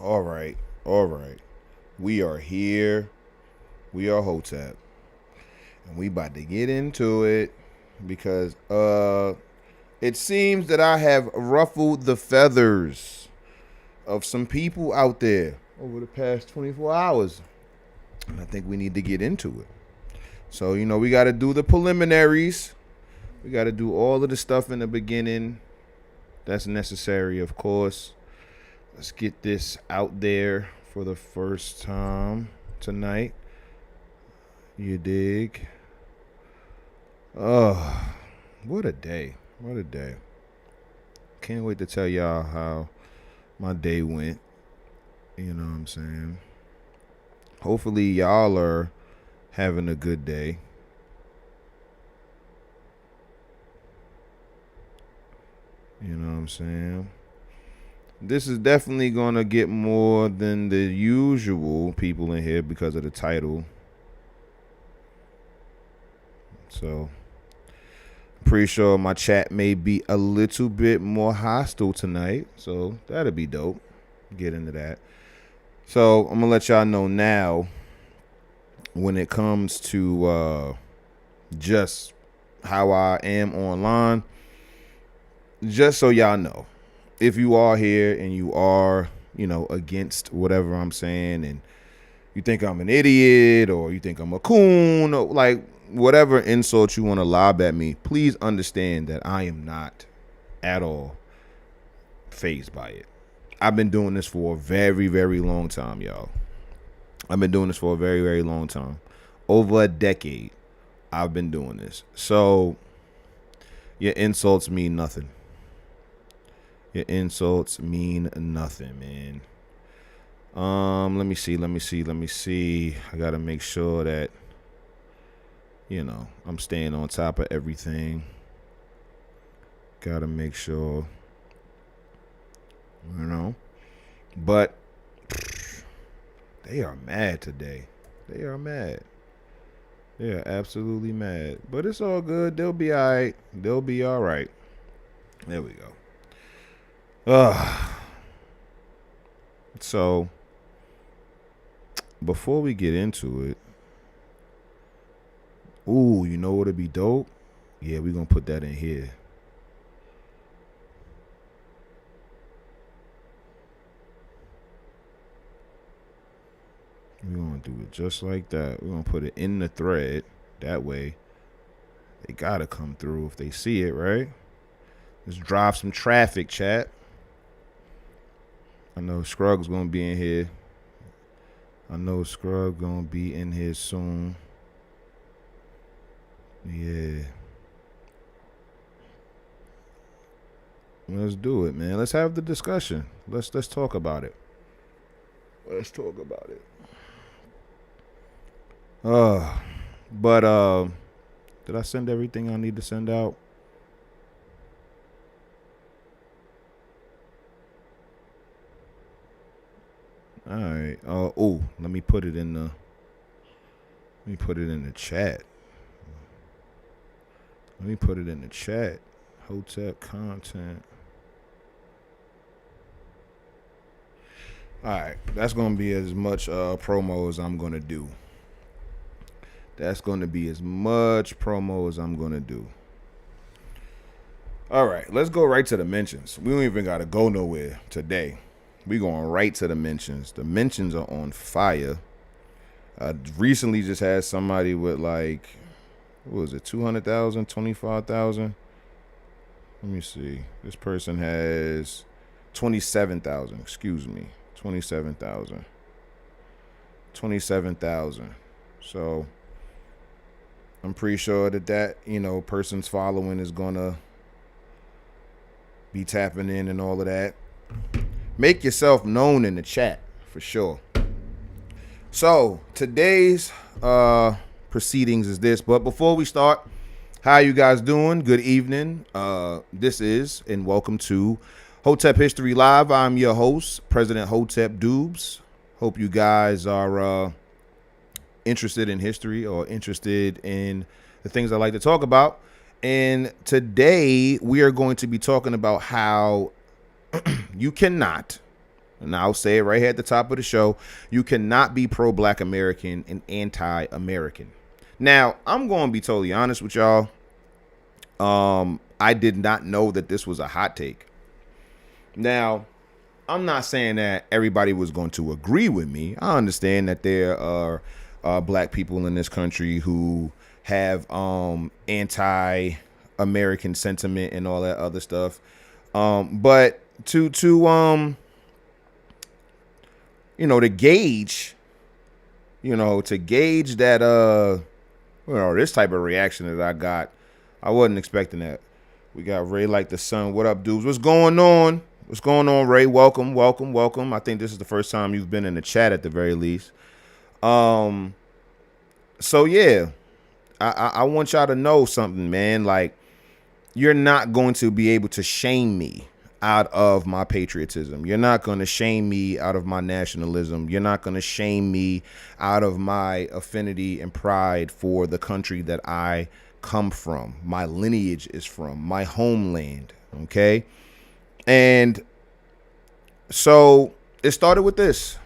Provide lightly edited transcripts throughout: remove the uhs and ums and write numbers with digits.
All right. All right. We are here. We are Hotep. And we about to get into it because it seems that I have ruffled the feathers of some people out there over the past 24 hours. And I think we need to get into it. So, we got to do the preliminaries. We got to do all of the stuff in the beginning. That's necessary, of course. Let's get this out there for the first time tonight. You dig? Oh, what a day. What a day. Can't wait to tell y'all how my day went. You know what I'm saying? Hopefully y'all are having a good day. You know what I'm saying? This is definitely going to get more than the usual people in here because of the title. So, I'm pretty sure my chat may be a little bit more hostile tonight. So, that'll be dope. Get into that. So, I'm going to let y'all know now when it comes to just how I am online. Just so y'all know, if you are here and you are, against whatever I'm saying and you think I'm an idiot or you think I'm a coon or like whatever insult you want to lob at me, please understand that I am not at all fazed by it. I've been doing this for a very, very long time, y'all. I've been doing this for a very, very long time. Over a decade, I've been doing this. So your insults mean nothing. Your insults mean nothing, man. Let me see. I gotta make sure that, I'm staying on top of everything. Gotta make sure, But they are mad today. They are mad. They are absolutely mad. But it's all good. They'll be all right. They'll be all right. There we go. So, before we get into it, you know what'd be dope? Yeah, we're going to put that in here. We're going to do it just like that. We're going to put it in the thread. That way, they got to come through if they see it, right? Let's drive some traffic, chat. I know Scrug's going to be in here. I know Scrug going to be in here soon. Yeah. Let's do it, man. Let's have the discussion. Let's talk about it. Let's talk about it. But did I send everything I need to send out? All right. Let me put it in the. Let me put it in the chat. Hotep content. All right. That's gonna be as much promo as I'm gonna do. All right. Let's go right to the mentions. We don't even gotta go nowhere today. We going right to the mentions. The mentions are on fire. I recently just had somebody with like, what was it, 200,000, 25,000? Let me see. This person has 27,000. Excuse me, 27,000. 27,000. So I'm pretty sure that person's following is gonna be tapping in and all of that. Make yourself known in the chat for sure. So today's proceedings is this. But before we start, how you guys doing? Good evening. This is and welcome to Hotep History Live. I'm your host, President Hotep Dubes. Hope you guys are interested in history or interested in the things I like to talk about. And today we are going to be talking about how you cannot and I'll say it right here at the top of the show, you cannot be pro-Black American and anti-American. Now, I'm going to be totally honest with y'all. I did not know that this was a hot take. Now, I'm not saying that everybody was going to agree with me. I understand that there are Black people in this country who have anti-American sentiment and all that other stuff. But to gauge that this type of reaction that I got, I wasn't expecting that. We got Ray like the sun. What up, dudes? What's going on? What's going on, Ray? Welcome. I think this is the first time you've been in the chat at the very least. So yeah, I want y'all to know something, man. Like, you're not going to be able to shame me out of my patriotism. You're not going to shame me out of my nationalism. You're not going to shame me out of my affinity and pride for the country that I come from, my lineage is from, my homeland. Okay. And so it started with this.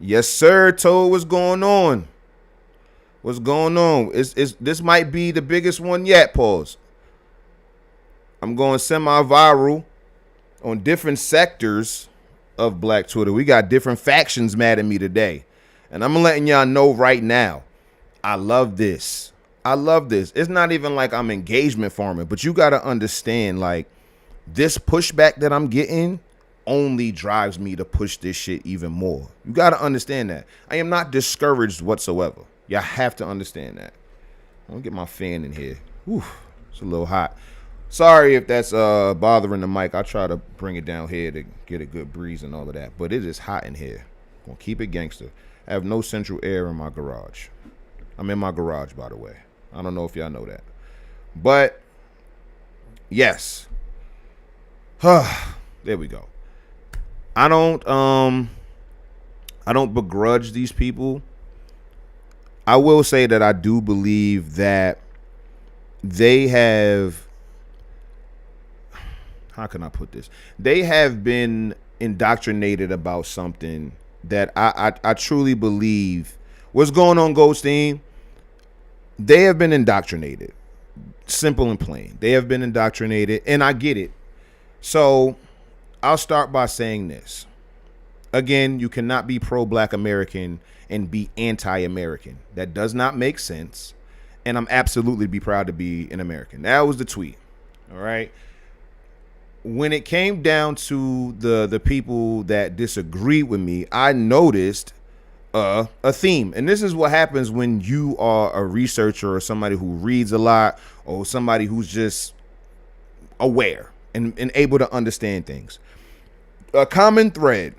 Yes, sir. Toad, what's going on? This might be the biggest one yet. Pause. I'm going semi-viral on different sectors of Black Twitter. We got different factions mad at me today. And I'm letting y'all know right now, I love this. It's not even like I'm engagement farming, but you got to understand, like, this pushback that I'm getting only drives me to push this shit even more. You got to understand that. I am not discouraged whatsoever. Y'all have to understand that. I'm going to get my fan in here. Whew, it's a little hot. Sorry if that's bothering the mic. I try to bring it down here to get a good breeze and all of that. But it is hot in here. I'm going to keep it gangster. I have no central air in my garage. I'm in my garage, by the way. I don't know if y'all know that. But, yes. There we go. I don't begrudge these people. I will say that I do believe that they have, how can I put this? They have been indoctrinated about something that I truly believe. What's going on, Goldstein? They have been indoctrinated. Simple and plain. They have been indoctrinated, and I get it. So I'll start by saying this. Again, you cannot be pro-Black American and be anti-American. That does not make sense. And I'm absolutely be proud to be an American. That was the tweet. All right. When it came down to the people that disagree with me, I noticed a theme. And this is what happens when you are a researcher or somebody who reads a lot or somebody who's just aware and able to understand things. A common thread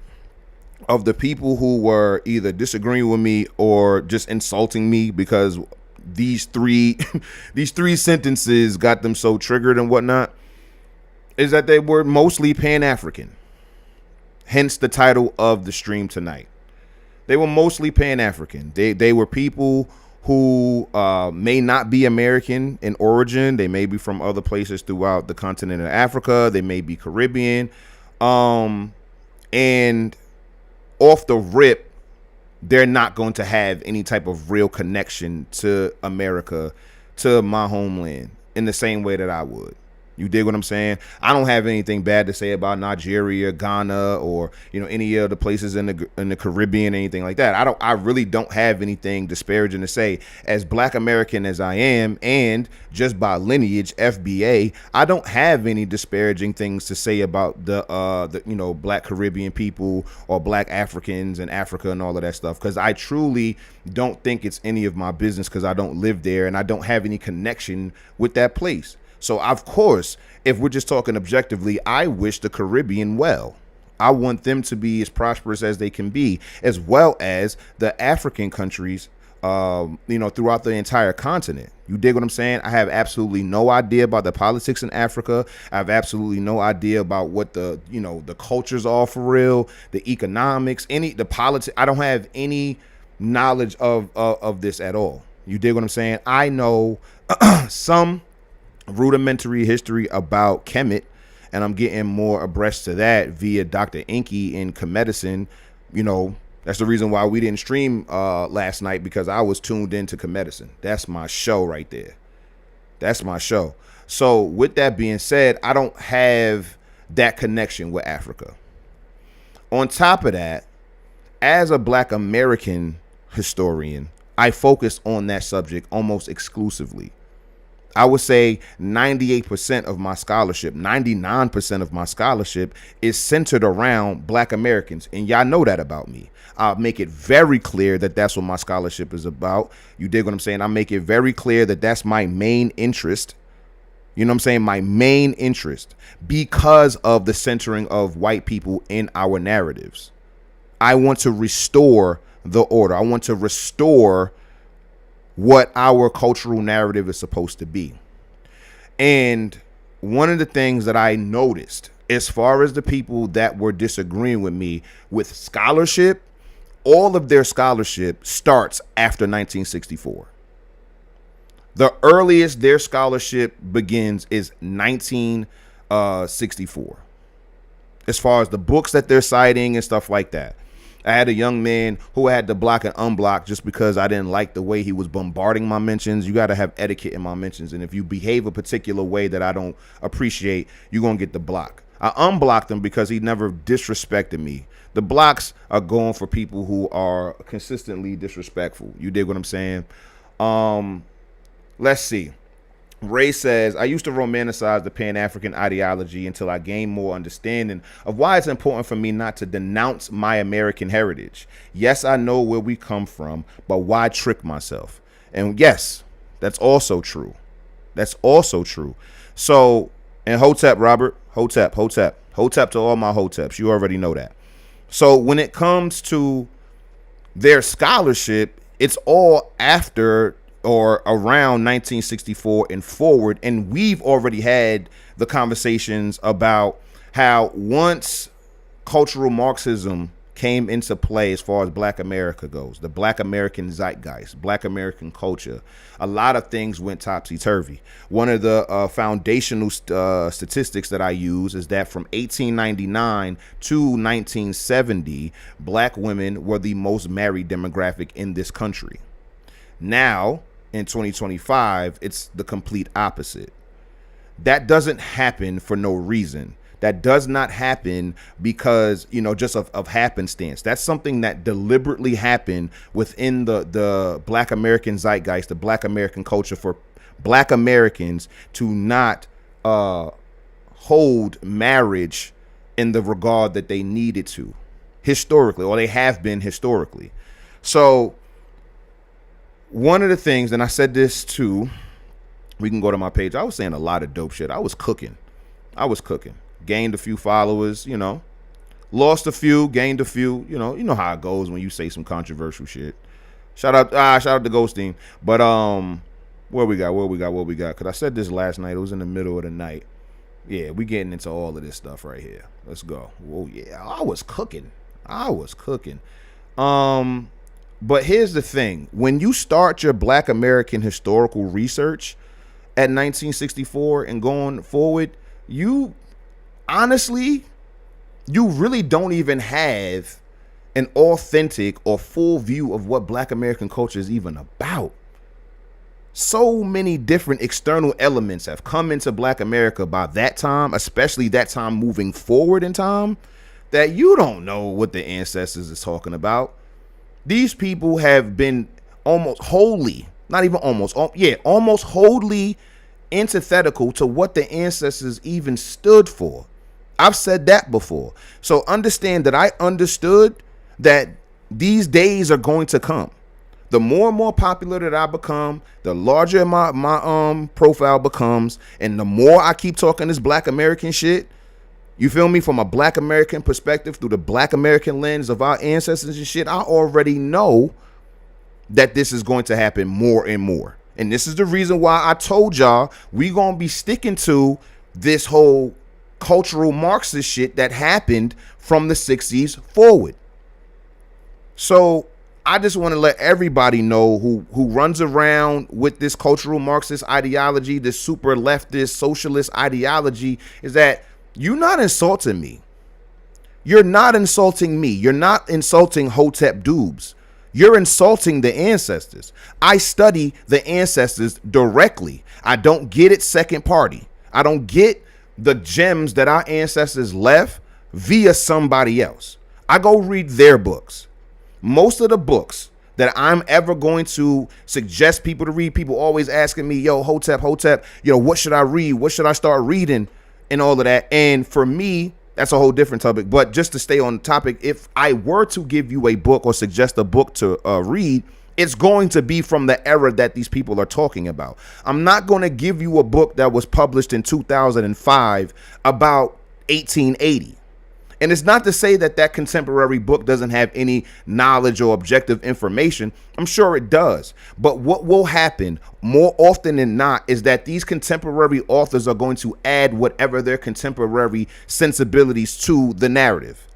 of the people who were either disagreeing with me or just insulting me because these three sentences got them so triggered and whatnot, is that they were mostly Pan-African. Hence the title of the stream tonight. They were mostly Pan-African. They were people who may not be American in origin. They may be from other places throughout the continent of Africa. They may be Caribbean. And off the rip, they're not going to have any type of real connection to America, to my homeland, in the same way that I would. You dig what I'm saying? I don't have anything bad to say about Nigeria, Ghana, or any of the places in the Caribbean, anything like that. I really don't have anything disparaging to say. As Black American as I am, and just by lineage, FBA, I don't have any disparaging things to say about the Black Caribbean people or Black Africans in Africa and all of that stuff, because I truly don't think it's any of my business, because I don't live there and I don't have any connection with that place. So, of course, if we're just talking objectively, I wish the Caribbean well. I want them to be as prosperous as they can be, as well as the African countries, throughout the entire continent. You dig what I'm saying? I have absolutely no idea about the politics in Africa. I have absolutely no idea about what the cultures are for real, the economics, the politics. I don't have any knowledge of this at all. You dig what I'm saying? I know some rudimentary history about Kemet and I'm getting more abreast to that via Dr. Inky in Communism. That's the reason why we didn't stream last night, because I was tuned into Communism. That's my show right there. That's my show. So with that being said, I don't have that connection with Africa. On top of that, as a Black American historian, I focus on that subject almost exclusively. I would say 98% of my scholarship, 99% of my scholarship is centered around Black Americans. And y'all know that about me. I'll make it very clear that that's what my scholarship is about. You dig what I'm saying? I make it very clear that that's my main interest. You know what I'm saying? My main interest, because of the centering of white people in our narratives. I want to restore the order. I want to restore what our cultural narrative is supposed to be. And one of the things that I noticed, as far as the people that were disagreeing with me with scholarship, all of their scholarship starts after 1964. The earliest their scholarship begins is 1964. As far as the books that they're citing and stuff like that. I had a young man who had to block and unblock just because I didn't like the way he was bombarding my mentions. You got to have etiquette in my mentions. And if you behave a particular way that I don't appreciate, you're going to get the block. I unblocked him because he never disrespected me. The blocks are going for people who are consistently disrespectful. You dig what I'm saying? Let's see. Ray says, I used to romanticize the Pan-African ideology until I gained more understanding of why it's important for me not to denounce my American heritage. Yes, I know where we come from, but why trick myself? And yes, that's also true. That's also true. So, and Hotep, Robert, Hotep to all my Hoteps. You already know that. So when it comes to their scholarship, it's all after or around 1964 and forward. And we've already had the conversations about how once cultural Marxism came into play as far as Black America goes, the Black American zeitgeist, Black American culture, a lot of things went topsy-turvy. One of the foundational statistics that I use is that from 1899 to 1970, Black women were the most married demographic in this country. Now, in 2025, it's the complete opposite. That doesn't happen for no reason. That does not happen because, just of happenstance. That's something that deliberately happened within the Black American zeitgeist, the Black American culture, for Black Americans to not hold marriage in the regard that they needed to historically, or they have been historically. So one of the things, and I said this too, we can go to my page. I was saying a lot of dope shit. I was cooking. Gained a few followers, lost a few, gained a few, you know how it goes when you say some controversial shit. Shout out to Ghosteen. But what we got? Cause I said this last night. It was in the middle of the night. Yeah, we getting into all of this stuff right here. Let's go. Whoa, yeah, I was cooking. But here's the thing: when you start your Black American historical research at 1964 and going forward, you really don't even have an authentic or full view of what Black American culture is even about. So many different external elements have come into Black America by that time, especially that time moving forward in time, that you don't know what the ancestors is talking about. These people have been almost wholly antithetical to what the ancestors even stood for. I've said that before. So understand that I understood that these days are going to come. The more and more popular that I become, the larger my profile becomes, and the more I keep talking this Black American shit, you feel me, from a Black American perspective, through the Black American lens of our ancestors and shit, I already know that this is going to happen more and more. And this is the reason why I told y'all we gonna be sticking to this whole cultural Marxist shit that happened from the 60s forward. So I just want to let everybody know who runs around with this cultural Marxist ideology, this super leftist socialist ideology, is that You're not insulting me. You're not insulting me. You're not insulting Hotep Dubes. You're insulting the ancestors. I study the ancestors directly. I don't get it second party. I don't get the gems that our ancestors left via somebody else. I go read their books. Most of the books that I'm ever going to suggest people to read, people always asking me, yo, Hotep, what should I read? What should I start reading? And all of that. And for me, that's a whole different topic. But just to stay on the topic, if I were to give you a book or suggest a book to read, it's going to be from the era that these people are talking about. I'm not going to give you a book that was published in 2005 about 1880. And it's not to say that that contemporary book doesn't have any knowledge or objective information. I'm sure it does. But what will happen more often than not is that these contemporary authors are going to add whatever their contemporary sensibilities to the narrative.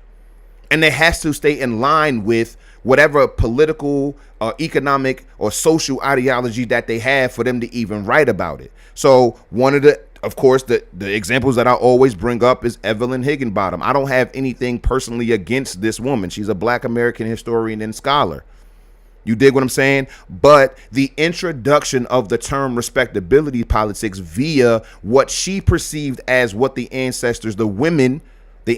And it has to stay in line with whatever political or economic or social ideology that they have for them to even write about it. So one of the examples that I always bring up is Evelyn Higginbottom. I don't have anything personally against this woman. She's a Black American historian and scholar. You dig what I'm saying? But the introduction of the term respectability politics via what she perceived as what the ancestors, the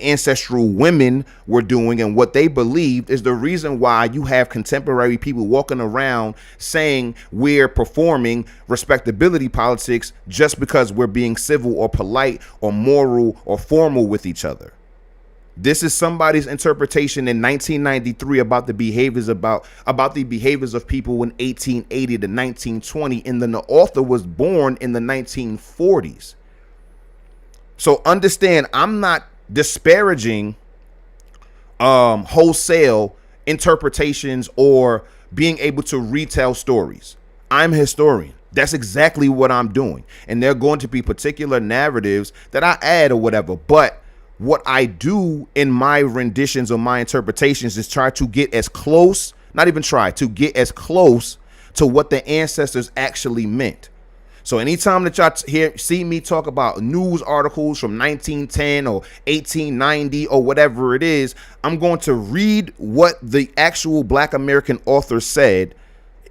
ancestral women were doing and what they believed is the reason why you have contemporary people walking around saying we're performing respectability politics just because we're being civil or polite or moral or formal with each other. This is somebody's interpretation in 1993 about the behaviors of people in 1880 to 1920, and then the author was born in the 1940s. So understand, I'm not disparaging wholesale interpretations or being able to retell stories. I'm a historian. That's exactly what I'm doing. And there are going to be particular narratives that I add or whatever. But what I do in my renditions or my interpretations is try to get as close, not even try, to get as close to what the ancestors actually meant. So anytime that y'all see me talk about news articles from 1910 or 1890 or whatever it is, I'm going to read what the actual Black American author said,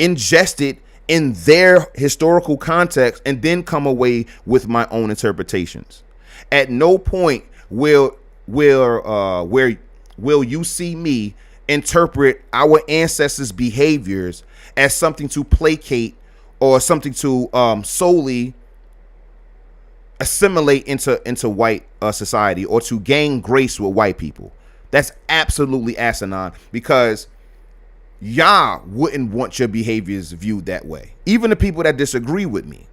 ingest it in their historical context, and then come away with my own interpretations. At no point will you see me interpret our ancestors' behaviors as something to placate or something to solely assimilate into white society or to gain grace with white people. That's absolutely asinine, because y'all wouldn't want your behaviors viewed that way. Even the people that disagree with me.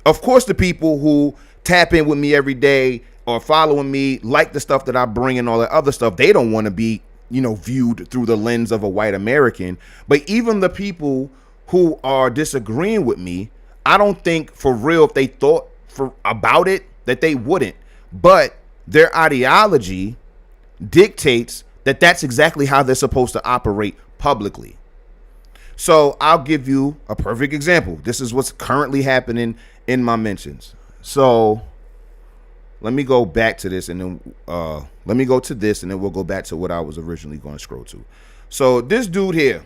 Of course, the people who tap in with me every day or following me, like the stuff that I bring and all that other stuff, they don't want to be, viewed through the lens of a white American. But even the people who are disagreeing with me, I don't think for real, if they thought about it, that they wouldn't. But their ideology dictates that that's exactly how they're supposed to operate publicly. So I'll give you a perfect example. This is what's currently happening in my mentions. So let me go back to this, and then let me go to this, and then we'll go back to what I was originally going to scroll to. So this dude here.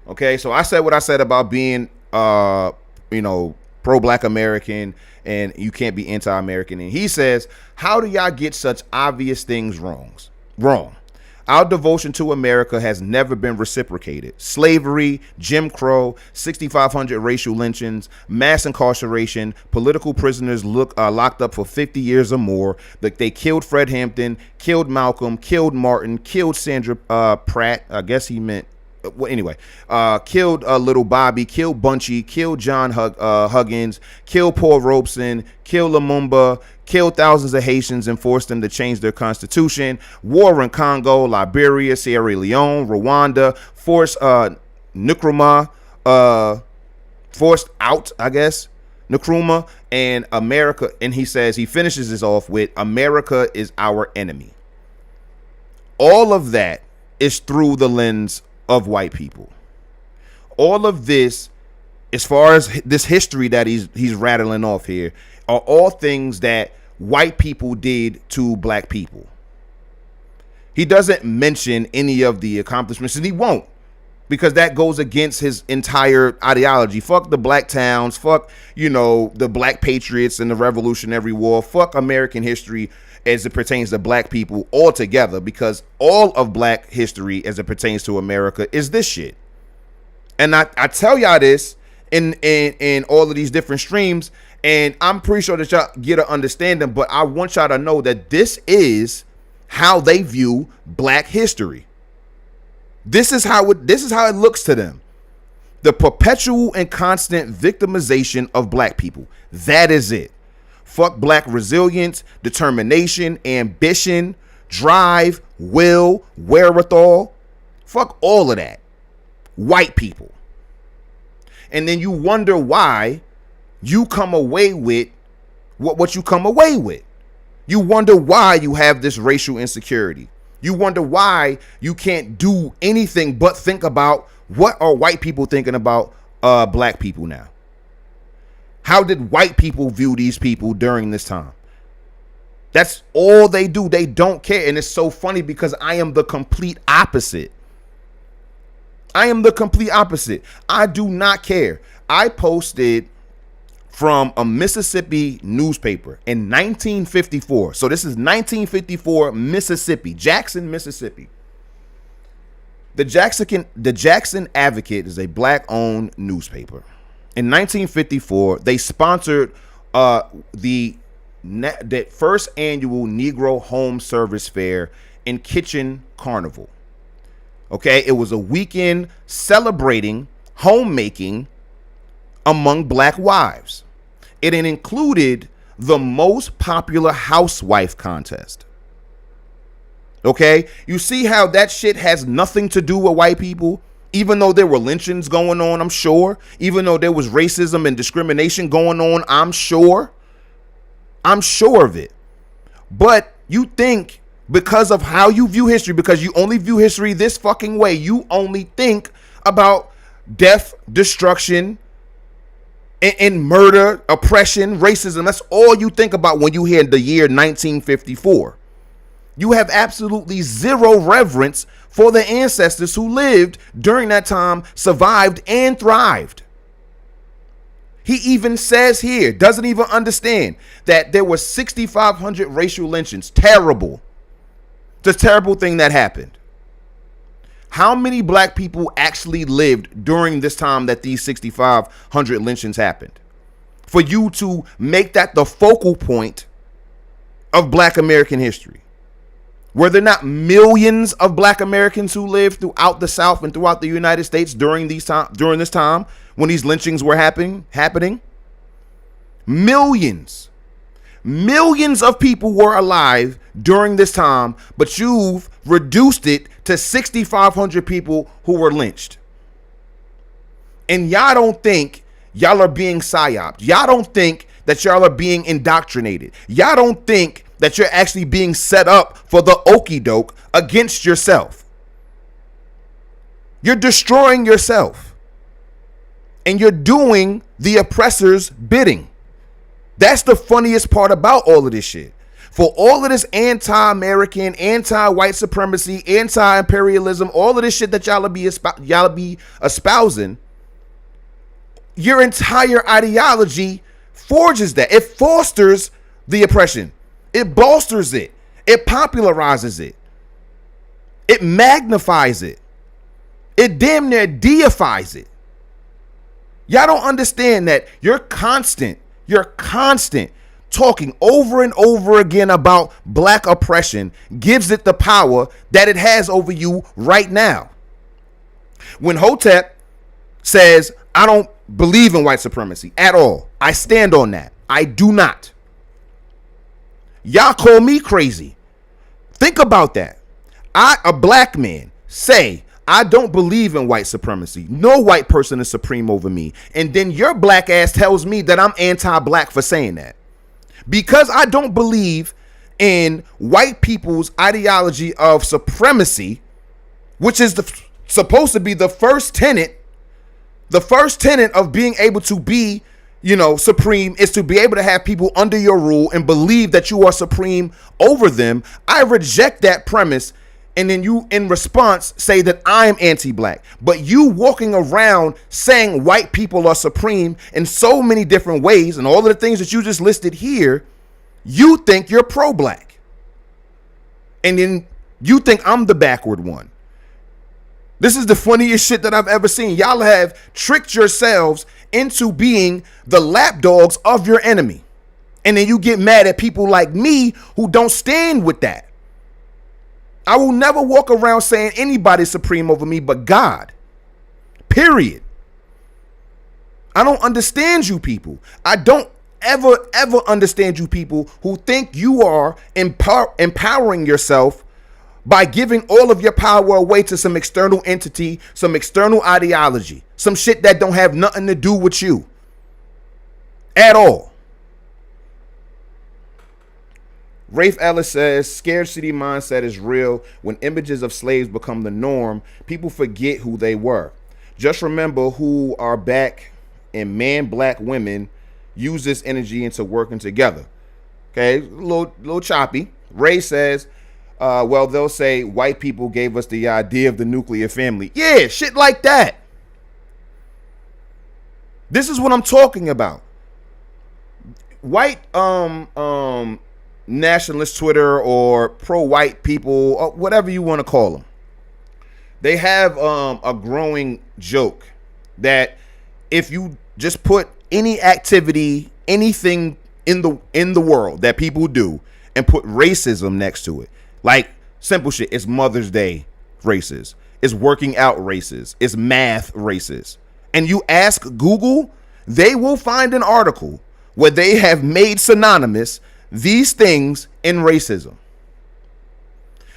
Okay, so I said what I said about being, pro-Black American, and you can't be anti-American. And he says, how do y'all get such obvious things wrong? Our devotion to America has never been reciprocated. Slavery, Jim Crow, 6,500 racial lynchings, mass incarceration, political prisoners locked up for 50 years or more. They killed Fred Hampton, killed Malcolm, killed Martin, killed Sandra Pratt. I guess he meant, killed Little Bobby, killed Bunchy, killed John Huggins, killed Paul Robeson, killed Lumumba, killed thousands of Haitians and forced them to change their constitution. War in Congo, Liberia, Sierra Leone, Rwanda, forced Nkrumah, forced out, I guess, Nkrumah, and America. And he says, he finishes this off with, America is our enemy. All of that is through the lens of white people. All of this, as far as this history that he's rattling off here, are all things that white people did to black people. He doesn't mention any of the accomplishments, and he won't, because that goes against his entire ideology. Fuck the black towns, fuck, the black patriots and the Revolutionary War, fuck American history as it pertains to black people altogether, because all of black history as it pertains to America is this shit. And I tell y'all this in all of these different streams, and I'm pretty sure that y'all get an understanding, but I want y'all to know that this is how they view black history. This is how it looks to them. The perpetual and constant victimization of black people. That is it. Fuck black resilience, determination, ambition, drive, will, wherewithal. Fuck all of that. White people. And then you wonder why you come away with what you come away with. You wonder why you have this racial insecurity. You wonder why you can't do anything but think about what are white people thinking about black people now. How did white people view these people during this time? That's all they do. They don't care. And it's so funny because I am the complete opposite. I do not care. I posted from a Mississippi newspaper in 1954. So this is 1954 Mississippi, Jackson, Mississippi. The Jackson Advocate is a black-owned newspaper. In 1954, they sponsored the first annual Negro Home Service Fair and Kitchen Carnival. Okay, it was a weekend celebrating homemaking among black wives. It included the most popular housewife contest. Okay, you see how that shit has nothing to do with white people? Even though there were lynchings going on, I'm sure. Even though there was racism and discrimination going on, I'm sure. I'm sure of it. But you think because of how you view history, because you only view history this fucking way, you only think about death, destruction, and murder, oppression, racism. That's all you think about when you hear the year 1954. You have absolutely zero reverence for the ancestors who lived during that time, survived, and thrived. He even says here, doesn't even understand that there were 6,500 racial lynchings. Terrible. It's a terrible thing that happened. How many black people actually lived during this time that these 6,500 lynchings happened? For you to make that the focal point of black American history. Were there not millions of black Americans who lived throughout the South and throughout the United States during this time when these lynchings were happening? Millions of people were alive during this time, but you've reduced it to 6,500 people who were lynched. And y'all don't think y'all are being psyoped. Y'all don't think that y'all are being indoctrinated. Y'all don't think that you're actually being set up for the okie doke against yourself. You're destroying yourself. And you're doing the oppressor's bidding. That's the funniest part about all of this shit. For all of this anti-American, anti-white supremacy, anti-imperialism, all of this shit that y'all be espousing, your entire ideology forges that. It fosters the oppression. It bolsters it. It popularizes it. It magnifies it. It damn near deifies it. Y'all don't understand that you're constant talking over and over again about black oppression gives it the power that it has over you right now. When Hotep says, I don't believe in white supremacy at all, I stand on that. I do not. Y'all call me crazy. Think about that. I, a black man, say I don't believe in white supremacy. No white person is supreme over me. And then your black ass tells me that I'm anti-black for saying that. Because I don't believe in white people's ideology of supremacy, which is supposed to be the first tenet of being able to be supreme is to be able to have people under your rule and believe that you are supreme over them. I reject that premise. And then you, in response, say that I'm anti-black. But you walking around saying white people are supreme in so many different ways, and all of the things that you just listed here, you think you're pro-black. And then you think I'm the backward one. This is the funniest shit that I've ever seen. Y'all have tricked yourselves into being the lapdogs of your enemy. And then you get mad at people like me who don't stand with that. I will never walk around saying anybody's supreme over me but God. Period. I don't understand you people. I don't ever understand you people who think you are empowering yourself by giving all of your power away to some external entity, some external ideology, some shit that don't have nothing to do with you at all. Rafe Ellis says, scarcity mindset is real. When images of slaves become the norm, people forget who they were. Just remember who are back, and black women use this energy into working together. Okay, a little choppy. Ray says, well, they'll say white people gave us the idea of the nuclear family. Yeah, shit like that. This is what I'm talking about. White nationalist Twitter or pro-white people, or whatever you want to call them, they have a growing joke that if you just put any activity, anything in the world that people do, and put racism next to it, like simple shit, it's Mother's Day racist, it's working out racist, it's math racist, and you ask Google, they will find an article where they have made synonymous these things in racism.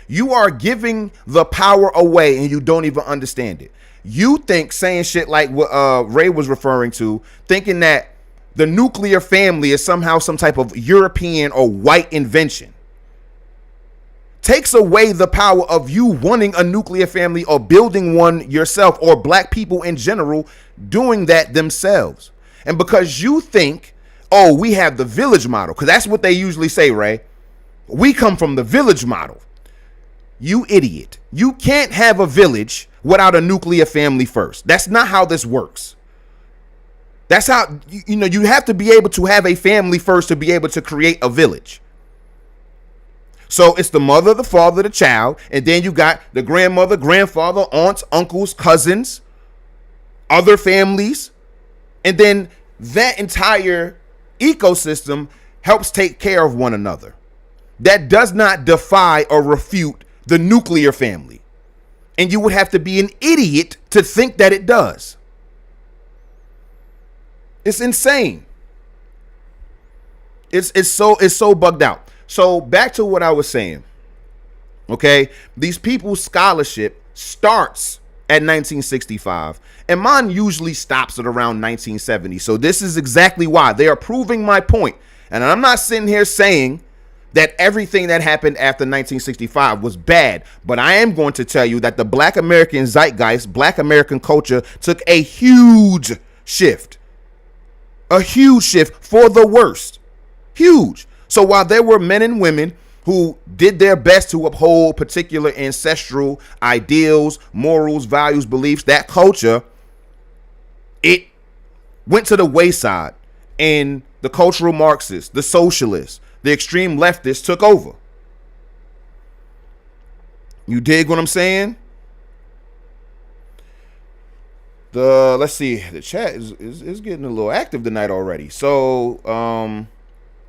You are giving the power away and you don't even understand it. You think saying shit like what Ray was referring to, thinking that the nuclear family is somehow some type of European or white invention, takes away the power of you wanting a nuclear family or building one yourself, or black people in general doing that themselves. And because you think, oh, we have the village model, because that's what they usually say, Ray. We come from the village model. You idiot. You can't have a village without a nuclear family first. That's not how this works. That's how, you have to be able to have a family first to be able to create a village. So it's the mother, the father, the child, and then you got the grandmother, grandfather, aunts, uncles, cousins, other families, and then that entire ecosystem helps take care of one another. That does not defy or refute the nuclear family. And you would have to be an idiot to think that it does. It's insane. It's so bugged out. So back to what I was saying. Okay, these people's scholarship starts at 1965, and mine usually stops at around 1970. So this is exactly why they are proving my point. And I'm not sitting here saying that everything that happened after 1965 was bad, but I am going to tell you that the Black American zeitgeist, Black American culture, took a huge shift for the worst. Huge. So while there were men and women who did their best to uphold particular ancestral ideals, morals, values, beliefs, that culture, it went to the wayside, and the cultural Marxists, the socialists, the extreme leftists took over. You dig what I'm saying? Let's see, the chat is getting a little active tonight already. So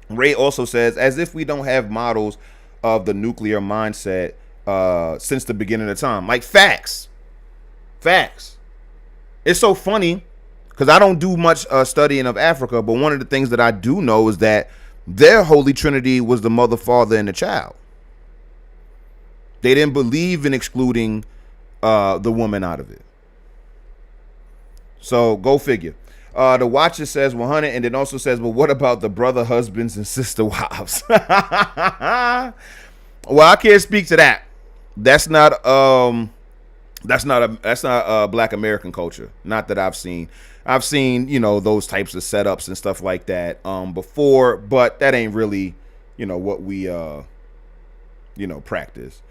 Ray also says, as if we don't have models of the nuclear mindset since the beginning of time. Like, facts. It's so funny because I don't do much studying of Africa, but one of the things that I do know is that their holy trinity was the mother, father, and the child. They didn't believe in excluding the woman out of it. So go figure. The Watcher says 100, and then also says, well, what about the brother husbands and sister wives? Well, I can't speak to that. That's not a Black American culture. Not that I've seen. I've seen, those types of setups and stuff like that before, but that ain't really, what we practice.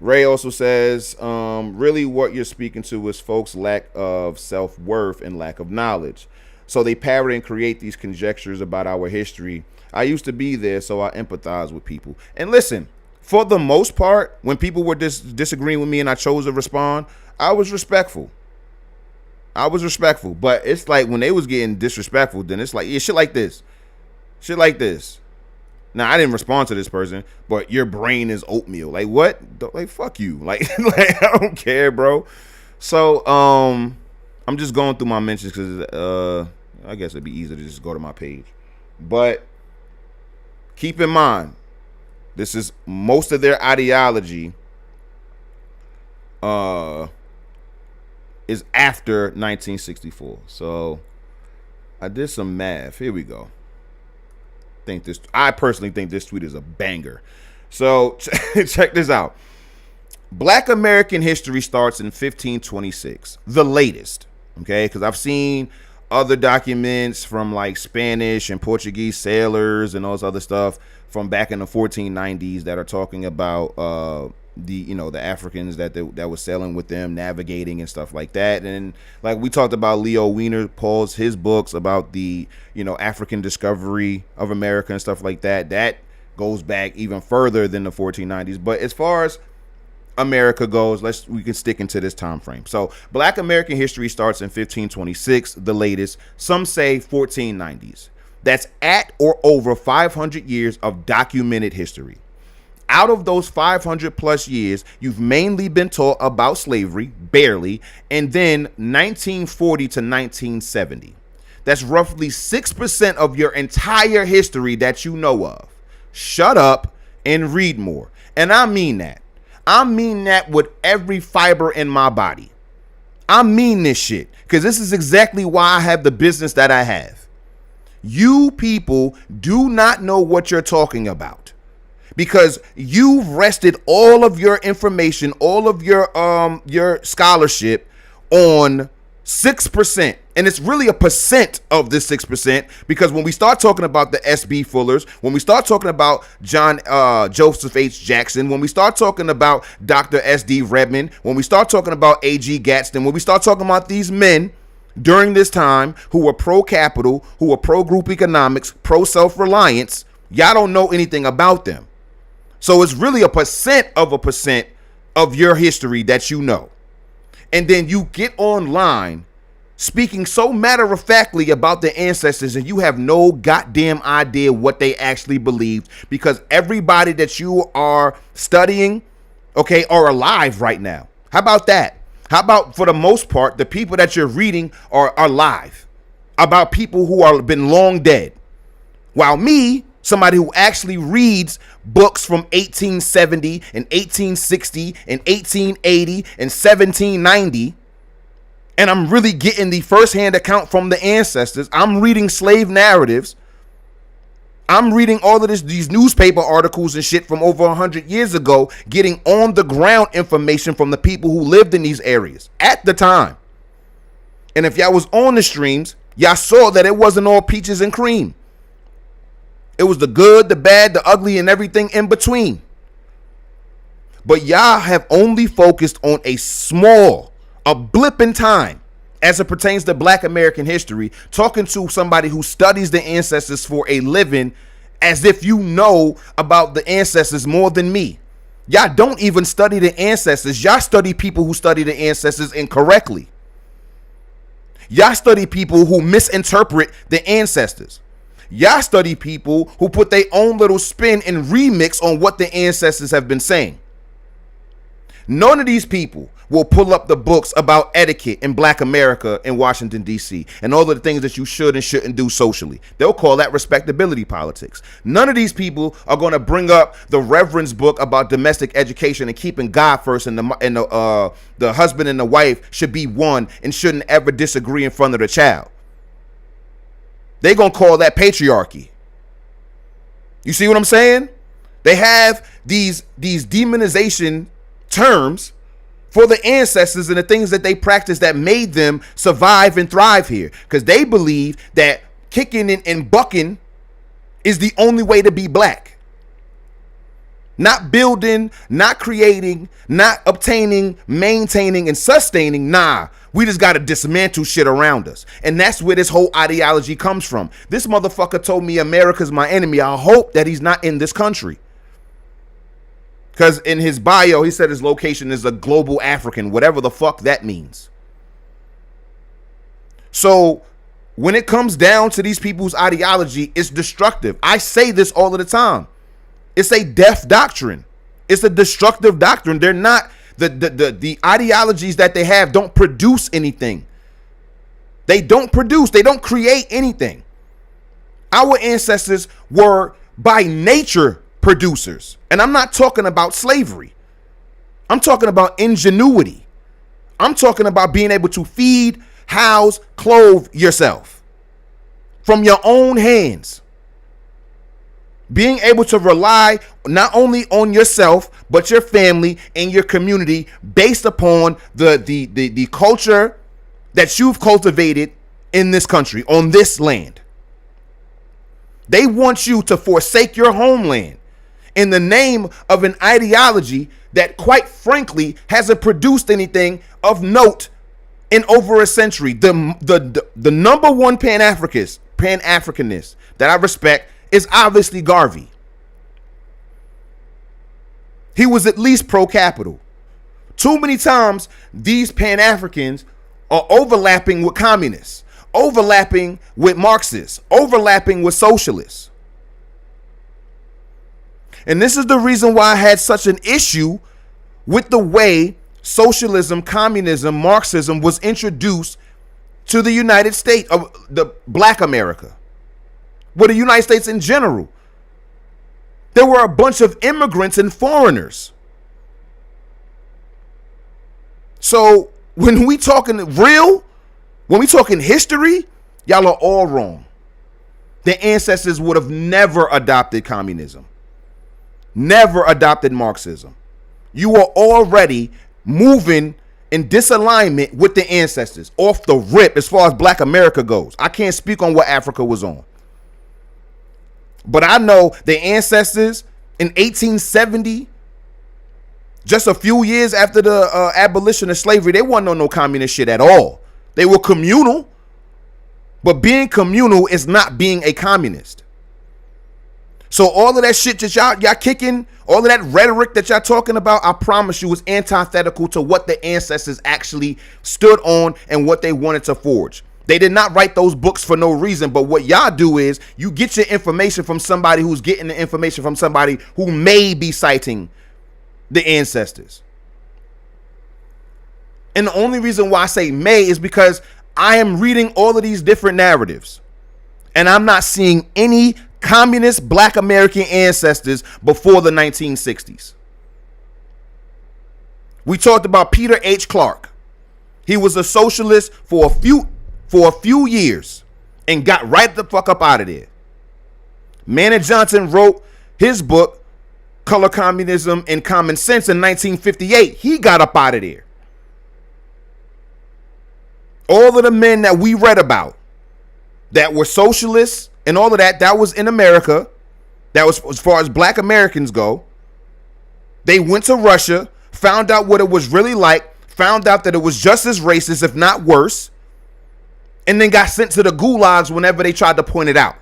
Ray also says, really what you're speaking to is folks' lack of self-worth and lack of knowledge. So they parrot and create these conjectures about our history. I used to be there, so I empathize with people. And listen, for the most part, when people were disagreeing with me and I chose to respond, I was respectful. But it's like when they was getting disrespectful, then it's like, yeah, shit like this. Now, I didn't respond to this person, but your brain is oatmeal. Like, what? Like, fuck you. Like I don't care, bro. So, I'm just going through my mentions because I guess it'd be easier to just go to my page. But keep in mind, this is most of their ideology is after 1964. So I did some math. Here we go. I personally think this tweet is a banger. So check this out. Black American history starts in 1526, the latest. Okay, because I've seen other documents from like Spanish and Portuguese sailors and all this other stuff from back in the 1490s that are talking about the Africans that were sailing with them, navigating and stuff like that. And like we talked about, Leo Weiner, his books about the African discovery of America and stuff like that. That goes back even further than the 1490s. But as far as America goes, we can stick into this time frame. So Black American history starts in 1526, the latest. Some say 1490s. That's at or over 500 years of documented history. Out of those 500 plus years, you've mainly been taught about slavery, barely, and then 1940 to 1970. That's roughly 6% of your entire history that you know of. Shut up and read more. And I mean that. I mean that with every fiber in my body. I mean this shit, because this is exactly why I have the business that I have. You people do not know what you're talking about, because you've rested all of your information, all of your scholarship on 6%. And it's really a percent of the 6%, because when we start talking about the S.B. Fullers, when we start talking about Joseph H. Jackson, when we start talking about Dr. S.D. Redmond, when we start talking about A.G. Gadsden, when we start talking about these men during this time who were pro-capital, who were pro-group economics, pro-self-reliance, y'all don't know anything about them. So it's really a percent of your history that you know. And then you get online speaking so matter-of-factly about the ancestors, and you have no goddamn idea what they actually believed, because everybody that you are studying, okay, are alive right now. How about that? How about, for the most part, the people that you're reading are alive, about people who are been long dead? While me, somebody who actually reads books from 1870 and 1860 and 1880 and 1790, and I'm really getting the firsthand account from the ancestors. I'm reading slave narratives. I'm reading all of these newspaper articles and shit from over 100 years ago, getting on the ground information from the people who lived in these areas at the time. And if y'all was on the streams, y'all saw that it wasn't all peaches and cream. It was the good, the bad, the ugly, and everything in between. But y'all have only focused on a blip in time as it pertains to Black American history, talking to somebody who studies the ancestors for a living as if you know about the ancestors more than me. Y'all don't even study the ancestors. Y'all study people who study the ancestors incorrectly. Y'all study people who misinterpret the ancestors. Y'all study people who put their own little spin and remix on what the ancestors have been saying. None of these people will pull up the books about etiquette in Black America in Washington, D.C. and all of the things that you should and shouldn't do socially. They'll call that respectability politics. None of these people are going to bring up the Reverend's book about domestic education and keeping God first, and the husband and the wife should be one and shouldn't ever disagree in front of the child. They're going to call that patriarchy. You see what I'm saying? They have these demonization terms for the ancestors and the things that they practiced that made them survive and thrive here. Because they believe that kicking and bucking is the only way to be black. Not building, not creating, not obtaining, maintaining, and sustaining. Nah, we just got to dismantle shit around us. And that's where this whole ideology comes from. This motherfucker told me America's my enemy. I hope that he's not in this country. Because in his bio, he said his location is a global African, whatever the fuck that means. So when it comes down to these people's ideology, it's destructive. I say this all of the time. It's a death doctrine. It's a destructive doctrine. They're not, the ideologies that they have don't produce anything. They don't produce, they don't create anything. Our ancestors were by nature producers. And I'm not talking about slavery. I'm talking about ingenuity. I'm talking about being able to feed, house, clothe yourself from your own hands. Being able to rely not only on yourself, but your family and your community based upon the culture that you've cultivated in this country, on this land. They want you to forsake your homeland in the name of an ideology that, quite frankly, hasn't produced anything of note in over a century. The number one pan-Africanist that I respect is obviously Garvey. He was at least pro-capital. Too many times these Pan-Africans are overlapping with communists, overlapping with Marxists, overlapping with socialists. And this is the reason why I had such an issue with the way socialism, communism, Marxism was introduced to the United States, of the Black America. With the United States in general. There were a bunch of immigrants and foreigners. So when we talking real, when we talking history, y'all are all wrong. The ancestors would have never adopted communism. Never adopted Marxism. You are already moving in disalignment with the ancestors off the rip as far as Black America goes. I can't speak on what Africa was on. But I know the ancestors in 1870, just a few years after the abolition of slavery, they wasn't on no communist shit at all. They were communal, but being communal is not being a communist. So all of that shit that y'all kicking, all of that rhetoric that y'all talking about, I promise you is antithetical to what the ancestors actually stood on and what they wanted to forge. They did not write those books for no reason, but what y'all do is you get your information from somebody who's getting the information from somebody who may be citing the ancestors. And the only reason why I say may is because I am reading all of these different narratives and I'm not seeing any communist Black American ancestors before the 1960s. We talked about Peter H. Clark. He was a socialist for a few years and got right the fuck up out of there. Maynard Johnson wrote his book, Color, Communism, and Common Sense in 1958. He got up out of there. All of the men that we read about that were socialists and all of that, that was in America. That was as far as Black Americans go. They went to Russia, found out what it was really like, found out that it was just as racist, if not worse, and then got sent to the gulags whenever they tried to point it out.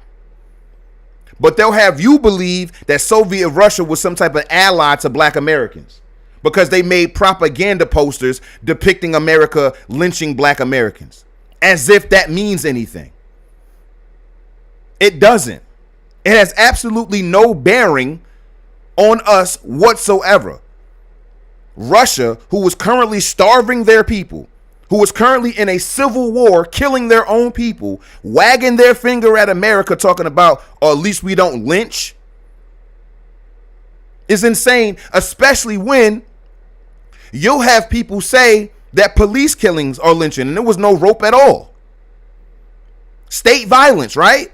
But they'll have you believe that Soviet Russia was some type of ally to Black Americans because they made propaganda posters depicting America lynching Black Americans, as if that means anything. It doesn't. It has absolutely no bearing on us whatsoever. Russia, who was currently starving their people, who was currently in a civil war, killing their own people, wagging their finger at America, talking about, or at least we don't lynch, is insane, especially when you'll have people say that police killings are lynching and there was no rope at all. State violence, right?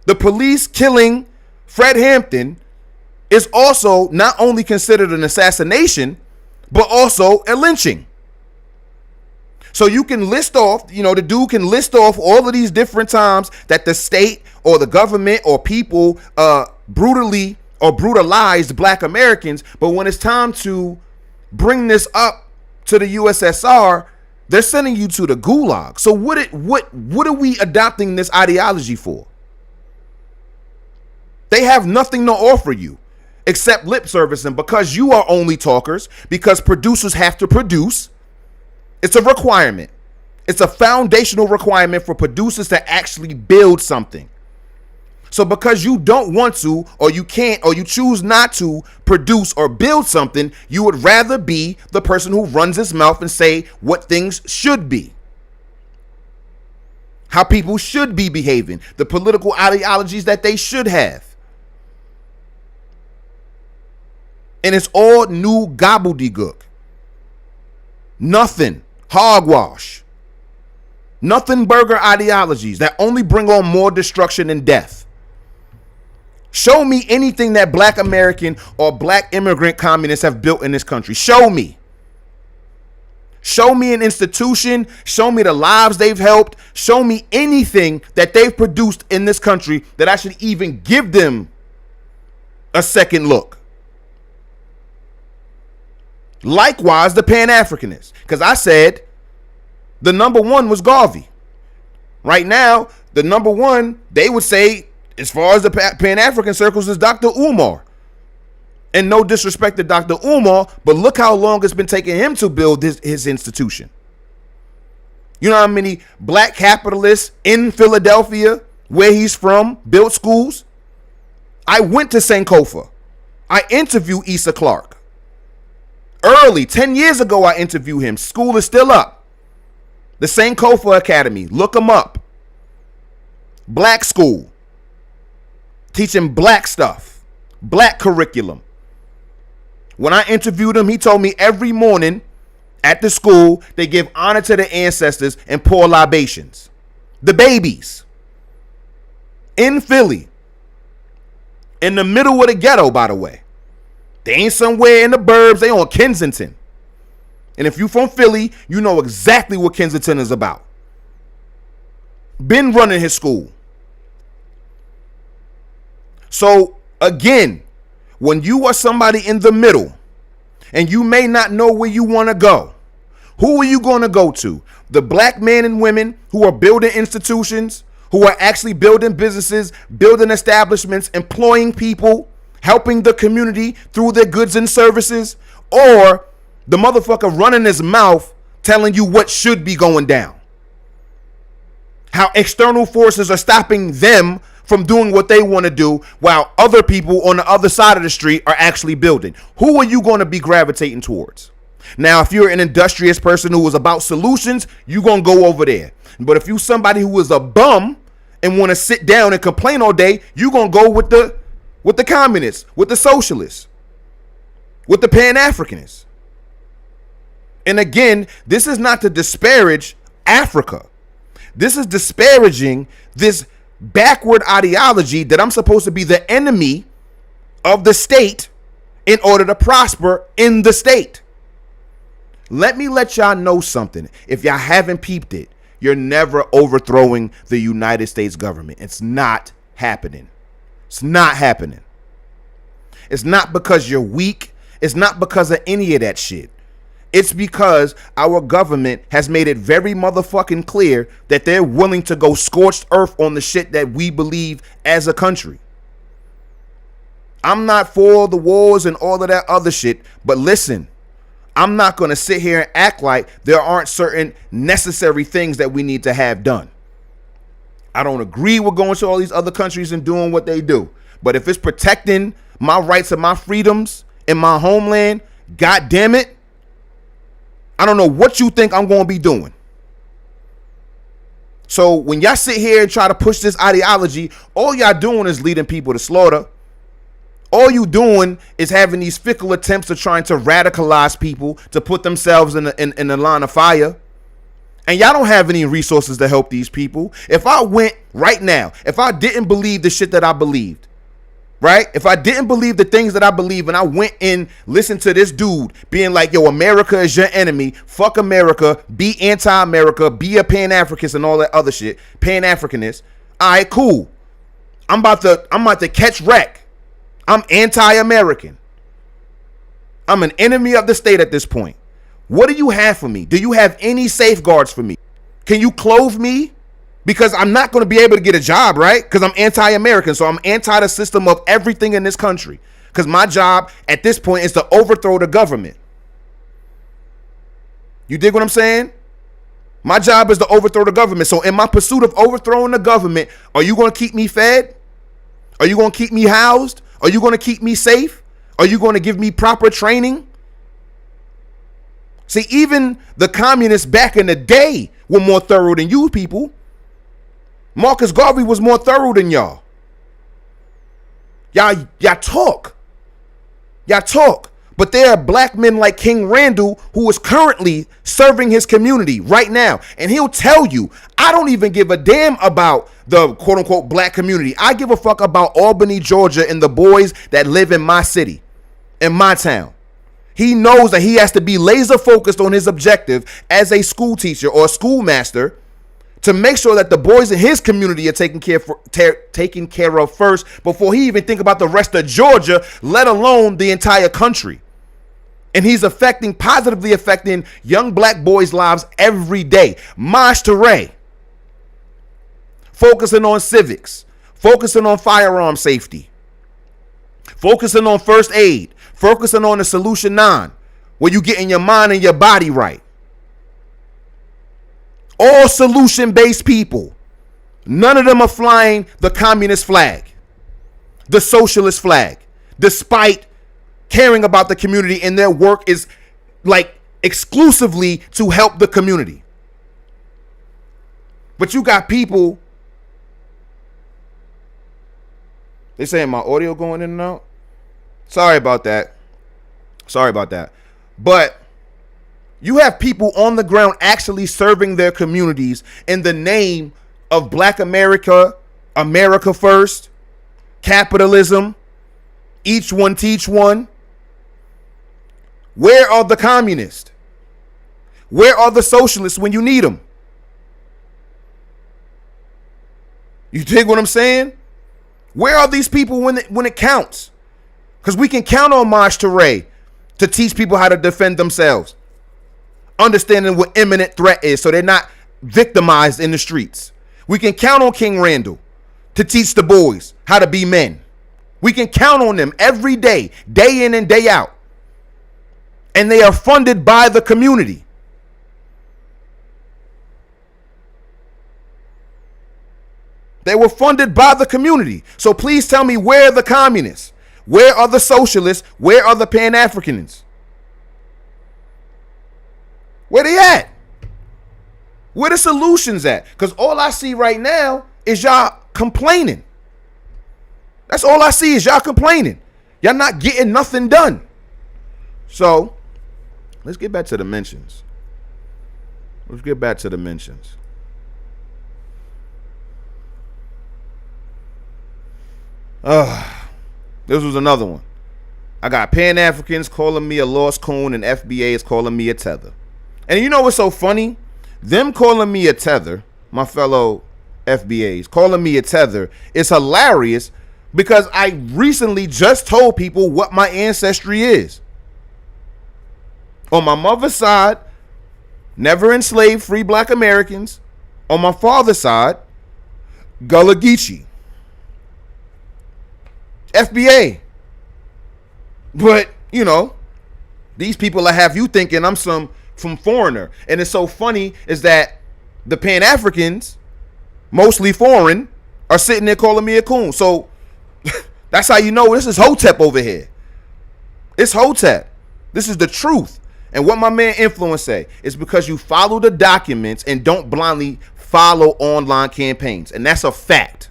The police killing Fred Hampton is also not only considered an assassination, but also a lynching. So you can list off, the dude can list off all of these different times that the state or the government or people brutally or brutalized black Americans. But when it's time to bring this up to the USSR, they're sending you to the gulag. So what are we adopting this ideology for? They have nothing to offer you except lip service. And because you are only talkers, because producers have to produce, it's a requirement. It's a foundational requirement for producers to actually build something. So because you don't want to, or you can't, or you choose not to produce or build something, you would rather be the person who runs his mouth and say what things should be, how people should be behaving, the political ideologies that they should have. And it's all new gobbledygook. Nothing. Hogwash. Nothing burger ideologies that only bring on more destruction and death. Show me anything that black American or black immigrant communists have built in this country. Show me. Show me an institution. Show me the lives they've helped. Show me anything that they've produced in this country that I should even give them a second look. Likewise, the pan-Africanists, because I said the number one was Garvey. Right now, the number one, they would say, as far as the pan-African circles, is Dr. Umar. And no disrespect to Dr. Umar, but look how long it's been taking him to build his institution. You know how many black capitalists in Philadelphia, where he's from, built schools? I went to Sankofa. I interviewed Issa Clarke. Early, 10 years ago, I interviewed him. School is still up. The Sankofa Academy. Look him up. Black school. Teaching black stuff. Black curriculum. When I interviewed him, he told me every morning at the school, they give honor to the ancestors and pour libations. The babies. In Philly. In the middle of the ghetto, by the way. They ain't somewhere in the burbs. They on Kensington. And if you from Philly, you know exactly what Kensington is about. Been running his school. So again, when you are somebody in the middle and you may not know where you want to go, who are you going to go to? The black men and women who are building institutions, who are actually building businesses, building establishments, employing people, helping the community through their goods and services, or the motherfucker running his mouth telling you what should be going down? How external forces are stopping them from doing what they want to do while other people on the other side of the street are actually building. Who are you going to be gravitating towards? Now, if you're an industrious person who is about solutions, you're going to go over there. But if you're somebody who is a bum and want to sit down and complain all day, you're going to go with the communists, with the socialists, with the pan-Africanists. And again, this is not to disparage Africa. This is disparaging this backward ideology that I'm supposed to be the enemy of the state in order to prosper in the state. Let me let y'all know something. If y'all haven't peeped it, you're never overthrowing the United States government. It's not happening. It's not happening. It's not because you're weak. It's not because of any of that shit. It's because our government has made it very motherfucking clear that they're willing to go scorched earth on the shit that we believe as a country. I'm not for the wars and all of that other shit, but listen, I'm not going to sit here and act like there aren't certain necessary things that we need to have done. I don't agree with going to all these other countries and doing what they do. But if it's protecting my rights and my freedoms in my homeland, God damn it, I don't know what you think I'm going to be doing. So when y'all sit here and try to push this ideology, all y'all doing is leading people to slaughter. All you doing is having these fickle attempts of trying to radicalize people to put themselves in the line of fire. And y'all don't have any resources to help these people. If I went right now, if I didn't believe the shit that I believed, right? If I didn't believe the things that I believe and I went and listened to this dude being like, yo, America is your enemy, fuck America, be anti-America, be a pan-Africanist and all that other shit, pan-Africanist, all right, cool. I'm about to catch wreck. I'm anti-American. I'm an enemy of the state at this point. What do you have for me? Do you have any safeguards for me? Can you clothe me? Because I'm not going to be able to get a job, right? Because I'm anti-American. So I'm anti the system of everything in this country. Because my job at this point is to overthrow the government. You dig what I'm saying? My job is to overthrow the government. So in my pursuit of overthrowing the government, are you going to keep me fed? Are you going to keep me housed? Are you going to keep me safe? Are you going to give me proper training? See, even the communists back in the day were more thorough than you people. Marcus Garvey was more thorough than y'all. Y'all talk. Y'all talk. But there are black men like King Randall who is currently serving his community right now. And he'll tell you, I don't even give a damn about the quote unquote black community. I give a fuck about Albany, Georgia and the boys that live in my city, in my town. He knows that he has to be laser focused on his objective as a school teacher or a schoolmaster to make sure that the boys in his community are taken care of first before he even think about the rest of Georgia, let alone the entire country. And he's positively affecting young black boys' lives every day. Maj Toure, focusing on civics, focusing on firearm safety, focusing on first aid, focusing on the Solution 9, where you getting your mind and your body right. All solution-based people. None of them are flying the communist flag, the socialist flag, despite caring about the community, and their work is like exclusively to help the community. But you got people. They saying my audio going in and out. Sorry about that. But you have people on the ground actually serving their communities in the name of Black America, America first, capitalism, each one teach one. Where are the communists? Where are the socialists when you need them? You dig what I'm saying? Where are these people when it counts? Because we can count on Maj Toure to teach people how to defend themselves, understanding what imminent threat is so they're not victimized in the streets. We can count on King Randall to teach the boys how to be men. We can count on them every day, day in and day out. And they are funded by the community. They were funded by the community. So please tell me, where are the communists? Where are the socialists? Where are the pan-Africanists? Where they at? Where the solutions at? Because all I see right now is y'all complaining. That's all I see is y'all complaining. Y'all not getting nothing done. So let's get back to the mentions. This was another one. I got Pan-Africans calling me a lost coon and FBA is calling me a tether. And you know what's so funny? Them calling me a tether, my fellow FBAs, calling me a tether is hilarious because I recently just told people what my ancestry is. On my mother's side, never enslaved free Black Americans. On my father's side, Gullah Geechee. FBA. But, you know, these people that have you thinking I'm some foreigner. And it's so funny is that the Pan-Africans, mostly foreign, are sitting there calling me a coon. So that's how you know this is Hotep over here. It's Hotep. This is the truth. And what my man Influence say is because you follow the documents and don't blindly follow online campaigns. And that's a fact.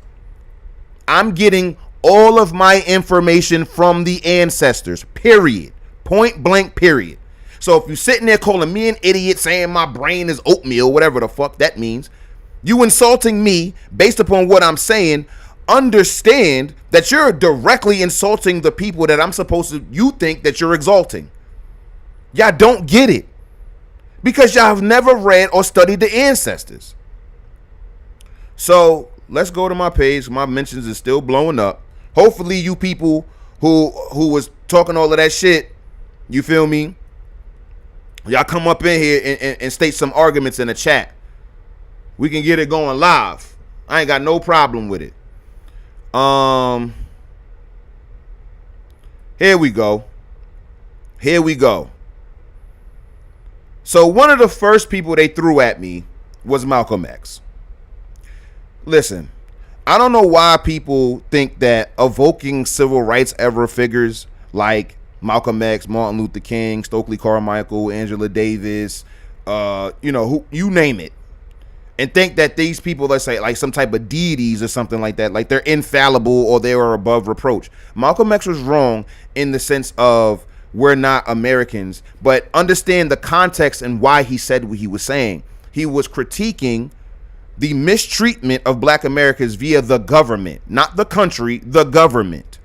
I'm getting all of my information from the ancestors, period. Point blank, period. So if you're sitting there calling me an idiot, saying my brain is oatmeal, whatever the fuck that means, you insulting me based upon what I'm saying, understand that you're directly insulting the people that you think that you're exalting. Y'all don't get it because y'all have never read or studied the ancestors. So let's go to my page. My mentions is still blowing up. Hopefully you people who was talking all of that shit, you feel me? Y'all come up in here and state some arguments in the chat. We can get it going live. I ain't got no problem with it. Here we go. So one of the first people they threw at me was Malcolm X. Listen, I don't know why people think that evoking civil rights era figures like Malcolm X, Martin Luther King, Stokely Carmichael, Angela Davis, who you name it, and think that these people, let's say, like some type of deities or something like that, like they're infallible or they are above reproach. Malcolm X was wrong in the sense of we're not Americans, but understand the context and why he said what he was saying. He was critiquing the mistreatment of black Americans via the government, not the country, the government.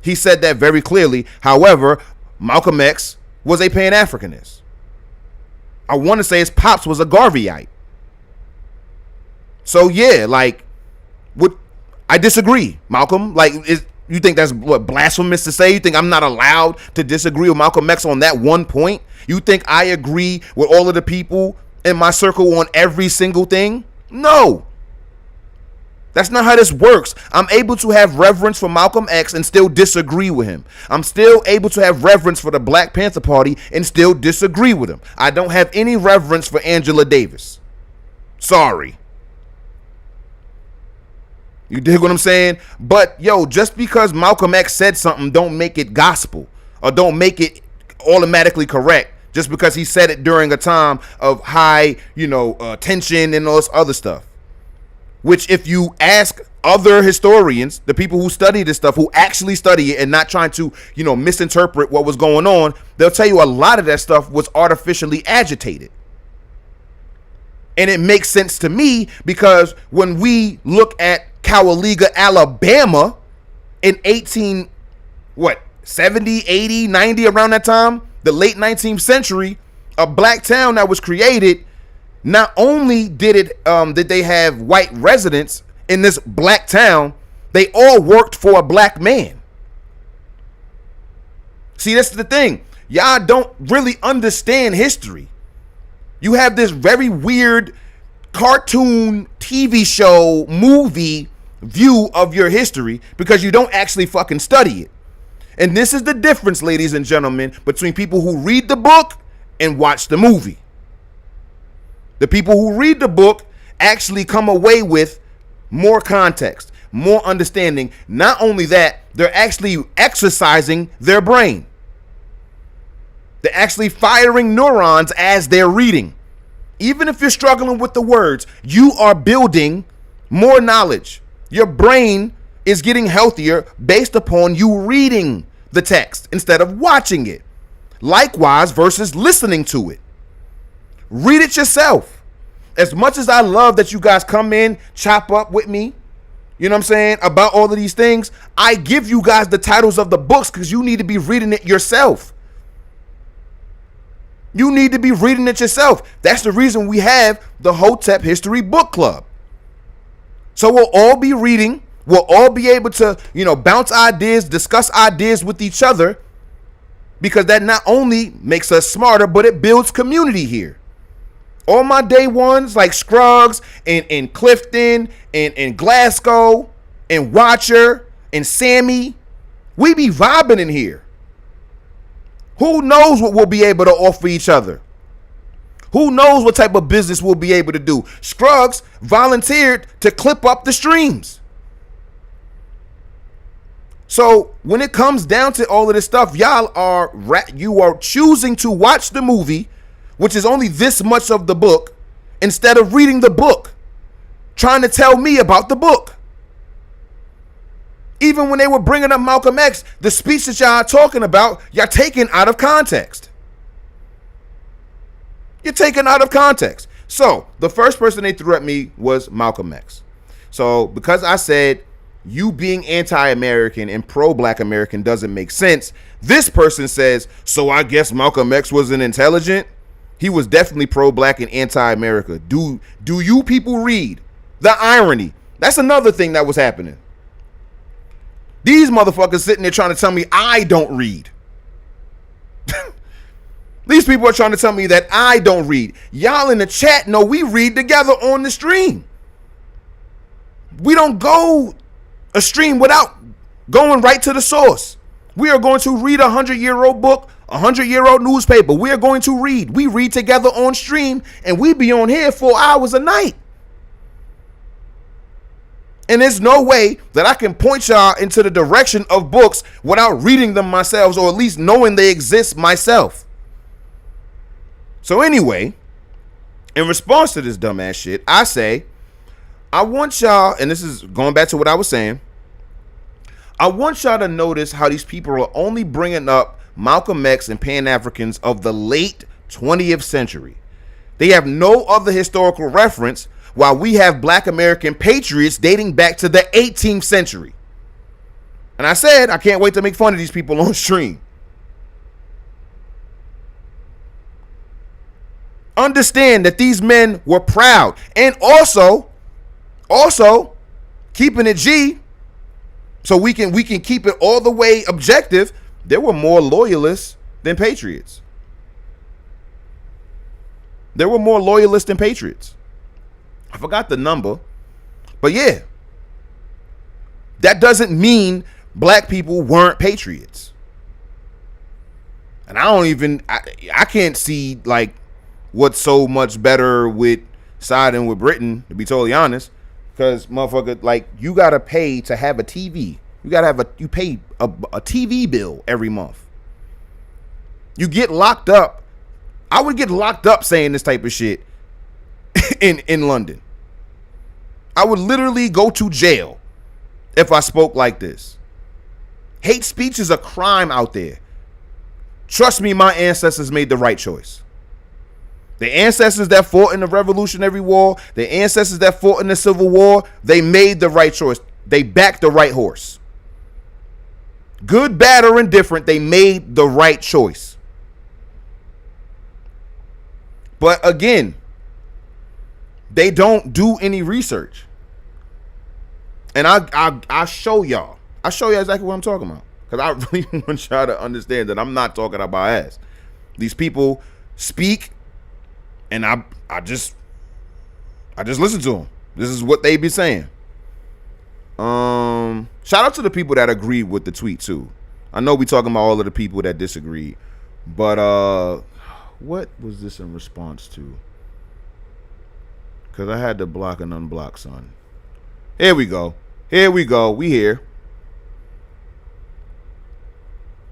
He said that very clearly. However, Malcolm X was a pan-Africanist. I want to say his pops was a Garveyite. So yeah, like, I disagree, Malcolm. Like, you think that's what blasphemous to say? You think I'm not allowed to disagree with Malcolm X on that one point? You think I agree with all of the people in my circle on every single thing? No. That's not how this works. I'm able to have reverence for Malcolm X and still disagree with him. I'm still able to have reverence for the Black Panther Party and still disagree with him. I don't have any reverence for Angela Davis. Sorry. You dig what I'm saying? But yo, just because Malcolm X said something don't make it gospel or don't make it automatically correct just because he said it during a time of high, tension and all this other stuff. Which if you ask other historians, the people who study this stuff, who actually study it and not trying to, misinterpret what was going on, they'll tell you a lot of that stuff was artificially agitated. And it makes sense to me because when we look at Cowaliga, Alabama in 70, 80, 90, around that time, the late 19th century, a black town that was created. Not only did they have white residents in this black town, they all worked for a black man. See, that's the thing. Y'all don't really understand history. You have this very weird cartoon, TV show, movie view of your history because you don't actually fucking study it. And this is the difference, ladies and gentlemen, between people who read the book and watch the movie. The people who read the book actually come away with more context, more understanding. Not only that, they're actually exercising their brain. They're actually firing neurons as they're reading. Even if you're struggling with the words, you are building more knowledge. Your brain is getting healthier based upon you reading the text instead of watching it. Likewise, versus listening to it. Read it yourself. As much as I love that you guys come in, chop up with me, you know what I'm saying, about all of these things, I give you guys the titles of the books because you need to be reading it yourself. You need to be reading it yourself. That's the reason we have the Hotep History Book Club. So we'll all be reading. We'll all be able to, bounce ideas, discuss ideas with each other, because that not only makes us smarter, but it builds community here. All my day ones like Scruggs and Clifton and Glasgow and Watcher and Sammy, we be vibing in here. Who knows what we'll be able to offer each other? Who knows what type of business we'll be able to do? Scruggs volunteered to clip up the streams. So when it comes down to all of this stuff, you are choosing to watch the movie, which is only this much of the book, instead of reading the book, trying to tell me about the book. Even when they were bringing up Malcolm X, the speech that y'all are talking about, y'all taking out of context. You're taken out of context. So the first person they threw at me was Malcolm X. So because I said you being anti-American and pro-black American doesn't make sense, this person says, so I guess Malcolm X wasn't intelligent. He was definitely pro-black and anti-America. Do you people read? The irony. That's another thing that was happening. These motherfuckers sitting there trying to tell me I don't read. These people are trying to tell me that I don't read. Y'all in the chat know we read together on the stream. We don't go a stream without going right to the source. We are going to read a 100-year-old book, a 100-year-old newspaper. We are going to read. We read together on stream, and we be on here 4 hours a night. And there's no way that I can point y'all into the direction of books without reading them myself, or at least knowing they exist myself. So anyway, in response to this dumbass shit, I say, I want y'all, and this is going back to what I was saying, I want y'all to notice how these people are only bringing up Malcolm X and Pan-Africans of the late 20th century. They have no other historical reference, while we have black American patriots dating back to the 18th century. And I said, I can't wait to make fun of these people on stream. Understand that these men were proud, and also keeping it G, so we can keep it all the way objective. There were more loyalists than patriots. There were more loyalists than patriots. I forgot the number, but yeah, that doesn't mean black people weren't patriots. And I can't see like what's so much better with siding with Britain, to be totally honest, because motherfucker, like, you gotta pay to have a TV. You pay a TV bill every month. You get locked up. I would get locked up saying this type of shit in London. I would literally go to jail if I spoke like this. Hate speech is a crime out there. Trust me, my ancestors made the right choice. The ancestors that fought in the Revolutionary War, the ancestors that fought in the Civil War, they made the right choice. They backed the right horse. Good, bad, or indifferent, they made the right choice. But again, they don't do any research. And I show y'all. I show y'all exactly what I'm talking about. Because I really want y'all to understand that I'm not talking about ass. These people speak, and I just listen to them. This is what they be saying. Shout out to the people that agree with the tweet too. I know we talking about all of the people that disagree, but what was this in response to? Because I had to block and unblock, son. Here we go. We here.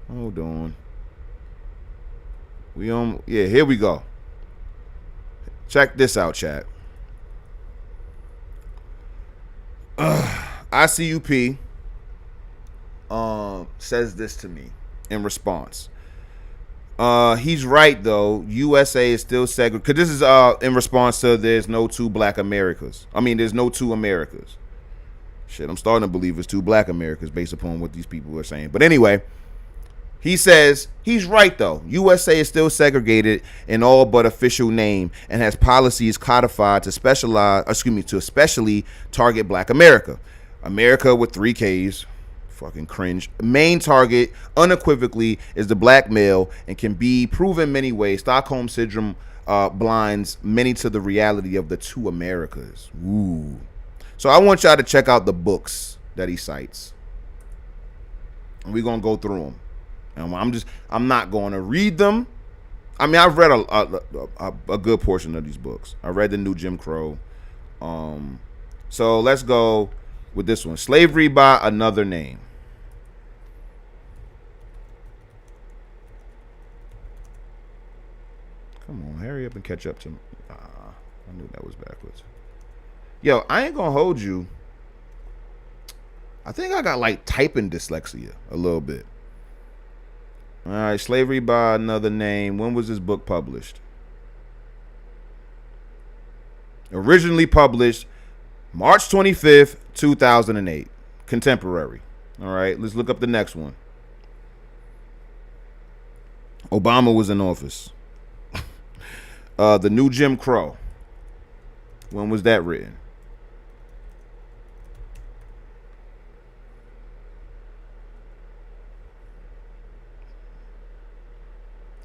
Hold on. Yeah, here we go. Check this out, chat. ICUP says this to me in response. He's right though. USA is still segregated. Because this is in response to there's no two black Americas. I mean, there's no two Americas. Shit, I'm starting to believe it's two black Americas based upon what these people are saying. But anyway, he says he's right though. USA is still segregated in all but official name and has policies codified to especially target black America. America with 3 Ks. Fucking cringe. Main target unequivocally is the black male and can be proven many ways. Stockholm syndrome blinds many to the reality of the two Americas. Ooh. So I want y'all to check out the books that he cites. And we're gonna go through them. And I'm not going to read them. I mean, I've read a good portion of these books. I read the new Jim Crow. So let's go with this one. Slavery by Another Name. Come on, hurry up and catch up to me. I knew that was backwards. Yo, I ain't gonna hold you. I think I got like typing dyslexia a little bit. All right, Slavery by Another Name. When was this book published? Originally published March 25th, 2008. Contemporary. All right, let's look up the next one. Obama was in office. The new Jim Crow. When was that written?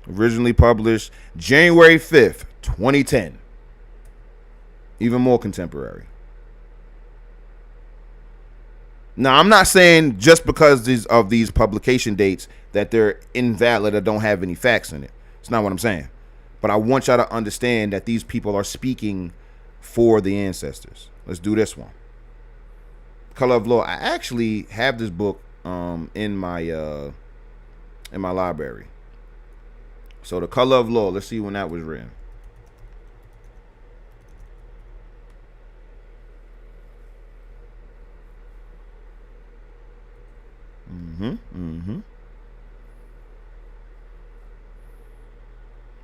Originally published January 5th, 2010. Even more contemporary. Now, I'm not saying just because of these publication dates that they're invalid or don't have any facts in it. It's not what I'm saying. But I want y'all to understand that these people are speaking for the ancestors. Let's do this one. Color of Law. I actually have this book in my library. So The Color of Law. Let's see when that was written.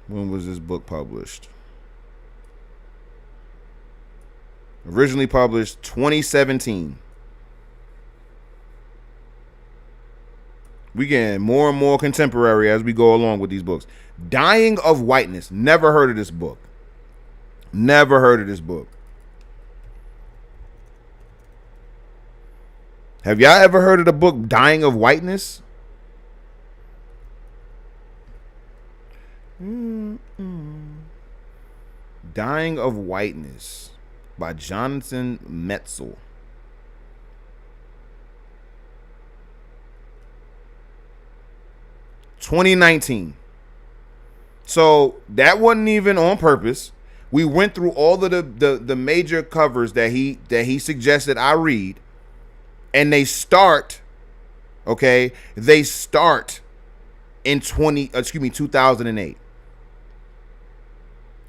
When was this book published? Originally published 2017. We getting more and more contemporary as we go along with these books. Dying of Whiteness. Never heard of this book. Never heard of this book. Have y'all ever heard of the book Dying of Whiteness? Dying of Whiteness by Jonathan Metzl. (2019). So that wasn't even on purpose. We went through all of the major covers that he suggested I read, and they start in 2008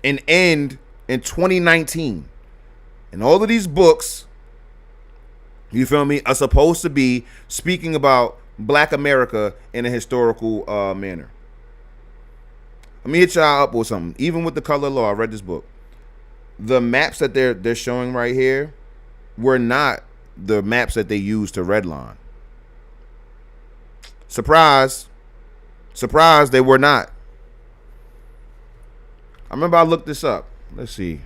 and end in 2019. And all of these books, you feel me, are supposed to be speaking about Black America in a historical manner. Let me hit y'all up with something. Even with The Color of Law, I read this book. The maps that they're showing right here were not the maps that they used to redline. Surprise. Surprise, they were not. I remember I looked this up. Let's see.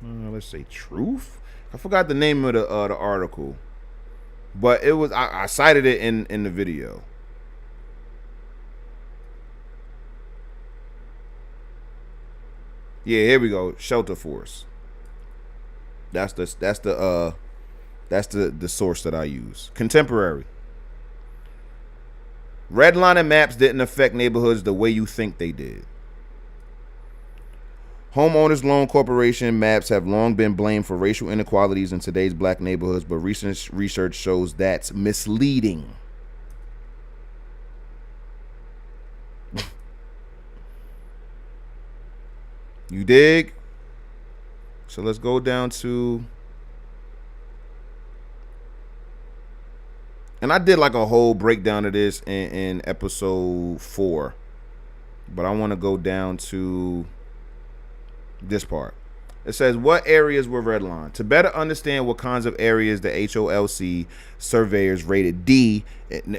Let's say Truth. I forgot the name of the article, but it was I cited it in the video. Yeah, here we go. Shelter Force. That's the source that I use. Contemporary. Redlining maps didn't affect neighborhoods the way you think they did. Homeowners Loan Corporation maps have long been blamed for racial inequalities in today's black neighborhoods, but recent research shows that's misleading. You dig? So let's go down to, and I did like a whole breakdown of this in episode 4, but I want to go down to this part. It says, what areas were redlined? To better understand what kinds of areas the HOLC surveyors rated D,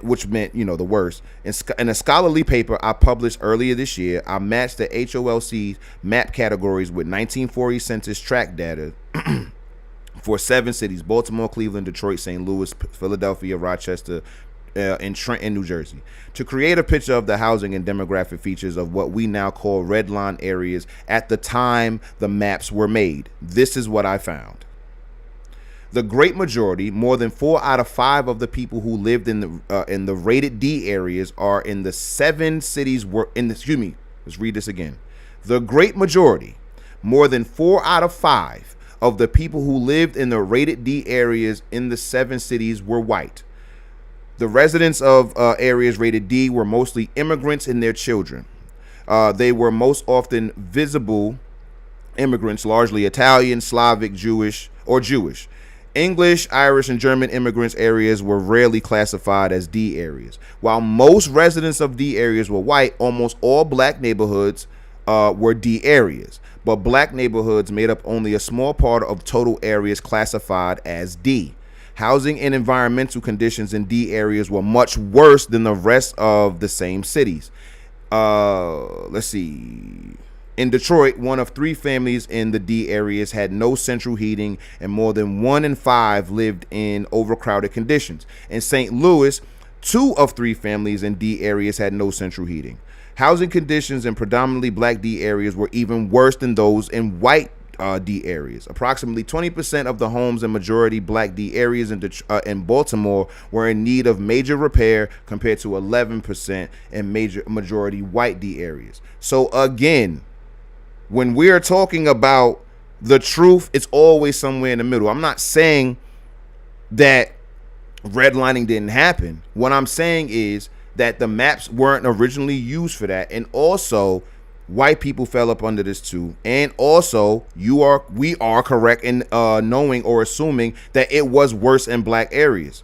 which meant, the worst, in a scholarly paper I published earlier this year, I matched the HOLC map categories with 1940 census tract data for 7 cities: Baltimore, Cleveland, Detroit, St. Louis, Philadelphia, Rochester, in Trenton, New Jersey, to create a picture of the housing and demographic features of what we now call redline areas at the time the maps were made. This is what I found. The great majority, more than 4 out of 5 of the people who lived in the rated D areas are in the 7 cities let's read this again. The great majority, more than 4 out of 5 of the people who lived in the rated D areas in the 7 cities were white. The residents of areas rated D were mostly immigrants and their children. They were most often visible immigrants, largely Italian, Slavic, Jewish. English, Irish, and German immigrants areas were rarely classified as D areas. While most residents of D areas were white, almost all black neighborhoods were D areas. But black neighborhoods made up only a small part of total areas classified as D. Housing and environmental conditions in D areas were much worse than the rest of the same cities. Let's see. In Detroit, 1 of 3 families in the D areas had no central heating, and more than 1 in 5 lived in overcrowded conditions. In St. Louis, 2 of 3 families in D areas had no central heating. Housing conditions in predominantly black D areas were even worse than those in white D areas. Approximately 20% of the homes in majority black D areas in Baltimore were in need of major repair, compared to 11% in majority white D areas. So again, when we're talking about the truth, it's always somewhere in the middle. I'm not saying that redlining didn't happen. What I'm saying is that the maps weren't originally used for that. And also, white people fell up under this too. And also, we are correct in knowing or assuming that it was worse in black areas.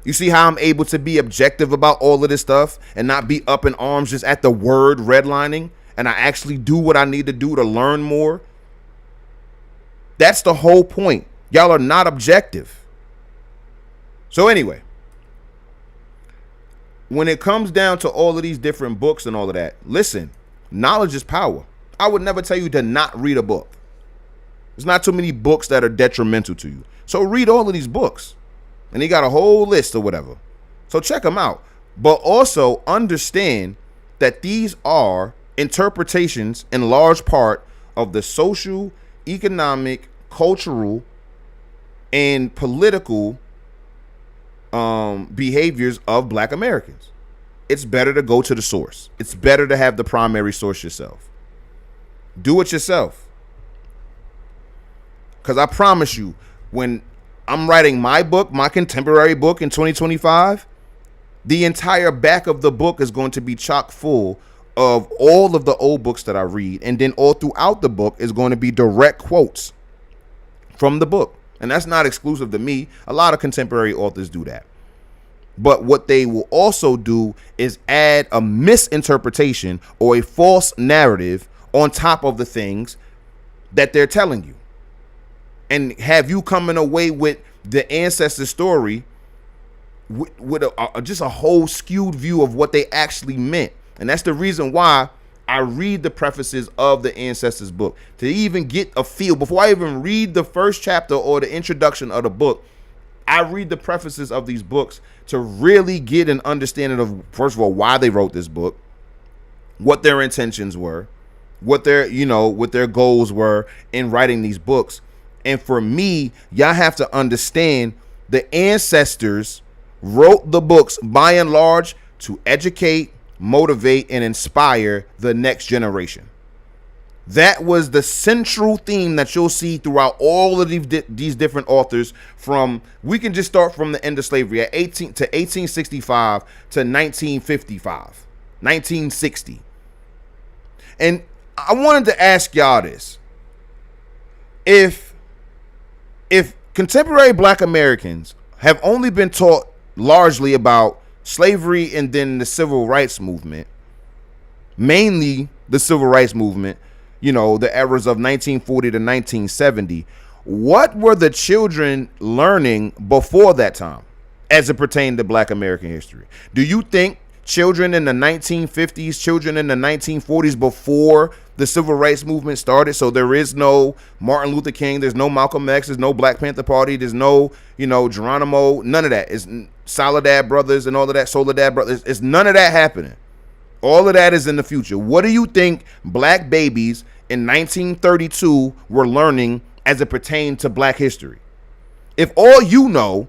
You see how I'm able to be objective about all of this stuff and not be up in arms just at the word redlining? And I actually do what I need to do to learn more. That's the whole point. Y'all are not objective. So anyway, when it comes down to all of these different books and all of that, listen, knowledge is power. I would never tell you to not read a book. There's not too many books that are detrimental to you. So read all of these books. And he got a whole list or whatever. So check them out. But also understand that these are interpretations in large part of the social, economic, cultural, and political behaviors of black Americans. It's better to go to the source. It's better to have the primary source yourself. Do it yourself. Because I promise you, when I'm writing my book, my contemporary book in 2025, the entire back of the book is going to be chock full of all of the old books that I read. And then all throughout the book is going to be direct quotes from the book. And that's not exclusive to me. A lot of contemporary authors do that. But what they will also do is add a misinterpretation or a false narrative on top of the things that they're telling you. And have you coming away with the ancestor story with just a whole skewed view of what they actually meant. And that's the reason why I read the prefaces of the Ancestors book, to even get a feel. Before I even read the first chapter or the introduction of the book, I read the prefaces of these books to really get an understanding of, first of all, why they wrote this book, what their intentions were, what their goals were in writing these books. And for me, y'all have to understand the ancestors wrote the books by and large to educate, motivate, and inspire the next generation. That was the central theme that you'll see throughout all of these different authors. We can just start from the end of slavery at 1865 to 1955, 1960. And I wanted to ask y'all this. If contemporary black Americans have only been taught largely about slavery and then the civil rights movement, mainly the civil rights movement, the eras of 1940 to 1970, what were the children learning before that time as it pertained to black American history? Do you think children in the 1950s, children in the 1940s, before the civil rights movement started, so there is no Martin Luther King, there's no Malcolm X, there's no Black Panther Party, there's no, Geronimo, none of that. It's Soledad Brothers and all of that, Soledad Brothers. It's none of that happening. All of that is in the future. What do you think black babies in 1932 were learning as it pertained to black history? If all you know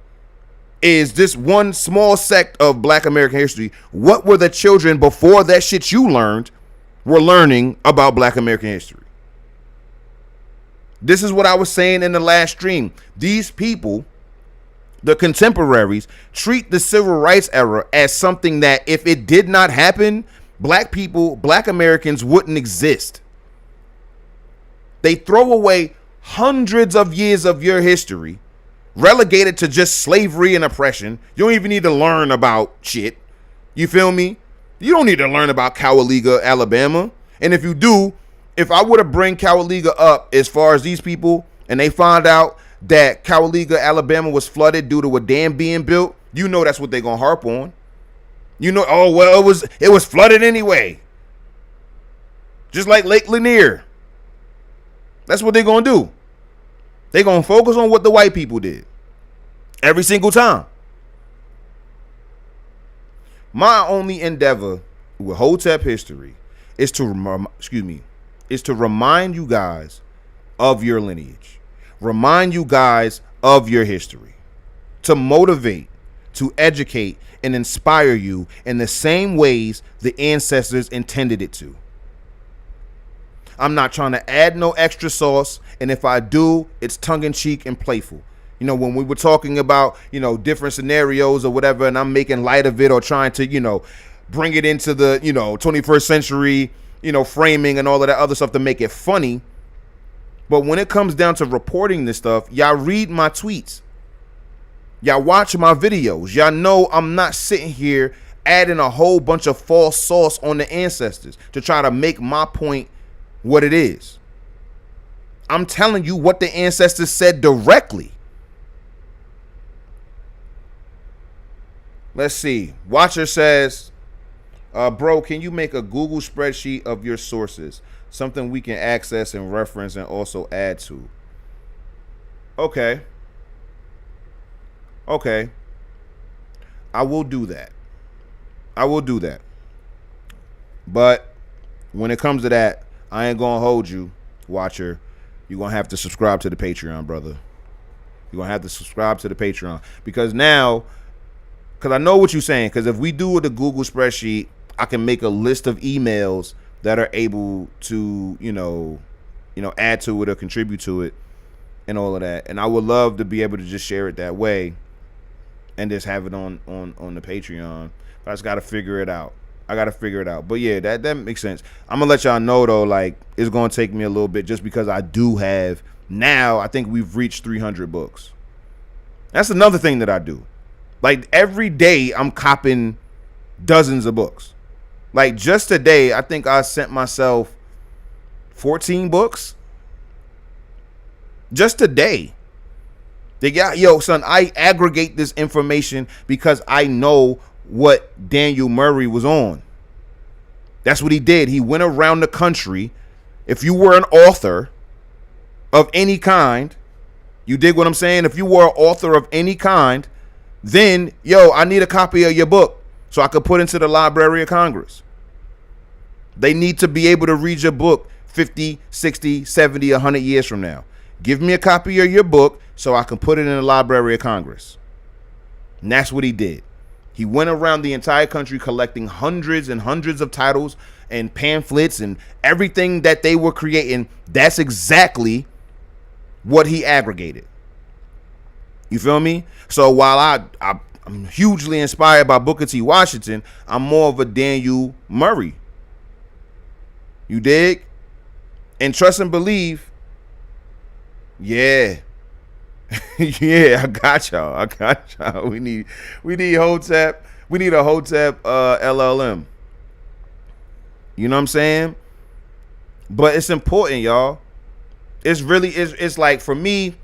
is this one small sect of black American history, what were the children before that shit you learned were learning about black American history? This is what I was saying in the last stream. These people, the contemporaries, treat the civil rights era as something that if it did not happen, black people, black Americans wouldn't exist. They throw away hundreds of years of your history relegated to just slavery and oppression. You don't even need to learn about shit. You feel me? You don't need to learn about Cowaliga, Alabama. And if you do, if I were to bring Cowaliga up as far as these people and they find out that Cowaliga, Alabama was flooded due to a dam being built, you know that's what they're going to harp on. You know, oh, well, it was flooded anyway. Just like Lake Lanier. That's what they're going to do. They're going to focus on what the white people did. Every single time. My only endeavor with Hotep history is to remind you guys of your lineage. Remind you guys of your history. To motivate, to educate, and inspire you in the same ways the ancestors intended it to. I'm not trying to add no extra sauce, and if I do, it's tongue-in-cheek and playful. You know, when we were talking about, you know, different scenarios or whatever, and I'm making light of it or trying to, you know, bring it into the, you know, 21st century, you know, framing and all of that other stuff to make it funny. But when it comes down to reporting this stuff, y'all read my tweets. Y'all watch my videos. Y'all know I'm not sitting here adding a whole bunch of false sauce on the ancestors to try to make my point what it is. I'm telling you what the ancestors said directly. Let's see. Watcher says, bro, can you make a Google spreadsheet of your sources? Something we can access and reference and also add to. Okay. Okay. I will do that. But when it comes to that, I ain't going to hold you, Watcher. You're going to have to subscribe to the Patreon, brother. You're going to have to subscribe to the Patreon. Because now, because I know what you're saying. Because if we do the Google spreadsheet, I can make a list of emails that are able to, you know, add to it or contribute to it and all of that. And I would love to be able to just share it that way and just have it on the Patreon. But I just got to figure it out. But yeah, that makes sense. I'm going to let y'all know, though, like, it's going to take me a little bit just because I do have, now, I think we've reached 300 books. That's another thing that I do. Like, every day I'm copping dozens of books. Like, just today, I think I sent myself 14 books. Just today. Yo, son, I aggregate this information because I know what Daniel Murray was on. That's what he did. He went around the country. If you were an author of any kind, you dig what I'm saying? If you were an author of any kind, then, yo, I need a copy of your book so I could put into the Library of Congress. They need to be able to read your book 50, 60, 70, 100 years from now. Give me a copy of your book so I can put it in the Library of Congress. And that's what he did. He went around the entire country collecting hundreds and hundreds of titles and pamphlets and everything that they were creating. That's exactly what he aggregated. You feel me? So while I'm hugely inspired by Booker T. Washington, I'm more of a Daniel Murray. You dig? And trust and believe. Yeah. Yeah, I got y'all. We need Hotep. We need a Hotep LLM. You know what I'm saying? But it's important, y'all. It's really, it's like, for me,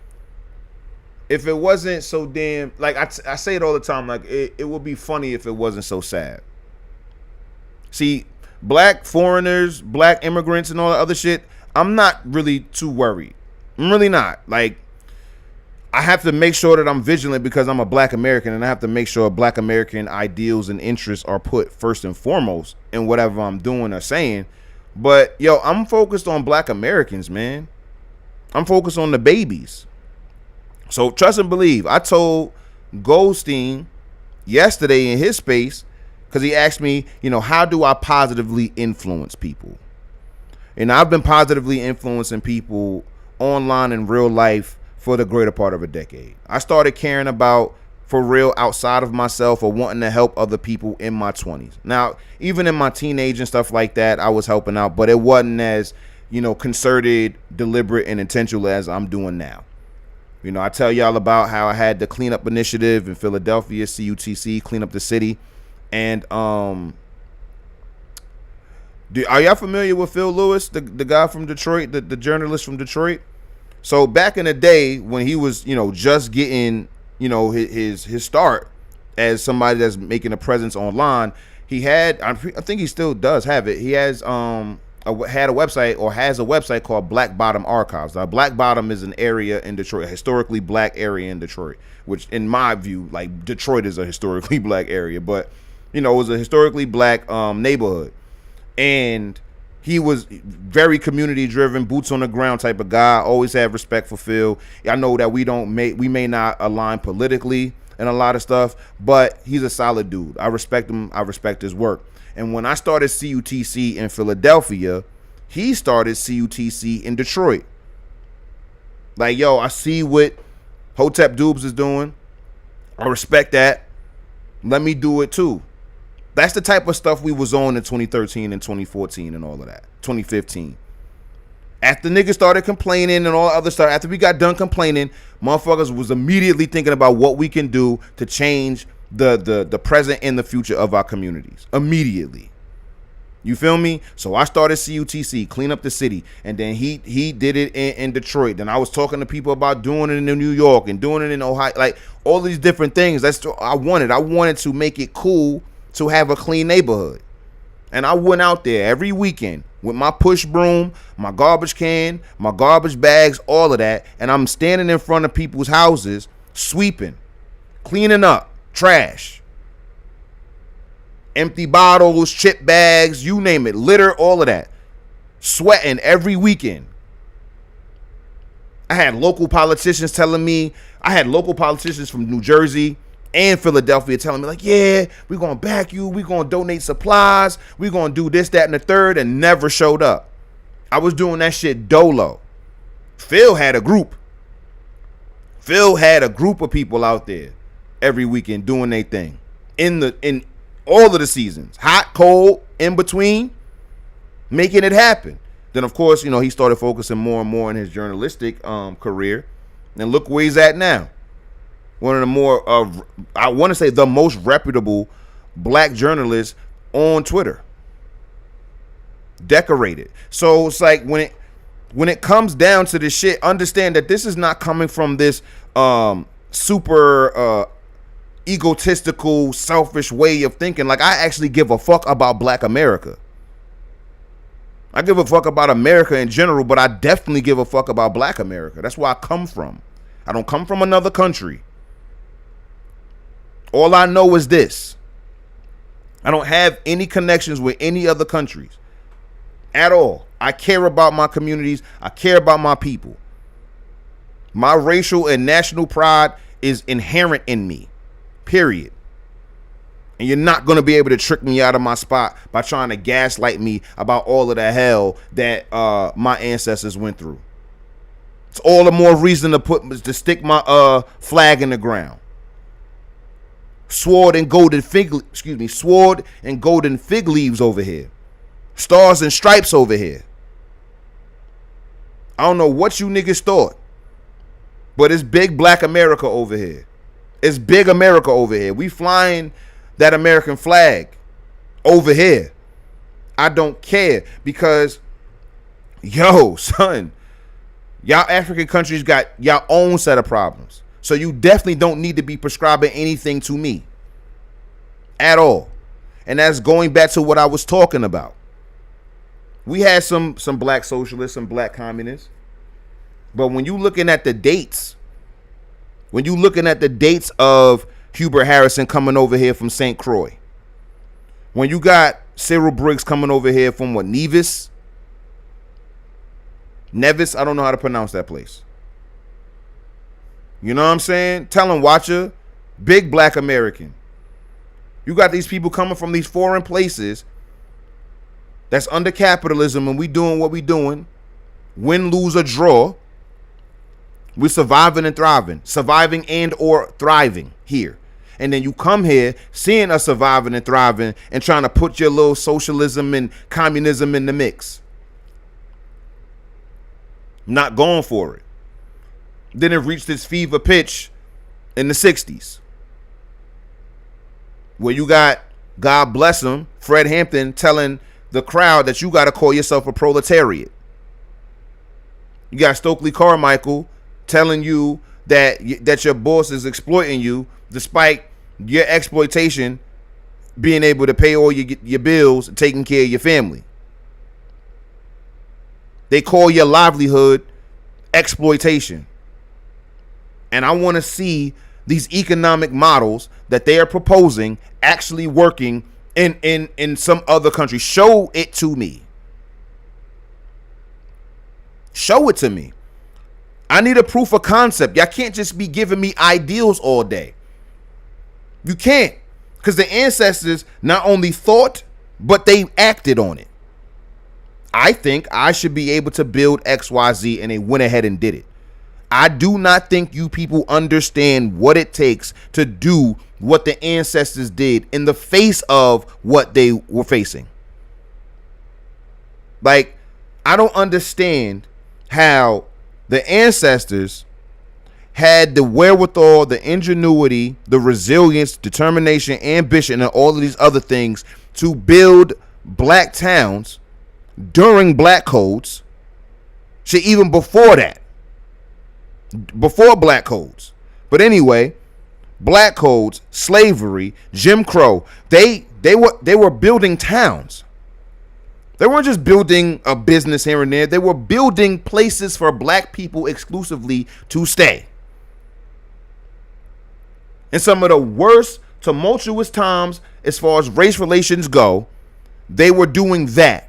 if it wasn't so damn, like I say it all the time, like it would be funny if it wasn't so sad. See, black foreigners, black immigrants and all that other shit, I'm not really too worried. I'm really not. Like, I have to make sure that I'm vigilant because I'm a black American, and I have to make sure black American ideals and interests are put first and foremost in whatever I'm doing or saying. But yo, I'm focused on black Americans, man. I'm focused on the babies. So trust and believe. I told Goldstein yesterday in his space, because he asked me, you know, how do I positively influence people? And I've been positively influencing people online in real life for the greater part of a decade. I started caring about, for real, outside of myself, or wanting to help other people in my 20s. Now, even in my teenage and stuff like that, I was helping out, but it wasn't as, you know, concerted, deliberate, and intentional as I'm doing now. You know, I tell y'all about how I had the cleanup initiative in Philadelphia, CUTC, clean up the city. And are y'all familiar with Phil Lewis, the guy from Detroit, the journalist from Detroit? So back in the day when he was, you know, just getting, you know, his start as somebody that's making a presence online, he had, I think he still does have it. He has had a website, or has a website called Black Bottom Archives. Now, Black Bottom is an area in Detroit, a historically black area in Detroit, which in my view, like, Detroit is a historically black area, but, you know, it was a historically black neighborhood. And he was very community driven, boots on the ground type of guy. Always had respect for Phil. I know that we may not align politically and a lot of stuff, but he's a solid dude. I respect him. I respect his work. And when I started CUTC in Philadelphia, he started CUTC in Detroit. Like, yo, I see what Hotep Dubes is doing. I respect that. Let me do it too. That's the type of stuff we was on in 2013 and 2014 and all of that. 2015. After niggas started complaining and all other stuff, after we got done complaining, motherfuckers was immediately thinking about what we can do to change the present and the future of our communities. Immediately. You feel me? So I started CUTC, clean up the city, and then he did it in Detroit. Then I was talking to people about doing it in New York and doing it in Ohio, like all these different things. That's what I wanted. I wanted to make it cool to have a clean neighborhood. And I went out there every weekend with my push broom, my garbage can, my garbage bags, all of that, and I'm standing in front of people's houses, sweeping, cleaning up trash, empty bottles, chip bags, you name it, litter, all of that, sweating every weekend. I had local politicians telling me, I had local politicians from New Jersey and Philadelphia telling me, like, yeah, we're going to back you, we're going to donate supplies, we're going to do this, that, and the third, and never showed up. I was doing that shit dolo. Phil had a group. Phil had a group of people out there every weekend doing their thing in all of the seasons, hot, cold, in between, making it happen. Then, of course, you know, he started focusing more and more on his journalistic career, and look where he's at now. One of the more, I want to say the most reputable black journalists on Twitter. Decorated. So it's like when it comes down to this shit, understand that this is not coming from this super egotistical, selfish way of thinking. Like, I actually give a fuck about black America. I give a fuck about America in general, but I definitely give a fuck about black America. That's where I come from. I don't come from another country. All I know is this. I don't have any connections with any other countries at all. I care about my communities. I care about my people. My racial and national pride is inherent in me, period. And you're not going to be able to trick me out of my spot by trying to gaslight me about all of the hell that my ancestors went through. It's all the more reason to stick my flag in the ground. Sword and golden fig leaves over here. Stars and stripes over here. I don't know what you niggas thought, but it's big black America over here. It's big America over here. We flying that American flag over here. I don't care because, yo, son, y'all African countries got y'all own set of problems. So you definitely don't need to be prescribing anything to me at all. And that's going back to what I was talking about. We had some black socialists, some black communists. But when you looking at the dates, of Hubert Harrison coming over here from St. Croix, when you got Cyril Briggs coming over here from what, Nevis, I don't know how to pronounce that place. You know what I'm saying? Tell him, watcher, big black American. You got these people coming from these foreign places that's under capitalism, and we doing what we doing. Win, lose, or draw. We're surviving and thriving. Surviving and or thriving here. And then you come here seeing us surviving and thriving and trying to put your little socialism and communism in the mix. Not going for it. Then it reached its fever pitch in the 60s, where you got, God bless him, Fred Hampton telling the crowd that you got to call yourself a proletariat. You got Stokely Carmichael telling you that your boss is exploiting you, despite your exploitation being able to pay all your bills and taking care of your family. They call your livelihood exploitation. And I want to see these economic models that they are proposing actually working in some other country. Show it to me. Show it to me. I need a proof of concept. Y'all can't just be giving me ideals all day. You can't. Because the ancestors not only thought, but they acted on it. I think I should be able to build XYZ, and they went ahead and did it. I do not think you people understand what it takes to do what the ancestors did in the face of what they were facing. Like, I don't understand how the ancestors had the wherewithal, the ingenuity, the resilience, determination, ambition, and all of these other things to build black towns during black codes. Shit, even before that. Before black codes. But anyway, black codes, slavery, Jim Crow, they were building towns. They weren't just building a business here and there. They were building places for black people exclusively to stay. In some of the worst tumultuous times as far as race relations go, they were doing that.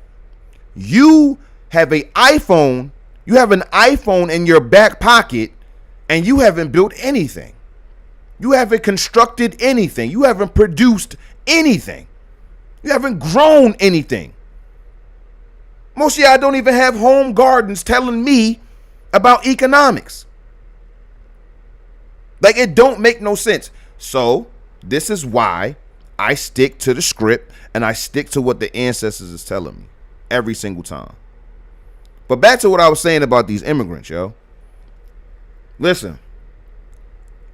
You have an iPhone in your back pocket, and you haven't built anything. You haven't constructed anything. You haven't produced anything. You haven't grown anything. Most of y'all don't even have home gardens telling me about economics. Like, it don't make no sense. So this is why I stick to the script and I stick to what the ancestors is telling me every single time. But back to what I was saying about these immigrants, yo. Listen,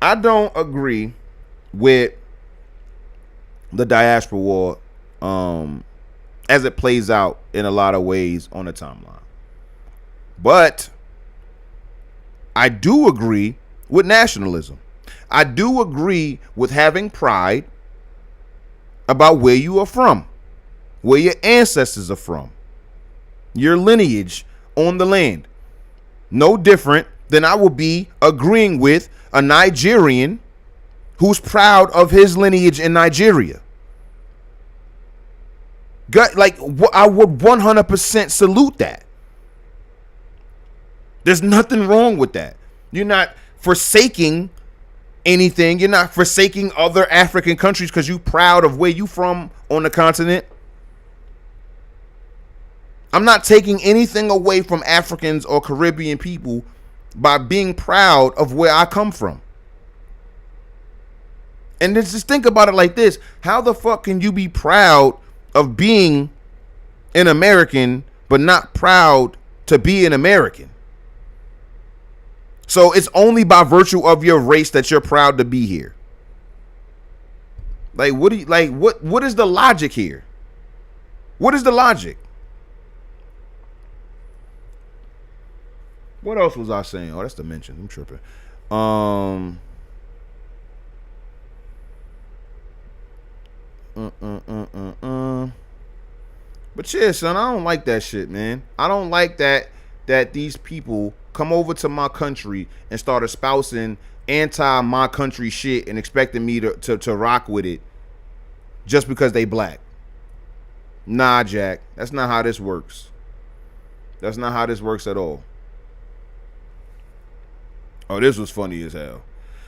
I don't agree with the diaspora war as it plays out in a lot of ways on the timeline. But I do agree with nationalism. I do agree with having pride about where you are from, where your ancestors are from, your lineage on the land. No different than I will be agreeing with a Nigerian who's proud of his lineage in Nigeria. Like, I would 100% salute that. There's nothing wrong with that. You're not forsaking anything. You're not forsaking other African countries because you're proud of where you from on the continent. I'm not taking anything away from Africans or Caribbean people by being proud of where I come from. And just think about it like this. How the fuck can you be proud of being an American but not proud to be an American? So it's only by virtue of your race that you're proud to be here. Like, what is the logic here? What is the logic? What else was I saying? Oh, that's the mention. I'm tripping. But yeah, son, I don't like that shit, man. I don't like that these people come over to my country and start espousing anti-my country shit and expecting me to rock with it just because they black. Nah, Jack. That's not how this works. That's not how this works at all. Oh, this was funny as hell.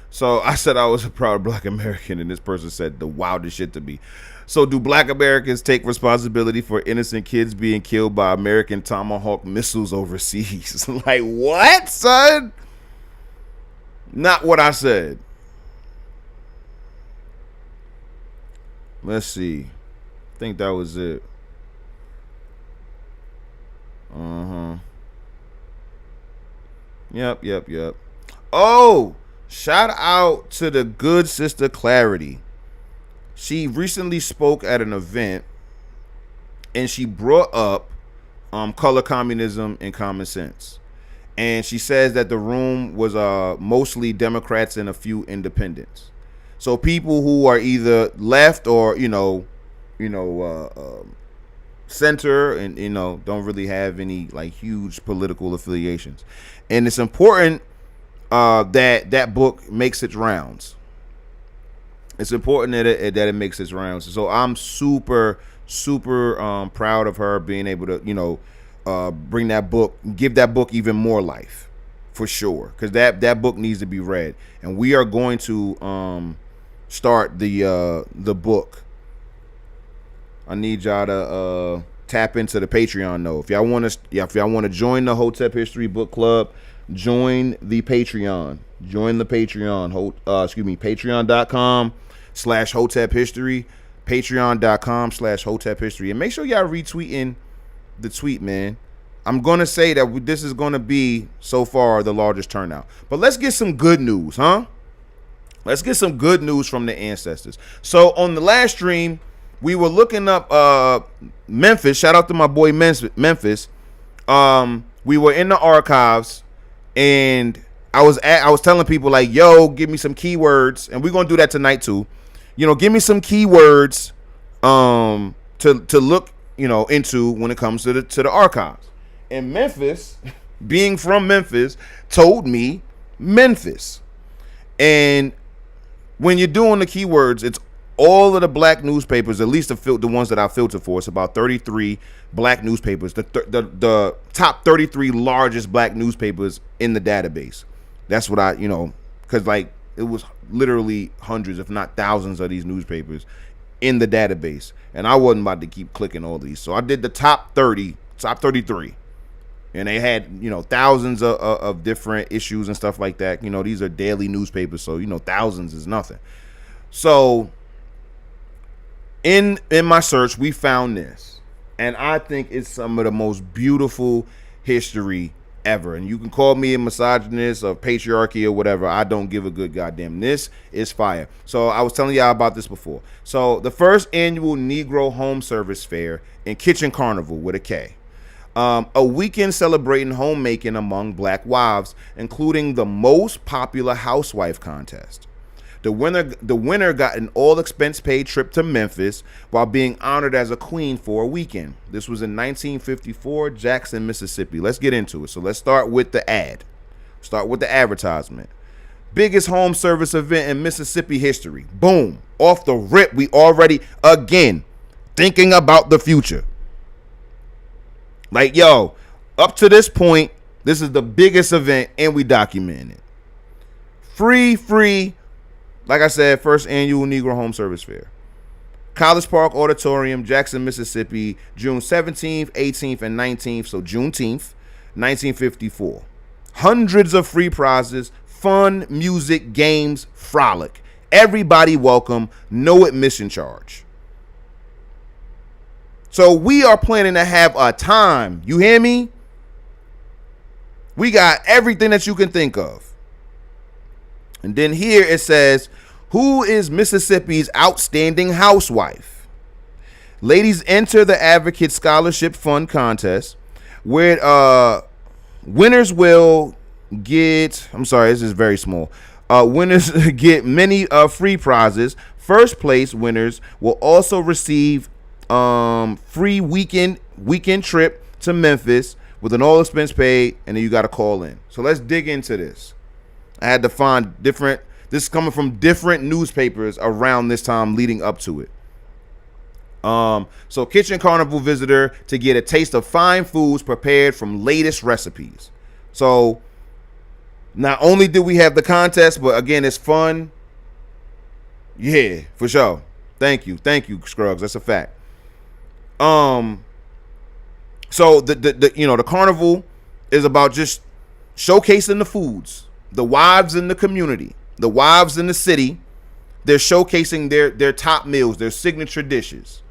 So I said I was a proud black American, and this person said the wildest shit to me. So do black Americans take responsibility for innocent kids being killed by American Tomahawk missiles overseas? Like, what, son? Not what I said. Let's see. I think that was it. Yep. Oh, shout out to the good sister Clarity. She recently spoke at an event and she brought up color communism and common sense. And she says that the room was mostly Democrats and a few independents. So people who are either left or center, and don't really have any like huge political affiliations. And it's important that book makes its rounds. It's important that it makes its rounds. So I'm super proud of her being able to bring that book, give that book even more life, for sure, because that book needs to be read. And we are going to start the book. I need y'all to tap into the Patreon though. If y'all want to join the Hotep History Book Club, join the Patreon. Join the Patreon. Patreon.com/Hotep History. Patreon.com/Hotep History. And make sure y'all retweeting the tweet, man. I'm gonna say that this is gonna be so far the largest turnout. But let's get some good news, huh? Let's get some good news from the ancestors. So on the last stream, we were looking up Memphis. Shout out to my boy Memphis. We were in the archives, and I was telling people like, yo, give me some keywords, and we're gonna do that tonight too. Give me some keywords to look into when it comes to the archives. And Memphis, being from Memphis, told me Memphis. And when you're doing the keywords, it's all of the black newspapers, at least the ones that I filtered for. It's about 33 black newspapers, the top 33 largest black newspapers in the database. That's what because like it was literally hundreds, if not thousands, of these newspapers in the database, and I wasn't about to keep clicking all these. So I did the top 33, and they had thousands of different issues and stuff like that. These are daily newspapers, so thousands is nothing. So in my search, we found this, and I think it's some of the most beautiful history ever. And you can call me a misogynist or patriarchy or whatever. I don't give a good goddamn. This is fire. So I was telling y'all about this before. So the first annual Negro Home Service Fair and Kitchen Carnival with a K. A weekend celebrating homemaking among black wives, including the most popular housewife contest. The winner got an all-expense-paid trip to Memphis while being honored as a queen for a weekend. This was in 1954, Jackson, Mississippi. Let's get into it. So let's start with the ad. Start with the advertisement. Biggest home service event in Mississippi history. Boom. Off the rip, we already, again, thinking about the future. Like, yo, up to this point, this is the biggest event, and we documenting it. Free. Like I said, first annual Negro Home Service Fair. College Park Auditorium, Jackson, Mississippi, June 17th, 18th, and 19th. So Juneteenth, 1954. Hundreds of free prizes, fun, music, games, frolic. Everybody welcome, no admission charge. So we are planning to have a time. You hear me? We got everything that you can think of. And then here it says, who is Mississippi's outstanding housewife? Ladies, enter the Advocate Scholarship Fund contest, where winners will get, I'm sorry, this is very small. Winners get many free prizes. First place winners will also receive free weekend trip to Memphis with an all expense paid, and then you got to call in. So let's dig into this. I had to find this is coming from different newspapers around this time leading up to it. So Kitchen Carnival visitor to get a taste of fine foods prepared from latest recipes. So not only did we have the contest, but again, it's fun. Yeah, for sure. Thank you, Scruggs. That's a fact. So the carnival is about just showcasing the foods. The wives in the community, the wives in the city, they're showcasing their top meals, their signature dishes.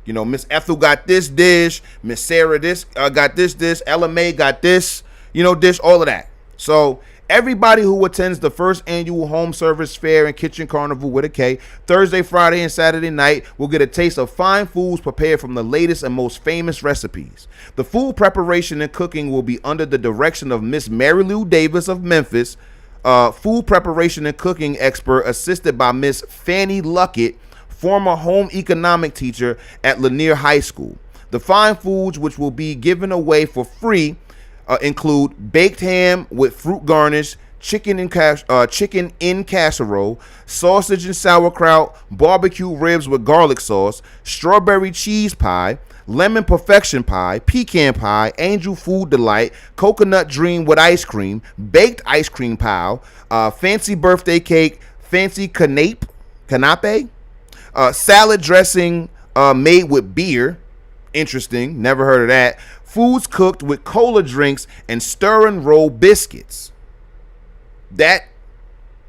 Miss Ethel got this dish, Miss Sarah got this, Ella Mae got this, dish, all of that. So Everybody who attends the first annual home service fair and kitchen carnival with a K, Thursday, Friday, and Saturday night will get a taste of fine foods prepared from the latest and most famous recipes. The food preparation and cooking will be under the direction of Miss Mary Lou Davis of Memphis, food preparation and cooking expert assisted by Miss Fannie Luckett, former home economic teacher at Lanier High School. The fine foods which will be given away for free include baked ham with fruit garnish, chicken in casserole, sausage and sauerkraut, barbecue ribs with garlic sauce, strawberry cheese pie, lemon perfection pie, pecan pie, angel food delight, coconut dream with ice cream, baked ice cream pie, fancy birthday cake, fancy canape, salad dressing made with beer. Interesting, never heard of that. Foods cooked with cola drinks and stir and roll biscuits. That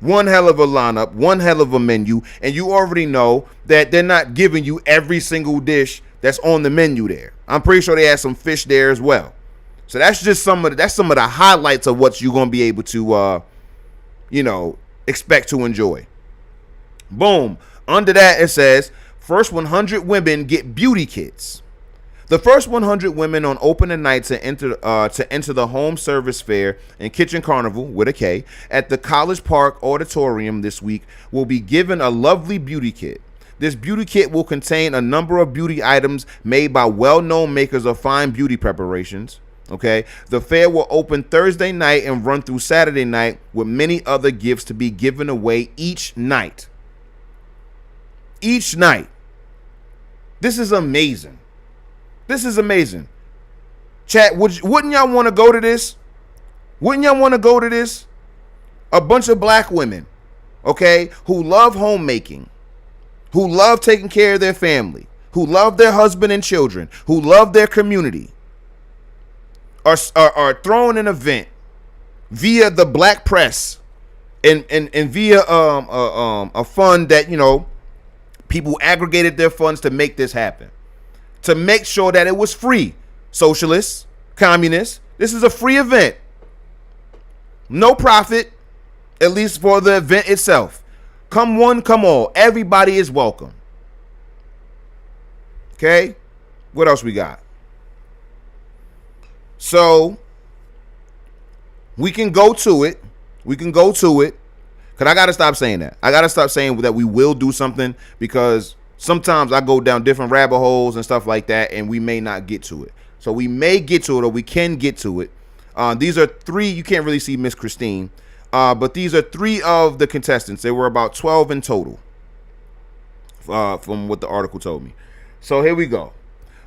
one hell of a lineup, one hell of a menu, and you already know that they're not giving you every single dish that's on the menu there. I'm pretty sure they had some fish there as well. So that's just some of the highlights of what you're gonna be able to expect to enjoy. Boom. Under that it says first 100 women get beauty kits. The first 100 women on opening night to enter the home service fair and kitchen carnival with a K at the College Park Auditorium this week will be given a lovely beauty kit. This beauty kit will contain a number of beauty items made by well-known makers of fine beauty preparations. Okay, the fair will open Thursday night and run through Saturday night with many other gifts to be given away each night. Each night. This is amazing. This is amazing. Chat, wouldn't y'all want to go to this? Wouldn't y'all want to go to this? A bunch of black women, okay, who love homemaking, who love taking care of their family, who love their husband and children, who love their community, are throwing an event via the black press and via a fund that, people aggregated their funds to make this happen. To make sure that it was free. Socialists, communists, this is a free event. No profit, at least for the event itself. Come one, come all. Everybody is welcome. Okay? What else we got? So, we can go to it. Because I got to stop saying that. I got to stop saying that we will do something, because sometimes I go down different rabbit holes and stuff like that, and we may not get to it. So we may get to it, or we can get to it. These are three. You can't really see Miss Christine, but these are three of the contestants. There were about 12 in total, from what the article told me. So here we go.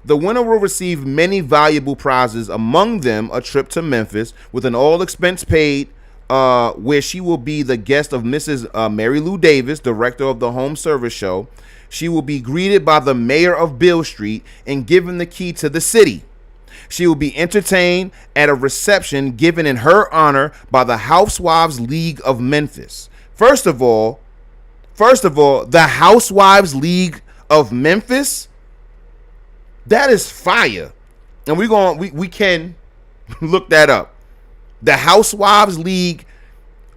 The winner will receive many valuable prizes, among them a trip to Memphis with an all-expense paid, where she will be the guest of Mrs. Mary Lou Davis, director of the home service show. She will be greeted by the mayor of Beale Street and given the key to the city. She will be entertained at a reception given in her honor by the Housewives League of Memphis. First of all, the Housewives League of Memphis, that is fire. And we can look that up. The Housewives League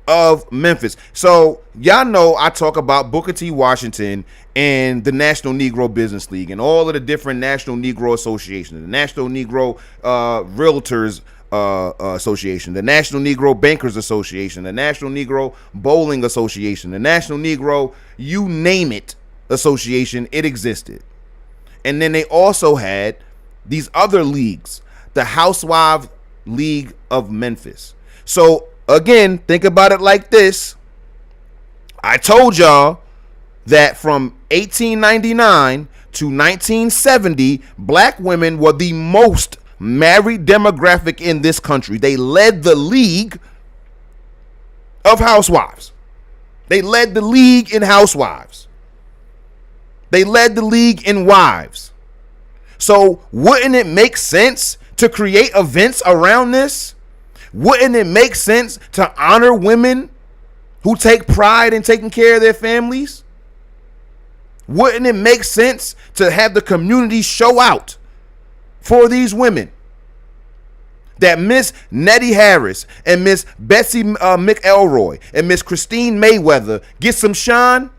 of Memphis. So y'all know I talk about Booker T. Washington and the National Negro Business League and all of the different National Negro Associations, the National Negro Realtors Association, the National Negro Bankers Association, the National Negro Bowling Association, the National Negro, you name it, association. It existed. And then they also had these other leagues, the Housewives League of Memphis. So again, think about it like this. I told y'all that from 1899 to 1970, black women were the most married demographic in this country. They led the league of housewives. They led the league in housewives. They led the league in wives. So wouldn't it make sense to create events around this? Wouldn't it make sense to honor women who take pride in taking care of their families? Wouldn't it make sense to have the community show out for these women? that Miss Nettie Harris and Miss Betsy McElroy and Miss Christine Mayweather get some shine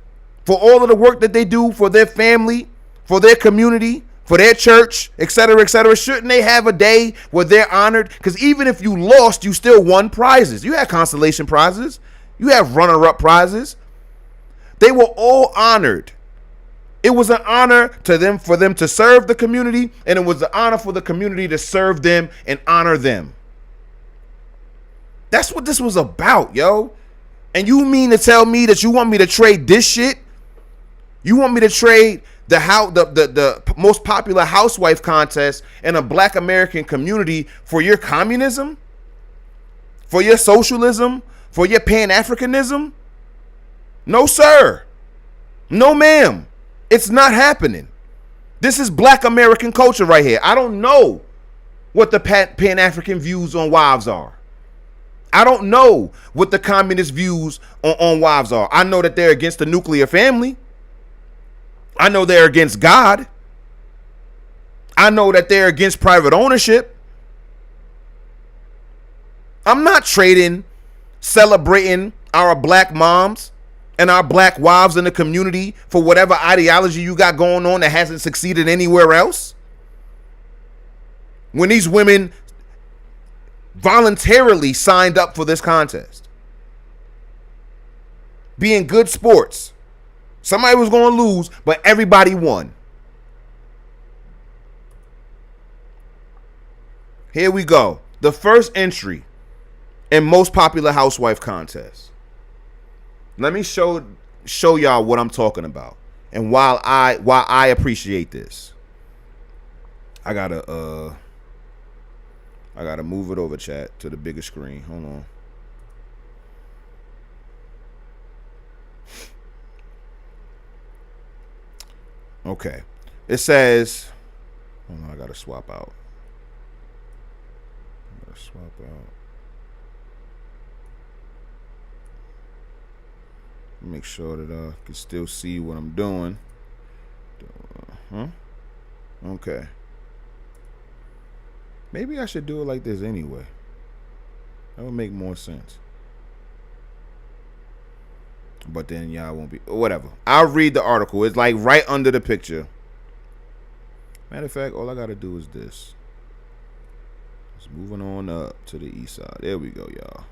for all of the work that they do for their family, for their community, for their church, etc., etc.? Shouldn't they have a day where they're honored? Because even if you lost, you still won prizes. You had consolation prizes. You have runner-up prizes. They were all honored. It was an honor to them for them to serve the community, and it was an honor for the community to serve them and honor them. That's what this was about, yo. And you mean to tell me that you want me to trade this shit? You want me to trade the most popular housewife contest in a black American community for your communism? For your socialism? For your pan-Africanism? No, sir. No, ma'am. It's not happening. This is black American culture right here. I don't know what the pan-African views on wives are. I don't know what the communist views on wives are. I know that they're against the nuclear family. I know they're against God. I know that they're against private ownership. I'm not celebrating our black moms and our black wives in the community for whatever ideology you got going on that hasn't succeeded anywhere else. When these women voluntarily signed up for this contest, being good sports. Somebody was going to lose, but everybody won. Here we go. The first entry in most popular housewife contest. Let me show y'all what I'm talking about and why I appreciate this. I gotta move it over, chat, to the bigger screen. Hold on. Okay. It says, hold on, I gotta swap out. Make sure that I can still see what I'm doing. Okay. Maybe I should do it like this anyway. That would make more sense. But then y'all won't be, whatever. I'll read the article. It's like right under the picture. Matter of fact, all I gotta do is this. Just moving on up to the east side. There we go, y'all.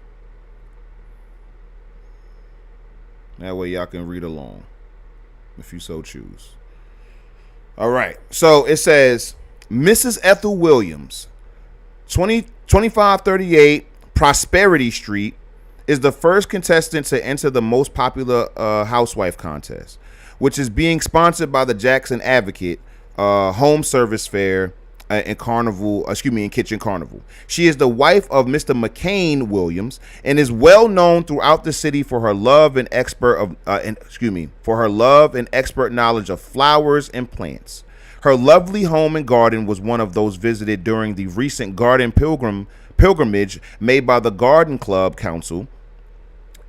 That way y'all can read along if you so choose. All right. So it says Mrs. Ethel Williams, 2538 Prosperity Street, is the first contestant to enter the most popular housewife contest, which is being sponsored by the Jackson Advocate Home Service Fair and Kitchen Carnival. She is the wife of Mr. McCain Williams and is well known throughout the city for her love and expert knowledge of flowers and plants. Her lovely home and garden was one of those visited during the recent garden pilgrimage made by the Garden Club Council,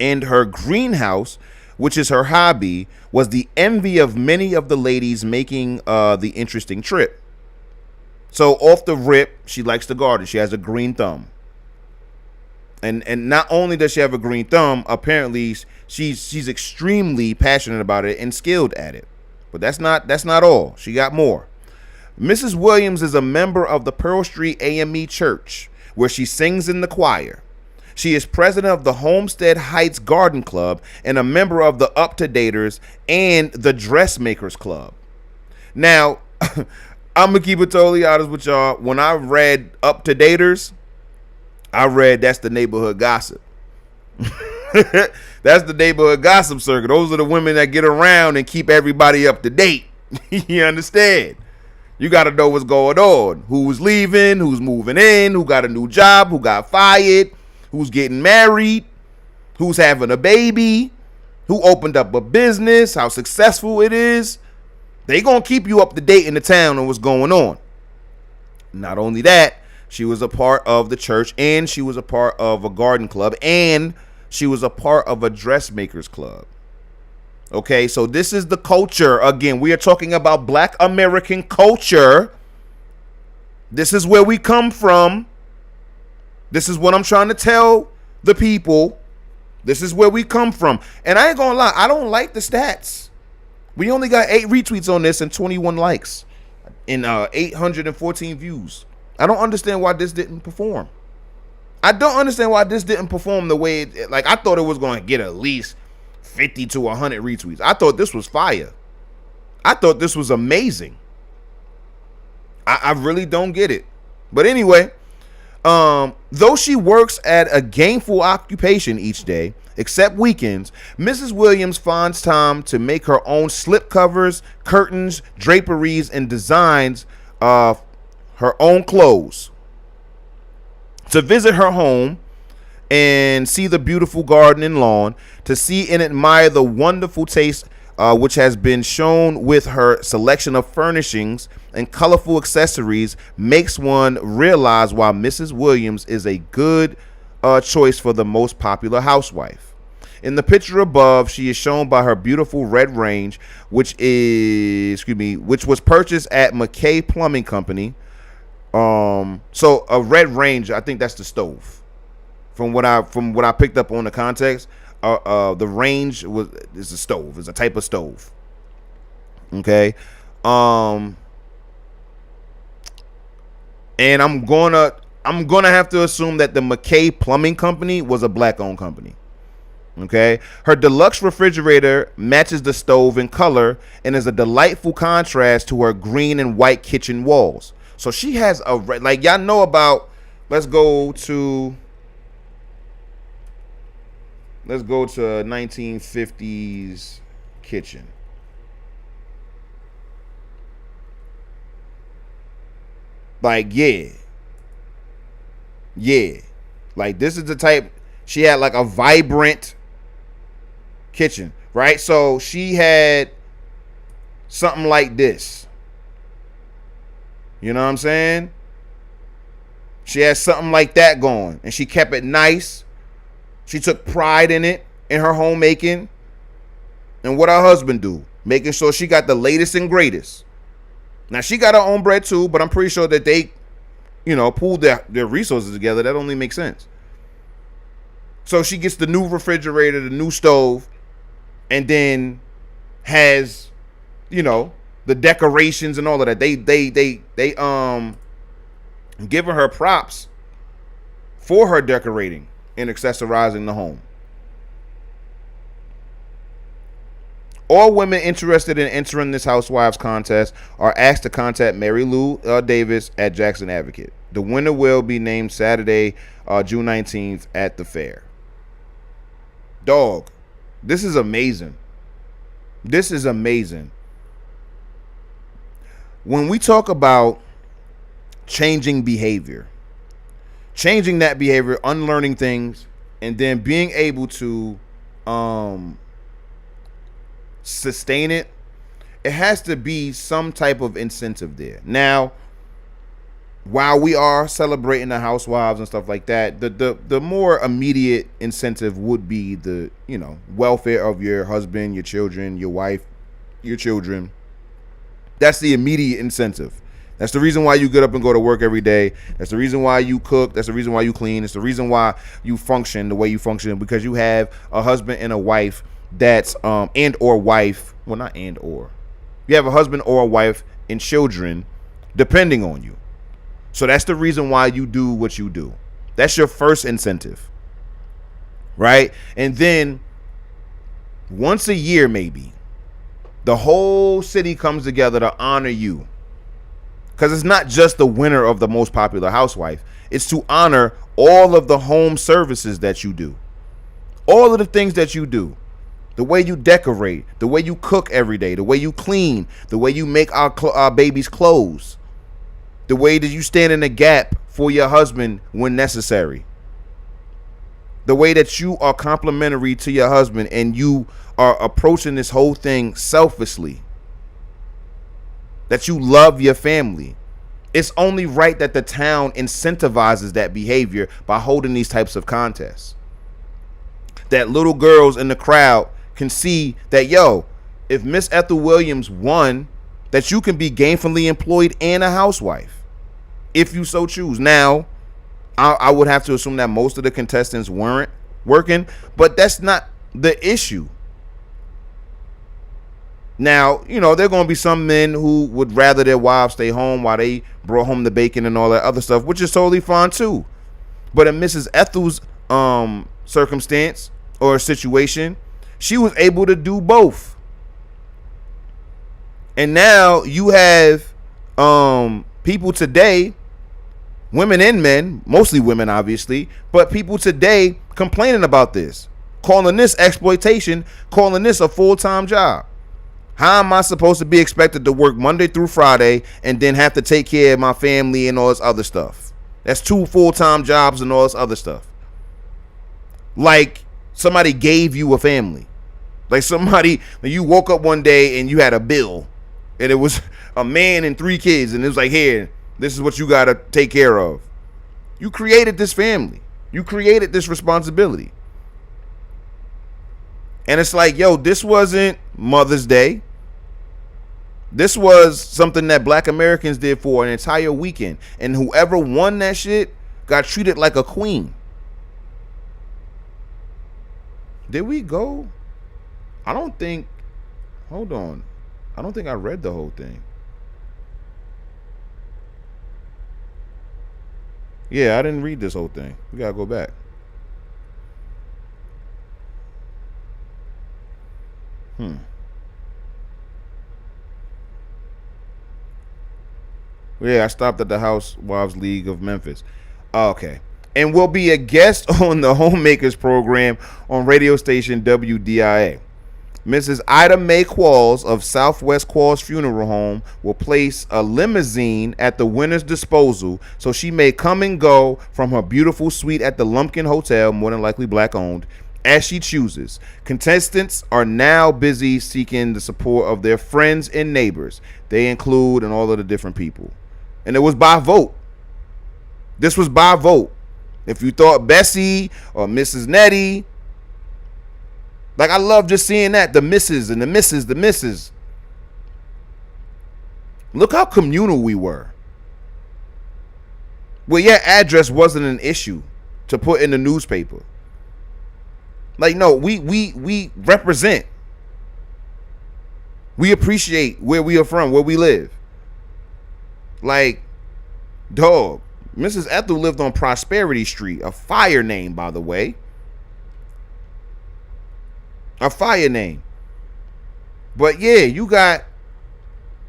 and her greenhouse, which is her hobby, was the envy of many of the ladies making the interesting trip. So off the rip, she likes the garden. She has a green thumb. And not only does she have a green thumb, apparently she's extremely passionate about it and skilled at it. But that's not all. She got more. Mrs. Williams is a member of the Pearl Street AME Church, where she sings in the choir. She is president of the Homestead Heights Garden Club and a member of the Up-to-Daters and the Dressmakers Club. Now, I'm going to keep it totally honest with y'all. When I read Up-to-Daters, I read that's the neighborhood gossip. That's the neighborhood gossip circuit. Those are the women that get around and keep everybody up to date. You understand? You got to know what's going on. Who's leaving, who's moving in, who got a new job, who got fired, who's getting married, who's having a baby, who opened up a business, how successful it is. They going to keep you up to date in the town on what's going on. Not only that, she was a part of the church, and she was a part of a garden club, and she was a part of a dressmakers club. Okay, so this is the culture. Again, we are talking about black American culture. This is where we come from. This is what I'm trying to tell the people. This is where we come from. And I ain't gonna lie, I don't like the stats. We only got 8 retweets on this and 21 likes and 814 views. I don't understand why this didn't perform. I don't understand why this didn't perform the way it, like I thought it was going to get at least 50 to 100 retweets. I thought this was fire. I thought this was amazing. I really don't get it. But anyway, though she works at a gainful occupation each day, except weekends, Mrs. Williams finds time to make her own slip covers, curtains, draperies, and designs of her own clothes. To visit her home and see the beautiful garden and lawn, to see and admire the wonderful taste which has been shown with her selection of furnishings and colorful accessories, makes one realize why Mrs. Williams is a good choice for the most popular housewife. In the picture above, she is shown by her beautiful red range, which was purchased at McKay Plumbing Company. So a red range, I think that's the stove. From what I picked up on the context, the range is a stove. It's a type of stove. Okay. And I'm gonna have to assume that the McKay Plumbing Company was a black-owned company. Okay. Her deluxe refrigerator matches the stove in color and is a delightful contrast to her green and white kitchen walls. So she has a, like, y'all know about, let's go to 1950s kitchen. Like, yeah. Like, this is the type, she had like a vibrant kitchen, right? So she had something like this. You know what I'm saying? She had something like that going, and she kept it nice. She took pride in it, in her homemaking. And what her husband do? Making sure she got the latest and greatest. Now, she got her own bread too, but I'm pretty sure that they, pooled their resources together. That only makes sense. So she gets the new refrigerator, the new stove, and then has, the decorations and all of that. They giving her props for her decorating and accessorizing the home. All women interested in entering this housewives contest are asked to contact Mary Lou Davis at Jackson Advocate. The winner will be named Saturday, June 19th at the fair. Dog, this is amazing. This is amazing. When we talk about changing behavior, changing that behavior, unlearning things, and then being able to sustain it, it has to be some type of incentive there. Now, while we are celebrating the housewives and stuff like that, the more immediate incentive would be the welfare of your husband, your children, your wife, your children. That's the immediate incentive. That's the reason why you get up and go to work every day. That's the reason why you cook. That's the reason why you clean. It's the reason why you function the way you function, because you have a husband and a wife that's and or wife. Well, not and or. You have a husband or a wife and children depending on you. So that's the reason why you do what you do. That's your first incentive. Right? And then once a year, maybe, the whole city comes together to honor you. Because it's not just the winner of the most popular housewife. It's to honor all of the home services that you do. All of the things that you do. The way you decorate. The way you cook every day. The way you clean. The way you make our babies' clothes. The way that you stand in the gap for your husband when necessary. The way that you are complimentary to your husband and you are approaching this whole thing selflessly. That you love your family. It's only right that the town incentivizes that behavior by holding these types of contests. That little girls in the crowd can see that, if Miss Ethel Williams won, that you can be gainfully employed and a housewife, if you so choose. Now, I would have to assume that most of the contestants weren't working, but that's not the issue. Now, there are going to be some men who would rather their wives stay home while they brought home the bacon and all that other stuff, which is totally fine too. But in Mrs. Ethel's circumstance or situation, she was able to do both. And now you have people today, women and men, mostly women obviously, but people today complaining about this, calling this exploitation, calling this a full-time job. How am I supposed to be expected to work Monday through Friday and then have to take care of my family and all this other stuff? That's 2 full-time jobs and all this other stuff. Like somebody gave you a family. Like you woke up one day and you had a bill and it was a man and 3 kids and it was like, here, this is what you got to take care of. You created this family. You created this responsibility. And it's like, yo, this wasn't Mother's Day. This was something that Black Americans did for an entire weekend. And whoever won that shit got treated like a queen. Did we go? Hold on. I don't think I read the whole thing. Yeah, I didn't read this whole thing. We gotta go back. Yeah, I stopped at the Housewives League of Memphis. Okay. And will be a guest on the Homemakers program on radio station WDIA. Mrs. Ida Mae Qualls of Southwest Qualls Funeral Home will place a limousine at the winner's disposal so she may come and go from her beautiful suite at the Lumpkin Hotel, more than likely Black owned, as she chooses. Contestants are now busy seeking the support of their friends and neighbors. They include and all of the different people. And it was by vote. This was by vote. If you thought Bessie or Mrs. Nettie, like I love just seeing that, the misses and the misses. Look how communal we were. Well, your address wasn't an issue to put in the newspaper. Like, no, we represent. We appreciate where we are from, where we live. Like, dog, Mrs. Ethel lived on Prosperity Street, a fire name, by the way. A fire name. But yeah, you got,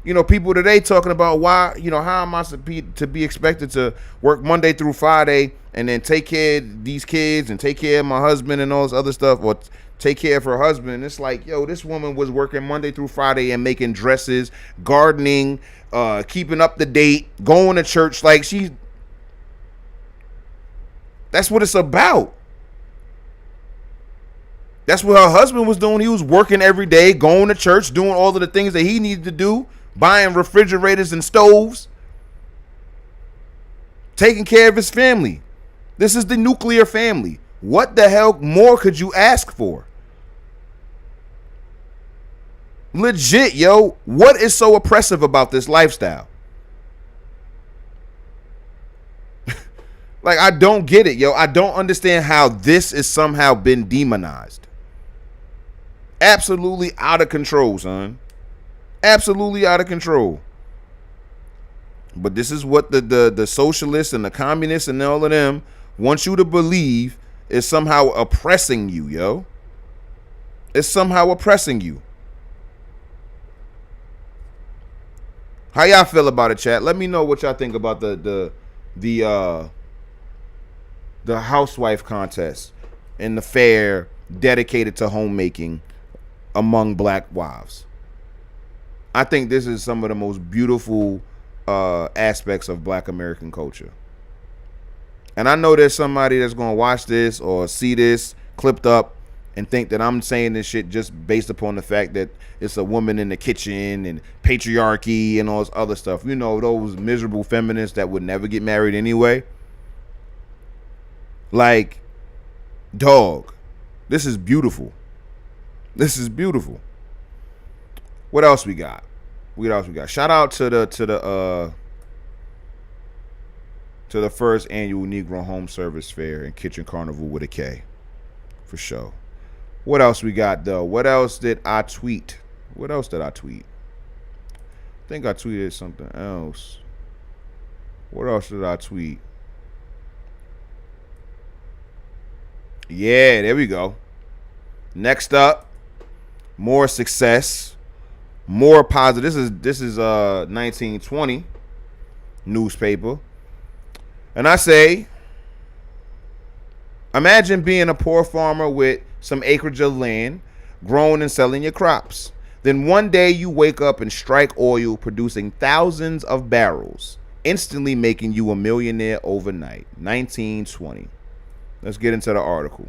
people today talking about why, how am I to be expected to work Monday through Friday and then take care of these kids and take care of my husband and all this other stuff, or take care of her husband. It's like, yo, this woman was working Monday through Friday and making dresses, gardening, keeping up to date, going to church. Like that's what it's about. That's what her husband was doing. He was working every day, going to church, doing all of the things that he needed to do, buying refrigerators and stoves, taking care of his family. This is the nuclear family. What the hell more could you ask for? Legit, yo. What is so oppressive about this lifestyle? Like, I don't get it, yo. I don't understand how this is somehow been demonized. Absolutely out of control, son. Absolutely out of control. But this is what the socialists and the communists and all of them want you to believe is somehow oppressing you, yo. It's somehow oppressing you. How y'all feel about it, chat? Let me know what y'all think about the housewife contest and the fair dedicated to homemaking among Black wives. I think this is some of the most beautiful aspects of Black American culture. And I know there's somebody that's going to watch this or see this clipped up and think that I'm saying this shit just based upon the fact that it's a woman in the kitchen and patriarchy and all this other stuff. Those miserable feminists that would never get married anyway. Like, dog, this is beautiful. This is beautiful. What else we got? Shout out to the to the first annual Negro Home Service Fair and Kitchen Carnival with a K. For sure. What else we got, though? What else did I tweet? I think I tweeted something else. What else did I tweet? Yeah, there we go. Next up, more success, more positive. This is 1920 newspaper. And I say, imagine being a poor farmer with some acreage of land, growing and selling your crops. Then one day you wake up and strike oil, producing thousands of barrels, instantly making you a millionaire overnight. 1920. Let's get into the article.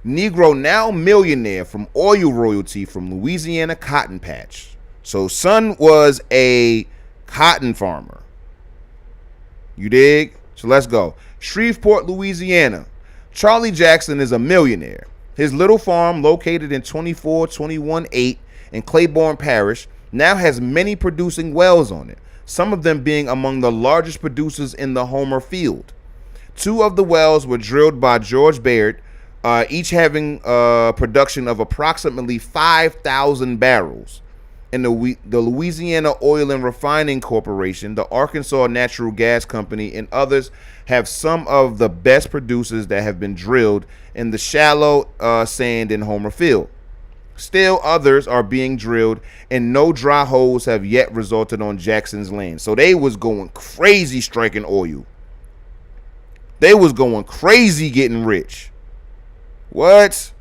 Negro now millionaire from oil royalty from Louisiana cotton patch. So son was a cotton farmer. You dig? So let's go. Shreveport, Louisiana. Charlie Jackson is a millionaire. His little farm, located in 24218 in Claiborne Parish, now has many producing wells on it, some of them being among the largest producers in the Homer field. 2 of the wells were drilled by George Baird, each having a production of approximately 5,000 barrels. And the Louisiana Oil and Refining Corporation, the Arkansas Natural Gas Company, and others have some of the best producers that have been drilled in the shallow sand in Homer Field. Still others are being drilled, and no dry holes have yet resulted on Jackson's land. So they was going crazy striking oil. They was going crazy getting rich. What?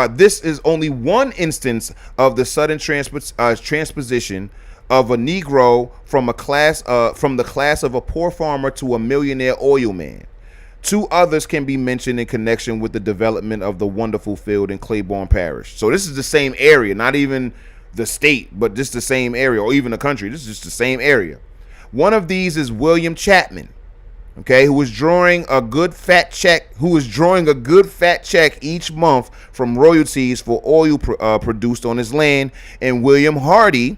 This is only one instance of the sudden transposition of a Negro from the class of a poor farmer to a millionaire oil man. 2 others can be mentioned in connection with the development of the wonderful field in Claiborne Parish. So this is the same area, not even the state, but just the same area, or even the country. This is just the same area. One of these is William Chapman, okay, who was drawing a good fat check each month from royalties for oil produced on his land, and William Hardy,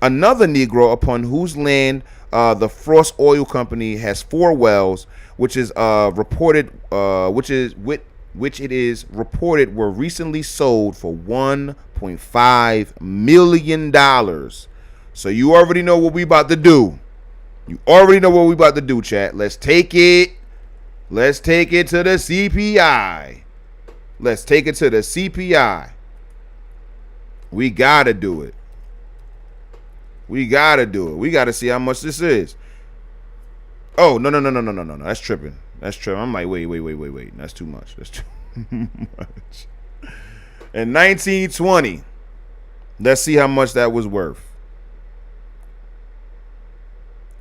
another Negro upon whose land the Frost Oil Company has 4 wells, which it is reported were recently sold for $1.5 million. So you already know what we about to do. Chat. Let's take it to the CPI. We gotta do it. We gotta see how much this is. Oh, no. That's tripping. I'm like, wait. That's too much. In 1920, let's see how much that was worth.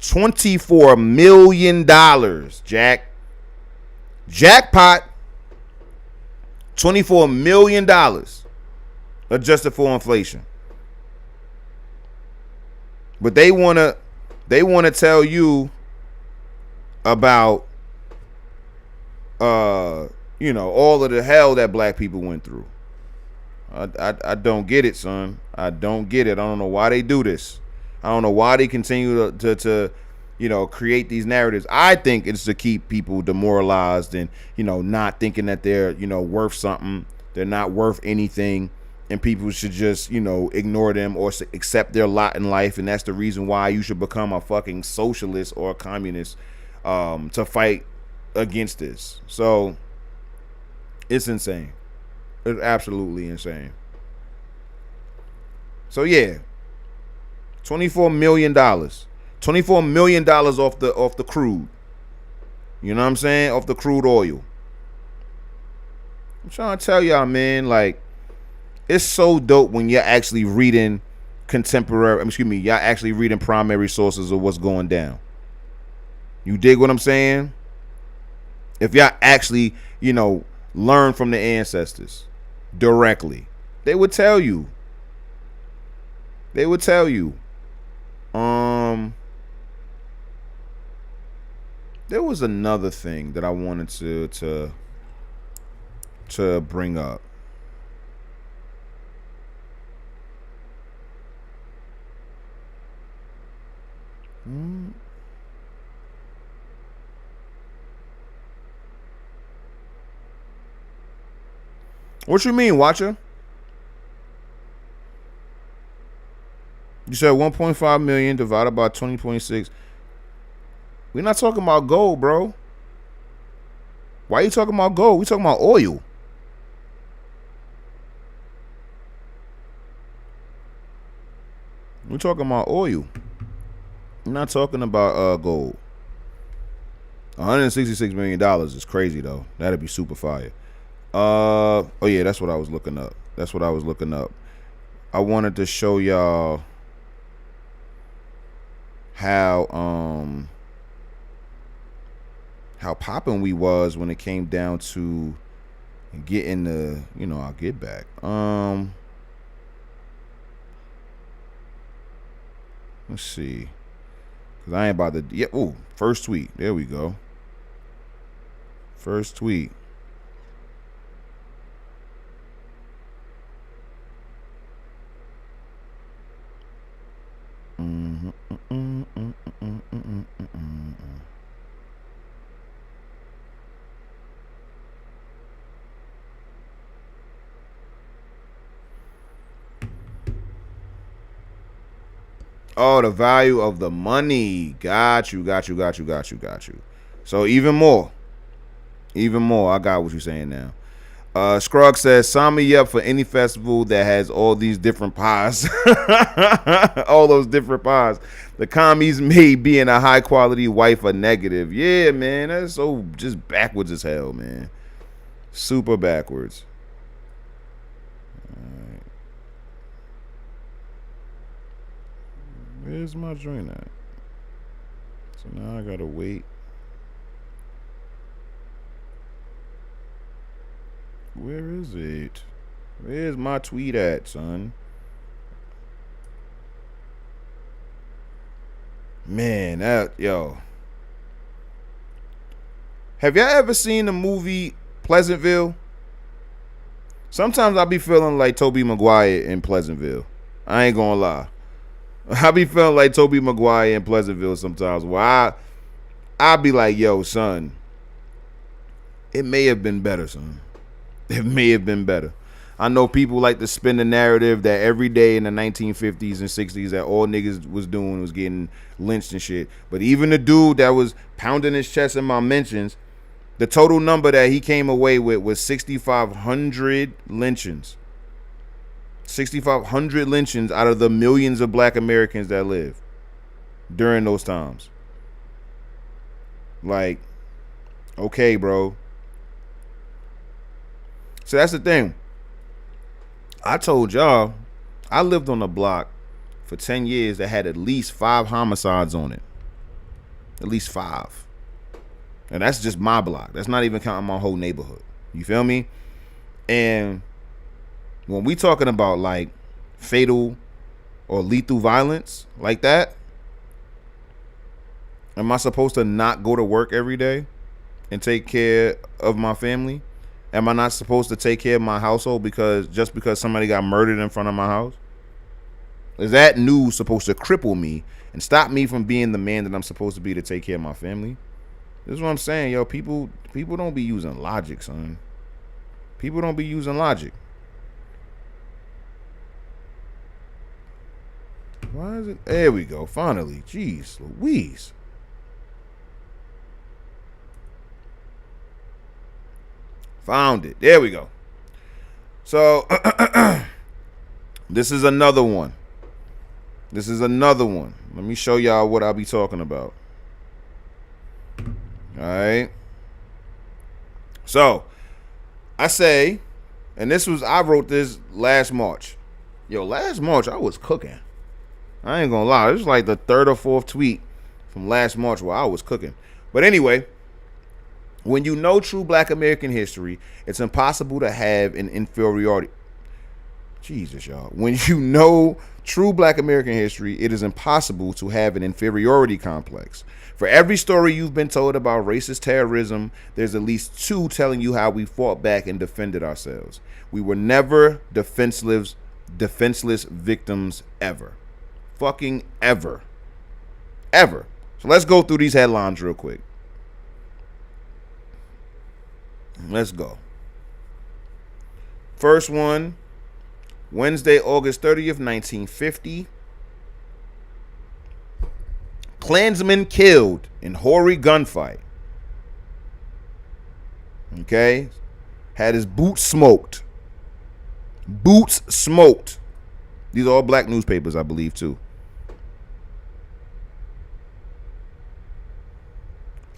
$24 million, Jackpot. $24 million adjusted for inflation. But they wanna tell you about all of the hell that black people went through. I don't get it, son. I don't get it. I don't know why they do this. I don't know why they continue to create these narratives. I think it's to keep people demoralized and not thinking that they're worth something. They're not worth anything, and people should just ignore them or accept their lot in life. And that's the reason why you should become a fucking socialist or a communist to fight against this. So it's insane. It's absolutely insane. So yeah, $24 million. $24 million off the crude. You know what I'm saying? Off the crude oil. I'm trying to tell y'all, man, like, it's so dope when you're actually reading y'all actually reading primary sources of what's going down. You dig what I'm saying? If y'all actually, learn from the ancestors directly, they would tell you. There was another thing that I wanted to bring up. What you mean, Watcher? You said 1.5 million divided by 2026. We're not talking about gold, bro. Why are you talking about gold? We talking about oil. We're talking about oil. We're not talking about gold. $166 million is crazy though. That'd be super fire. Oh yeah, that's what I was looking up. I wanted to show y'all how popping we was when it came down to getting the, I'll get back. Let's see. Cause I ain't about to. Yeah. Ooh, first tweet. There we go. First tweet. Oh, the value of the money. Got you. So even more. I got what you're saying now. Scruggs says, sign me up for any festival that has all these different pies. All those different pies. The commies may be in a high quality wife a negative. Yeah, man. That's so just backwards as hell, man. Super backwards. Alright. Where's my joint at? So now I gotta wait. Where is it? Where's my tweet at, son? Man, yo. Have y'all ever seen the movie Pleasantville? Sometimes I be feeling like Tobey Maguire in Pleasantville. I ain't gonna lie. I be feeling like Tobey Maguire in Pleasantville sometimes. Where I be like, yo, son, it may have been better, son. It may have been better. I know people like to spin the narrative that every day in the 1950s and 60s that all niggas was doing was getting lynched and shit. But even the dude that was pounding his chest in my mentions, the total number that he came away with was 6,500 lynchings. 6,500 lynchings out of the millions of black Americans that lived during those times. Like, okay, bro. So that's the thing. I told y'all, I lived on a block for 10 years that had at least 5 homicides on it. At least 5. And that's just my block. That's not even counting my whole neighborhood. You feel me? And when we talking about like fatal or lethal violence like that, am I supposed to not go to work every day and take care of my family? Am I not supposed to take care of my household because somebody got murdered in front of my house? Is that news supposed to cripple me and stop me from being the man that I'm supposed to be to take care of my family? This is what I'm saying, yo. People don't be using logic, son. People don't be using logic. Why is it? There we go. Finally. Jeez Louise. Found it. There we go. So, this is another one. Let me show y'all what I'll be talking about. All right. So, I say, and I wrote this last March. Yo, last March, I was cooking. I ain't gonna lie. It was like the 3rd or 4th tweet from last March where I was cooking. But anyway, when you know true black American history, it's impossible to have an inferiority. Jesus, y'all. When you know true black American history, it is impossible to have an inferiority complex. For every story you've been told about racist terrorism, there's at least 2 telling you how we fought back and defended ourselves. We were never defenseless victims ever. Fucking ever. Ever. So let's go through these headlines real quick. Let's go. First one, Wednesday, August 30th, 1950. Klansman killed in hoary gunfight. Okay? Had his boots smoked. Boots smoked. These are all black newspapers, I believe, too.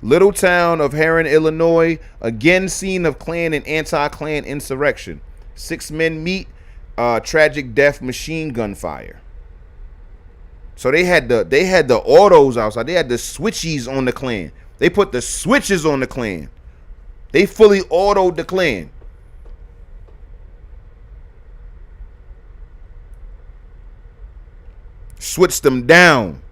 Little town of Herron, Illinois, again scene of Klan and anti-Klan insurrection. 6 men meet, tragic death, machine gun fire. So they had the autos outside. They had the switchies on the Klan. They put the switches on the Klan. They fully autoed the Klan. Switched them down.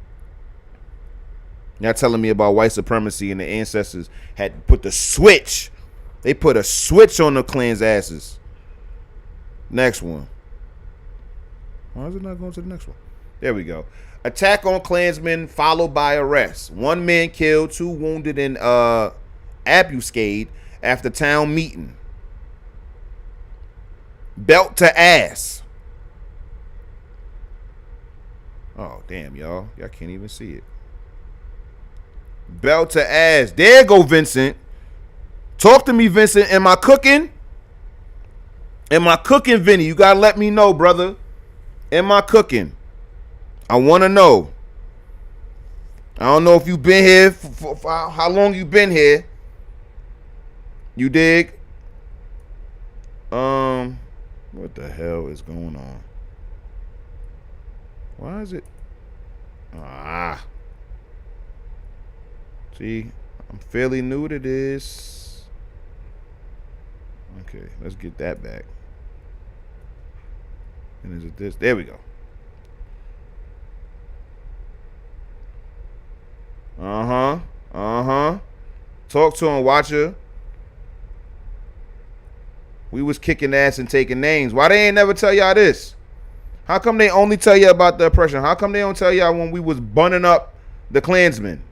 Y'all telling me about white supremacy and the ancestors had put the switch. They put a switch on the Klan's asses. Next one. Why is it not going to the next one? There we go. Attack on Klansmen followed by arrest. 1 man killed, 2 wounded in ambuscade after town meeting. Belt to ass. Oh, damn, y'all. Y'all can't even see it. Belt to ass. There go Vincent. Talk to me, Vincent. Am I cooking? Am I cooking, Vinny? You gotta let me know, brother. Am I cooking? I want to know. I don't know if you've been here for how long you been here. You dig? What the hell is going on? Why is it? See, I'm fairly new to this. Okay, let's get that back. And is it this? There we go. Talk to him, watcher. We was kicking ass and taking names. Why they ain't never tell y'all this? How come they only tell you about the oppression? How come they don't tell y'all when we was bunning up the Klansmen?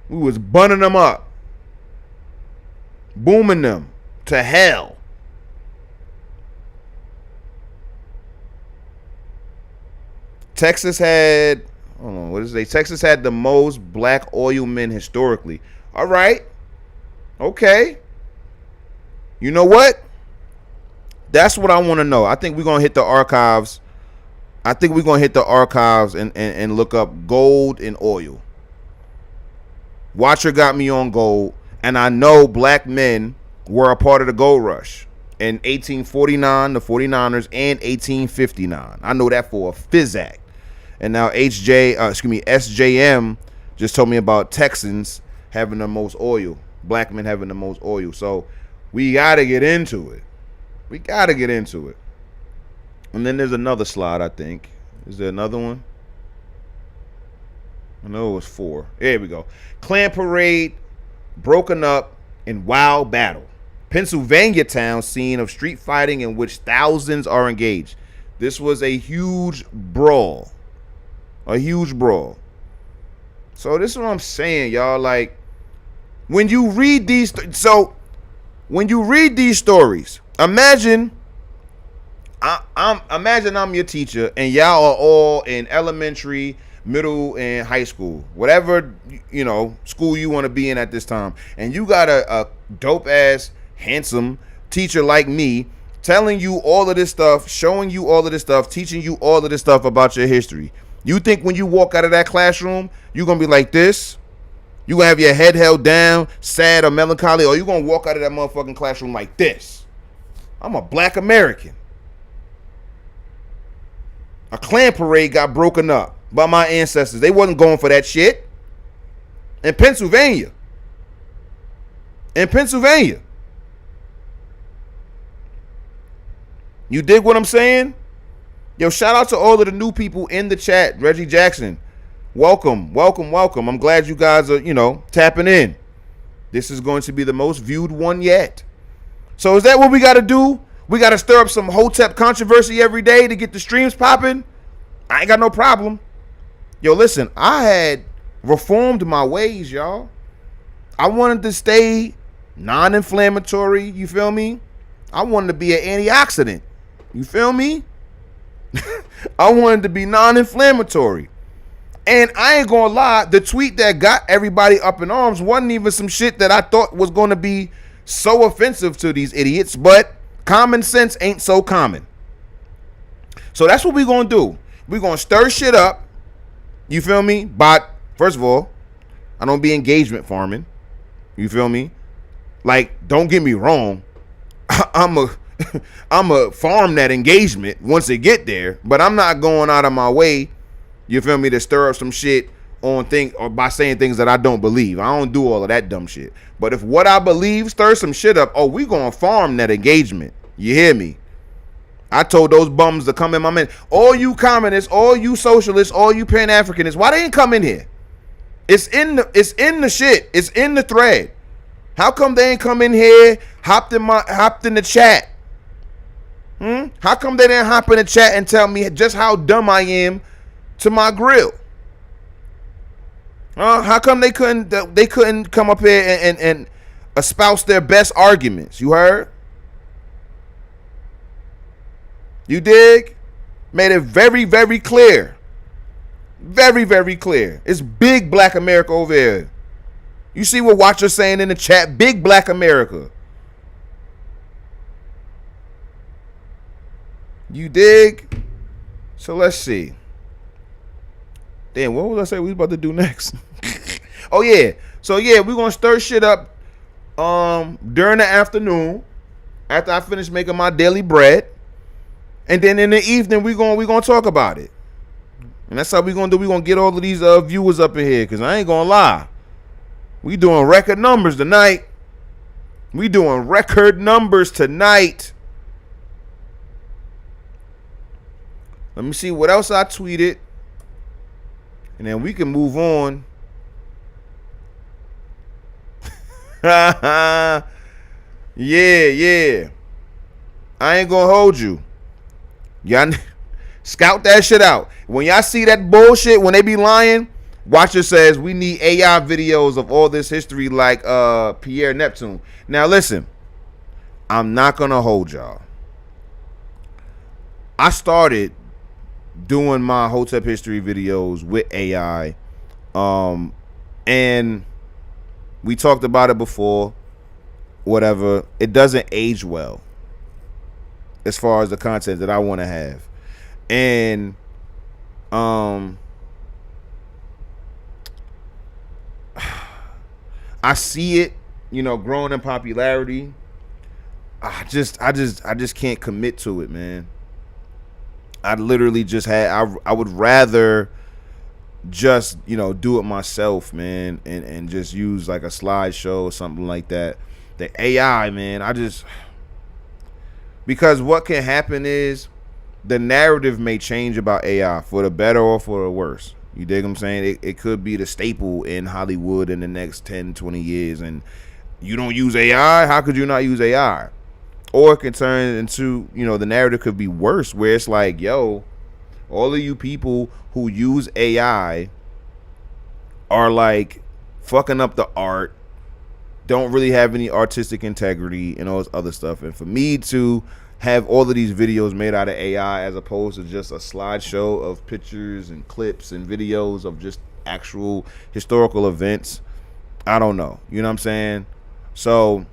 We was bunning them up. Booming them to hell. Texas had, hold on, what is it? Texas had the most black oil men historically. All right. Okay. You know what? That's what I want to know. I think we're going to hit the archives. And look up gold and oil. Watcher got me on gold. And I know black men were a part of the gold rush in 1849, the 49ers, and 1859. I know that for a physac. And now SJM just told me about Texans having the most oil. Black men having the most oil. So we got to get into it. And then there's another slide, I think. Is there another one? I know it was 4. There we go. Klan parade broken up in wild battle. Pennsylvania town scene of street fighting in which thousands are engaged. This was a huge brawl. So this is what I'm saying, y'all. Like, when you read these stories, imagine I'm your teacher and y'all are all in elementary, middle, and high school, whatever school you want to be in at this time, and you got a dope ass, handsome teacher like me telling you all of this stuff, showing you all of this stuff, teaching you all of this stuff about your history. You think when you walk out of that classroom, you're going to be like this? You going to have your head held down, sad or melancholy, or you going to walk out of that motherfucking classroom like this? I'm a black American. A Klan parade got broken up by my ancestors. They wasn't going for that shit. In Pennsylvania. You dig what I'm saying? Yo, shout out to all of the new people in the chat. Reggie Jackson, welcome. I'm glad you guys are, tapping in. This is going to be the most viewed one yet. So is that what we got to do? We got to stir up some Hotep controversy every day to get the streams popping? I ain't got no problem. Yo, listen, I had reformed my ways, y'all. I wanted to stay non-inflammatory, you feel me? I wanted to be an antioxidant. You feel me? I wanted to be non-inflammatory. And I ain't gonna lie, the tweet that got everybody up in arms wasn't even some shit that I thought was gonna be so offensive to these idiots, but common sense ain't so common. So that's what we're gonna do. We're gonna stir shit up. You feel me? But first of all, I don't be engagement farming. You feel me? Like, don't get me wrong. I'm a farm that engagement once it get there, but I'm not going out of my way, you feel me, to stir up some shit on things or by saying things that I don't believe. I don't do all of that dumb shit. But if what I believe stirs some shit up, oh, we gonna farm that engagement. You hear me? I told those bums to come in my man. All you communists, all you socialists, all you pan-Africanists, why they ain't come in here? It's in the shit. It's in the thread. How come they ain't come in here, hopped in the chat? How come they didn't hop in the chat and tell me just how dumb I am to my grill? How come they couldn't come up here and espouse their best arguments? You heard? You dig? Made it very, very clear. Very, very clear. It's big black America over here. You see what Watcher's saying in the chat? Big black America. You dig? So let's see. Damn, what was I say we was about to do next? Oh yeah. So yeah, we're gonna stir shit up during the afternoon after I finish making my daily bread. And then in the evening we gonna talk about it. And that's how we gonna do. We gonna get all of these viewers up in here, cause I ain't gonna lie. We doing record numbers tonight. We doing record numbers tonight. Let me see what else I tweeted. And then we can move on. Yeah. I ain't gonna hold you. Y'all scout that shit out. When y'all see that bullshit, when they be lying, Watcher says we need AI videos of all this history like Pierre Neptune. Now listen, I'm not gonna hold y'all. I started doing my Hotep history videos with AI, and we talked about it before. Whatever, it doesn't age well as far as the content that I want to have, and I see it, growing in popularity. I just can't commit to it, man. I literally just I would rather just, do it myself, man, and just use like a slideshow or something like that. The AI, man, because what can happen is the narrative may change about AI for the better or for the worse. You dig what I'm saying? It could be the staple in Hollywood in the next 10, 20 years, and you don't use AI? How could you not use AI? Or it can turn into, the narrative could be worse, where it's like, yo, all of you people who use AI are like fucking up the art, don't really have any artistic integrity and all this other stuff. And for me to have all of these videos made out of AI as opposed to just a slideshow of pictures and clips and videos of just actual historical events, I don't know. You know what I'm saying? So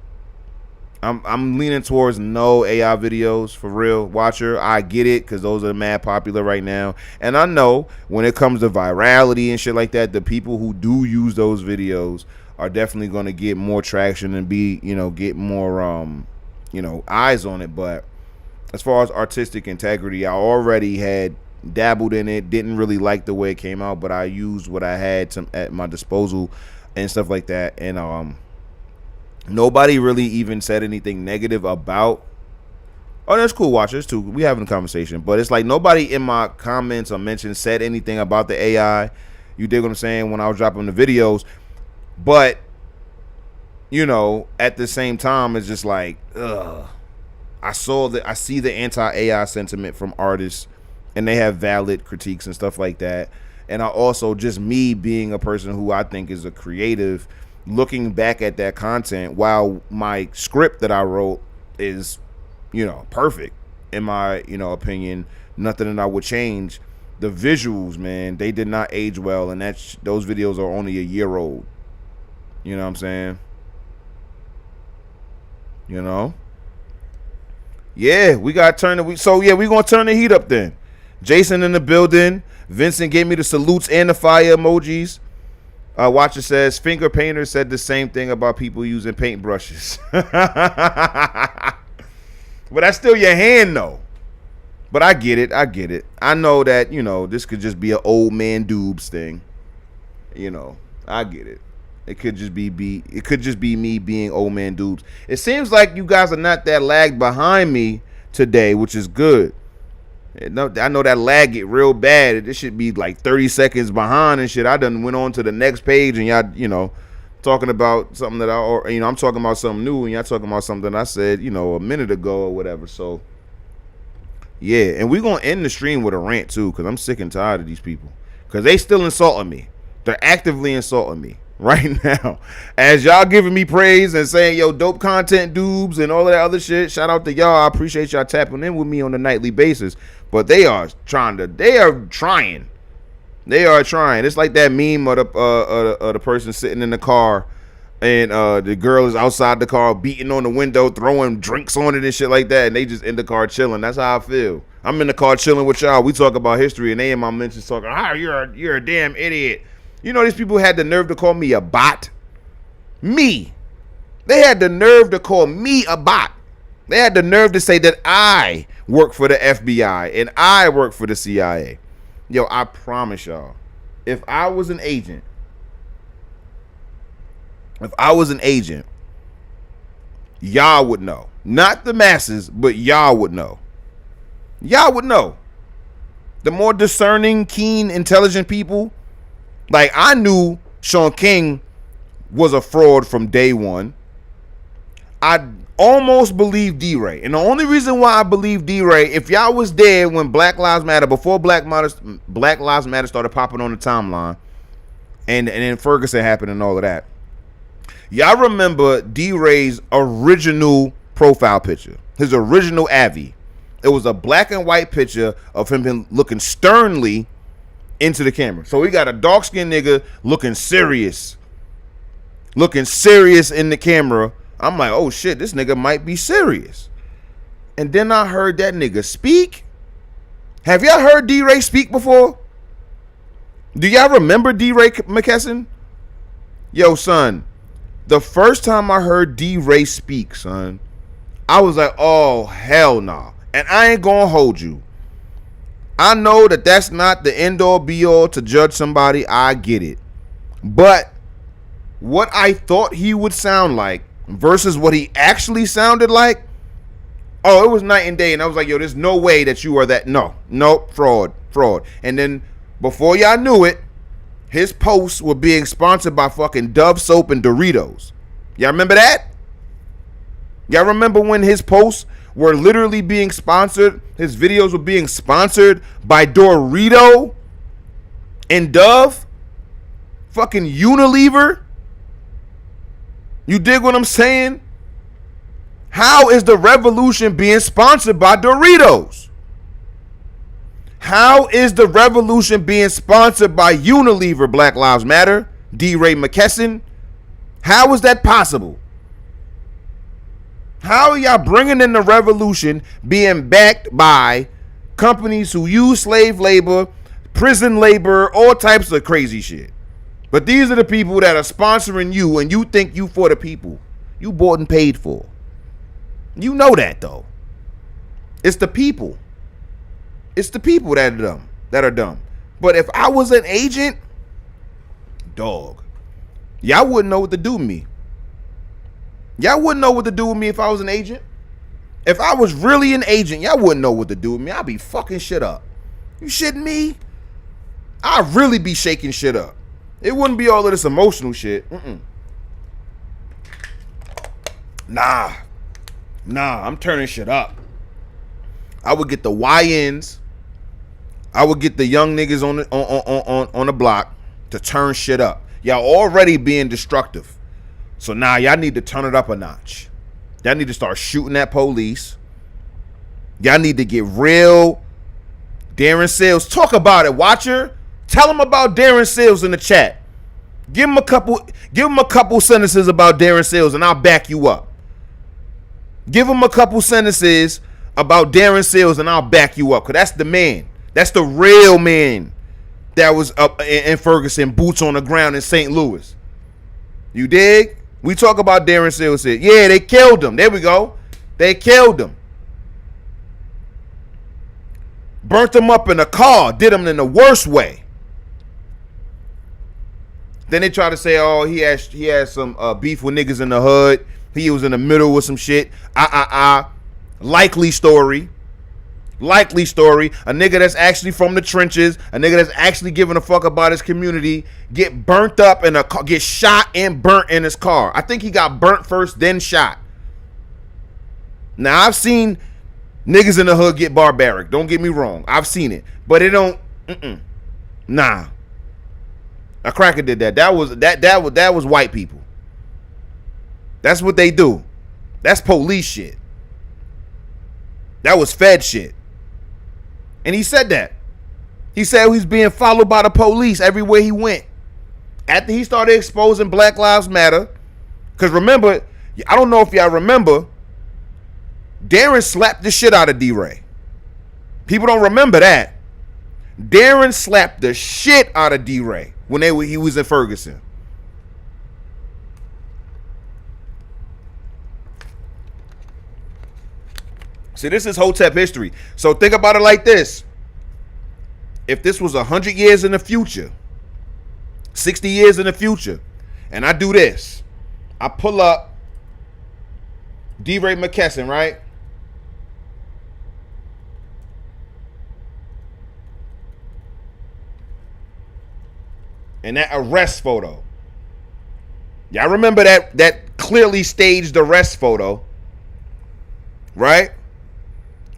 I'm leaning towards no AI videos for real. Watcher, I get it, because those are mad popular right now. And I know when it comes to virality and shit like that, the people who do use those videos are definitely going to get more traction and be, get more, eyes on it. But as far as artistic integrity, I already had dabbled in it, didn't really like the way it came out, but I used what I had at my disposal and stuff like that. And, nobody really even said anything negative about. Oh, that's cool, Watchers too. We having a conversation, but it's like nobody in my comments or mentions said anything about the AI. You dig what I'm saying? When I was dropping the videos, but at the same time, it's just like, I see the anti-AI sentiment from artists, and they have valid critiques and stuff like that. And I also, just me being a person who I think is a creative, looking back at that content, while my script that I wrote is perfect in my, opinion. Nothing that I would change. The visuals, man, they did not age well, and those videos are only a year old. You know what I'm saying? Yeah, we got to turn it. So yeah, we gonna turn the heat up then. Jason in the building. Vincent gave me the salutes and the fire emojis. Watcher says finger painter said the same thing about people using paintbrushes. But that's still your hand though. But I get it. I know that, this could just be an old man doobs thing. I get it. It could just be me being old man doobs. It seems like you guys are not that lagged behind me today, which is good. I know that lag get real bad. It should be like 30 seconds behind and shit. I done went on to the next page and y'all, talking about something that I'm talking about something new and y'all talking about something I said, a minute ago or whatever. So yeah, and we're going to end the stream with a rant too, because I'm sick and tired of these people. Because they still insulting me. They're actively insulting me right now. As y'all giving me praise and saying, yo, dope content dudes and all of that other shit. Shout out to y'all. I appreciate y'all tapping in with me on a nightly basis. But they are trying. It's like that meme of the person sitting in the car and the girl is outside the car beating on the window, throwing drinks on it and shit like that, and they just in the car chilling. That's how I feel. I'm in the car chilling with y'all. We talk about history, and they in my mentions talking, you're a damn idiot. These people had the nerve to call me a bot. Me. They had the nerve to call me a bot. They had the nerve to say that I work for the FBI and I work for the CIA. Yo, I promise y'all, if I was an agent, y'all would know. Not the masses, but y'all would know. Y'all would know. The more discerning, keen, intelligent people, like I knew Sean King was a fraud from day one. I almost believed D-Ray. And the only reason why I believe D-Ray, if y'all was there when Black Lives Matter, before Black Lives Matter started popping on the timeline, and then Ferguson happened and all of that, y'all remember D-Ray's original profile picture, his original Avi. It was a black and white picture of him looking sternly into the camera. So we got a dark-skinned nigga looking serious in the camera. I'm like, oh shit, this nigga might be serious. And then I heard that nigga speak. Have y'all heard D-Ray speak before? Do y'all remember D-Ray McKesson? Yo, son, the first time I heard D-Ray speak, son, I was like, oh, hell nah. And I ain't gonna hold you. I know that that's not the end-all be-all to judge somebody. I get it. But what I thought he would sound like versus what he actually sounded like, oh, it was night and day. And I was like, yo, there's no way that you are that. Nope, fraud. And then before y'all knew it, his posts were being sponsored by fucking Dove soap and Doritos. Y'all remember that? Y'all remember when his posts were literally being sponsored? His videos were being sponsored by Dorito and Dove? Fucking Unilever? You dig what I'm saying? How is the revolution being sponsored by Doritos? How is the revolution being sponsored by Unilever, Black Lives Matter, D-Ray McKesson? How is that possible? How are y'all bringing in the revolution being backed by companies who use slave labor, prison labor, all types of crazy shit? But these are the people that are sponsoring you, and you think you for the people. You bought and paid for. You know that, though. It's the people. It's the people that are dumb. But if I was an agent, dog, y'all wouldn't know what to do with me. Y'all wouldn't know what to do with me if I was an agent. If I was really an agent, y'all wouldn't know what to do with me. I'd be fucking shit up. You shitting me? I'd really be shaking shit up. It wouldn't be all of this emotional shit. Nah, I'm turning shit up. I would get the YNs. I would get the young niggas on the block to turn shit up. Y'all already being destructive. So now y'all need to turn it up a notch. Y'all need to start shooting at police. Y'all need to get real. Darren Sales, talk about it, Watcher. Tell him about Darren Sales in the chat. Give him a couple sentences about Darren Sales, and I'll back you up. Give him a couple sentences about Darren Sales, and I'll back you up. Because that's the man. That's the real man that was up in Ferguson, boots on the ground in St. Louis. You dig? We talk about Darren Sales here. Yeah, they killed him. There we go. They killed him. Burnt him up in a car. Did him in the worst way. Then they try to say, oh, he had some beef with niggas in the hood. He was in the middle with some shit. Likely story. Likely story. A nigga that's actually from the trenches. A nigga that's actually giving a fuck about his community. Get burnt up in a car. Get shot and burnt in his car. I think he got burnt first, then shot. Now, I've seen niggas in the hood get barbaric. Don't get me wrong. I've seen it. But it don't. Nah. A cracker did that. That was white people. That's what they do. That's police shit. That was Fed shit. And he said that. He said he's being followed by the police everywhere he went. After he started exposing Black Lives Matter. Because remember, I don't know if y'all remember, Darren slapped the shit out of D-Ray. People don't remember that. Darren slapped the shit out of D-Ray when he was in Ferguson. See, this is Hotep history. So think about it like this. If this was 100 years in the future, 60 years in the future, and I do this, I pull up D-Ray McKesson, right? And that arrest photo. Y'all remember that clearly staged arrest photo, right?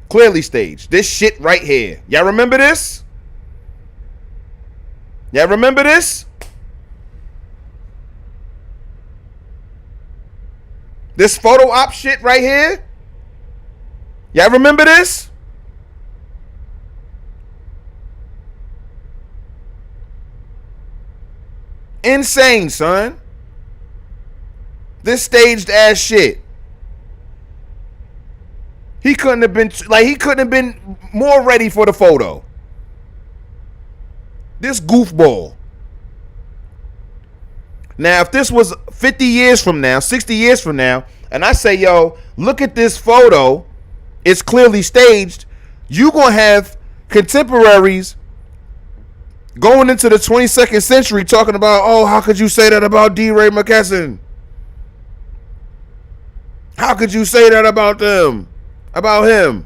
Clearly staged. This shit right here. Y'all remember this? Y'all remember this? This photo op shit right here? Y'all remember this? Insane, son. This staged ass shit. He couldn't have been more ready for the photo. This goofball. Now, if this was 50 years from now, 60 years from now, and I say, yo, look at this photo, it's clearly staged, you gonna have contemporaries going into the 22nd century talking about, oh, how could you say that about D-Ray McKesson? How could you say that about them? About him?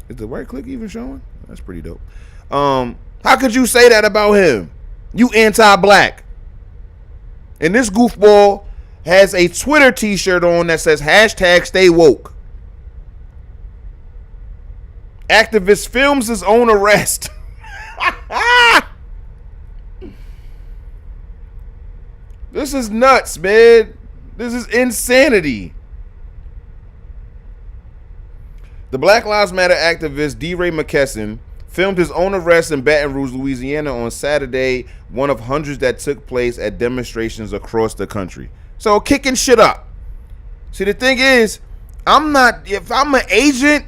Is the right click even showing? That's pretty dope. How could you say that about him? You anti-black. And this goofball has a Twitter t-shirt on that says hashtag stay woke. Activist films his own arrest. This is nuts, man. This is insanity. The Black Lives Matter activist D-Ray McKesson filmed his own arrest in Baton Rouge, Louisiana on Saturday, one of hundreds that took place at demonstrations across the country. So kicking shit up. See, the thing is, if I'm an agent,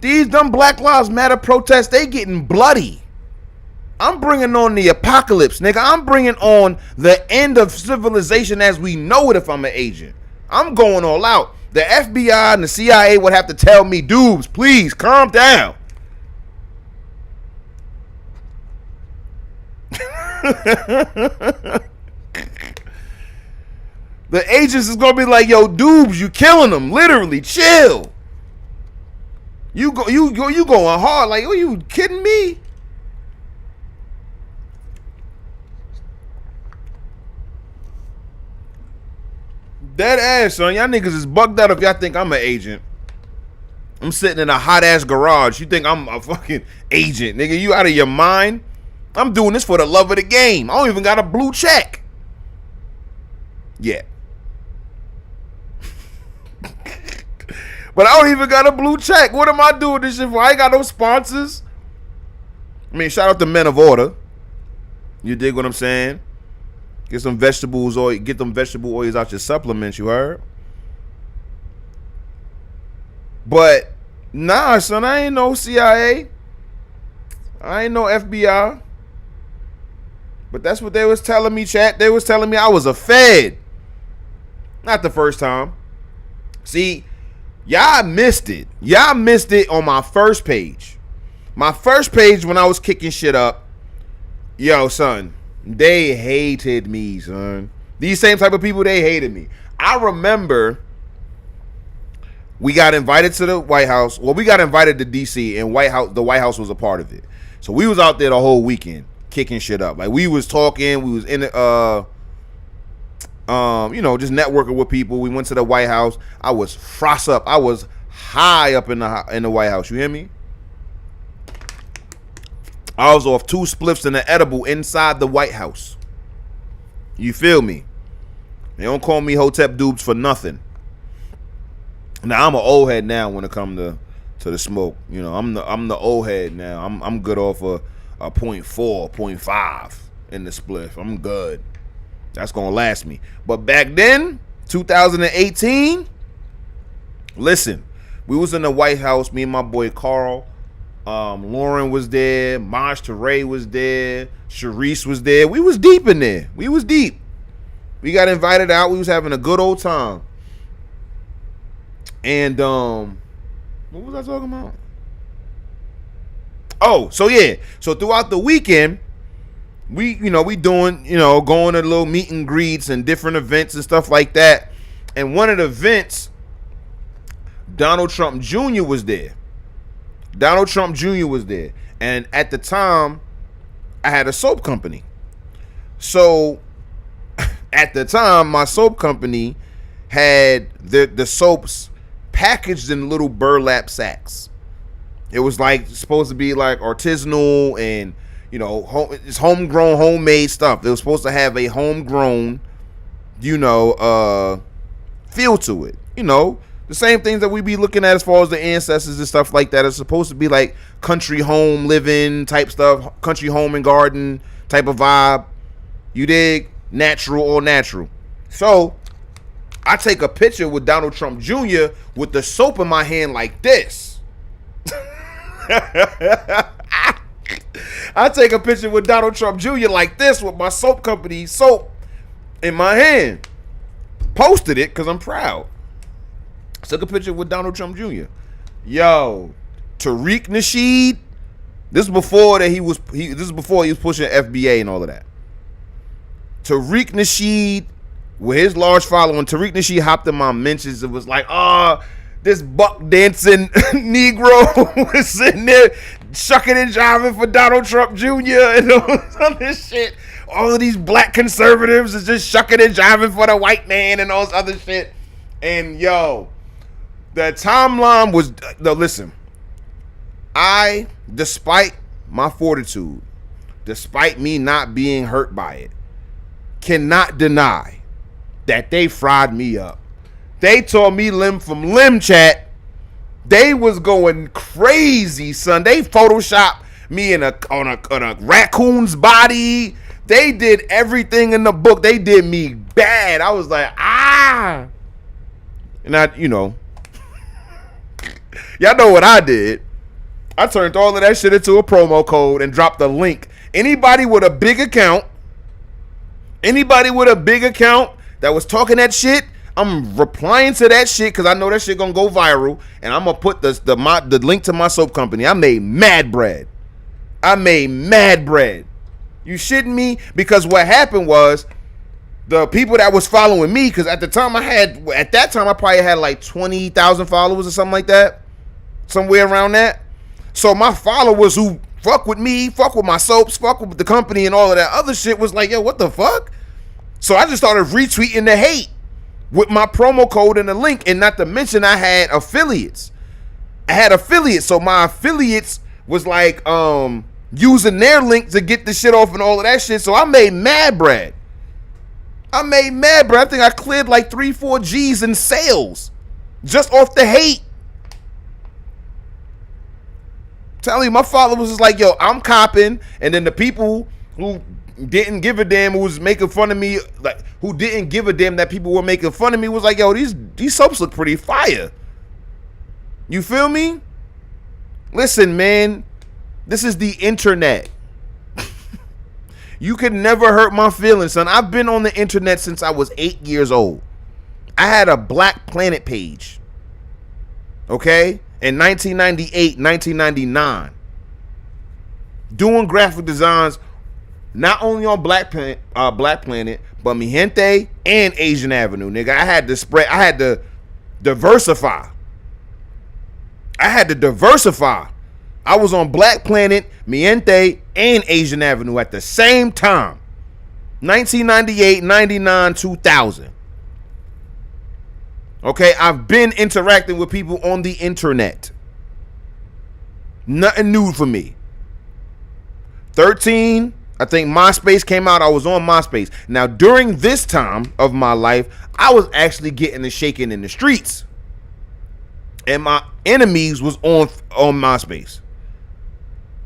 these dumb Black Lives Matter protests, they getting bloody. I'm bringing on the apocalypse, nigga. I'm bringing on the end of civilization as we know it if I'm an agent. I'm going all out. The FBI and the CIA would have to tell me, dudes, please calm down. The agents is gonna be like, yo, dudes, you killing them. Literally, chill. You going hard. Like, are you kidding me? Dead ass, son. Y'all niggas is bugged out if y'all think I'm an agent. I'm sitting in a hot ass garage. You think I'm a fucking agent, nigga? You out of your mind? I'm doing this for the love of the game. I don't even got a blue check. Yeah. But I don't even got a blue check. What am I doing this shit for? I ain't got no sponsors. I mean, shout out to Men of Order. You dig what I'm saying? Get some vegetables oil. Get them vegetable oils out your supplements. You heard? But nah, son, I ain't no CIA. I ain't no FBI. But that's what they was telling me, chat. They was telling me I was a Fed. Not the first time. See, y'all missed it. Y'all missed it on my first page. My first page when I was kicking shit up. Yo, son, they hated me, son. These same type of people, they hated me. I remember we got invited to the White House. Well, we got invited to D.C. and the White House was a part of it. So we was out there the whole weekend kicking shit up. Like we was talking, we was in just networking with people. We went to the White House. I was frost up. I was high up in the White House. You hear me? I was off 2 spliffs and an edible inside the White House. You feel me? They don't call me Hotep Dubes for nothing. Now I'm an old head now when it comes to the smoke. You know, I'm the old head now. I'm good off a 0.4, 0.5 in the spliff. I'm good. That's gonna last me. But back then, 2018, listen, we was in the White House. Me and my boy Carl. Lauren was there. Maj Teray was there. Sharice was there. We was deep in there. We was deep. We got invited out. We was having a good old time. And what was I talking about? Oh, so yeah. So throughout the weekend, we doing, going to little meet and greets and different events and stuff like that. And one of the events, Donald Trump Jr. was there. Donald Trump Jr. was there. And at the time, I had a soap company. So at the time, my soap company had the soaps packaged in little burlap sacks. It was like supposed to be like artisanal and it's homegrown, homemade stuff. It was supposed to have a homegrown, feel to it. The same things that we be looking at as far as the ancestors and stuff like that. It's supposed to be like country home living type stuff, country home and garden type of vibe. You dig? Natural, all natural. So I take a picture with Donald Trump Jr. with the soap in my hand like this. I take a picture with Donald Trump Jr. like this with my soap company soap in my hand. Posted it because I'm proud. Took a picture with Donald Trump Jr. Yo, Tariq Nasheed. This is before he was pushing FBA and all of that. Tariq Nasheed, with his large following, Tariq Nasheed hopped in my mentions. It was like, this buck dancing Negro was sitting there shucking and jiving for Donald Trump Jr. and all this other shit. All of these black conservatives is just shucking and jiving for the white man and all this other shit. And yo, the timeline was, no, listen, despite my fortitude, despite me not being hurt by it, cannot deny that they fried me up. They tore me limb from limb, chat. They was going crazy, son. They photoshopped me on a raccoon's body. They did everything in the book. They did me bad. I was like, And y'all know what I did. I turned all of that shit into a promo code and dropped a link. Anybody with a big account that was talking that shit, I'm replying to that shit because I know that shit gonna go viral, and I'm gonna put the link to my soap company. I made mad bread. You shitting me? Because what happened was the people that was following me, because at that time I probably had like 20,000 followers or something like that, somewhere around that. So my followers who fuck with me, fuck with my soaps, fuck with the company and all of that other shit was like, yo, what the fuck? So I just started retweeting the hate with my promo code and the link, and not to mention I had affiliates. So my affiliates was like using their link to get the shit off and all of that shit. So I made mad bread. I think I cleared like 3-4 G's in sales just off the hate. Tell you, my father was just like, yo, I'm copping. And then the people who didn't give a damn, who was making fun of me, like who didn't give a damn that people were making fun of me, was like, yo, these soaps look pretty fire. You feel me? Listen, man, this is the internet. You can never hurt my feelings, son. I've been on the internet since I was 8 years old. I had a Black Planet page. Okay? In 1998, 1999. Doing graphic designs not only on Black Planet, but Mi Gente and Asian Avenue, nigga. I had to diversify. I was on Black Planet, Mi Gente, and Asian Avenue at the same time. 1998, 99, 2000. Okay, I've been interacting with people on the internet. Nothing new for me. 13, I think MySpace came out. I was on MySpace. Now, during this time of my life, I was actually getting the shaking in the streets. And my enemies was on MySpace.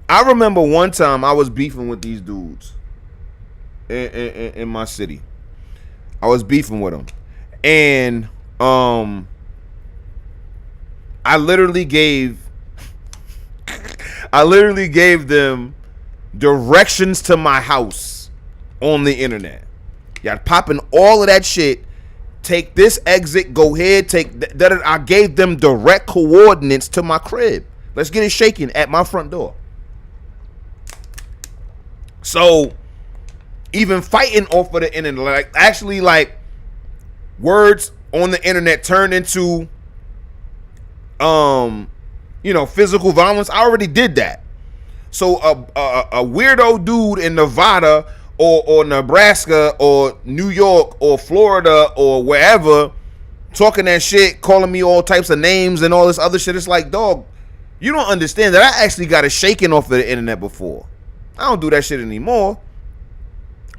I remember one time I was beefing with these dudes in my city. I was beefing with them. And I literally gave them directions to my house on the internet. Y'all popping all of that shit. Take this exit, go ahead, take that. I gave them direct coordinates to my crib. Let's get it shaking at my front door. So even fighting off of the internet, like words on the internet turned into physical violence. I already did that. So a weirdo dude in Nevada or Nebraska or New York or Florida or wherever talking that shit, calling me all types of names and all this other shit, it's like, dog, you don't understand that I actually got a shaking off of the internet before. I don't do that shit anymore.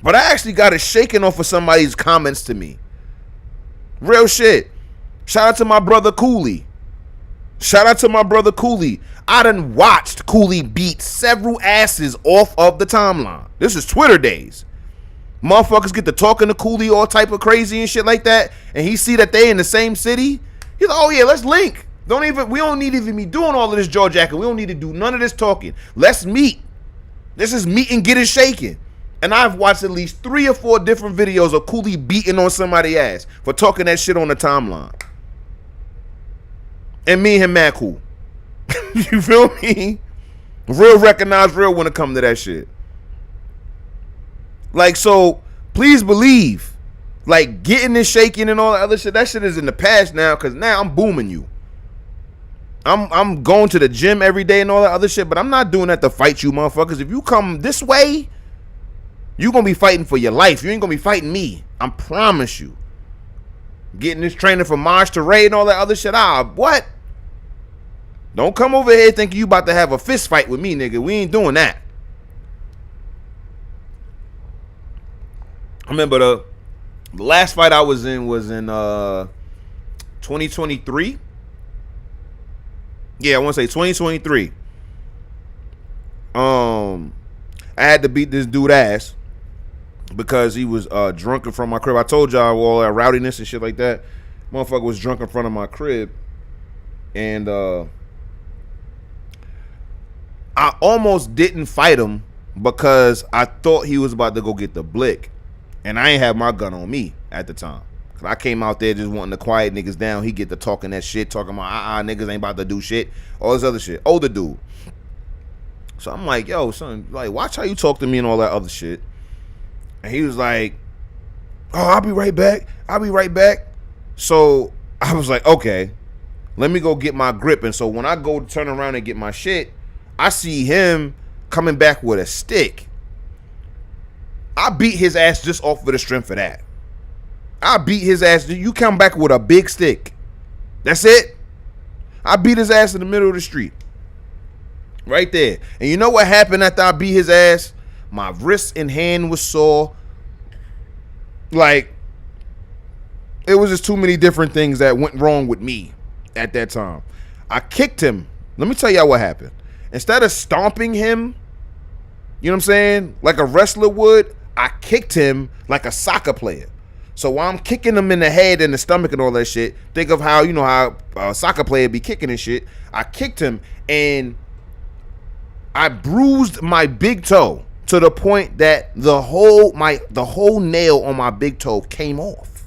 But I actually got a shaking off of somebody's comments to me. Real shit. Shout out to my brother Cooley. I done watched Cooley beat several asses off of the timeline. This is Twitter days. Motherfuckers get to talking to Cooley all type of crazy and shit like that, and he see that they in the same city. He's like, oh yeah, let's link. We don't need to even be doing all of this jaw jacking. We don't need to do none of this talking. Let's meet. This is meet and get it shaking. And I've watched at least 3 or 4 different videos of Cooley beating on somebody's ass for talking that shit on the timeline. And me and him mad cool. You feel me? Real recognize real when it comes to that shit. Like, so please believe, like, getting this shaking and all that other shit, that shit is in the past now, because now I'm booming you. I'm going to the gym every day and all that other shit, but I'm not doing that to fight you motherfuckers. If you come this way, you're going to be fighting for your life. You ain't going to be fighting me. I promise you. Getting this training from March to Ray and all that other shit. What? Don't come over here thinking you about to have a fist fight with me, nigga. We ain't doing that. I remember the last fight I was in 2023. Yeah, I want to say 2023. I had to beat this dude ass because he was drunk in front of my crib. I told y'all all that rowdiness and shit like that. Motherfucker was drunk in front of my crib. And I almost didn't fight him because I thought he was about to go get the blick. And I ain't have my gun on me at the time. Cause I came out there just wanting to quiet niggas down. He get to talking that shit, talking about niggas ain't about to do shit, all this other shit. Older dude. So I'm like, yo, son, like, watch how you talk to me and all that other shit. And he was like, oh, I'll be right back. So I was like, okay, let me go get my grip. And so when I go turn around and get my shit, I see him coming back with a stick. I beat his ass just off of the strength of that. I beat his ass. You come back with a big stick. That's it. I beat his ass in the middle of the street. Right there. And you know what happened after I beat his ass? My wrist and hand was sore. Like, it was just too many different things that went wrong with me at that time. I kicked him. Let me tell y'all what happened. instead of stomping him, you know what I'm saying, like a wrestler would, I kicked him like a soccer player. So while I'm kicking him in the head and the stomach and all that shit, think of how, you know, how a soccer player be kicking and shit. I kicked him and I bruised my big toe to the point that the whole nail on my big toe came off.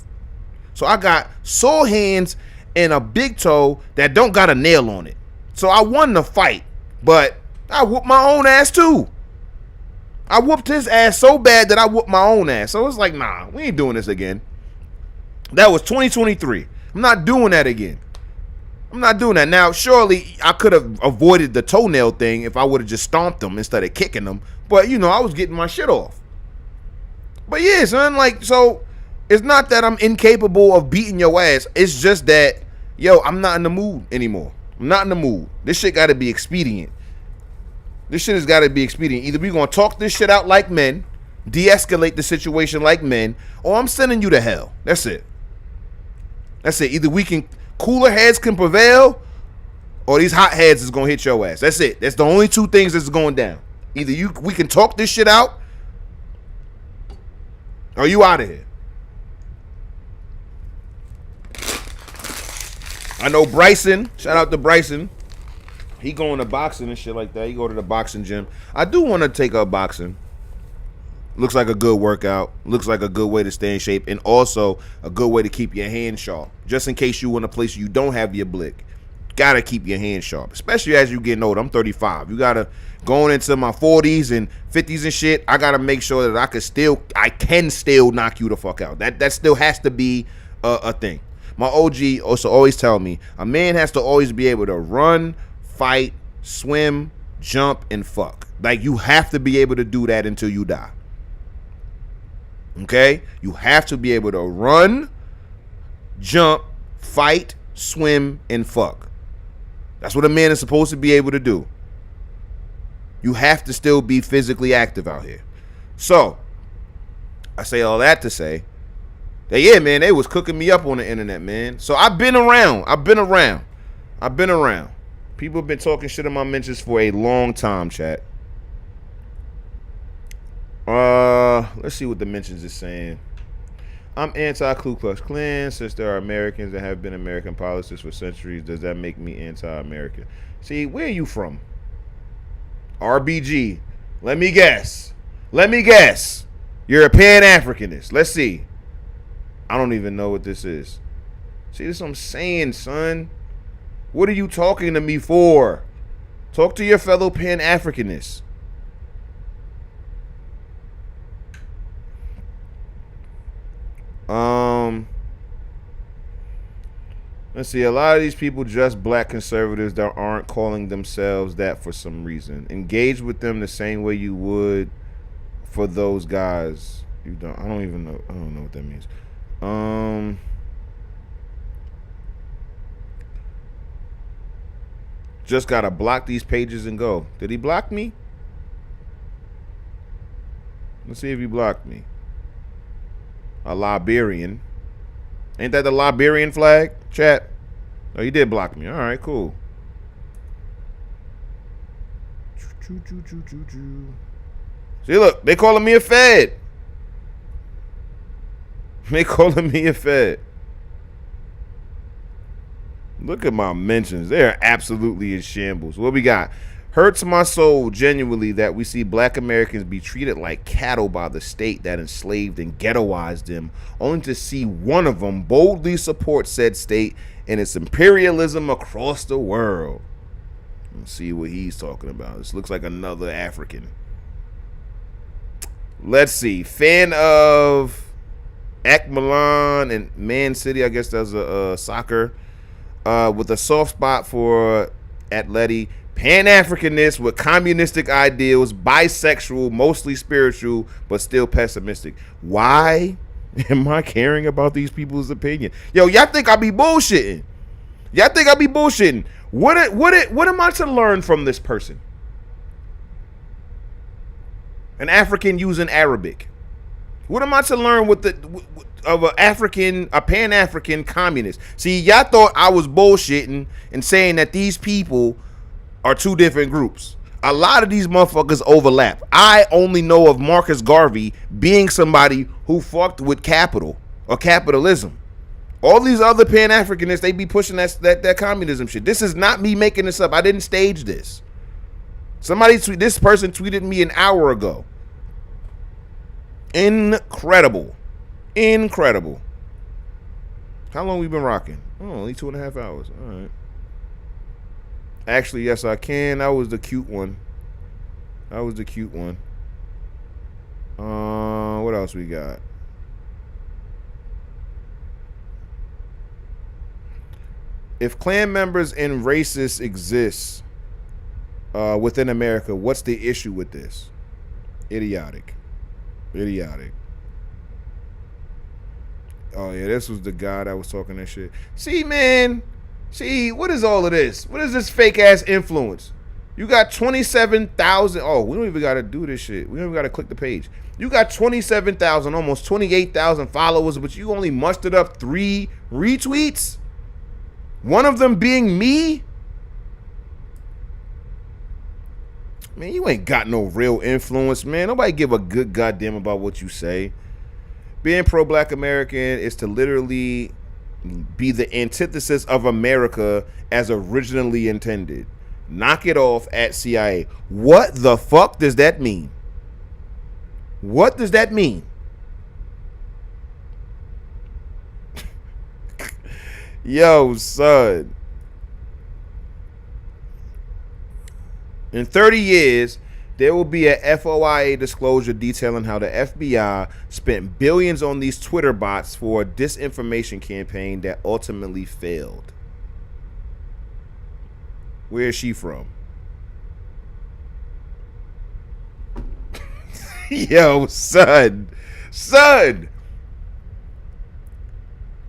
So I got sore hands and a big toe that don't got a nail on it. So I won the fight, but I whooped my own ass too. I whooped his ass so bad that I whooped my own ass. So it's like, nah, we ain't doing this again. That was 2023. I'm not doing that again. I'm not doing that. Now, surely I could have avoided the toenail thing if I would have just stomped him instead of kicking him. But, you know, I was getting my shit off. But yeah, son, like, so it's not that I'm incapable of beating your ass. It's just that, yo, I'm not in the mood anymore. I'm not in the mood. This shit got to be expedient. This shit has got to be expedient. Either we going to talk this shit out like men, de-escalate the situation like men, or I'm sending you to hell. That's it. That's it. Either we can, cooler heads can prevail, or these hot heads is going to hit your ass. That's it. That's the only two things that's going down. Either we can talk this shit out, or you out of here. I know Bryson. Shout out to Bryson. He going to boxing and shit like that. He go to the boxing gym. I do want to take up boxing. Looks like a good workout. Looks like a good way to stay in shape. And also a good way to keep your hand sharp. Just in case you in a place you don't have your blick. Gotta keep your hand sharp. Especially as you getting older. I'm 35. You gotta, going into my 40s and 50s and shit, I gotta make sure that I can still knock you the fuck out. That still has to be a thing. My OG also always tell me, a man has to always be able to run, fight, swim, jump, and fuck. Like, you have to be able to do that until you die. Okay? You have to be able to run, jump, fight, swim, and fuck. That's what a man is supposed to be able to do. You have to still be physically active out here. So, I say all that to say that, yeah, man, they was cooking me up on the internet, man. So, I've been around. People have been talking shit in my mentions for a long time, chat. Let's see what the mentions is saying. I'm anti-Ku Klux Klan. Since there are Americans that have been American politicians for centuries, does that make me anti-American? See, where are you from? RBG. Let me guess. You're a pan-Africanist. Let's see. I don't even know what this is. See, this is what I'm saying, son. What are you talking to me for? Talk to your fellow pan-Africanists. Let's see. A lot of these people just black conservatives that aren't calling themselves that for some reason. Engage with them the same way you would for those guys. I don't know what that means. Just gotta block these pages and go. Did he block me? Let's see if he blocked me. A Liberian. Ain't that the Liberian flag? Chat. Oh, he did block me. All right, cool. See, look, they calling me a Fed. Look at my mentions. They're absolutely in shambles. What we got? Hurts my soul genuinely that we see black Americans be treated like cattle by the state that enslaved and ghettoized them, only to see one of them boldly support said state and its imperialism across the world. Let's see what he's talking about. This looks like another African. Let's see. Fan of AC Milan and Man City. I guess that's a soccer. With a soft spot for Atleti. Pan-Africanist with communistic ideals, bisexual, mostly spiritual, but still pessimistic. Why am I caring about these people's opinion? Yo, y'all think I be bullshitting? What am I to learn from this person? An African using Arabic. What am I to learn of a Pan-African communist? See, y'all thought I was bullshitting and saying that these people are two different groups. A lot of these motherfuckers overlap. I only know of Marcus Garvey being somebody who fucked with capital or capitalism. All these other pan-Africanists, they be pushing that communism shit. This is not me making this up. I didn't stage this. This person tweeted me an hour ago. Incredible. How long we been rocking? Oh, only 2.5 hours. All right. Actually, yes, I can. That was the cute one. What else we got? If Klan members and racists exist within America, what's the issue with this? Idiotic. Oh, yeah, this was the guy that was talking that shit. See, man. What is all of this? What is this fake-ass influence? You got 27,000. Oh, we don't even got to do this shit. We don't even got to click the page. You got 27,000, almost 28,000 followers, but you only mustered up 3 retweets? One of them being me? Man, you ain't got no real influence, man. Nobody give a good goddamn about what you say. Being pro-black American is to literally be the antithesis of America as originally intended. Knock it off at CIA. What the fuck does that mean? What does that mean? Yo, son. In 30 years, there will be a FOIA disclosure detailing how the FBI spent billions on these Twitter bots for a disinformation campaign that ultimately failed. Where is she from? Yo, son.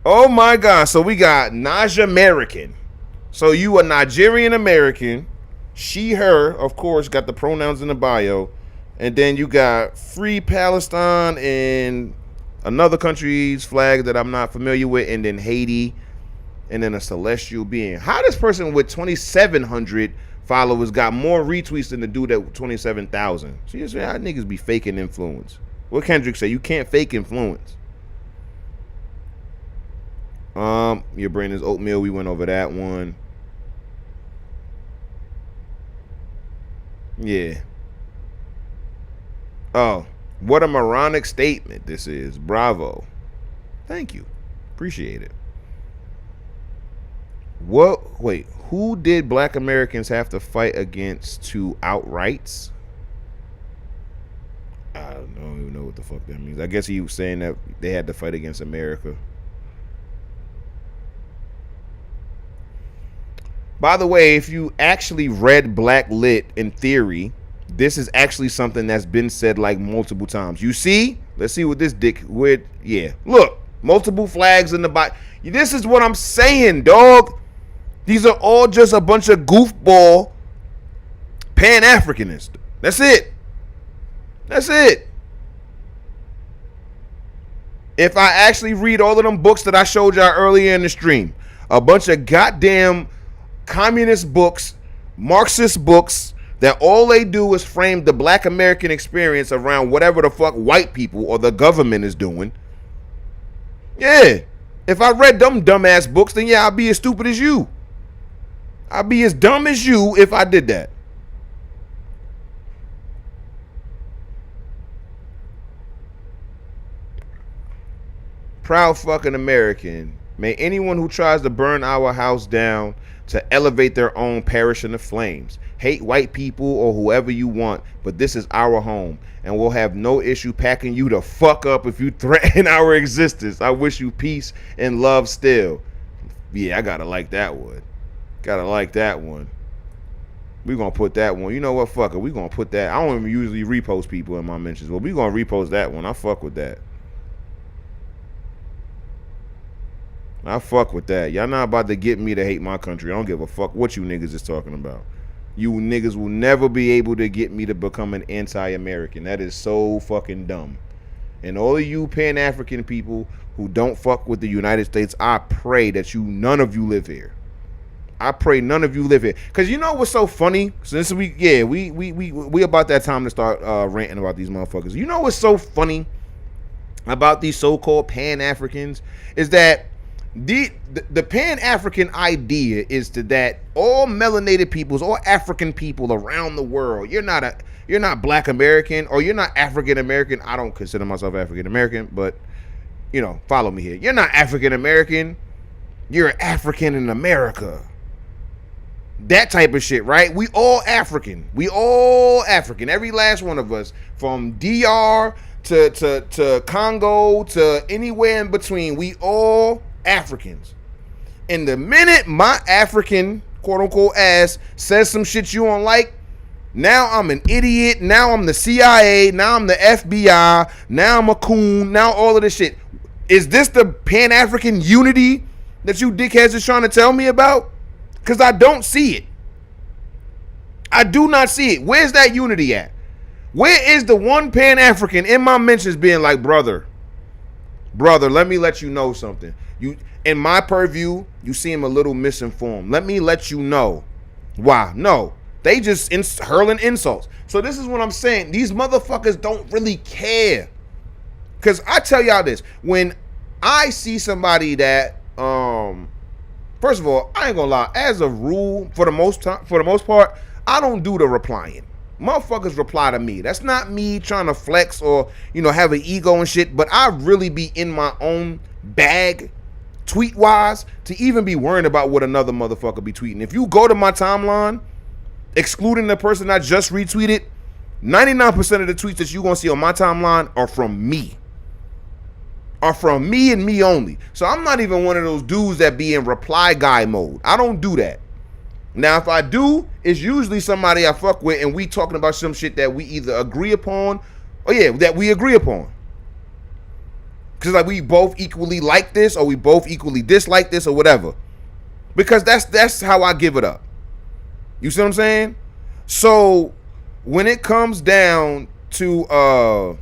Oh my God. So we got Naja American. So you a Nigerian American. She, her, of course, got the pronouns in the bio. And then you got Free Palestine and another country's flag that I'm not familiar with. And then Haiti. And then a celestial being. How this person with 2,700 followers got more retweets than the dude at 27,000? See, how niggas be faking influence. What Kendrick say? You can't fake influence. Your brain is oatmeal. We went over that one. Yeah. Oh, what a moronic statement this is. Bravo. Thank you. Appreciate it. What? Wait, who did black Americans have to fight against to outrights? I don't even know what the fuck that means. I guess he was saying that they had to fight against America. By the way, if you actually read Black Lit in theory, this is actually something that's been said like multiple times. You see? Let's see what this dick would. Yeah. Look, multiple flags in the bottom. This is what I'm saying, dog. These are all just a bunch of goofball pan-Africanists. That's it. If I actually read all of them books that I showed y'all earlier in the stream, a bunch of goddamn communist books, Marxist books, that all they do is frame the black American experience around whatever the fuck white people or the government is doing. Yeah. If I read them dumbass books, then yeah, I'd be as stupid as you. I'd be as dumb as you if I did that. Proud fucking American. May anyone who tries to burn our house down to elevate their own perish in the flames. Hate white people or whoever you want, but this is our home, and we'll have no issue packing you the fuck up if you threaten our existence. I wish you peace and love still. Yeah, I gotta like that one. We gonna put that one. You know what? Fuck it. We gonna put that. I don't even usually repost people in my mentions, but we gonna repost that one. I fuck with that. Y'all not about to get me to hate my country. I don't give a fuck what you niggas is talking about. You niggas will never be able to get me to become an anti-American. That is so fucking dumb. And all of you Pan-African people who don't fuck with the United States, I pray that none of you live here. I pray none of you live here. Cause you know what's so funny? Since we about that time to start ranting about these motherfuckers. You know what's so funny about these so-called Pan-Africans is that the Pan-African idea is that all melanated peoples, all African people around the world, you're not Black American or you're not African American. I don't consider myself African American, but you know, follow me here. You're not African American. You're African in America. That type of shit, right? We all African. We all African. Every last one of us, from DR to Congo to anywhere in between, we all Africans. And the minute my African quote unquote ass says some shit you don't like, now I'm an idiot. Now I'm the CIA. Now I'm the FBI. Now I'm a coon. Now all of this shit. Is this the Pan-African unity that you dickheads are trying to tell me about? Because I don't see it. I do not see it. Where's that unity at? Where is the one Pan-African in my mentions being like, brother, let me let you know something. You, in my purview, you seem a little misinformed. Let me let you know why. No, they just hurling insults. So this is what I'm saying. These motherfuckers don't really care. Because I tell y'all this. When I see somebody that, first of all, I ain't gonna lie. As a rule, for the most part, I don't do the replying. Motherfuckers reply to me. That's not me trying to flex or, you know, have an ego and shit. But I really be in my own bag, tweet-wise, to even be worrying about what another motherfucker be tweeting. If you go to my timeline, excluding the person I just retweeted, 99% of the tweets that you gonna see on my timeline are from me. Are from me and me only. So I'm not even one of those dudes that be in reply guy mode. I don't do that. Now, if I do, it's usually somebody I fuck with and we talking about some shit that we either agree upon or that we agree upon. Because like we both equally like this or we both equally dislike this or whatever. Because that's how I give it up. You see what I'm saying? So when it comes down to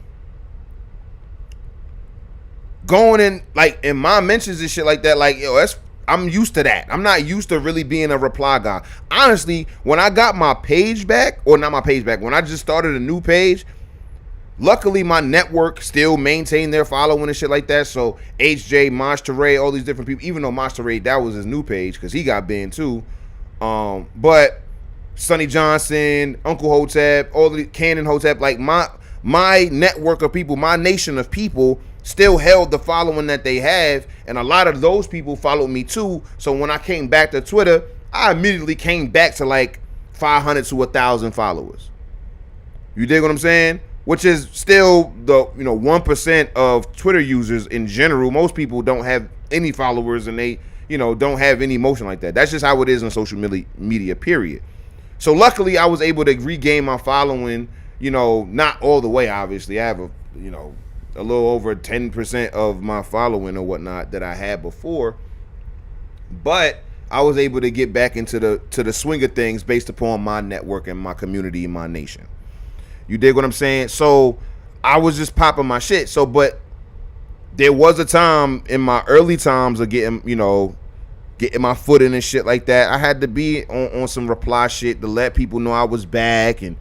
going in like in my mentions and shit like that, like yo, I'm used to that. I'm not used to really being a reply guy. Honestly, when I got my page back, or not my page back, when I just started a new page, luckily my network still maintained their following and shit like that. So HJ, Monsteray, all these different people, even though Monsteray, that was his new page because he got banned too. But Sonny Johnson, Uncle Hotep, all the Cannon Hotep, like my network of people, my nation of people still held the following that they have, and a lot of those people followed me too. So when I came back to Twitter, I immediately came back to like 500 to 1,000 followers. You dig what I'm saying? Which is still the 1% of Twitter users in general. Most people don't have any followers, and they don't have any emotion like that. That's just how it is on social media. Period. So luckily, I was able to regain my following. Not all the way. Obviously, I have a little over 10% of my following or whatnot that I had before, but I was able to get back into the swing of things based upon my network and my community and my nation. You dig what I'm saying? So I was just popping my shit. So, but there was a time in my early times of getting my foot in and shit like that. I had to be on some reply shit to let people know I was back and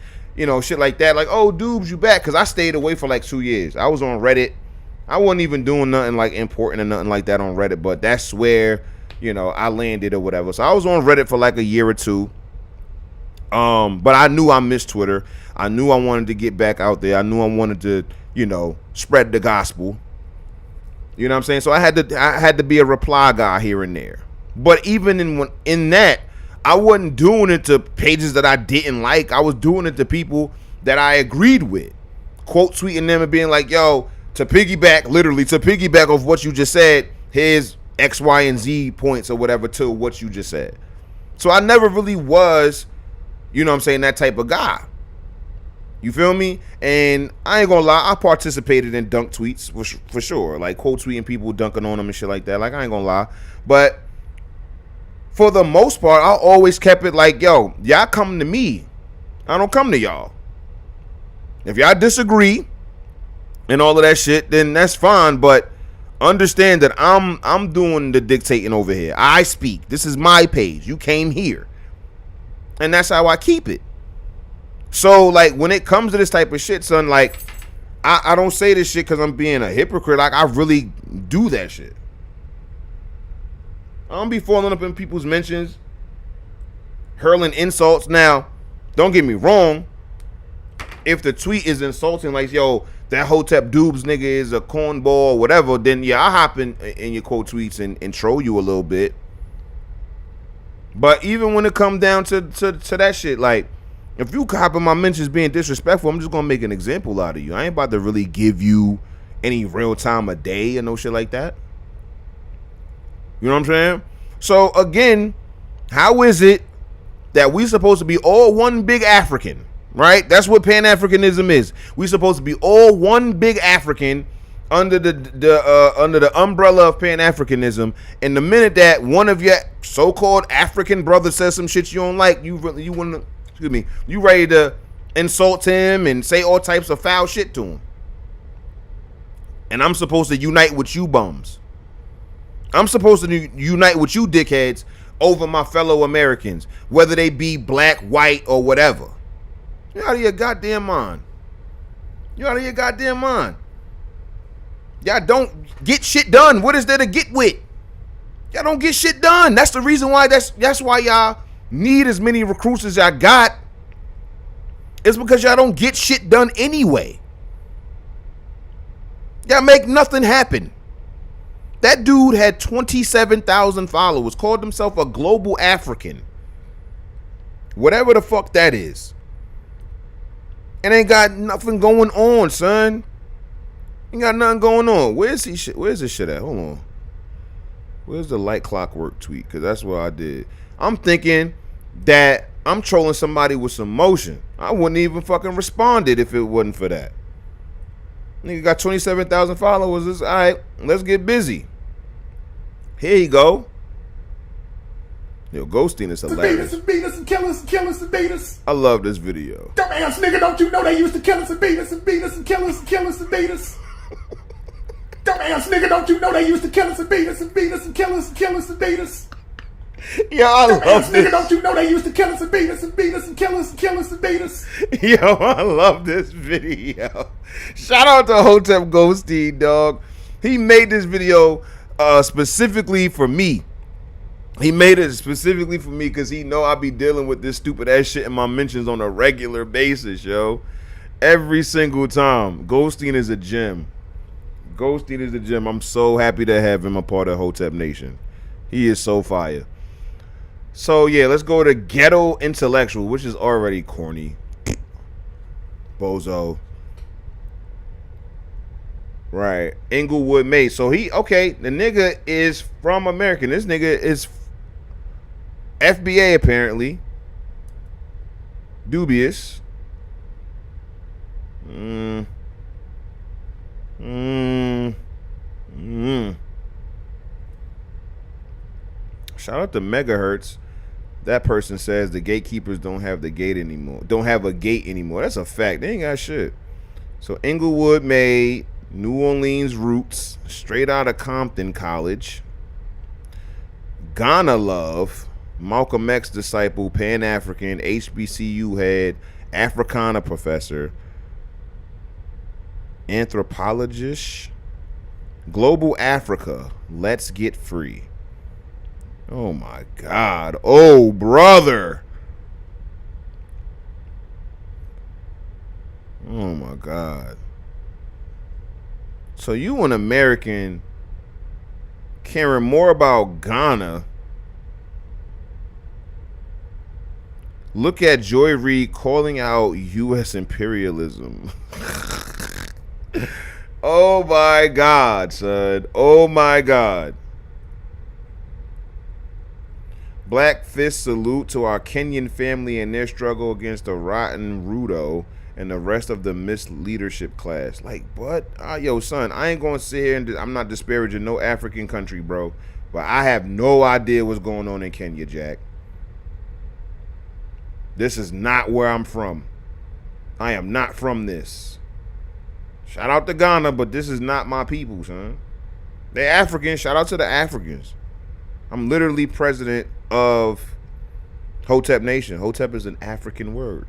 shit like that. Like, oh, dudes, you back? Because I stayed away for like 2 years. I was on Reddit. I wasn't even doing nothing like important or nothing like that on Reddit, but that's where, I landed or whatever. So I was on Reddit for like a year or two. But I knew I missed Twitter. I knew I wanted to get back out there. I knew I wanted to, spread the gospel. You know what I'm saying? So I had to be a reply guy here and there. But even in that, I wasn't doing it to pages that I didn't like. I was doing it to people that I agreed with. Quote tweeting them and being like, yo, to piggyback off what you just said, here's X, Y, and Z points or whatever to what you just said. So I never really was, that type of guy. You feel me? And I ain't gonna lie, I participated in dunk tweets for sure. Like quote tweeting people, dunking on them and shit like that. Like, I ain't gonna lie. But for the most part, I always kept it like, yo, y'all come to me. I don't come to y'all. If y'all disagree and all of that shit, then that's fine. But Understand that I'm doing the dictating over here. I speak. This is my page. You came here. And that's how I keep it. So, like, when it comes to this type of shit, son, like, I don't say this shit because I'm being a hypocrite. Like, I really do that shit. I don't be falling up in people's mentions, hurling insults. Now, don't get me wrong. If the tweet is insulting, like, yo, that Hotep Dubes nigga is a cornball or whatever, then yeah, I hop in your quote tweets and troll you a little bit. But even when it come down to that shit, like, if you hop in my mentions being disrespectful, I'm just gonna make an example out of you. I ain't about to really give you any real time a day or no shit like that. You know what I'm saying? So again, how is it that we supposed to be all one big African? Right? That's what pan-Africanism is. We supposed to be all one big African under the umbrella of pan-Africanism. And the minute that one of your so-called African brothers says some shit you don't like, you want to, excuse me, you ready to insult him and say all types of foul shit to him. And I'm supposed to unite with you bums. I'm supposed to unite with you dickheads over my fellow Americans, whether they be black, white, or whatever. You're out of your goddamn mind. You're out of your goddamn mind. Y'all don't get shit done. What is there to get with? Y'all don't get shit done. That's the reason why. That's why y'all need as many recruits as y'all got. It's because y'all don't get shit done anyway. Y'all make nothing happen. That dude had 27,000 followers, called himself a global African. Whatever the fuck that is. And ain't got nothing going on, son. Ain't got nothing going on. Where's this shit at? Hold on. Where's the light clockwork tweet? Because that's what I did. I'm thinking that I'm trolling somebody with some motion. I wouldn't even fucking responded if it wasn't for that. Nigga got 27,000 followers. It's all right. Let's get busy. Here you go. Yo, Ghosting is hilarious. Beat us and kill us and kill us and beat us. I love this video. Dumbass nigga, don't you know they used to kill us and beat us and beat us and kill us and kill us and beat us? Dumbass nigga, don't you know they used to kill us and beat us and beat us and kill us and kill us and beat us? Yo, I love this. Nigga, don't you know they used to kill us and beat us and beat us and kill us and kill us and beat us? Yo, I love this video. Shout out to Hotep Ghosteen, dog. He made this video specifically for me. He made it specifically for me because he know I be dealing with this stupid ass shit in my mentions on a regular basis, yo. Every single time. Ghosteen is a gem. Ghosteen is a gem. I'm so happy to have him a part of Hotep Nation. He is so fire. So yeah, let's go to Ghetto Intellectual, which is already corny. Bozo. Right. Inglewood May. So the nigga is from American. This nigga is FBA apparently. Dubious. Shout out to Megahertz. That person says the gatekeepers don't have the gate anymore. Don't have a gate anymore. That's a fact. They ain't got shit. So Inglewood May, New Orleans roots, straight out of Compton College. Ghana Love, Malcolm X disciple, Pan-African, HBCU head, Africana professor, anthropologist, Global Africa, Let's Get Free. Oh my God. Oh, brother. Oh my God. So you an American caring more about Ghana. Look at Joy Reid calling out U.S. imperialism. Oh my God, son. Oh my God. Black fist salute to our Kenyan family and their struggle against the rotten Ruto and the rest of the misleadership class. Like, what? Yo, son, I ain't gonna sit here and I'm not disparaging no African country, bro. But I have no idea what's going on in Kenya, Jack. This is not where I'm from. I am not from this. Shout out to Ghana, but this is not my people, son. They African. Shout out to the Africans. I'm literally president of Hotep Nation. Hotep is an African word.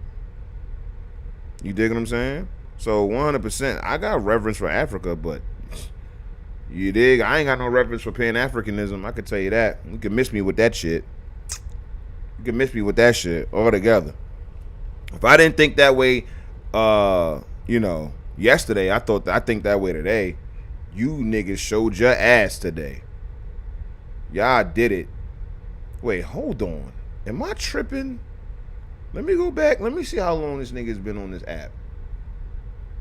You dig what I'm saying? So 100%, I got reverence for Africa, but you dig? I ain't got no reverence for pan-Africanism. I can tell you that. You can miss me with that shit. You can miss me with that shit altogether. If I didn't think that way, yesterday, I think that way today. You niggas showed your ass today. Y'all did it. Wait, hold on. Am I tripping? Let me go back. Let me see how long this nigga's been on this app.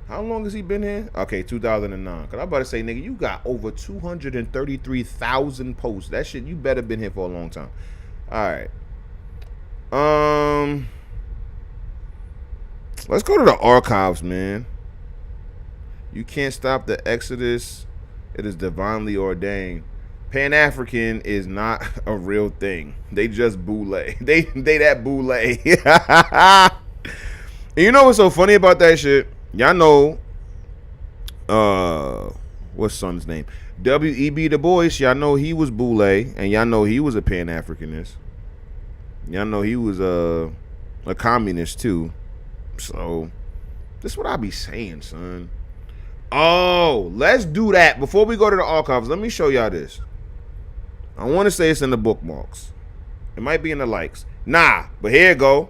How long has he been here? Okay, 2009. Cause I'm about to say, nigga, you got over 233,000 posts. That shit, you better been here for a long time. All right. Let's go to the archives, man. You can't stop the Exodus. It is divinely ordained. Pan-African is not a real thing. They just boule. They that boule. And you know what's so funny about that shit? Y'all know, what's son's name? W.E.B. Du Bois. Y'all know he was boule, and y'all know he was a Pan-Africanist. Y'all know he was a communist too. So, this is what I be saying, son. Oh, let's do that. Before we go to the archives, let me show y'all this. I want to say it's in the bookmarks. It might be in the likes. Nah, but here it go.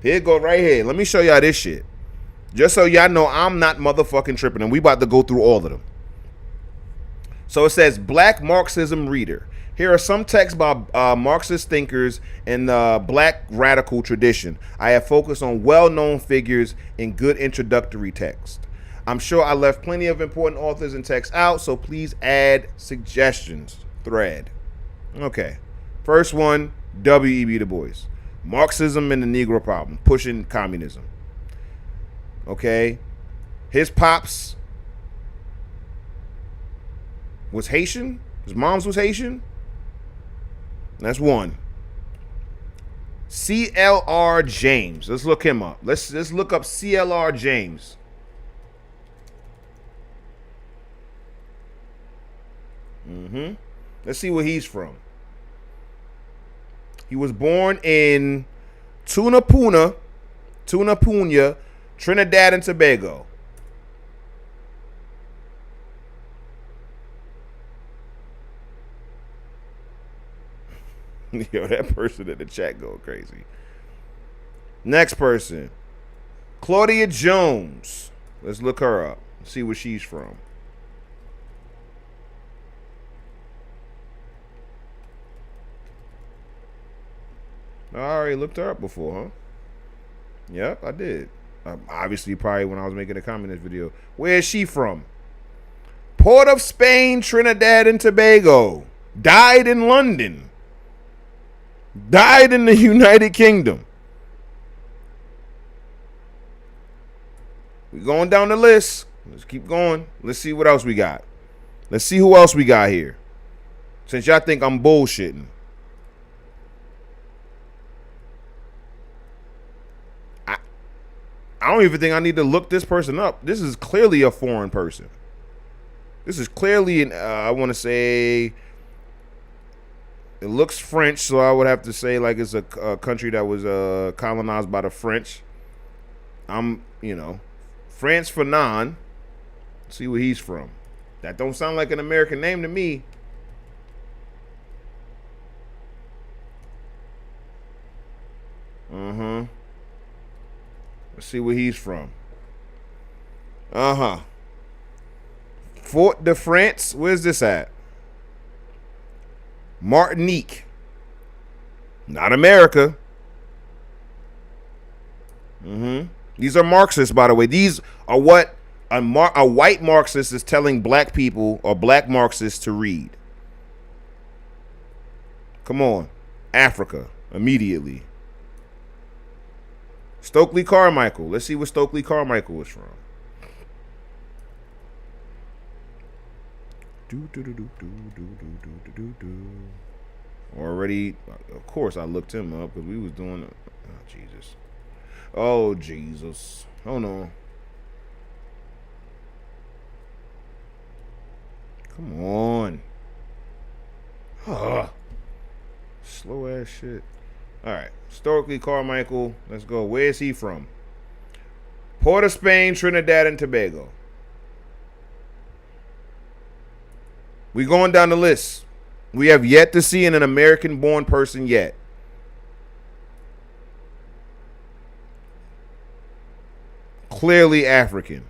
Here it go right here. Let me show y'all this shit. Just so y'all know I'm not motherfucking tripping, and we about to go through all of them. So it says, Black Marxism Reader. Here are some texts by Marxist thinkers in the Black radical tradition. I have focused on well-known figures in good introductory text. I'm sure I left plenty of important authors and texts out, so please add suggestions. Thread. Okay. First one, W.E.B. Du Bois. Marxism and the Negro Problem. Pushing communism. Okay. His pops was Haitian. His mom's was Haitian. That's one. C.L.R. James. Let's look him up. Let's look up C.L.R. James. Let's see where he's from. He was born in Tunapuna, Trinidad and Tobago. Yo, that person in the chat going crazy. Next person. Claudia Jones. Let's look her up. See where she's from. I already looked her up before, huh? Yep, I did. Obviously, probably when I was making a communist video. Where is she from? Port of Spain, Trinidad and Tobago. Died in London. Died in the United Kingdom. We're going down the list. Let's keep going. Let's see what else we got. Let's see who else we got here. Since y'all think I'm bullshitting. I don't even think I need to look this person up. This is clearly a foreign person. This is clearly an, I want to say, it looks French, so I would have to say like it's a country that was colonized by the French. France Fanon. See where he's from. That don't sound like an American name to me. Let's see where he's from. Fort de France. Where's this at? Martinique. Not America. These are Marxists, by the way. These are what a white Marxist is telling black people or black Marxists to read. Come on. Africa. Immediately. Stokely Carmichael. Let's see where Stokely Carmichael is from. Already, of course, I looked him up because we was doing. Oh Jesus! Hold on. Come on. Slow ass shit. All right. Historically, Carmichael. Let's go. Where is he from? Port of Spain, Trinidad, and Tobago. We going down the list. We have yet to see an American-born person yet. Clearly African.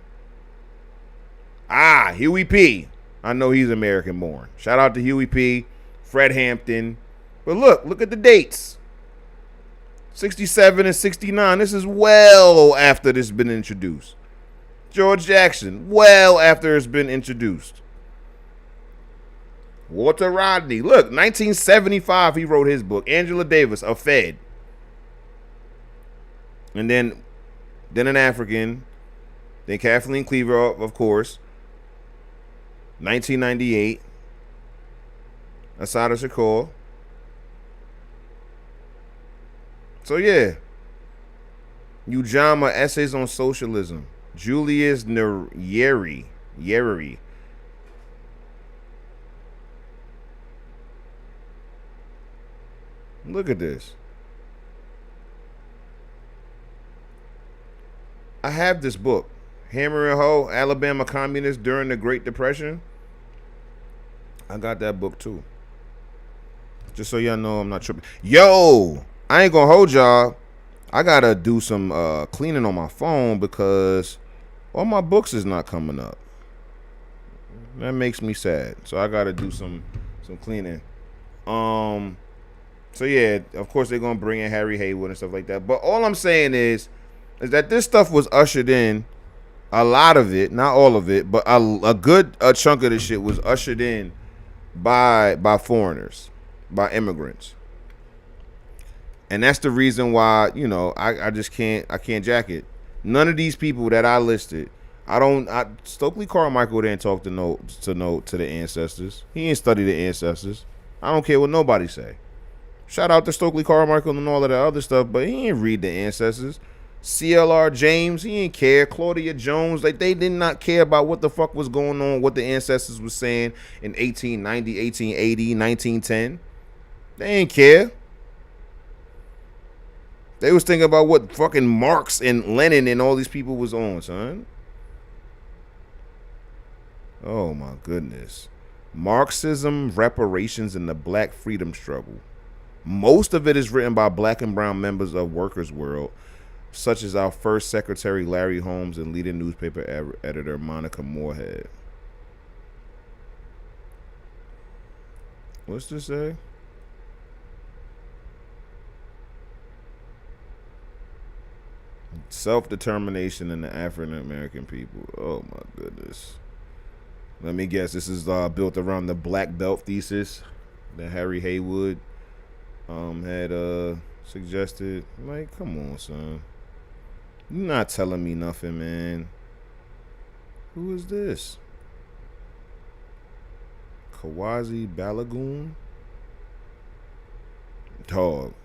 Huey P. I know he's American-born. Shout out to Huey P. Fred Hampton. But look at the dates. 67 and 69. This is well after this has been introduced. George Jackson, well after it's been introduced. Walter Rodney, look, 1975 he wrote his book. Angela Davis, a Fed. And then an African. Then Kathleen Cleaver, of course. 1998. Assata Shakur. So yeah. Ujamaa, Essays on Socialism. Julius Nyerere. Look at this. I have this book. Hammer and Hoe, Alabama Communists During the Great Depression. I got that book too. Just so y'all know I'm not tripping. Yo, I ain't gonna hold y'all. I gotta do some cleaning on my phone because all my books is not coming up. That makes me sad. So I gotta do some cleaning. So yeah, of course they're gonna bring in Harry Haywood and stuff like that. But all I'm saying is that this stuff was ushered in. A lot of it, not all of it, but a good chunk of this shit was ushered in by foreigners, by immigrants. And that's the reason why, I just can't jack it. None of these people that I listed, Stokely Carmichael didn't talk to the ancestors. He ain't study the ancestors. I don't care what nobody say. Shout out to Stokely Carmichael and all of that other stuff, but he ain't read the ancestors. CLR James, he ain't care. Claudia Jones, they did not care about what the fuck was going on, what the ancestors was saying in 1890, 1880, 1910. They ain't care. They was thinking about what fucking Marx and Lenin and all these people was on, son. Oh my goodness. Marxism, reparations, and the black freedom struggle. Most of it is written by black and brown members of Workers' World, such as our first secretary Larry Holmes and leading newspaper editor Monica Moorhead. What's this say? Self-determination in the African American people. Oh my goodness. Let me guess. This is built around the black belt thesis that Harry Haywood had suggested. Like, come on, son. You're not telling me nothing, man. Who is this? Kawazi Balagoon? Dog.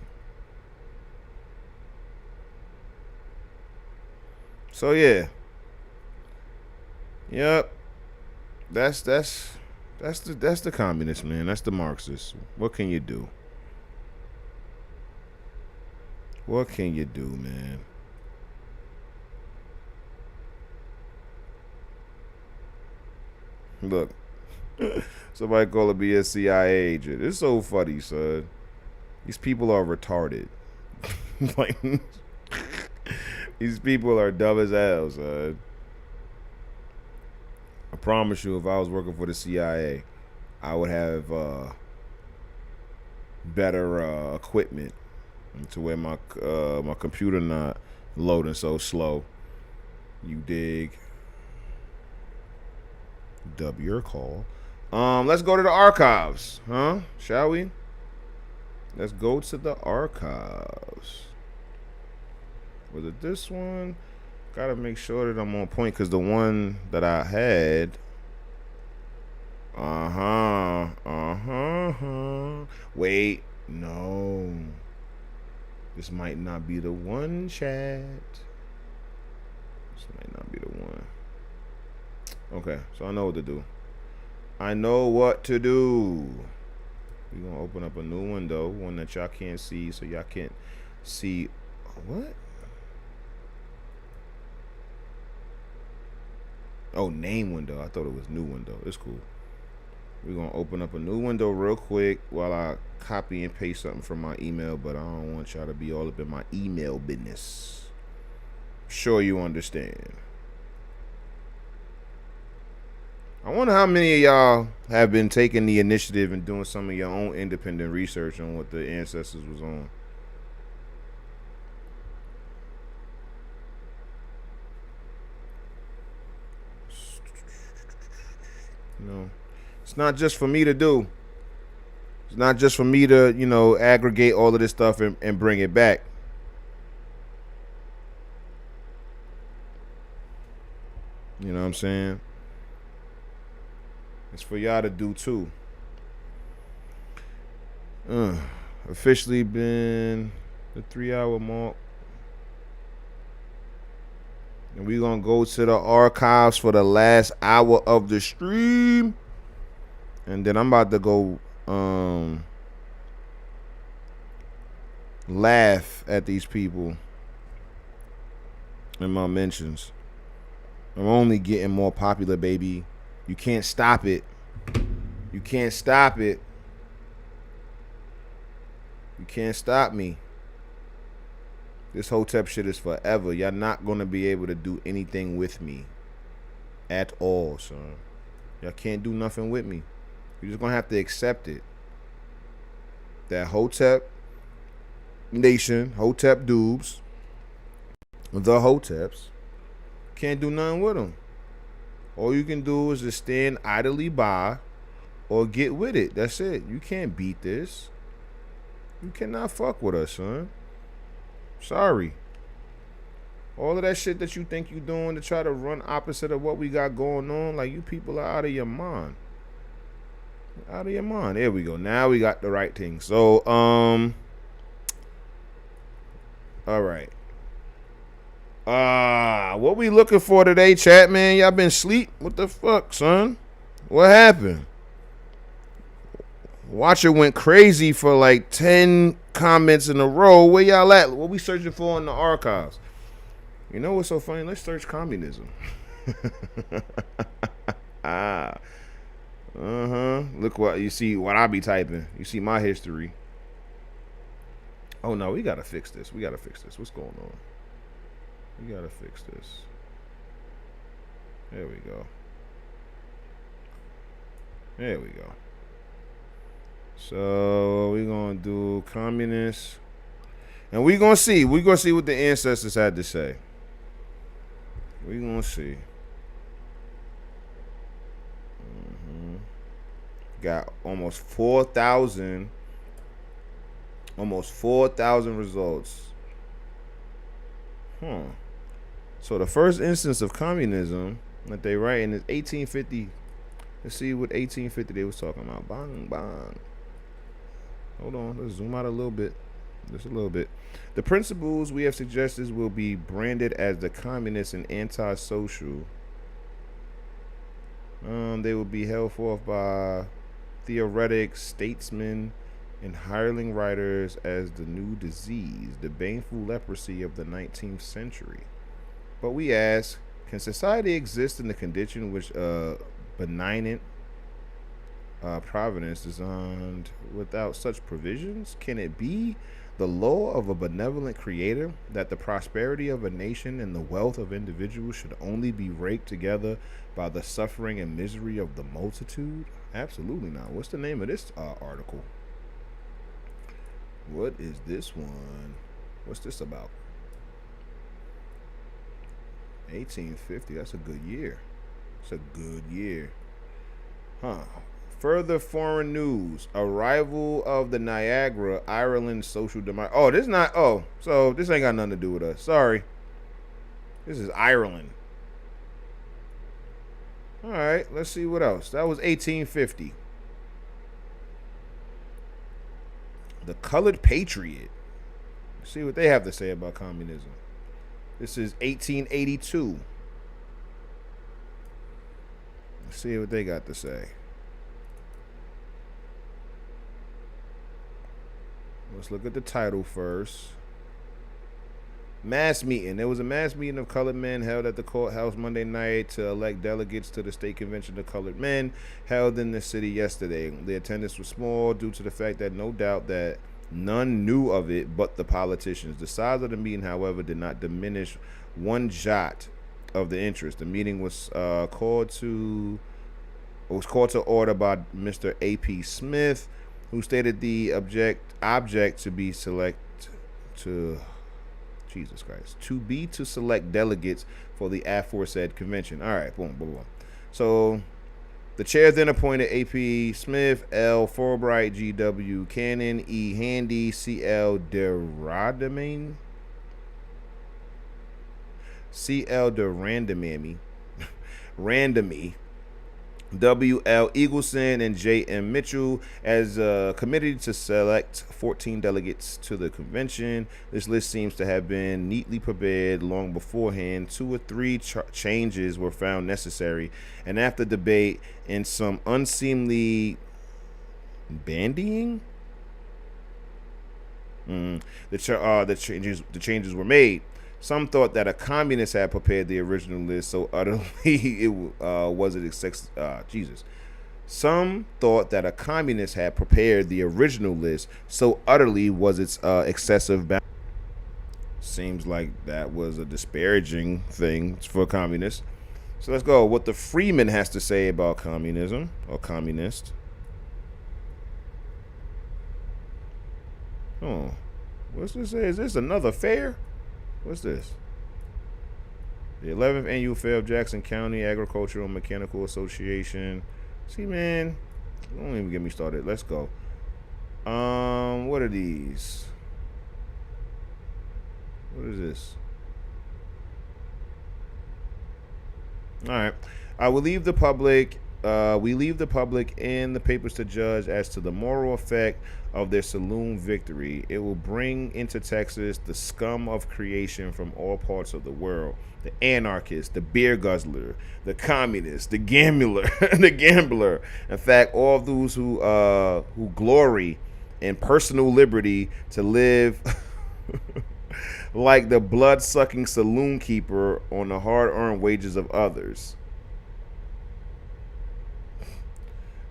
So yeah. Yep. That's the communist, man. That's the Marxist. What can you do? What can you do, man? Look, somebody call me a CIA agent. It's so funny, son. These people are retarded. Like, these people are dumb as hell, son. I promise you, if I was working for the CIA, I would have better equipment to where my computer not loading so slow. You dig? Dub your call. Let's go to the archives, huh? Shall we? Let's go to the archives. Was it this one? Gotta make sure that I'm on point because the one that I had. Wait, no. This might not be the one, chat. This might not be the one. Okay, so I know what to do. We're gonna open up a new window, one that y'all can't see, so y'all can't see what? Oh, name window. I thought it was new window. It's cool. We're gonna open up a new window real quick while I copy and paste something from my email, but I don't want y'all to be all up in my email business. Sure you understand. I wonder how many of y'all have been taking the initiative and doing some of your own independent research on what the ancestors was on. You know, it's not just for me to do. It's not just for me to, aggregate all of this stuff and bring it back. You know what I'm saying? It's for y'all to do too. Officially been the 3-hour mark. And we're going to go to the archives for the last hour of the stream. And then I'm about to go laugh at these people in my mentions. I'm only getting more popular, baby. You can't stop it. You can't stop it. You can't stop me. This Hotep shit is forever. Y'all not gonna be able to do anything with me at all, son. Y'all can't do nothing with me. You're just gonna have to accept it. That Hotep nation, Hotep dubes, the Hoteps, can't do nothing with them. All you can do is just stand idly by or get with it. That's it. You can't beat this. You cannot fuck with us, son. Sorry. All of that shit that you think you doing to try to run opposite of what we got going on, like, you people are out of your mind. Out of your mind. There we go. Now we got the right thing. So, all right. What we looking for today, chat, man? Y'all been sleep? What the fuck, son? What happened? Watcher went crazy for like 10 comments in a row. Where y'all at? What we searching for in the archives? You know what's so funny? Let's search communism. Look what you see. What I be typing. You see my history. Oh no, we gotta fix this. What's going on? We gotta fix this. There we go. So we're gonna do communists, and we're gonna see what the ancestors had to say. We're gonna see. Got almost 4,000 results. So the first instance of communism that they write in is 1850. Let's see what 1850 they was talking about. Bang, bang. Hold on, let's zoom out a little bit. Just a little bit. The principles we have suggested will be branded as the communist and anti-social. They will be held forth by theoretic statesmen and hireling writers as the new disease, the baneful leprosy of the 19th century. But we ask, can society exist in the condition which benignant providence designed without such provisions? Can it be the law of a benevolent creator that the prosperity of a nation and the wealth of individuals should only be raked together by the suffering and misery of the multitude? Absolutely not. What's the name of this article? What is this one? What's this about? 1850. That's a good year. It's a good year. Further foreign news. Arrival of the Niagara, Ireland social democracy. Oh, this not. Oh, so this ain't got nothing to do with us. Sorry. This is Ireland. All right, let's see what else. That was 1850. The Colored Patriot. Let's see what they have to say about communism. This is 1882. Let's see what they got to say. Let's look at the title first. Mass meeting. There was a mass meeting of colored men held at the courthouse Monday night to elect delegates to the state convention of colored men held in the city yesterday. The attendance was small due to the fact that no doubt that none knew of it but the politicians. The size of the meeting, however, did not diminish one jot of the interest. The meeting was called to order by Mr. A.P. Smith, who stated the object to be to select delegates for the aforesaid convention. All right, boom, boom, boom. So the chair then appointed A.P. Smith, L. Fulbright, G.W. Cannon, E. Handy, C.L. Durandamy, Randomy, W.L. Eagleson, and J.M. Mitchell as a committee to select 14 delegates to the convention. This list seems to have been neatly prepared long beforehand. 2 or 3 changes were found necessary, and after debate and some unseemly bandying, the changes were made. Some thought that a communist had prepared the original list so utterly Some thought that a communist had prepared the original list so utterly was its excessive bounds. Seems like that was a disparaging thing for communists. So let's go. What the Freeman has to say about communism or communist. Oh, what's this say? Is this another fair? What's this? The 11th annual fair of Jackson County Agricultural and Mechanical Association. See, man, don't even get me started. Let's go. What are these? What is this? All right. I will leave the public. We leave the public and the papers to judge as to the moral effect of their saloon victory. It will bring into Texas the scum of creation from all parts of the world: the anarchist, the beer guzzler, the communist, the gambler, the gambler. In fact, all of those who glory in personal liberty to live like the blood-sucking saloon keeper on the hard-earned wages of others.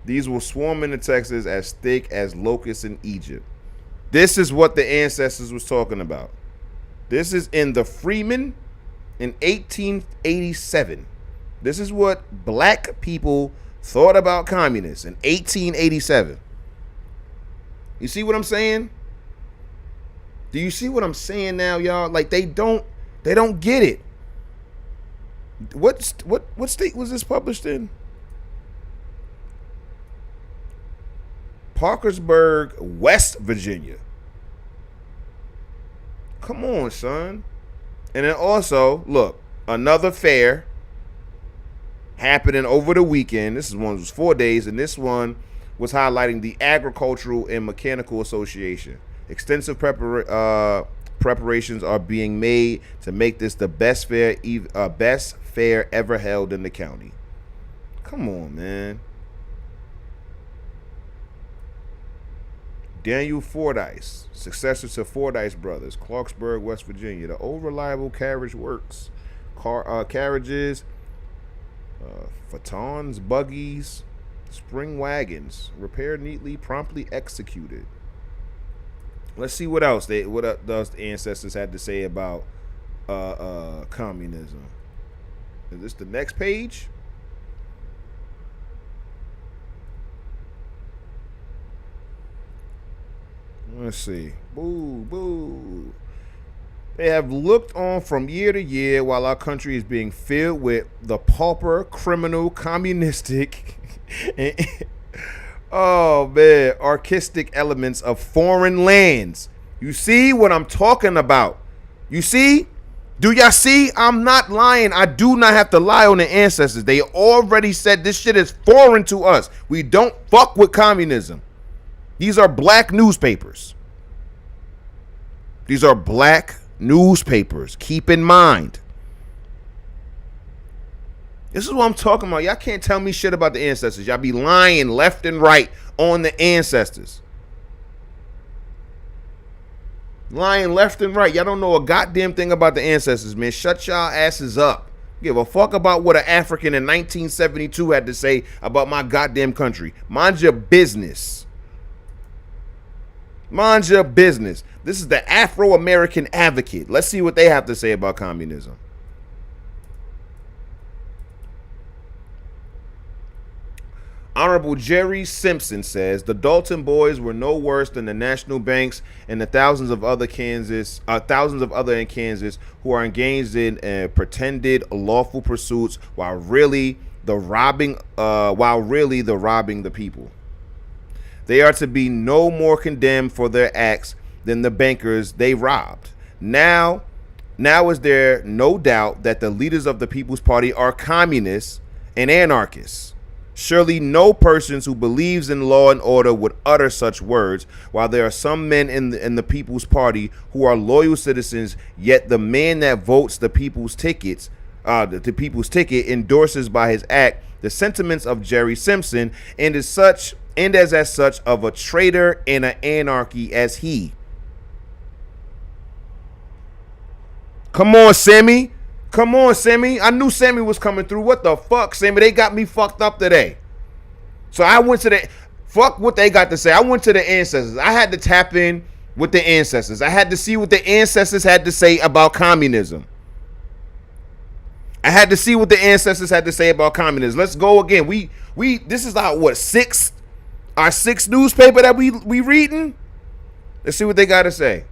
These will swarm into Texas as thick as locusts in Egypt. This is what the ancestors was talking about. This is in the Freeman in 1887. This is what black people thought about communists in 1887. You see what I'm saying? Do you see what I'm saying now, y'all? Like they don't get it. What state was this published in? Parkersburg, West Virginia. Come on, son. And then also, look, another fair happening over the weekend. This one was 4 days, and this one was highlighting the Agricultural and Mechanical Association. Extensive preparations are being made to make this the best fair ever held in the county. Come on, man. Daniel Fordyce, successor to Fordyce Brothers, Clarksburg, West Virginia. The old reliable carriage works. Carriages, photons, buggies, spring wagons, repaired neatly, promptly executed. Let's see what else the ancestors had to say about communism. Is this the next page? Let's see. Boo, boo. They have looked on from year to year while our country is being filled with the pauper, criminal, communistic, archistic elements of foreign lands. You see what I'm talking about? You see? Do y'all see? I'm not lying. I do not have to lie on the ancestors. They already said this shit is foreign to us. We don't fuck with communism. These are black newspapers. These are black newspapers. Keep in mind. This is what I'm talking about. Y'all can't tell me shit about the ancestors. Y'all be lying left and right on the ancestors. Lying left and right. Y'all don't know a goddamn thing about the ancestors, man. Shut y'all asses up. Give a fuck about what an African in 1972 had to say about my goddamn country. Mind your business. Mind your business. This is the Afro-American Advocate. Let's see what they have to say about communism. Honorable Jerry Simpson says the Dalton boys were no worse than the national banks and the thousands of other in Kansas who are engaged in pretended lawful pursuits while really the robbing the people. They are to be no more condemned for their acts than the bankers they robbed. Now is there no doubt that the leaders of the People's Party are communists and anarchists. Surely no person who believes in law and order would utter such words, while there are some men in the People's Party who are loyal citizens, yet the man that votes the people's ticket endorses by his act the sentiments of Jerry Simpson and as such of a traitor and an anarchy as he. Come on, Sammy. Come on, Sammy. I knew Sammy was coming through. What the fuck, Sammy? They got me fucked up today. So I went to fuck what they got to say. I went to the ancestors. I had to tap in with the ancestors. I had to see what the ancestors had to say about communism. I had to see what the ancestors had to say about communism. Let's go again. We this is our sixth newspaper that we reading. Let's see what they got to say.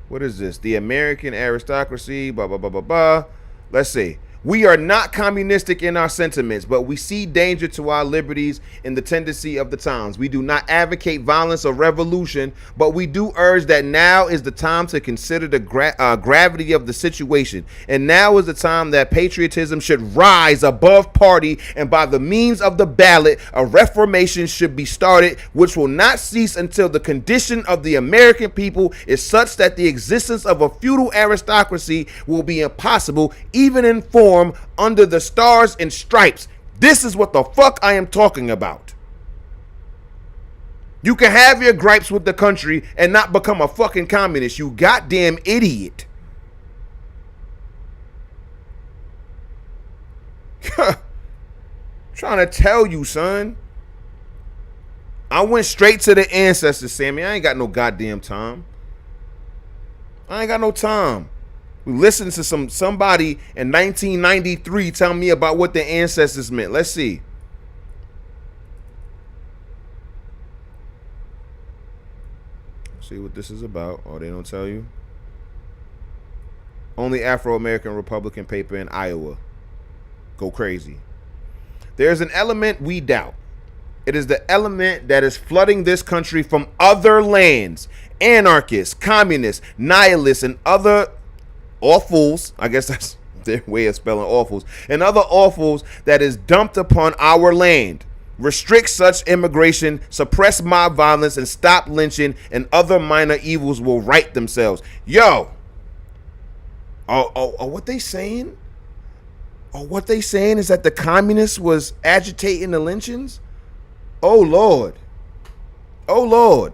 What is this? The American aristocracy, blah, blah, blah, blah, blah. Let's see. We are not communistic in our sentiments, but we see danger to our liberties in the tendency of the times. We do not advocate violence or revolution, but we do urge that now is the time to consider the gravity of the situation. And now is the time that patriotism should rise above party, and by the means of the ballot, a reformation should be started, which will not cease until the condition of the American people is such that the existence of a feudal aristocracy will be impossible, even in form, under the stars and stripes. This is what the fuck I am talking about. You can have your gripes with the country and not become a fucking communist, you goddamn idiot. Trying to tell you, son. I went straight to the ancestors, Sammy. I ain't got no goddamn time. I ain't got no time. We listened to somebody in 1993 tell me about what the ancestors meant. Let's see. See what this is about. Oh, they don't tell you? Only Afro-American Republican paper in Iowa. Go crazy. There's an element we doubt. It is the element that is flooding this country from other lands. Anarchists, communists, nihilists, and other awfuls, I guess that's their way of spelling awfuls, and other awfuls that is dumped upon our land. Restrict such immigration, suppress mob violence, and stop lynching, and other minor evils will right themselves. Yo, what they saying? What they saying is that the communists was agitating the lynchings? Oh Lord. Oh Lord.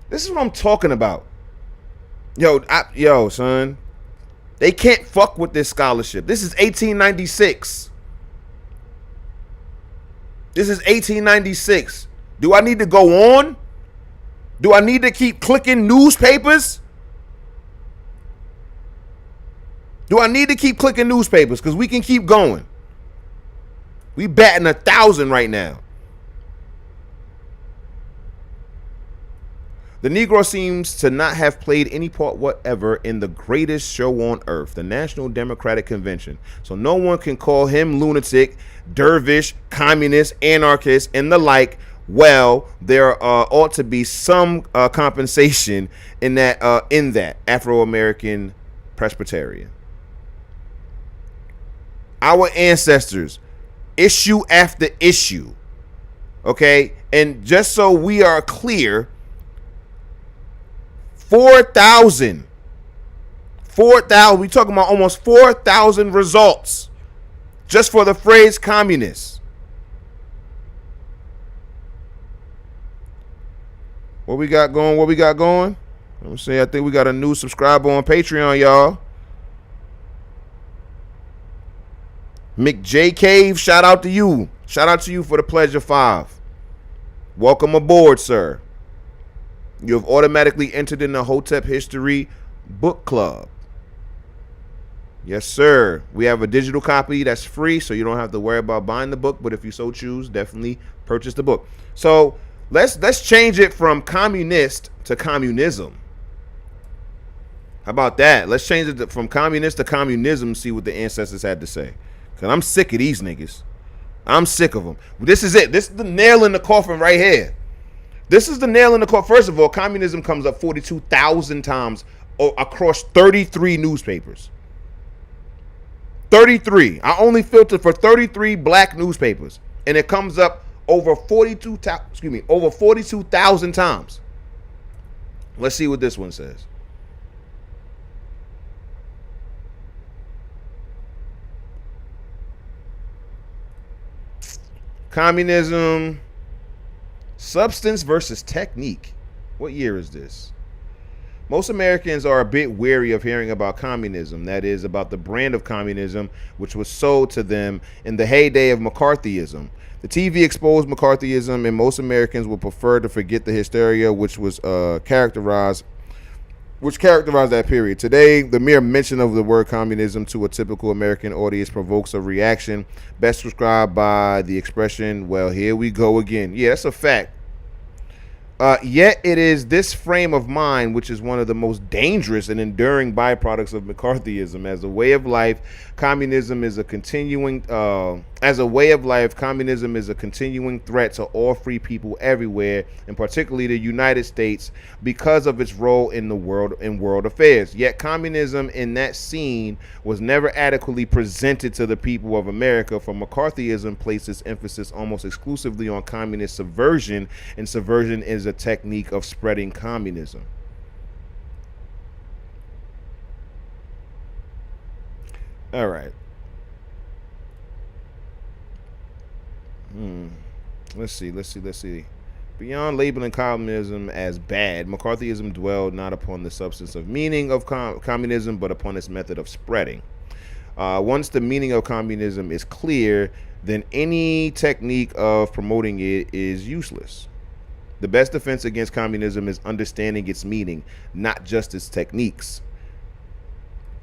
This is what I'm talking about. Yo, son, they can't fuck with this scholarship. This is 1896. This is 1896. Do I need to go on? Do I need to keep clicking newspapers? Do I need to keep clicking newspapers? Because we can keep going. We batting 1,000 right now. The Negro seems to not have played any part whatever in the greatest show on earth, the National Democratic Convention. So no one can call him lunatic, dervish, communist, anarchist, and the like. Well, there ought to be some compensation in that Afro-American Presbyterian. Our ancestors, issue after issue, okay? And just so we are clear, 4,000, we talking about almost 4,000 results just for the phrase communist. What we got going? What we got going? Let me see. I think we got a new subscriber on Patreon, y'all. McJ Cave, shout out to you. Shout out to you for the pledge of 5. Welcome aboard, sir. You have automatically entered in the Hotep History Book Club. Yes, sir. We have a digital copy that's free, so you don't have to worry about buying the book. But if you so choose, definitely purchase the book. So let's change it from communist to communism. How about that? Let's change it from communist to communism. See what the ancestors had to say. Cause I'm sick of these niggas. I'm sick of them. This is it. This is the nail in the coffin right here. This is the nail in the coffin. First of all, communism comes up 42,000 times across 33 newspapers. 33. I only filtered for 33 black newspapers, and it comes up over 42,000 times. Let's see what this one says. Communism, substance versus technique. What year is this? Most Americans are a bit wary of hearing about communism, that is, about the brand of communism which was sold to them in the heyday of McCarthyism. The TV exposed McCarthyism, and most Americans would prefer to forget the hysteria which characterized that period. Today, the mere mention of the word communism to a typical American audience provokes a reaction best described by the expression, well, here we go again. Yeah, that's a fact. Yet it is this frame of mind which is one of the most dangerous and enduring byproducts of McCarthyism. As a way of life, communism is a continuing threat to all free people everywhere, and particularly the United States, because of its role in the world affairs. Yet communism in that scene was never adequately presented to the people of America, for McCarthyism places emphasis almost exclusively on communist subversion, and subversion is a technique of spreading communism. All right. Let's see. Beyond labeling communism as bad, McCarthyism dwelled not upon the substance of meaning of communism, but upon its method of spreading. Once the meaning of communism is clear, then any technique of promoting it is useless. The best defense against communism is understanding its meaning, not just its techniques.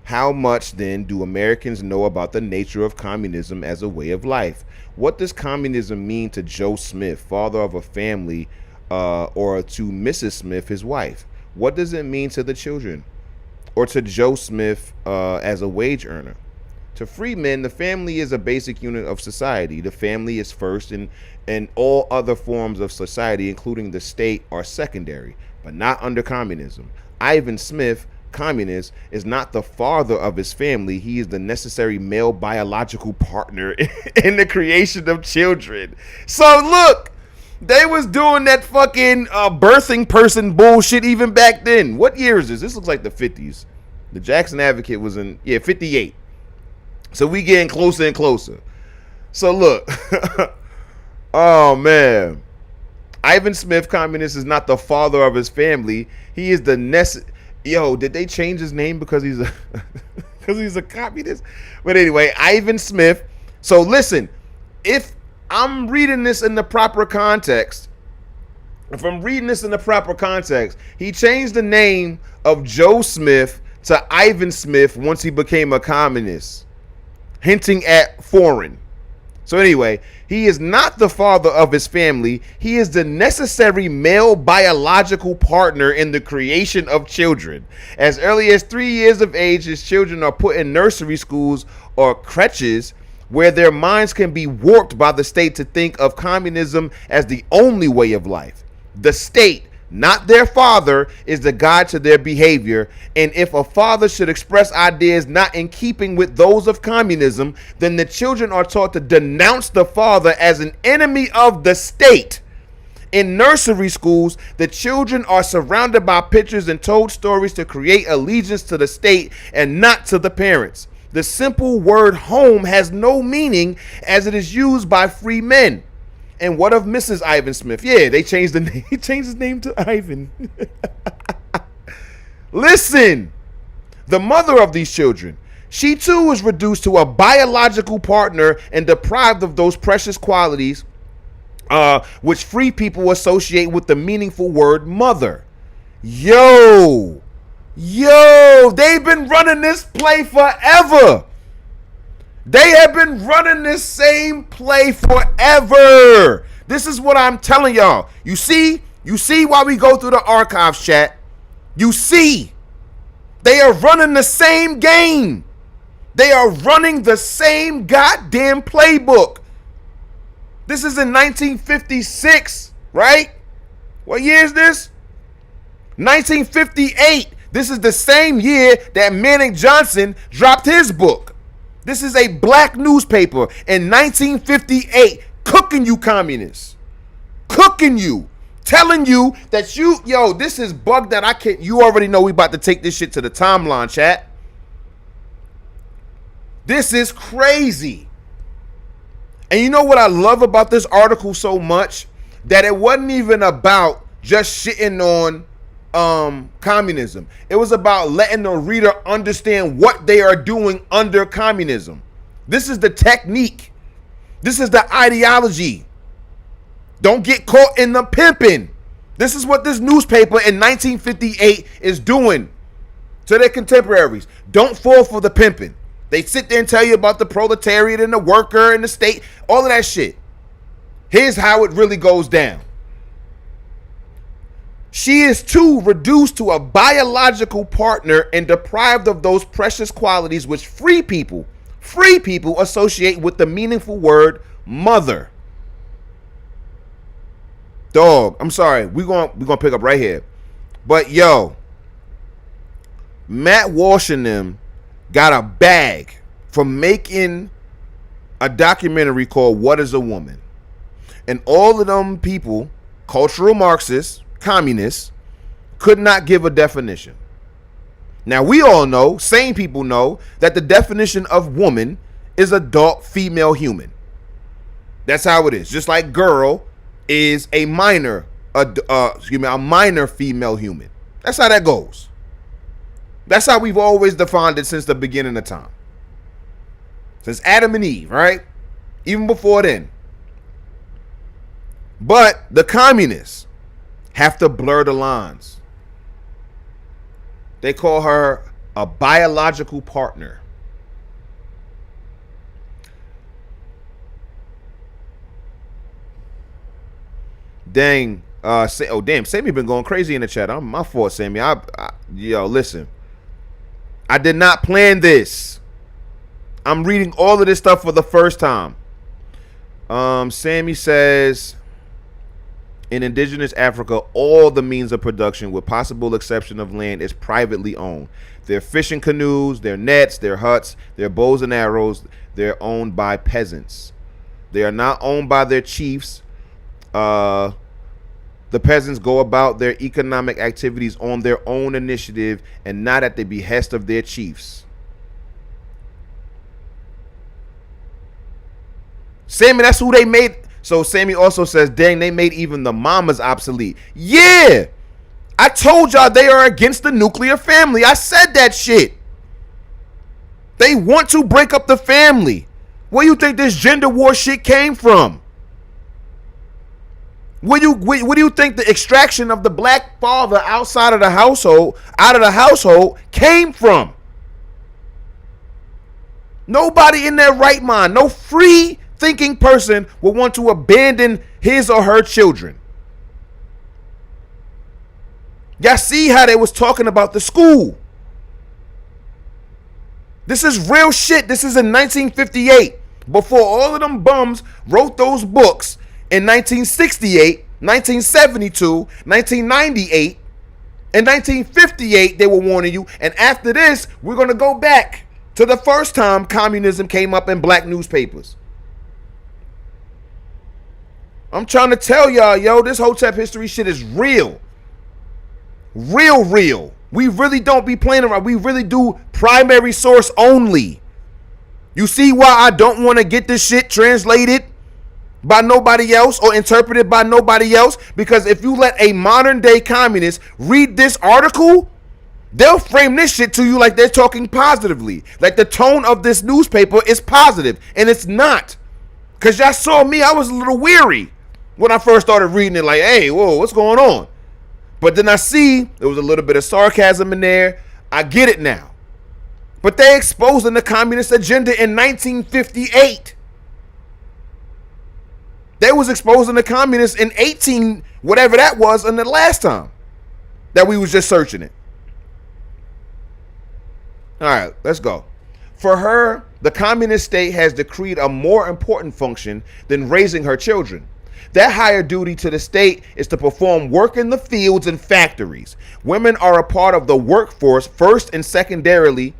How much, then, do Americans know about the nature of communism as a way of life? What does communism mean to Joe Smith, father of a family, or to Mrs. Smith, his wife? What does it mean to the children? Or to Joe Smith as a wage earner? To free men, the family is a basic unit of society. The family is first, and all other forms of society, including the state, are secondary, but not under communism. Ivan Smith, communist, is not the father of his family. He is the necessary male biological partner in the creation of children. So look, they was doing that fucking birthing person bullshit even back then. What year is this? This looks like the 50s. The Jackson Advocate was in 58. So we getting closer and closer. So look, oh man, Ivan Smith, communist, is not the father of his family. He is the Yo, did they change his name because he's a communist? But anyway, Ivan Smith. So listen, if I'm reading this in the proper context, he changed the name of Joe Smith to Ivan Smith once he became a communist, hinting at foreign. So anyway, he is not the father of his family. He is the necessary male biological partner in the creation of children. As early as 3 years of age, his children are put in nursery schools or creches where their minds can be warped by the state to think of communism as the only way of life. The state, not their father, is the guide to their behavior, and if a father should express ideas not in keeping with those of communism, then the children are taught to denounce the father as an enemy of the state. In nursery schools, the children are surrounded by pictures and told stories to create allegiance to the state and not to the parents. The simple word home has no meaning as it is used by free men. And what of Mrs. Ivan Smith? Yeah, they changed the name. He changed his name to Ivan. Listen, the mother of these children, she too was reduced to a biological partner and deprived of those precious qualities which free people associate with the meaningful word mother. Yo, they've been running this play forever. They have been running this same play forever. This is what I'm telling y'all. You see why we go through the archives, chat. You see, they are running the same game. They are running the same goddamn playbook. This is in 1956, right? What year is this? 1958. This is the same year that Manning Johnson dropped his book. This is a black newspaper in 1958 cooking you communists. Cooking you. Telling you that this is bugged that I can't. You already know we about to take this shit to the timeline, chat. This is crazy. And you know what I love about this article so much? That it wasn't even about just shitting on communism. It was about letting the reader understand what they are doing under communism. This is the technique. This is the ideology. Don't get caught in the pimping. This is what this newspaper in 1958 is doing to their contemporaries. Don't fall for the pimping. They sit there and tell you about the proletariat and the worker and the state, all of that shit. Here's how it really goes down. She is too reduced to a biological partner and deprived of those precious qualities which free people associate with the meaningful word mother. Dog, I'm sorry. We're gonna pick up right here. But yo, Matt Walsh and them got a bag for making a documentary called What is a Woman? And all of them people, cultural Marxists, communists, could not give a definition. Now we all know, sane people know, that the definition of woman is adult female human. That's how it is. Just like girl is a minor female human. That's how that goes. That's how we've always defined it since the beginning of time. Since Adam and Eve, right? Even before then. But the communists have to blur the lines. They call her a biological partner. Dang. Damn, Sammy been going crazy in the chat. My fault, Sammy. Listen. I did not plan this. I'm reading all of this stuff for the first time. Sammy says, in indigenous Africa, all the means of production, with possible exception of land, is privately owned. Their fishing canoes, their nets, their huts, their bows and arrows, they're owned by peasants. They are not owned by their chiefs. The peasants go about their economic activities on their own initiative and not at the behest of their chiefs. Sammy, that's who they made. So Sammy also says, dang, they made even the mamas obsolete. Yeah, I told y'all they are against the nuclear family. I said that shit. They want to break up the family. Where you think this gender war shit came from? Where do you think the extraction of the black father outside of the household, came from? Nobody in their right mind, no free thinking person will want to abandon his or her children. Y'all see how they was talking about the school. This is real shit. This is in 1958, before all of them bums wrote those books. In 1968, 1972, 1998, and 1958, they were warning you. And after this, we're going to go back to the first time communism came up in black newspapers. I'm trying to tell y'all, this Hotep history shit is real. Real. We really don't be playing around. We really do primary source only. You see why I don't want to get this shit translated? by nobody else or interpreted by nobody else. Because if you let a modern day communist read this article, they'll frame this shit to you like they're talking positively. Like the tone of this newspaper is positive, and it's not. Because y'all saw me, I was a little weary when I first started reading it. Like, hey, whoa, what's going on? But then I see there was a little bit of sarcasm in there. I get it now. But they exposing the communist agenda in 1958. They was exposing the communists in 18, whatever that was, in the last time that we was just searching it. All right, let's go. For her, the communist state has decreed a more important function than raising her children. That higher duty to the state is to perform work in the fields and factories. Women are a part of the workforce first and secondarily,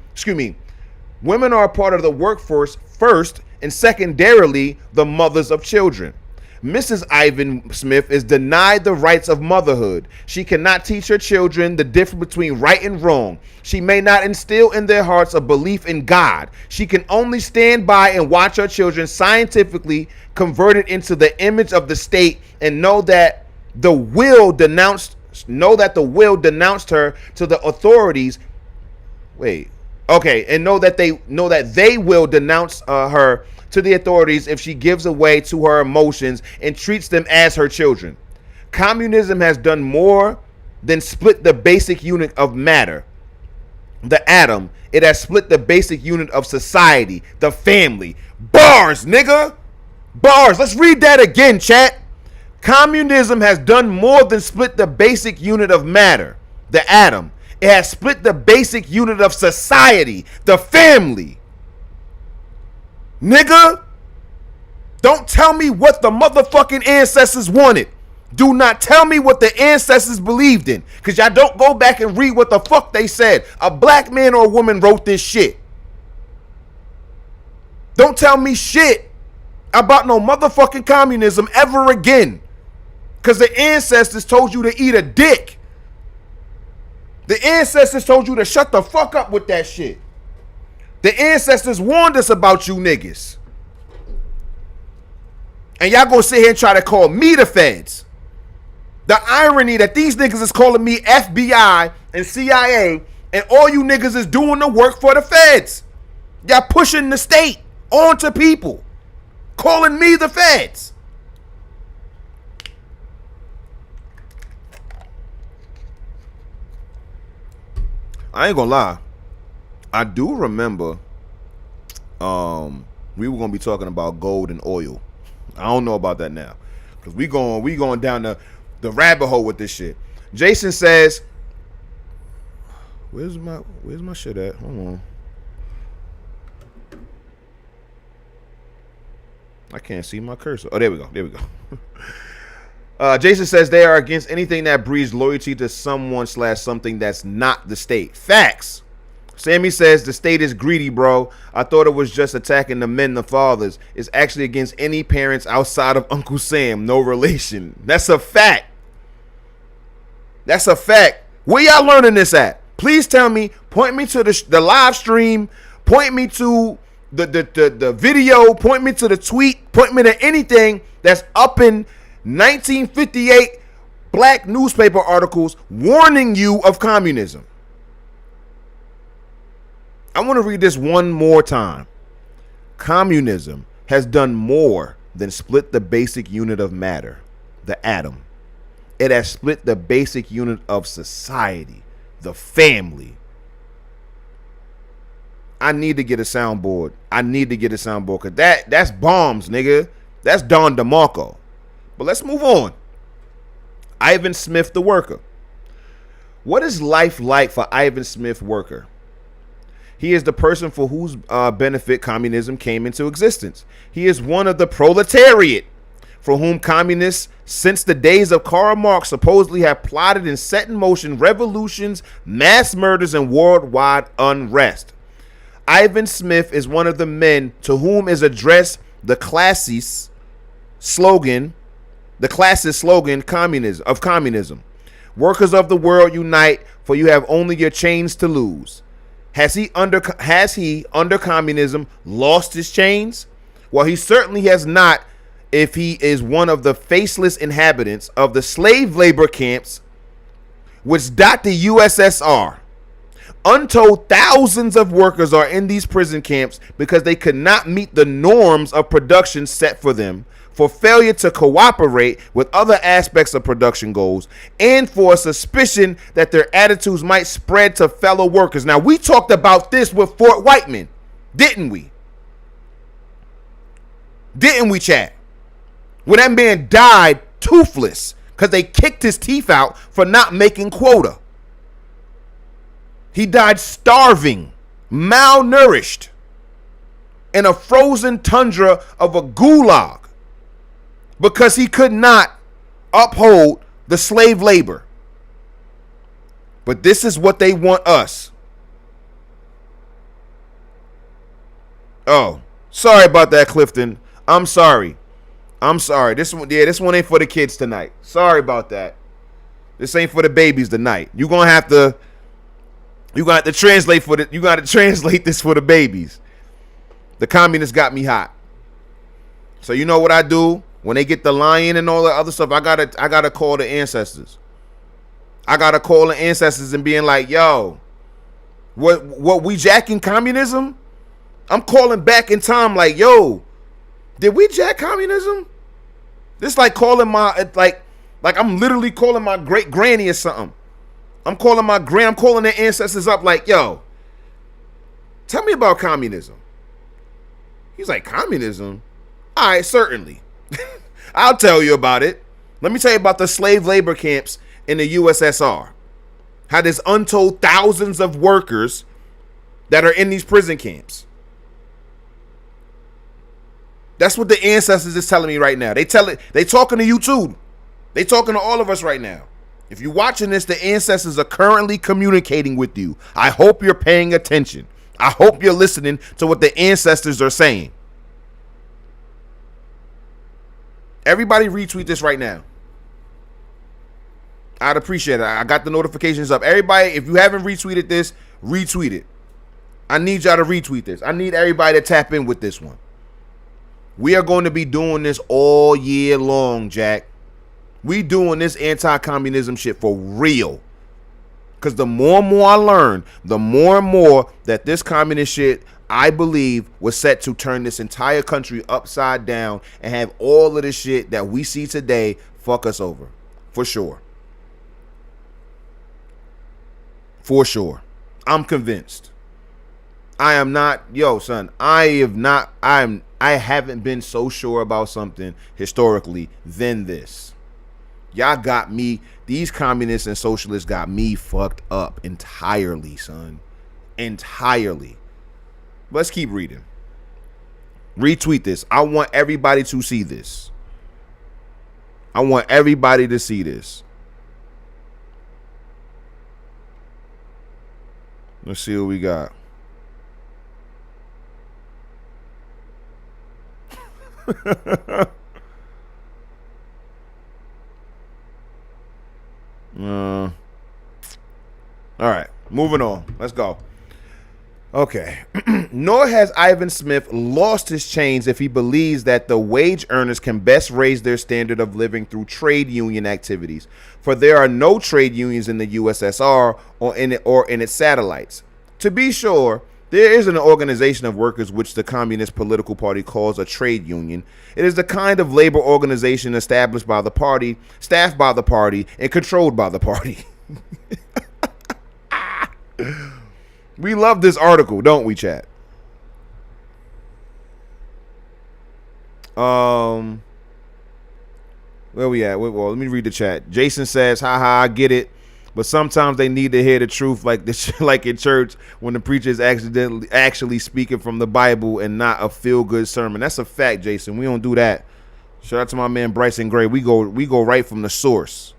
women are a part of the workforce first and secondarily the mothers of children. Mrs. Ivan Smith is denied the rights of motherhood. She cannot teach her children the difference between right and wrong. She may not instill in their hearts a belief in God. She can only stand by and watch her children scientifically converted into the image of the state and know that the will denounced her to the authorities. And know that they will denounce her to the authorities if she gives away to her emotions and treats them as her children. Communism has done more than split the basic unit of matter, the atom. It has split the basic unit of society, the family. Bars, nigga. Bars. Let's read that again, chat. Communism has done more than split the basic unit of matter, the atom. It has split the basic unit of society, the family. Nigga, don't tell me what the motherfucking ancestors wanted. Do not tell me what the ancestors believed in, because y'all don't go back and read what the fuck they said. A black man or a woman wrote this shit. Don't tell me shit about no motherfucking communism ever again, because the ancestors told you to eat a dick. The ancestors told you to shut the fuck up with that shit. The ancestors warned us about you niggas. And y'all gonna sit here and try to call me the feds. The irony that these niggas is calling me FBI and CIA, and all you niggas is doing the work for the feds. Y'all pushing the state onto people, calling me the feds. I ain't gonna lie. I do remember we were gonna be talking about gold and oil. I don't know about that now, because we going down the rabbit hole with this shit. Jason says, where's my shit at? Hold on. I can't see my cursor. Oh, there we go. Jason says they are against anything that breeds loyalty to someone / something that's not the state. Facts. Sammy says the state is greedy, bro. I thought it was just attacking the men, the fathers. It's actually against any parents outside of Uncle Sam. No relation. That's a fact. That's a fact. Where y'all learning this at? Please tell me. Point me to the live stream. Point me to the video. Point me to the tweet. Point me to anything that's up in 1958 black newspaper articles warning you of communism. I want to read this one more time. Communism has done more than split the basic unit of matter, the atom. It has split the basic unit of society, the family. I need to get a soundboard. Because that's bombs, nigga. That's Don DeMarco. But let's move on. Ivan Smith, the worker. What is life like for Ivan Smith, worker? He is the person for whose benefit communism came into existence. He is one of the proletariat for whom communists, since the days of Karl Marx, supposedly have plotted and set in motion revolutions, mass murders, and worldwide unrest. Ivan Smith is one of the men to whom is addressed the classist slogan of communism. Workers of the world unite, for you have only your chains to lose. Has he under communism lost his chains? Well, he certainly has not if he is one of the faceless inhabitants of the slave labor camps which dot the USSR. Untold thousands of workers are in these prison camps because they could not meet the norms of production set for them, for failure to cooperate with other aspects of production goals, and for a suspicion that their attitudes might spread to fellow workers. Now, we talked about this with Fort Whiteman, didn't we? Didn't we, chat? When that man died toothless because they kicked his teeth out for not making quota. He died starving, malnourished, in a frozen tundra of a gulag because he could not uphold the slave labor. But this is what they want us. Oh, sorry about that, Clifton. I'm sorry. This one ain't for the kids tonight. Sorry about that. This ain't for the babies tonight. You gonna have to translate this for the babies. The communists got me hot. So you know what I do when they get the lion and all that other stuff? I gotta call the ancestors. I gotta call the ancestors and being like, yo, what we jacking communism? I'm calling back in time like, yo, did we jack communism? This like calling my like I'm literally calling my great granny or something. I'm calling their ancestors up like, yo, tell me about communism. He's like, communism? All right, certainly. I'll tell you about it. Let me tell you about the slave labor camps in the USSR. How there's untold thousands of workers that are in these prison camps. That's what the ancestors is telling me right now. They talking to you too. They talking to all of us right now. If you're watching this, the ancestors are currently communicating with you. I hope you're paying attention. I hope you're listening to what the ancestors are saying. Everybody retweet this right now. I'd appreciate it. I got the notifications up. Everybody, if you haven't retweeted this, retweet it. I need y'all to retweet this. I need everybody to tap in with this one. We are going to be doing this all year long, Jack. We doing this anti-communism shit for real. Because the more and more I learn, the more and more that this communist shit, I believe, was set to turn this entire country upside down and have all of the shit that we see today fuck us over. For sure. For sure. I'm convinced. I am not, yo, son, I haven't been so sure about something historically than this. Y'all got me, these communists and socialists got me fucked up entirely, son. Entirely. Let's keep reading. Retweet this. I want everybody to see this. I want everybody to see this. Let's see what we got. All right, moving on. Let's go. Okay. Nor has Ivan Smith lost his chains if he believes that the wage earners can best raise their standard of living through trade union activities, for there are no trade unions in the USSR or in its satellites. To be sure, there is an organization of workers which the Communist Political Party calls a trade union. It is the kind of labor organization established by the party, staffed by the party, and controlled by the party. We love this article, don't we, chat? Where we at? Well, let me read the chat. Jason says, haha, I get it. But sometimes they need to hear the truth, like in church when the preacher is actually speaking from the Bible and not a feel-good sermon. That's a fact, Jason. We don't do that. Shout out to my man Bryson Gray. We go right from the source.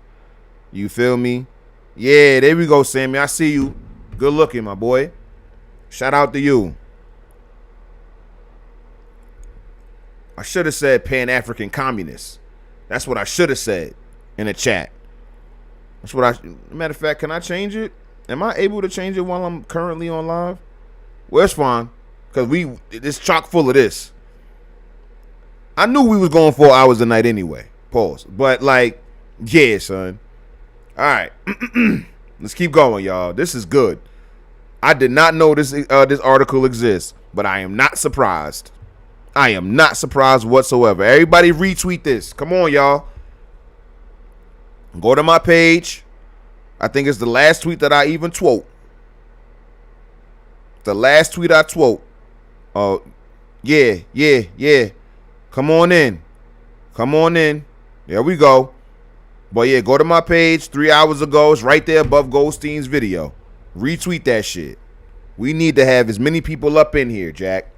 You feel me? Yeah, there we go, Sammy. I see you. Good looking, my boy. Shout out to you. I should have said Pan-African communists. That's what I should have said in the chat. That's what matter of fact, can I change it? Am I able to change it while I'm currently on live? Well, it's fine. Because it's chock full of this. I knew we was going 4 hours a night anyway. Pause. But like, yeah, son. All right. Let's keep going, y'all. This is good. I did not know this article exists, but I am not surprised. I am not surprised whatsoever. Everybody retweet this. Come on, y'all. Go to my page. I think it's the last tweet that I even tweet. The last tweet I tweet. Oh, yeah. Come on in. There we go. But yeah, go to my page 3 hours ago. It's right there above Goldstein's video. Retweet that shit. We need to have as many people up in here, Jack.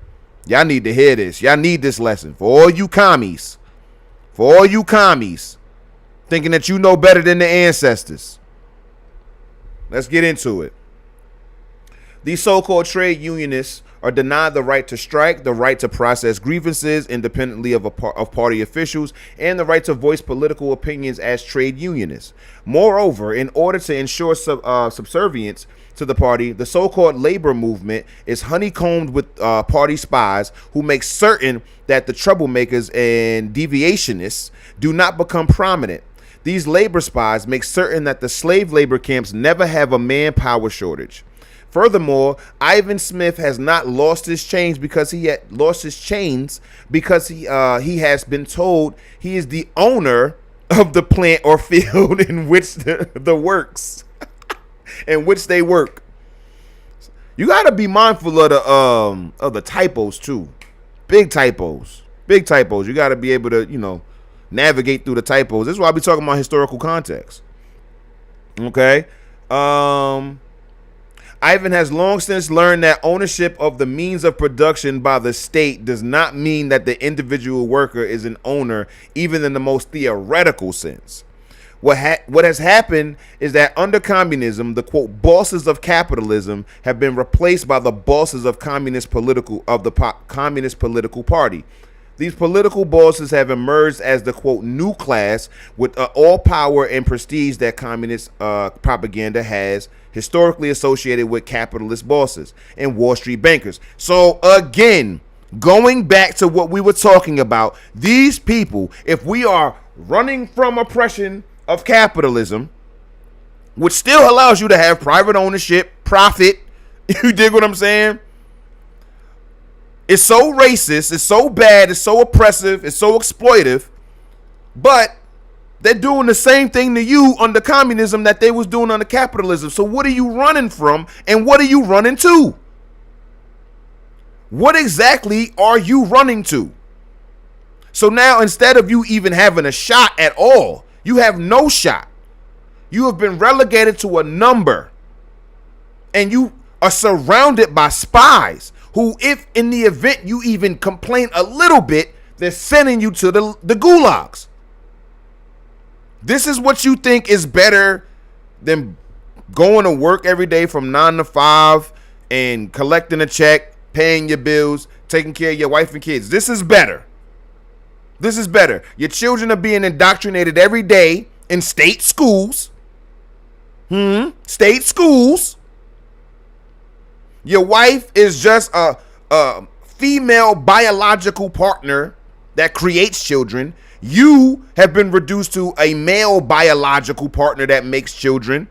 Y'all need to hear this. Y'all need this lesson. For all you commies. Thinking that you know better than the ancestors. Let's get into it. These so-called trade unionists are denied the right to strike, the right to process grievances independently of party officials, and the right to voice political opinions as trade unionists. Moreover, in order to ensure subservience to the party, the so-called labor movement is honeycombed with party spies who make certain that the troublemakers and deviationists do not become prominent. These labor spies make certain that the slave labor camps never have a manpower shortage. Furthermore, Ivan Smith has not lost his chains because he has been told he is the owner of the plant or field in which the works in which they work. You gotta be mindful of the typos too. Big typos. You gotta be able to, navigate through the typos. This is why I be talking about historical context. Okay. Ivan has long since learned that ownership of the means of production by the state does not mean that the individual worker is an owner, even in the most theoretical sense. What has happened is that under communism, the quote bosses of capitalism have been replaced by the bosses of Communist Political Party. These political bosses have emerged as the quote new class with all power and prestige that communist propaganda has historically associated with capitalist bosses and Wall Street bankers. So again, going back to what we were talking about, these people, if we are running from oppression of capitalism, which still allows you to have private ownership, profit, you dig what I'm saying? It's so racist, it's so bad, it's so oppressive, it's so exploitive, but they're doing the same thing to you under communism that they was doing under capitalism. So what are you running from and what are you running to? What exactly are you running to? So now instead of you even having a shot at all, you have no shot. You have been relegated to a number and you are surrounded by spies who, if in the event you even complain a little bit, they're sending you to the gulags. This is what you think is better than going to work every day from 9 to 5 and collecting a check, paying your bills, taking care of your wife and kids. This is better. Your children are being indoctrinated every day in state schools. State schools. Your wife is just a female biological partner that creates children. You have been reduced to a male biological partner that makes children.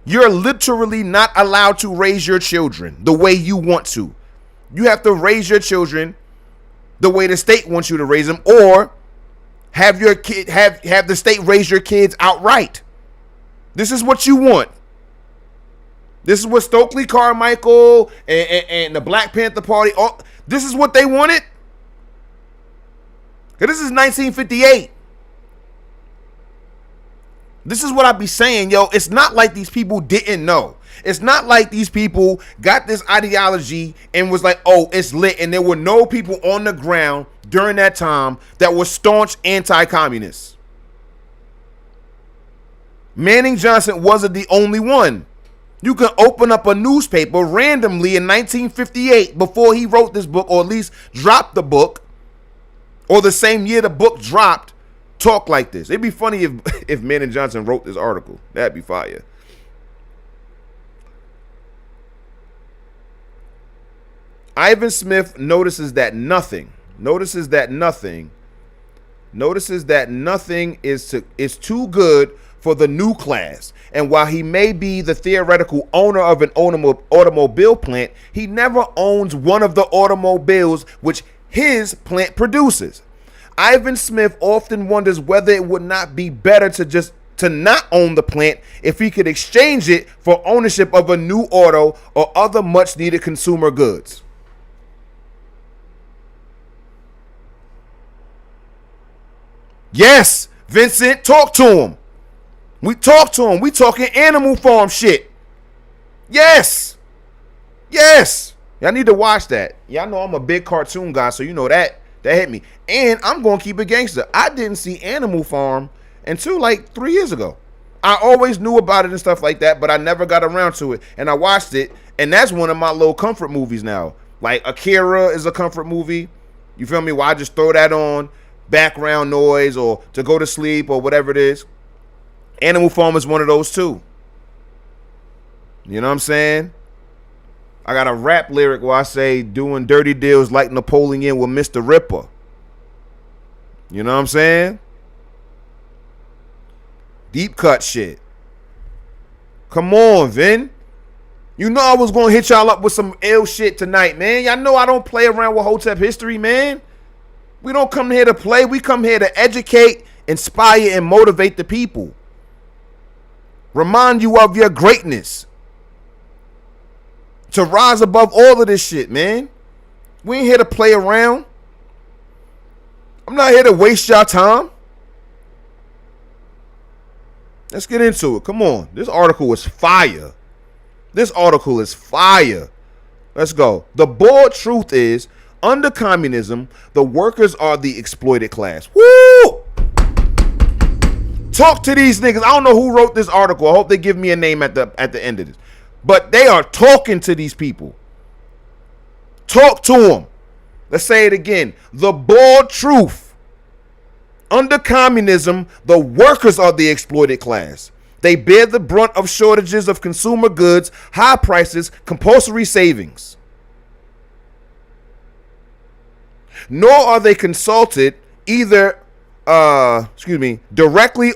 You're literally not allowed to raise your children the way you want to. You have to raise your children the way the state wants you to raise them, or have your kid have the state raise your kids outright. This is what you want. This is what Stokely Carmichael and the Black Panther Party, this is what they wanted. This is 1958. This is what I be saying, yo. It's not like these people didn't know. It's not like these people got this ideology and was like, oh, it's lit. And there were no people on the ground during that time that were staunch anti-communists. Manning Johnson wasn't the only one. You can open up a newspaper randomly in 1958 before he wrote this book, or at least dropped the book, or the same year the book dropped, talk like this. It'd be funny if Manning Johnson wrote this article. That'd be fire. Ivan Smith notices that nothing notices that nothing is too good for the new class. And while he may be the theoretical owner of an automobile plant, he never owns one of the automobiles which his plant produces. Ivan Smith often wonders whether it would not be better to not own the plant if he could exchange it for ownership of a new auto or other much needed consumer goods. Yes, Vincent, talk to him. We talk to him. We talking Animal Farm shit. Yes. Yes. Y'all need to watch that. Y'all know I'm a big cartoon guy, so you know that hit me. And I'm going to keep it gangster. I didn't see Animal Farm until like 3 years ago. I always knew about it and stuff like that, but I never got around to it. And I watched it, and that's one of my little comfort movies now. Like Akira is a comfort movie. You feel me? Where I just throw that on, background noise, or to go to sleep, or whatever it is. Animal Farm is one of those too. You know what I'm saying? I got a rap lyric where I say doing dirty deals like Napoleon with Mr. Ripper. You know what I'm saying? Deep cut shit. Come on, Vin. You know I was going to hit y'all up with some ill shit tonight, man. Y'all know I don't play around with Hotep history, man. We don't come here to play. We come here to educate, inspire, and motivate the people. Remind you of your greatness. To rise above all of this shit, man. We ain't here to play around. I'm not here to waste y'all time. Let's get into it. Come on. This article is fire. This article is fire. Let's go. The bold truth is, under communism, the workers are the exploited class. Woo! Talk to these niggas. I don't know who wrote this article. I hope they give me a name at the end of this. But they are talking to these people. Talk to them. Let's say it again. The bold truth. Under communism, the workers are the exploited class. They bear the brunt of shortages of consumer goods, high prices, compulsory savings. Nor are they consulted directly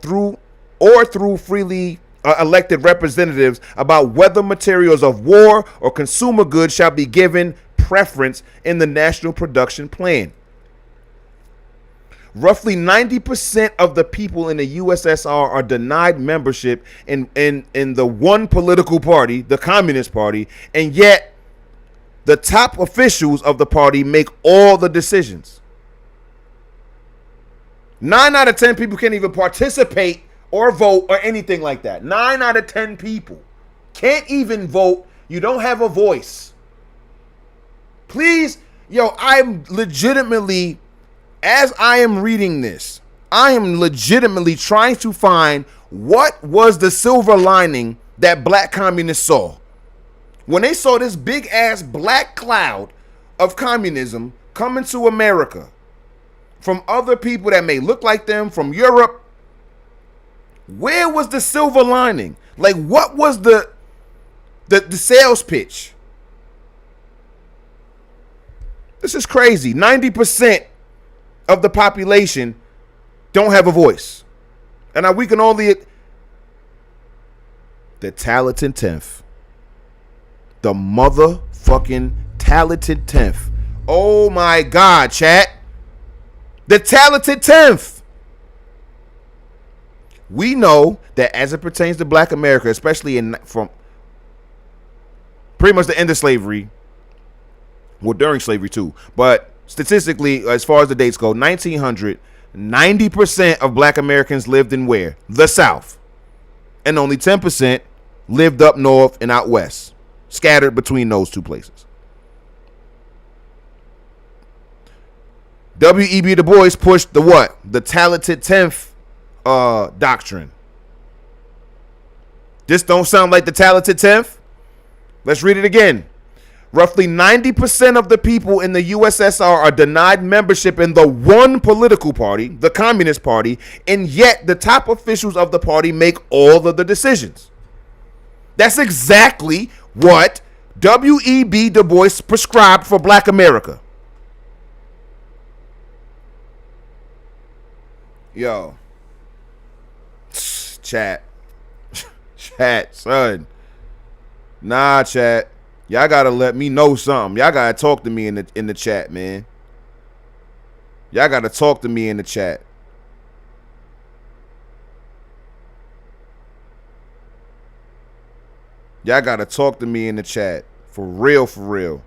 through freely elected representatives about whether materials of war or consumer goods shall be given preference in the national production plan. Roughly 90% of the people in the USSR are denied membership in the one political party, the Communist Party, and yet the top officials of the party make all the decisions. 9 out of 10 people can't even participate or vote or anything like that. 9 out of 10 people can't even vote. You don't have a voice. Please, I'm legitimately, as I am reading this, I am legitimately trying to find what was the silver lining that black communists saw. When they saw this big ass black cloud of communism coming to America from other people that may look like them, from Europe, where was the silver lining? Like, what was the sales pitch? This is crazy. 90% of the population don't have a voice. And we can only... The talented 10th. The motherfucking talented 10th. Oh my God, chat. The talented 10th. We know that as it pertains to black America, especially from pretty much the end of slavery, well, during slavery too, but statistically, as far as the dates go, 1900, 90% of black Americans lived in where? The South. And only 10% lived up north and out west, scattered between those two places. W.E.B. Du Bois pushed the what? The talented 10th doctrine. This don't sound like the talented 10th? Let's read it again. Roughly 90% of the people in the USSR are denied membership in the one political party, the Communist Party, and yet the top officials of the party make all of the decisions. That's exactly what W.E.B. Du Bois prescribed for Black America. Yo. Chat. Chat, son. Nah, chat. Y'all gotta let me know something. Y'all gotta talk to me in the chat, man. Y'all gotta talk to me in the chat. Y'all gotta talk to me in the chat. For real, for real.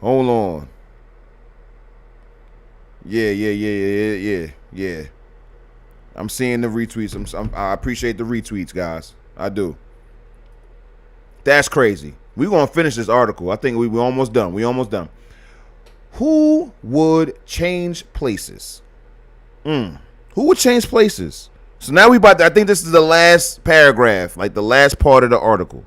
Hold on. Yeah. I'm seeing the retweets. I appreciate the retweets, guys. I do. That's crazy. We're going to finish this article. I think we're almost done. Who would change places? Who would change places? So now I think this is the last paragraph, like the last part of the article.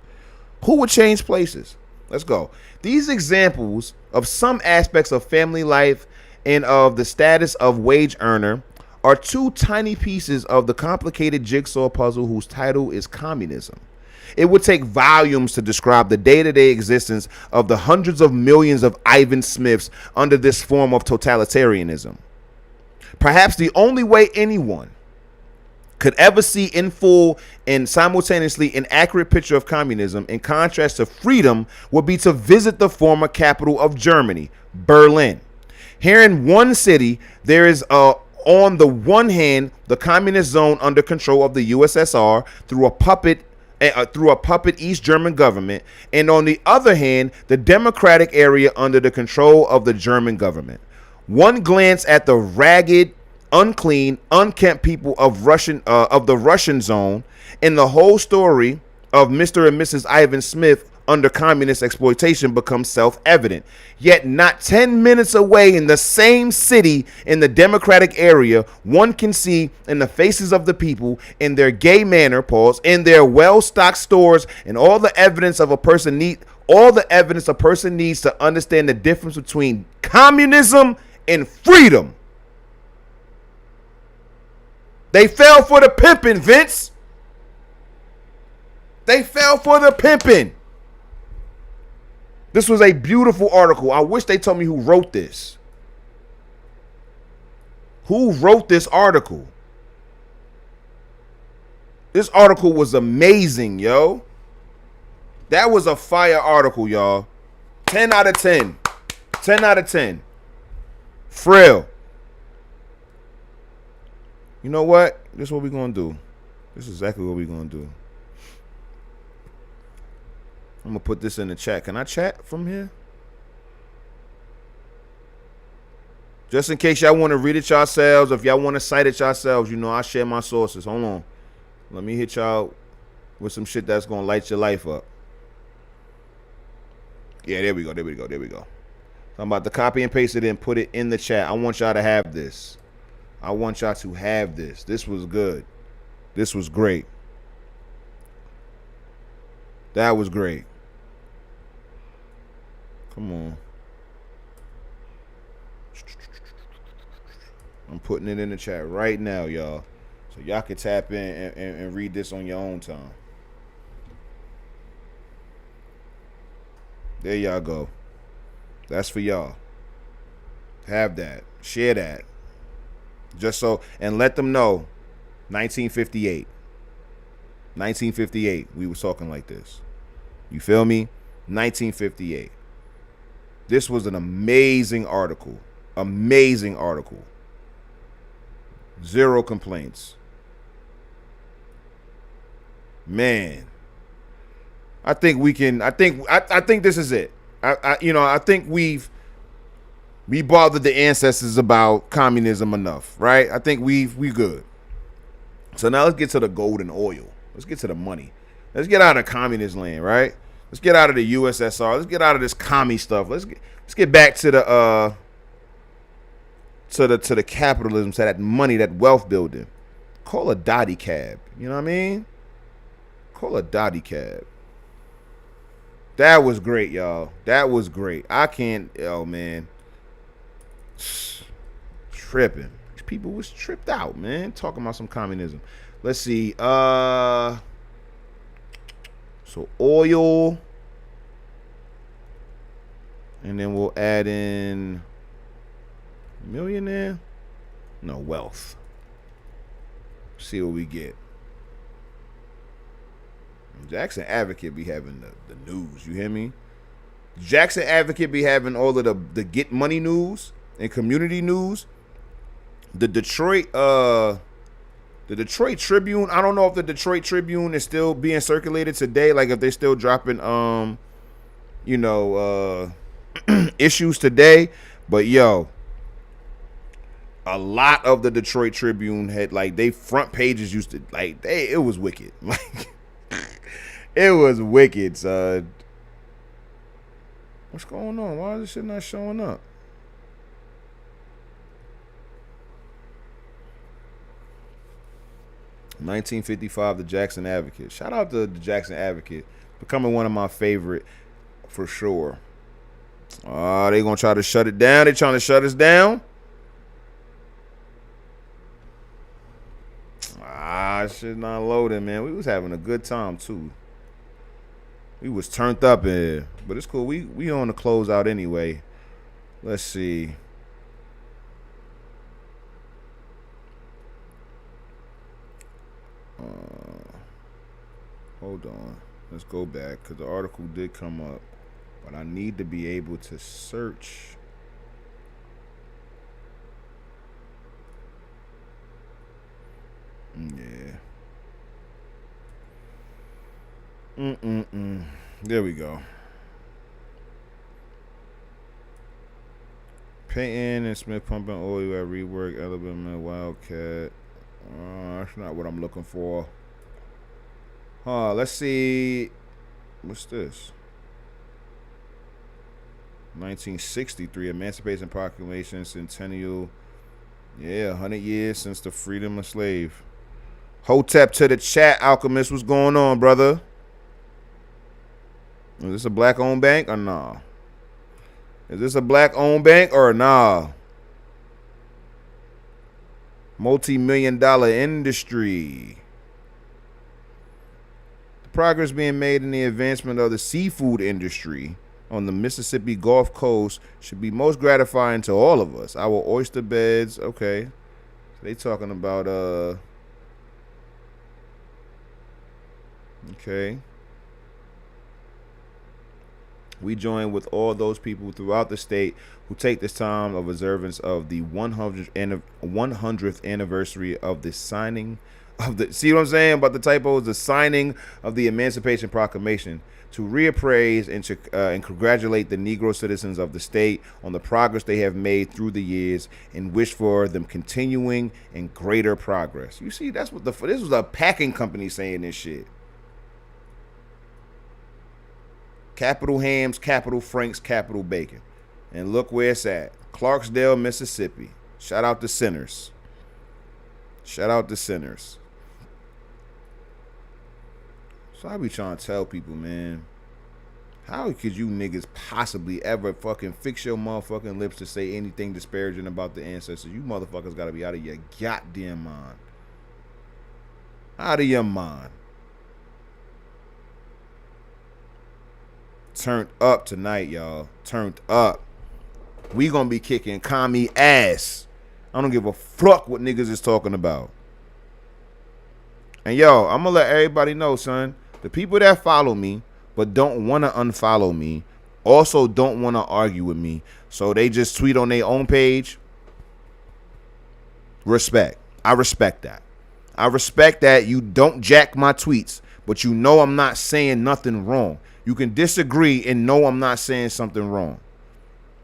Who would change places? Let's go. These examples of some aspects of family life and of the status of wage earner are two tiny pieces of the complicated jigsaw puzzle whose title is communism. It would take volumes to describe the day-to-day existence of the hundreds of millions of Ivan Smiths under this form of totalitarianism. Perhaps the only way anyone could ever see in full and simultaneously an accurate picture of communism in contrast to freedom would be to visit the former capital of Germany, Berlin. Here in one city, there is on the one hand the communist zone under control of the USSR through a puppet East German government, and on the other hand, the democratic area under the control of the German government. One glance at the ragged, unclean, unkempt people of the Russian zone, and the whole story of Mr. and Mrs. Ivan Smith under communist exploitation becomes self-evident. Yet not 10 minutes away in the same city in the democratic area, one can see in the faces of the people, in their gay manner, in their well-stocked stores, and all the evidence a person needs to understand the difference between communism and freedom. They fell for the pimping, Vince. They fell for the pimping. This was a beautiful article. I wish they told me who wrote this. Who wrote this article? This article was amazing, yo. That was a fire article, y'all. 10 out of 10. 10 out of 10. Frill. You know what? This is what we're going to do. This is exactly what we're going to do. I'm going to put this in the chat. Can I chat from here? Just in case y'all want to read it yourselves, if y'all want to cite it yourselves, you know, I share my sources. Hold on. Let me hit y'all with some shit that's going to light your life up. Yeah, there we go. I'm about to copy and paste it and put it in the chat. I want y'all to have this. I want y'all to have this. This was good. This was great. That was great. Come on. I'm putting it in the chat right now, y'all. So y'all can tap in and read this on your own time. There y'all go. That's for y'all. Have that. Share that. Just so, and let them know 1958. 1958, we was talking like this. You feel me? 1958. This was an amazing article. Amazing article. Zero complaints. Man. I think we can, I think this is it. I think we bothered the ancestors about communism enough, right? I think we good. So now let's get to the gold and oil. Let's get to the money. Let's get out of communist land, right? Let's get out of the USSR. Let's get out of this commie stuff. Let's get back to the capitalism, to that money, that wealth building. Call a Dottie cab. You know what I mean? Call a Dottie cab. That was great, y'all. That was great. I can't, oh man. Tripping. people was tripped out, man, talking about some communism. Let's see. So oil, and then we'll add in millionaire. No, wealth. See what we get. Jackson Advocate be having the news. You hear me? Jackson Advocate be having all of the get money news and community news. The Detroit Tribune. I don't know if the Detroit Tribune is still being circulated today. Like if they're still dropping issues today. But yo, a lot of the Detroit Tribune had like they front pages used to like it was wicked. Like it was wicked, son. What's going on? Why is this shit not showing up? "1955, the Jackson Advocate." Shout out to the Jackson Advocate. Becoming one of my favorite for sure. They gonna try to shut it down. They trying to shut us down. Shit not loading, man. We was having a good time too. We was turned up in here. But it's cool. We on the close out anyway. Let's see. Hold on. Let's go back because the article did come up. But I need to be able to search. Yeah. There we go. Payton and Smith pumping oil at Rework, Alabama, Wildcat. That's not what I'm looking for. Let's see. What's this? 1963, Emancipation Proclamation Centennial. Yeah, 100 years since the freedom of slave. Hotep to the chat, Alchemist. What's going on, brother? Is this a black-owned bank or nah? Is this a black-owned bank or nah? Multi-million-dollar industry. The progress being made in the advancement of the seafood industry on the Mississippi Gulf Coast should be most gratifying to all of us. Our oyster beds, okay. They talking about okay. We join with all those people throughout the state who take this time of observance of the 100th anniversary of the signing of the, see what I'm saying about the typos, the signing of the Emancipation Proclamation, to reappraise and congratulate the Negro citizens of the state on the progress they have made through the years and wish for them continuing and greater progress. You see, that's what this was a packing company saying this shit. Capital Hams, Capital Franks, Capital Bacon. And look where it's at. Clarksdale, Mississippi. Shout out to Sinners. Shout out to Sinners. So I be trying to tell people, man, how could you niggas possibly ever fucking fix your motherfucking lips to say anything disparaging about the ancestors? You motherfuckers gotta be out of your goddamn mind. Out of your mind. Turned up tonight, y'all. Turned up. We gonna be kicking commie ass. I don't give a fuck what niggas is talking about. And yo, I'm gonna let everybody know, son. The people that follow me but don't want to unfollow me also don't want to argue with me, so they just tweet on their own page. Respect. I respect that. I respect that you don't jack my tweets, but you know I'm not saying nothing wrong. You can disagree and know I'm not saying something wrong.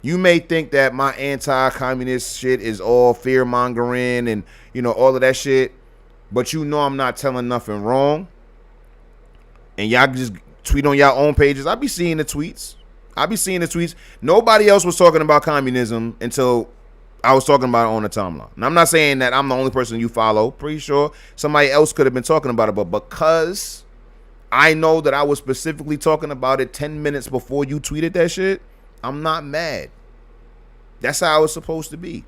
You may think that my anti-communist shit is all fear-mongering and, you know, all of that shit, but you know I'm not telling nothing wrong. And y'all just tweet on y'all own pages. I be seeing the tweets. Nobody else was talking about communism until I was talking about it on the timeline. And I'm not saying that I'm the only person you follow. Pretty sure somebody else could have been talking about it, but because I know that I was specifically talking about it 10 minutes before you tweeted that shit, I'm not mad. That's how it's supposed to be.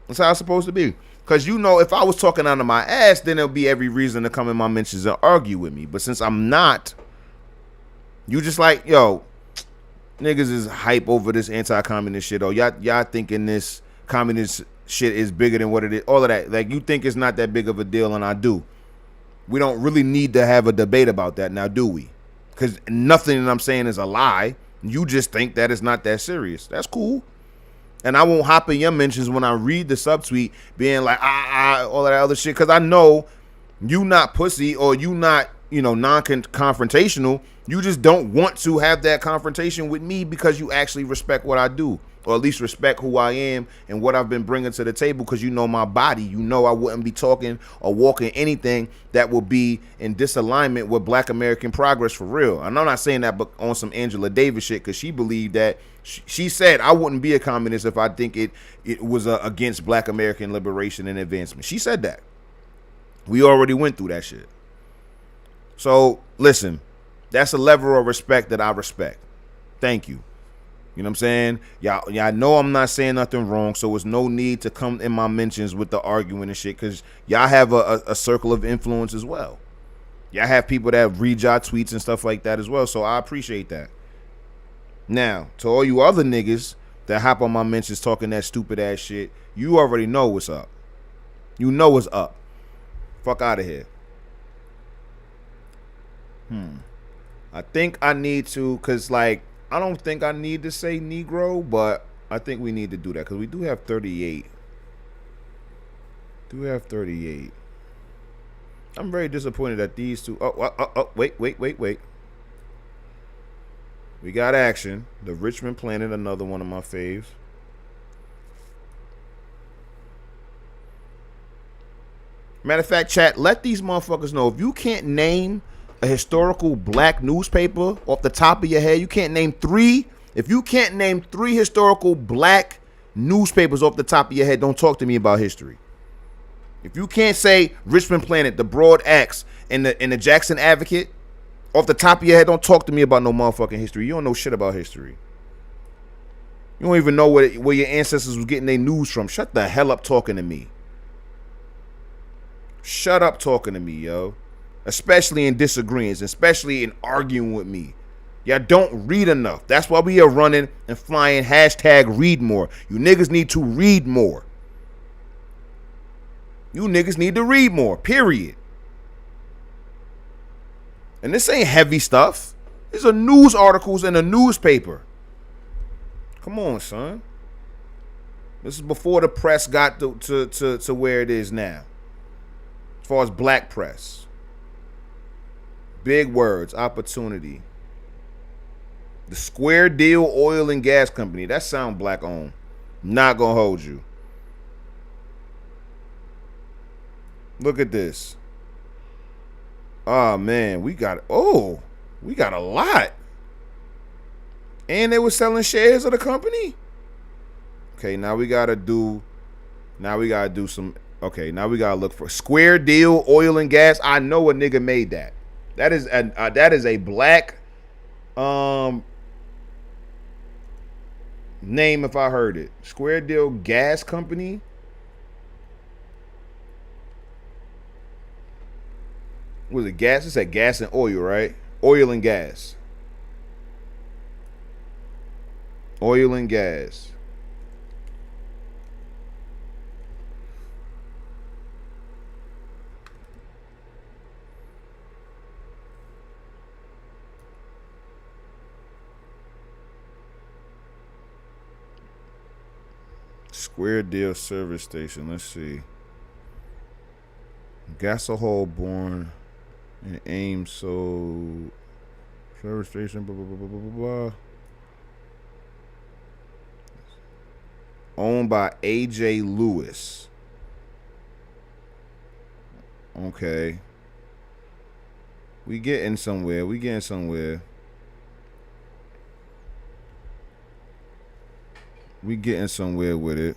That's how it's supposed to be. Because, you know, if I was talking out of my ass, then there'll be every reason to come in my mentions and argue with me. But since I'm not, you just like, yo, niggas is hype over this anti-communist shit. Or y'all thinking this communist shit is bigger than what it is. All of that. Like, you think it's not that big of a deal, and I do. We don't really need to have a debate about that now, do we? Because nothing that I'm saying is a lie. You just think that it's not that serious. That's cool. And I won't hop in your mentions when I read the subtweet being like, all of that other shit. Because I know you not pussy or you not, you know, non-confrontational. You just don't want to have that confrontation with me because you actually respect what I do. Or at least respect who I am and what I've been bringing to the table, because you know my body. You know I wouldn't be talking or walking anything that will be in disalignment with Black American progress for real. And I'm not saying that but on some Angela Davis shit, because she believed that. She said, I wouldn't be a communist if I think it was against Black American liberation and advancement. She said that. We already went through that shit. So, listen, that's a level of respect that I respect. Thank you. You know what I'm saying? Y'all know I'm not saying nothing wrong, so there's no need to come in my mentions with the arguing and shit, because y'all have a circle of influence as well. Y'all have people that read y'all tweets and stuff like that as well, so I appreciate that. Now, to all you other niggas that hop on my mentions talking that stupid ass shit, you already know what's up. You know what's up. Fuck out of here. I think I need to, because, like, I don't think I need to say Negro, but I think we need to do that because we do have 38. I'm very disappointed that these two. Wait. We got action. The Richmond Planet, another one of my faves. Matter of fact, chat, let these motherfuckers know if you can't name a historical Black newspaper off the top of your head. You can't name three. If you can't name three historical Black newspapers off the top of your head, don't talk to me about history. If you can't say Richmond Planet, the Broad Axe, and the Jackson Advocate off the top of your head, don't talk to me about no motherfucking history. You don't know shit about history. You don't even know where your ancestors was getting their news from. Shut the hell up talking to me. Shut up talking to me, yo. Especially in disagreements, especially in arguing with me. Y'all don't read enough. That's why we are running and flying hashtag read more. You niggas need to read more. You niggas need to read more, period. And this ain't heavy stuff. These are news articles in a newspaper. Come on, son. This is before the press got to where it is now. As far as Black press. Big words, opportunity. The Square Deal Oil and Gas Company. That sound Black owned. Not gonna hold you. Look at this. Oh man, we got a lot. And they were selling shares of the company. Okay, now we gotta do some. Okay, now we gotta look for Square Deal Oil and Gas. I know a nigga made that. That is a Black name if I heard it. Square Deal Gas Company. Was it gas? It said gas and oil, right? Oil and gas. Oil and gas. Square Deal service station. Let's see. Gasohol born and Ames sold. Service station. Blah, blah, blah, blah, blah, blah. Owned by A.J. Lewis. Okay. We getting somewhere. We getting somewhere with it.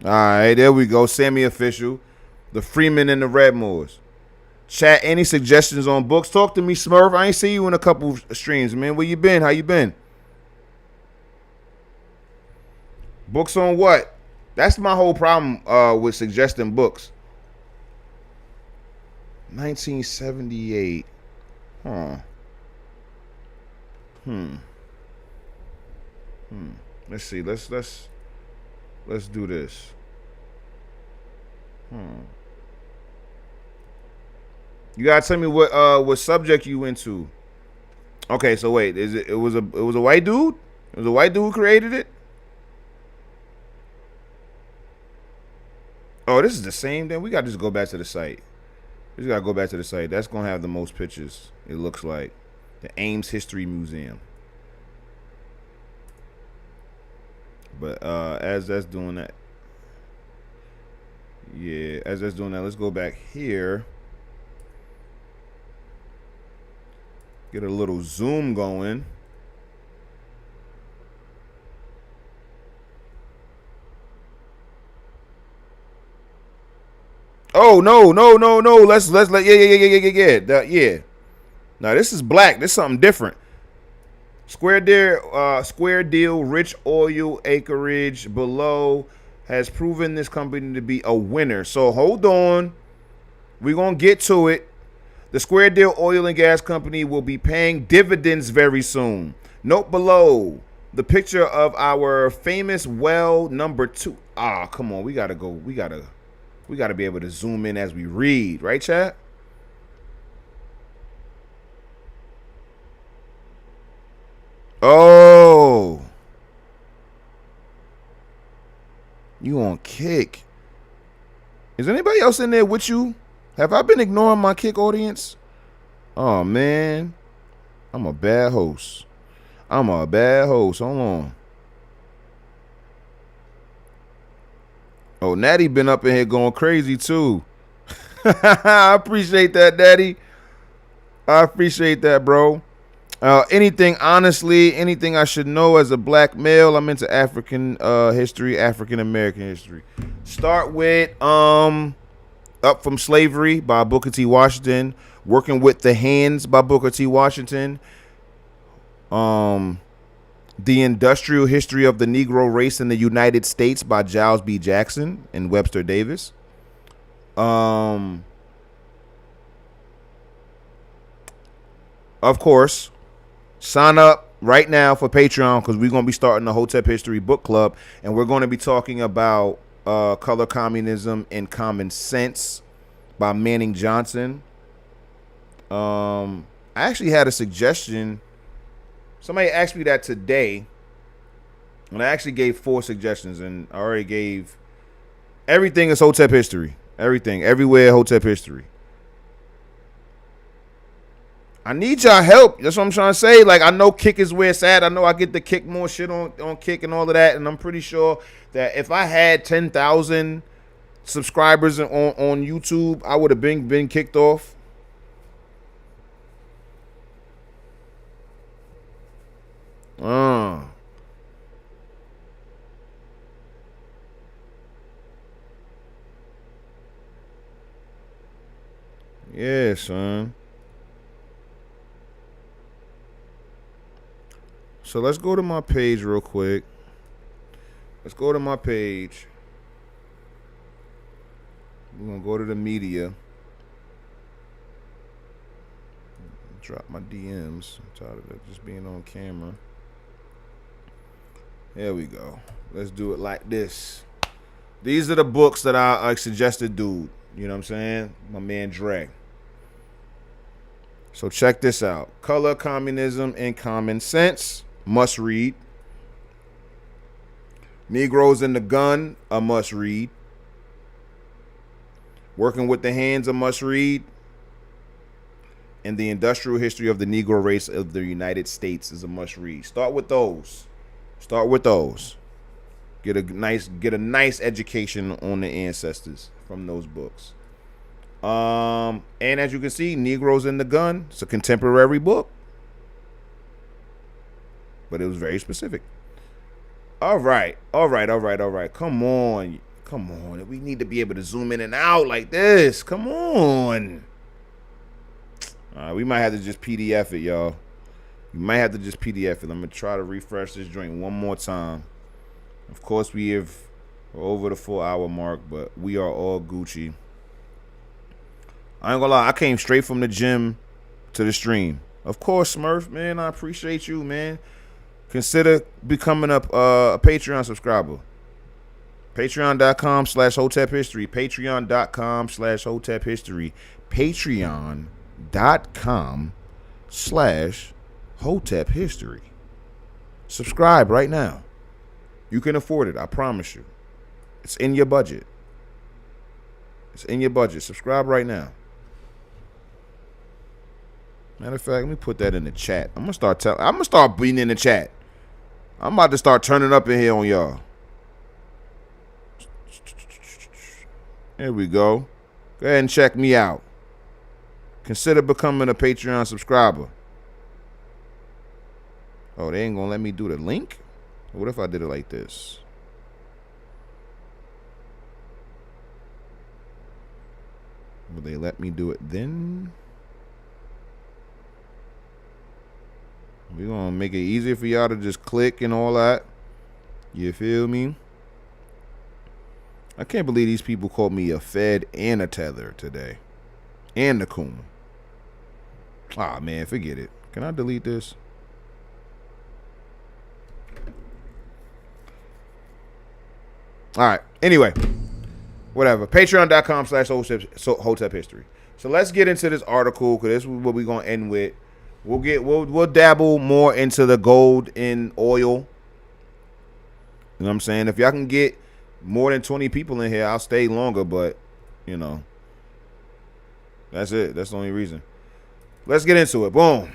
All right, there we go. Sammy Official. The Freeman and the Redmores. Chat, any suggestions on books? Talk to me, Smurf. I ain't see you in a couple streams, man. Where you been? How you been? Books on what? That's my whole problem with suggesting books. 1978. Huh. Let's see. Let's do this. You gotta tell me what subject you into. Okay, so wait, it was a white dude? It was a white dude who created it? Oh, this is the same then. We gotta just go back to the site. We just gotta go back to the site. That's gonna have the most pictures, it looks like. The Ames History Museum. But as that's doing that. Yeah, as that's doing that, let's go back here. Get a little zoom going. Oh no. Let's yeah. Now this is black. This is something different. Square deal, rich oil acreage below has proven this company to be a winner. So hold on. We're gonna get to it. The Square Deal Oil and Gas Company will be paying dividends very soon. Note below the picture of our famous well number 2. Come on. We gotta go. We gotta be able to zoom in as we read. Right, chat? Oh. You on Kick. Is anybody else in there with you? Have I been ignoring my Kick audience? Oh, man. I'm a bad host. Hold on. Oh, Natty been up in here going crazy, too. I appreciate that, Daddy. I appreciate that, bro. Anything I should know as a black male. I'm into African history, African American history. Start with Up from Slavery by Booker T. Washington. Working with the Hands by Booker T. Washington. The Industrial History of the Negro Race in the United States by Giles B. Jackson and Webster Davis. Of course, sign up right now for Patreon because we're going to be starting the Hotep History Book Club, and we're going to be talking about Color Communism and Common Sense by Manning Johnson. I actually had a suggestion. Somebody asked me that today, and I actually gave 4 suggestions, and I already gave everything is Hotep history. Everything, everywhere, Hotep history. I need y'all help. That's what I'm trying to say. Like, I know Kick is where it's at. I know I get to kick more shit on Kick and all of that, and I'm pretty sure that if I had 10,000 subscribers on YouTube, I would have been kicked off. Yeah, son. So let's go to my page real quick. Let's go to my page. We're going to go to the media. Drop my DMs. I'm tired of it just being on camera. There we go. Let's do it like this. These are the books that I suggested, dude. You know what I'm saying? My man Dre. So check this out. Color, Communism, and Common Sense. Must read. Negroes in the Gun. A must read. Working with the Hands. A must read. And The Industrial History of the Negro Race of the United States is a must read. Start with those. Get a nice education on the ancestors from those books. And as you can see, Negroes in the Gun. It's a contemporary book, but it was very specific. All right. Come on. We need to be able to zoom in and out like this. Come on. We might have to just PDF it, y'all. We might have to just PDF it. I'm gonna try to refresh this joint one more time. Of course, we're over the 4-hour mark, but we are all Gucci. I ain't gonna lie, I came straight from the gym to the stream. Of course, Smurf, man, I appreciate you, man. Consider becoming a Patreon subscriber. Patreon.com/Hotep History. Patreon.com/Hotep History. Patreon.com/Hotep History. Subscribe right now. You can afford it, I promise you. It's in your budget. It's in your budget. Subscribe right now. Matter of fact, let me put that in the chat. I'm gonna start being in the chat. I'm about to start turning up in here on y'all. There we go. Go ahead and check me out. Consider becoming a Patreon subscriber. Oh, they ain't gonna let me do the link? What if I did it like this? Will they let me do it then? We're gonna make it easier for y'all to just click and all that. You feel me? I can't believe these people called me a Fed and a Tether today. And the Coon. Ah, man, forget it. Can I delete this? All right. Anyway, whatever. Patreon.com/Hotep History. So let's get into this article, because this is what we're gonna end with. We'll dabble more into the gold and oil. You know what I'm saying? If y'all can get more than 20 people in here, I'll stay longer, but you know, that's it. That's the only reason. Let's get into it. Boom.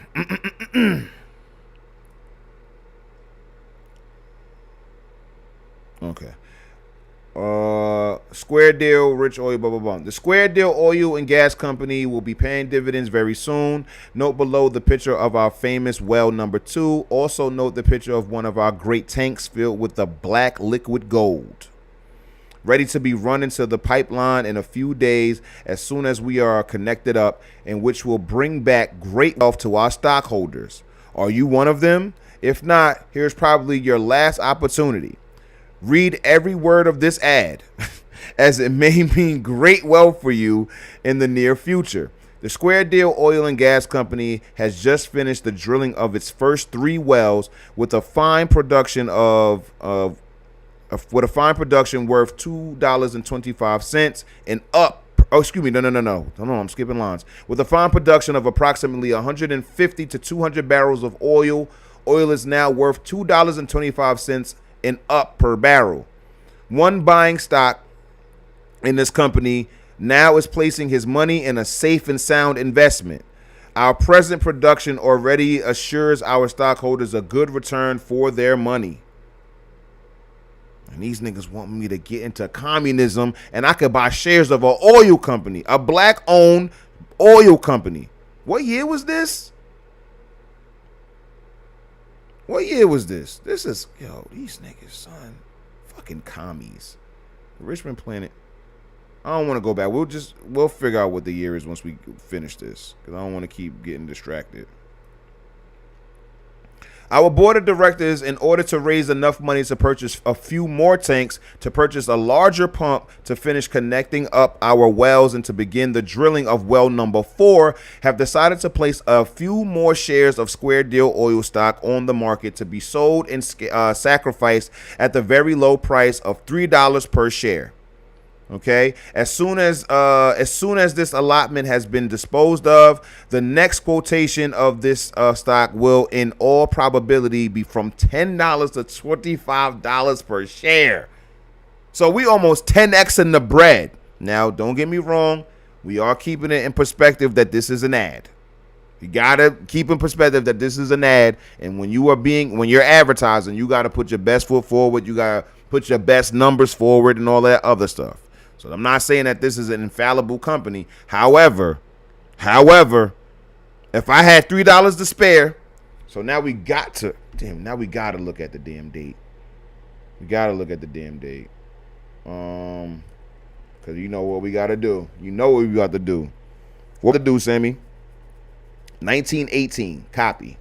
Okay. Square Deal, Rich Oil, blah, blah, blah. The Square Deal Oil and Gas Company will be paying dividends very soon. Note below the picture of our famous well number 2. Also note the picture of one of our great tanks filled with the black liquid gold, ready to be run into the pipeline in a few days as soon as we are connected up, and which will bring back great wealth to our stockholders. Are you one of them? If not, here's probably your last opportunity. Read every word of this ad, as it may mean great wealth for you in the near future. The Square Deal Oil and Gas Company has just finished the drilling of its first 3 wells with a fine production worth $2.25 and up. Oh, excuse me. No. Hold on, I'm skipping lines. With a fine production of approximately 150 to 200 barrels of oil. Oil is now worth $2.25 and up per barrel. One buying stock in this company now is placing his money in a safe and sound investment. Our present production already assures our stockholders a good return for their money. And these niggas want me to get into communism, and I could buy shares of an oil company, a black-owned oil company. What year was this? What year was this? This is, these niggas, son. Fucking commies. The Richmond Planet. I don't want to go back. We'll figure out what the year is once we finish this, because I don't want to keep getting distracted. Our board of directors, in order to raise enough money to purchase a few more tanks, to purchase a larger pump, to finish connecting up our wells, and to begin the drilling of well number 4, have decided to place a few more shares of Square Deal oil stock on the market to be sold and sacrificed at the very low price of $3 per share. Okay, as soon as this allotment has been disposed of, the next quotation of this stock will in all probability be from $10 to $25 per share. So we almost 10x in the bread. Now, don't get me wrong, we are keeping it in perspective that this is an ad. You gotta keep in perspective that this is an ad, and when you're advertising, you gotta put your best foot forward, you gotta put your best numbers forward and all that other stuff. So I'm not saying that this is an infallible company. However, if I had $3 to spare, so now we got to look at the damn date. We gotta look at the damn date. Cause you know what we gotta do. You know what we got to do. What to do, Sammy? 1918, copy.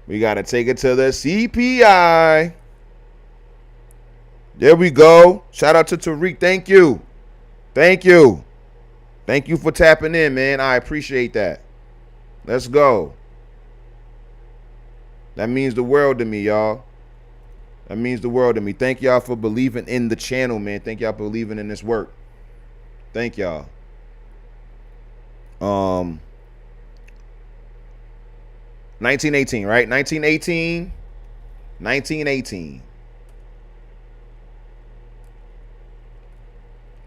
We got to take it to the CPI. There we go. Shout out to Tariq. Thank you. Thank you. Thank you for tapping in, man. I appreciate that. Let's go. That means the world to me, y'all. That means the world to me. Thank y'all for believing in the channel, man. Thank y'all for believing in this work. Thank y'all. 1918, right? 1918. 1918.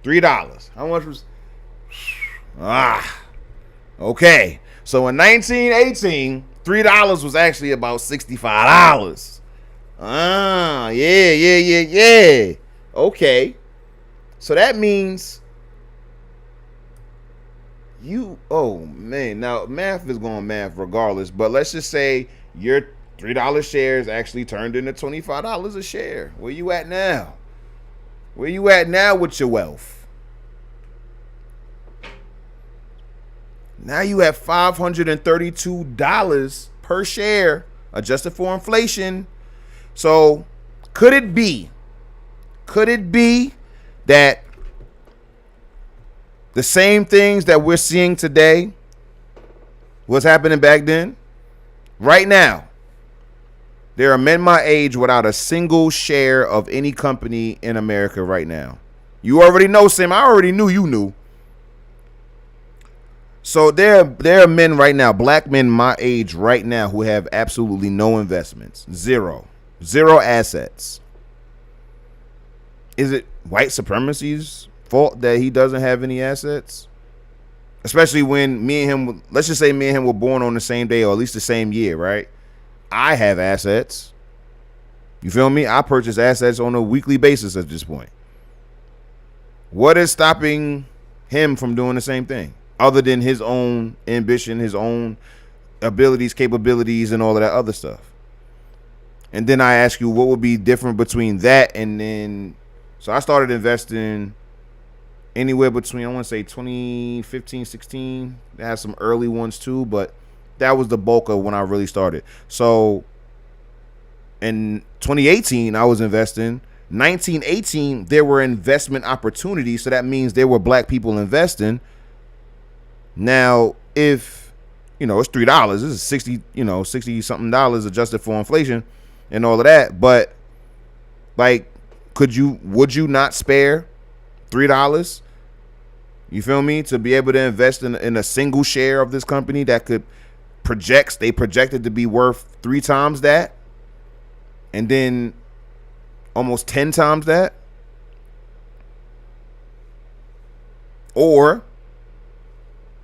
$3. How much was? Okay. So in 1918, $3 was actually about $65. Yeah. Okay. So that means oh man, now math is going math regardless, but let's just say your $3 shares actually turned into $25 a share. Where you at now? Where you at now with your wealth? Now you have $532 per share, adjusted for inflation. So could it be that the same things that we're seeing today was happening back then? Right now, there are men my age without a single share of any company in America right now. You already know, Sim. I already knew you knew. So there are men right now, black men my age right now, who have absolutely no investments. Zero assets. Is it white supremacy's fault that he doesn't have any assets? Especially when me and him, let's just say me and him were born on the same day, or at least the same year, right? I have assets. You feel me? I purchase assets on a weekly basis at this point. What is stopping him from doing the same thing? Other than his own ambition, his own abilities, capabilities, and all of that other stuff. And then I ask you, what would be different between that and then... So I started investing anywhere between, I want to say 2015, 16. They had some early ones too, but that was the bulk of when I really started. So in 2018, I was investing. 1918, there were investment opportunities. So that means there were black people investing. Now, if, it's $3, this is 60 something dollars adjusted for inflation and all of that. But like, would you not spare $3? You feel me? To be able to invest in a single share of this company that they projected to be worth 3 times that, and then almost 10 times that. Or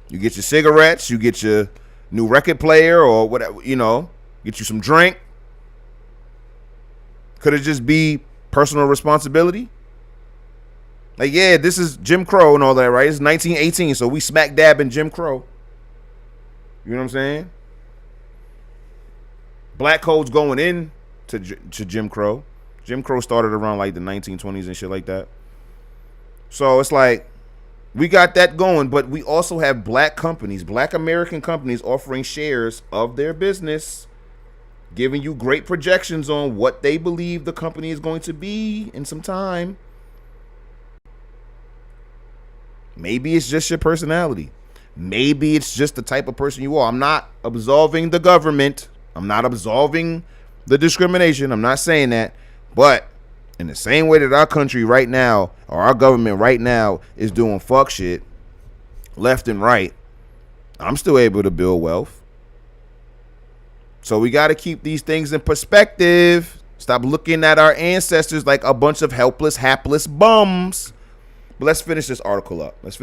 you get your cigarettes, you get your new record player or whatever, get you some drink. Could it just be personal responsibility? Like, yeah, this is Jim Crow and all that, right? It's 1918, so we smack dab in Jim Crow. You know what I'm saying? Black codes going in to Jim Crow. Jim Crow started around like the 1920s and shit like that. So it's like, we got that going, but we also have black companies, black American companies offering shares of their business, giving you great projections on what they believe the company is going to be in some time. Maybe it's just your personality. Maybe it's just the type of person you are. I'm not absolving the government. I'm not absolving the discrimination. I'm not saying that. But in the same way that our country right now, or our government right now, is doing fuck shit left and right, I'm still able to build wealth. So we got to keep these things in perspective. Stop looking at our ancestors like a bunch of helpless, hapless bums. But let's finish this article up. It's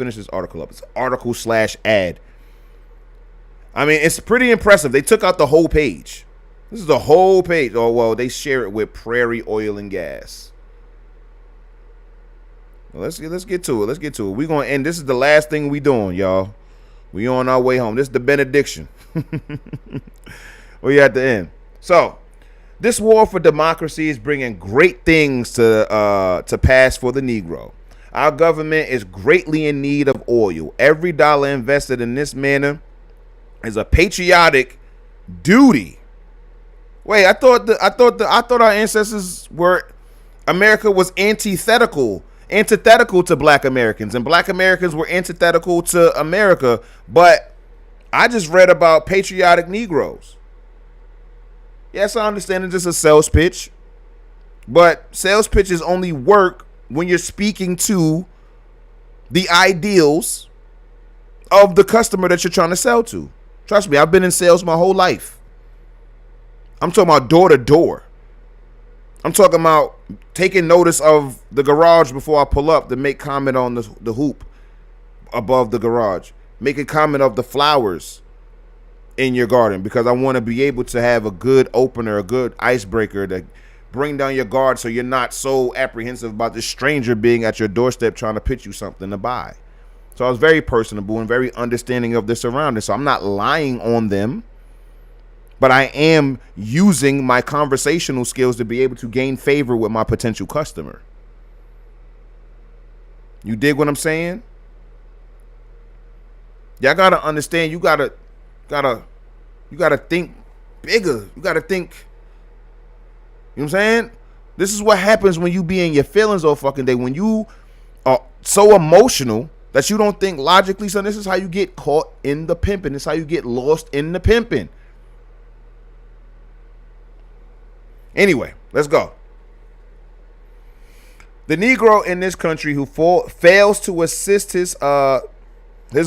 article/ad. I mean, it's pretty impressive. They took out the whole page. This is the whole page. Oh, well, they share it with Prairie Oil and Gas. Well, let's get to it. We're going to end. This is the last thing we doing, y'all. We on our way home. This is the benediction. We at the end. So, this war for democracy is bringing great things to pass for the Negro. Our government is greatly in need of oil. Every dollar invested in this manner is a patriotic duty. Wait, I thought our ancestors were, America was antithetical to black Americans, and black Americans were antithetical to America. But I just read about patriotic Negroes. Yes, I understand it's just a sales pitch, but sales pitches only work when you're speaking to the ideals of the customer that you're trying to sell to. Trust me, I've been in sales my whole life. I'm talking about door to door. I'm talking about taking notice of the garage before I pull up to make comment on the hoop above the garage. Make a comment of the flowers in your garden, because I want to be able to have a good opener, a good icebreaker to bring down your guard so you're not so apprehensive about this stranger being at your doorstep trying to pitch you something to buy. So I was very personable and very understanding of the surroundings. So I'm not lying on them, but I am using my conversational skills to be able to gain favor with my potential customer. You dig what I'm saying? Y'all gotta understand, you gotta think bigger. You gotta think, you know what I'm saying? This is what happens when you be in your feelings all fucking day. When you are so emotional that you don't think logically, son, this is how you get caught in the pimping. This is how you get lost in the pimping. Anyway, let's go. The Negro in this country who fails to assist his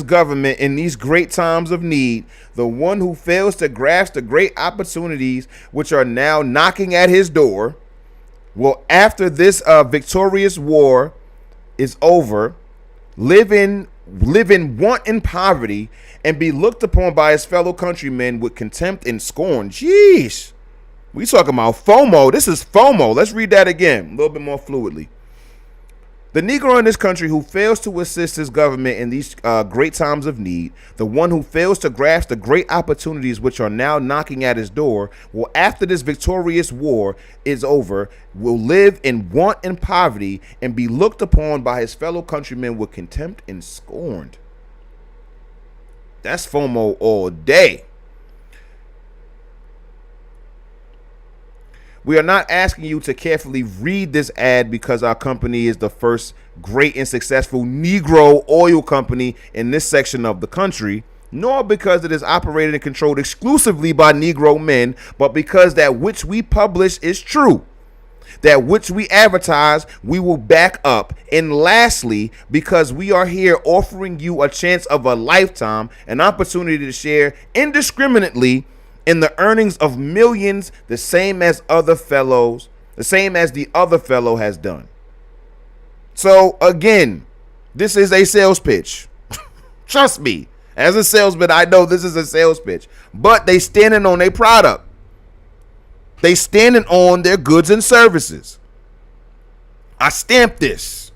government in these great times of need, the one who fails to grasp the great opportunities which are now knocking at his door, will, after this victorious war is over, live in want and poverty, and be looked upon by his fellow countrymen with contempt and scorn. Jeez. We talking about FOMO. This is FOMO. Let's read that again a little bit more fluidly. The Negro in this country who fails to assist his government in these great times of need, the one who fails to grasp the great opportunities which are now knocking at his door, will, after this victorious war is over, will live in want and poverty, and be looked upon by his fellow countrymen with contempt and scorned. That's FOMO all day. We are not asking you to carefully read this ad because our company is the first great and successful Negro oil company in this section of the country, nor because it is operated and controlled exclusively by Negro men, but because that which we publish is true, that which we advertise we will back up, and lastly, because we are here offering you a chance of a lifetime, an opportunity to share indiscriminately in the earnings of millions, the same as the other fellow has done. So again, this is a sales pitch. Trust me, as a salesman, I know this is a sales pitch, but they standing on their product. They standing on their goods and services. I stamp this.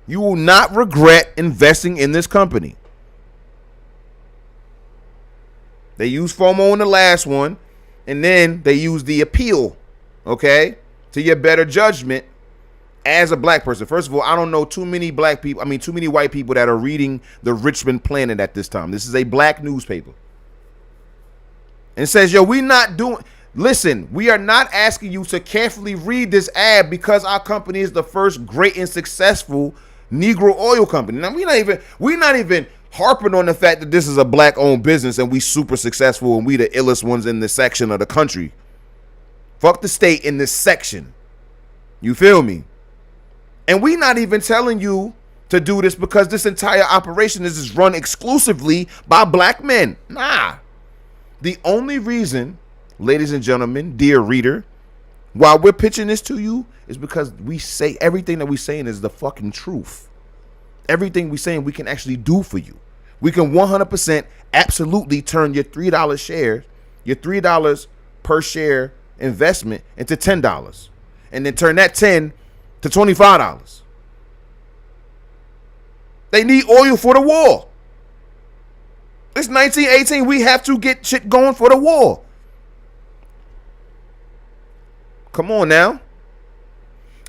You will not regret investing in this company. They used FOMO in the last one, and then they used the appeal, okay, to your better judgment as a black person. First of all, I don't know too many white people that are reading the Richmond Planet at this time. This is a black newspaper. And it says, listen, we are not asking you to carefully read this ad because our company is the first great and successful Negro oil company. Now, we're not even harping on the fact that this is a black owned business and we super successful and we the illest ones in this section of the country. Fuck the state in this section. You feel me? And we not even telling you to do this because this entire operation is run exclusively by black men. Nah. The only reason, ladies and gentlemen, dear reader, why we're pitching this to you is because we say everything that we're saying is the fucking truth. Everything we're saying we can actually do for you. We can 100% absolutely turn your $3 share, your $3 per share investment into $10, and then turn that 10 to $25. They need oil for the war. It's 1918. We have to get shit going for the war. Come on now.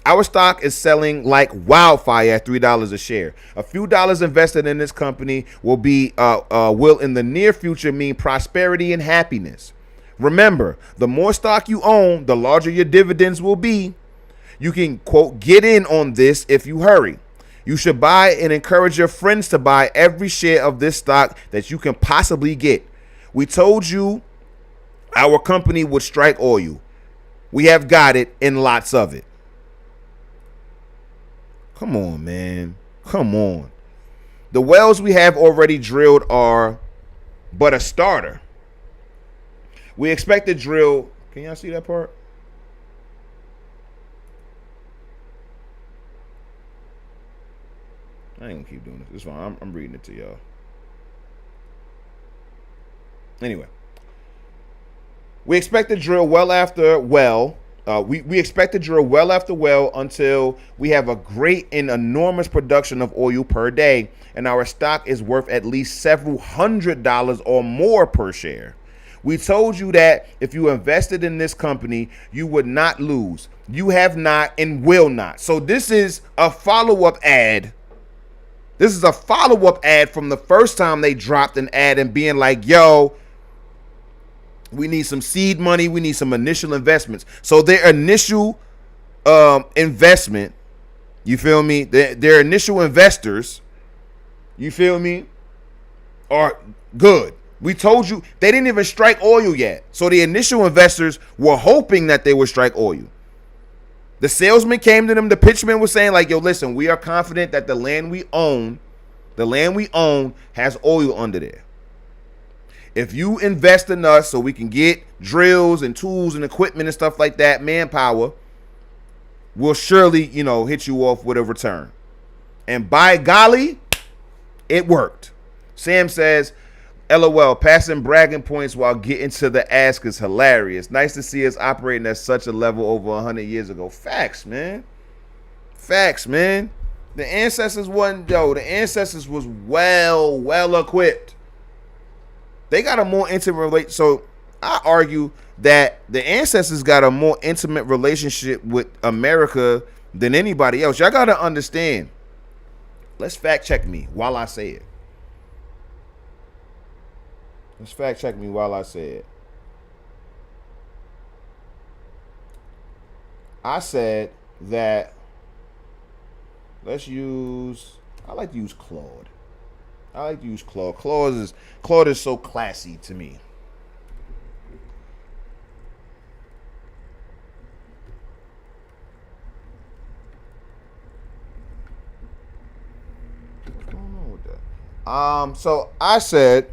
Our stock is selling like wildfire at $3 a share. A few dollars invested in this company will in the near future mean prosperity and happiness. Remember, the more stock you own, the larger your dividends will be. You can, quote, get in on this if you hurry. You should buy and encourage your friends to buy every share of this stock that you can possibly get. We told you our company would strike oil. We have got it and lots of it. Come on, man. Come on. The wells we have already drilled are but a starter. We expect to drill. Can y'all see that part? I ain't gonna keep doing this. It's fine. I'm reading it to y'all. Anyway, we expect to drill well after well. We expect to drill well after well until we have a great and enormous production of oil per day, and our stock is worth at least several $100s or more per share. We told you that if you invested in this company, you would not lose. You have not and will not. So this is a follow-up ad. This is a follow-up ad from the first time they dropped an ad and being like, yo, we need some seed money. We need some initial investments. So their initial investment, you feel me? Their initial investors, you feel me, are good. We told you they didn't even strike oil yet. So the initial investors were hoping that they would strike oil. The salesman came to them. The pitchman was saying like, yo, listen, we are confident that the land we own has oil under there. If you invest in us so we can get drills and tools and equipment and stuff like that, manpower, we'll surely, hit you off with a return. And by golly, it worked. Sam says, LOL, passing bragging points while getting to the ask is hilarious. Nice to see us operating at such a level over 100 years ago. Facts, man. Facts, man. The ancestors the ancestors was well equipped. They got a more intimate relationship. So I argue that the ancestors got a more intimate relationship with America than anybody else. Y'all got to understand. Let's fact check me while I say it. Let's fact check me while I say it. I said that I like to use Claude. Claude is so classy to me. What's going on with that? So I said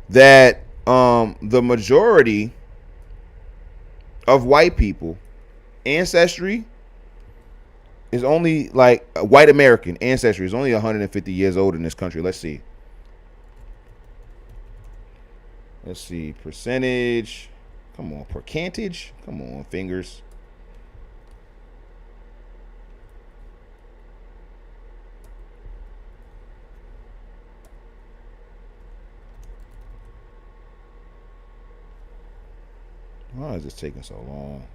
that the majority of white people ancestry is only like white American ancestry is only 150 years old in this country. Let's see. Percentage. Come on, percentage. Come on, fingers. Why is this taking so long?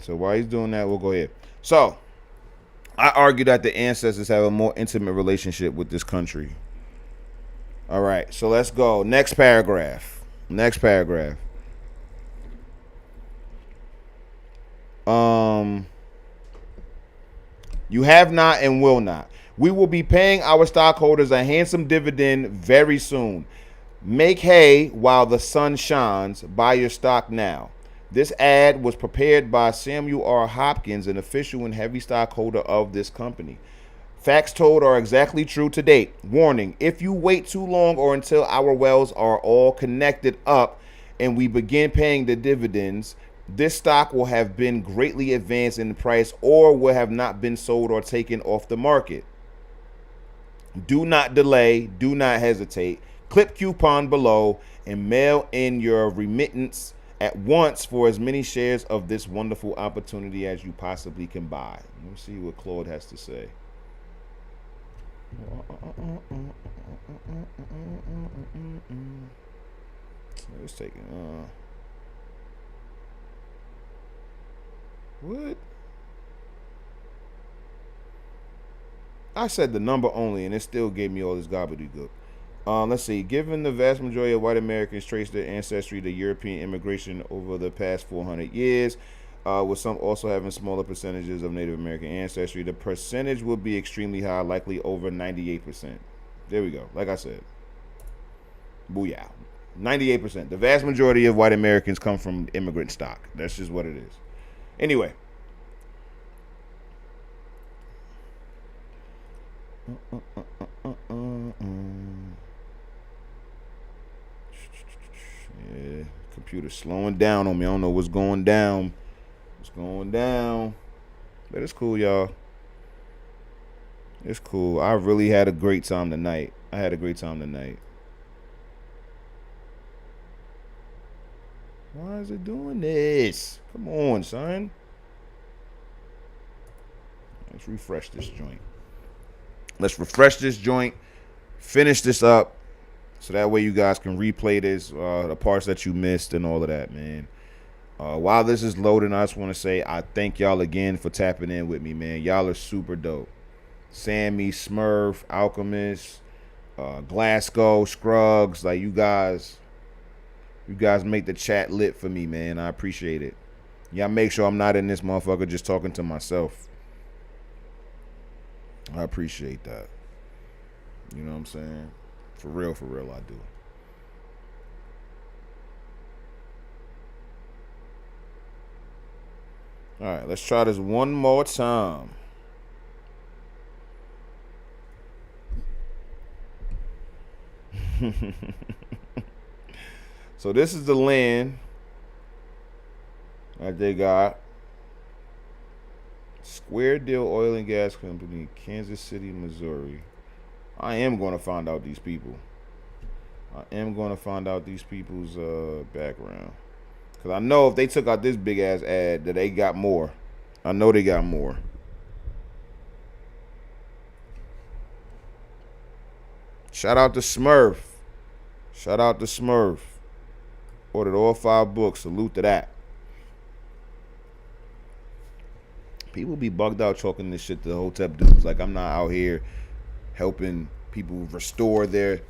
So while he's doing that, we'll go ahead. So I argue that the ancestors have a more intimate relationship with this country. All right, so let's go. Next paragraph. You have not and will not. We will be paying our stockholders a handsome dividend very soon. Make hay while the sun shines. Buy your stock now. This ad was prepared by Samuel R. Hopkins, an official and heavy stockholder of this company. Facts told are exactly true to date. Warning, if you wait too long or until our wells are all connected up and we begin paying the dividends, this stock will have been greatly advanced in the price or will have not been sold or taken off the market. Do not delay. Do not hesitate. Clip coupon below and mail in your remittance at once for as many shares of this wonderful opportunity as you possibly can buy. Let me see what Claude has to say. Let's take it. What? I said the number only, and it still gave me all this gobbledygook. Let's see. Given the vast majority of white Americans trace their ancestry to European immigration over the past 400 years, with some also having smaller percentages of Native American ancestry, the percentage will be extremely high, likely over 98%. There we go. Like I said. Booyah. 98%. The vast majority of white Americans come from immigrant stock. That's just what it is. Anyway. Yeah, computer's slowing down on me. I don't know what's going down. What's going down? But it's cool, y'all. It's cool. I really had a great time tonight. Why is it doing this? Come on, son. Let's refresh this joint. Finish this up. So that way you guys can replay this, the parts that you missed and all of that, man. While this is loading, I just want to say I thank y'all again for tapping in with me, man. Y'all are super dope. Sammy, Smurf, Alchemist, Glasgow, Scruggs, like you guys make the chat lit for me, man. I appreciate it. Y'all make sure I'm not in this motherfucker just talking to myself. I appreciate that. You know what I'm saying? For real, I do. All right, let's try this one more time. So this is the land that they got. Square Deal Oil and Gas Company, Kansas City, Missouri. I am going to find out these people. People's background. Because I know if they took out this big ass ad that they got more. I know they got more. Shout out to Smurf. Ordered all 5 books. Salute to that. People be bugged out talking this shit to the Hotep dudes. Like I'm not out here helping people restore their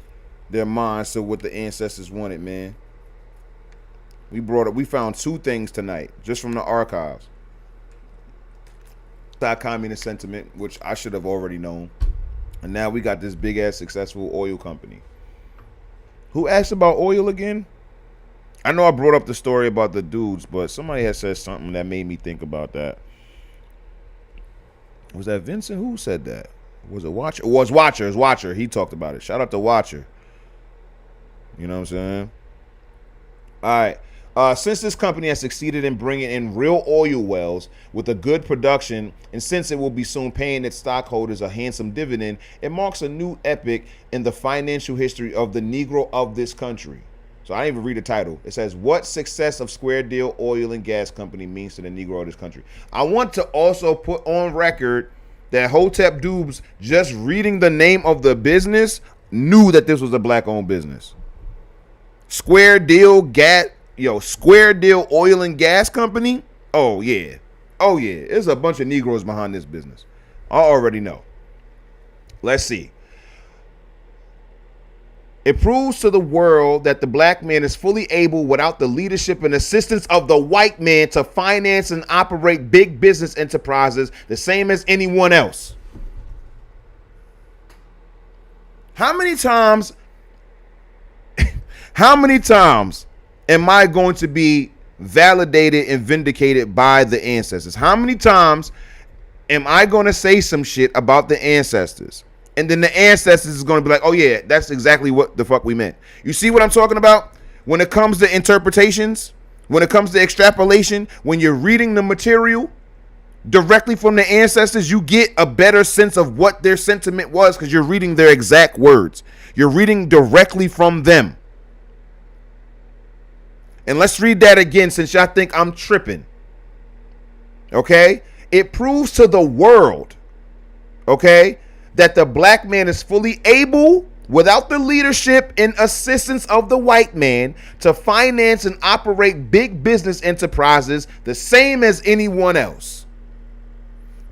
minds to what the ancestors wanted, man. We found 2 things tonight, just from the archives. That communist sentiment, which I should have already known. And now we got this big ass successful oil company. Who asked about oil again? I know I brought up the story about the dudes, but somebody had said something that made me think about that. Was that Vincent? Who said that? Was it Watcher? It was Watcher. It was Watcher. He talked about it. Shout out to Watcher. You know what I'm saying? All right. Since this company has succeeded in bringing in real oil wells with a good production, and since it will be soon paying its stockholders a handsome dividend, it marks a new epoch in the financial history of the Negro of this country. So I didn't even read the title. It says, what success of Square Deal Oil and Gas Company means to the Negro of this country. I want to also put on record that Hotep Dubes, just reading the name of the business, knew that this was a black-owned business. Square Deal Oil and Gas Company? Oh, yeah. There's a bunch of Negroes behind this business. I already know. Let's see. It proves to the world that the black man is fully able, without the leadership and assistance of the white man, to finance and operate big business enterprises the same as anyone else. How many times am I going to be validated and vindicated by the ancestors? How many times am I going to say some shit about the ancestors? And then the ancestors is going to be like, oh yeah, that's exactly what the fuck we meant. You see what I'm talking about? When it comes to interpretations, when it comes to extrapolation, when you're reading the material, directly from the ancestors, you get a better sense of what their sentiment was because you're reading their exact words. You're reading directly from them. And let's read that again since y'all think I'm tripping. Okay? It proves to the world, okay, that the black man is fully able, without the leadership and assistance of the white man, to finance and operate big business enterprises the same as anyone else.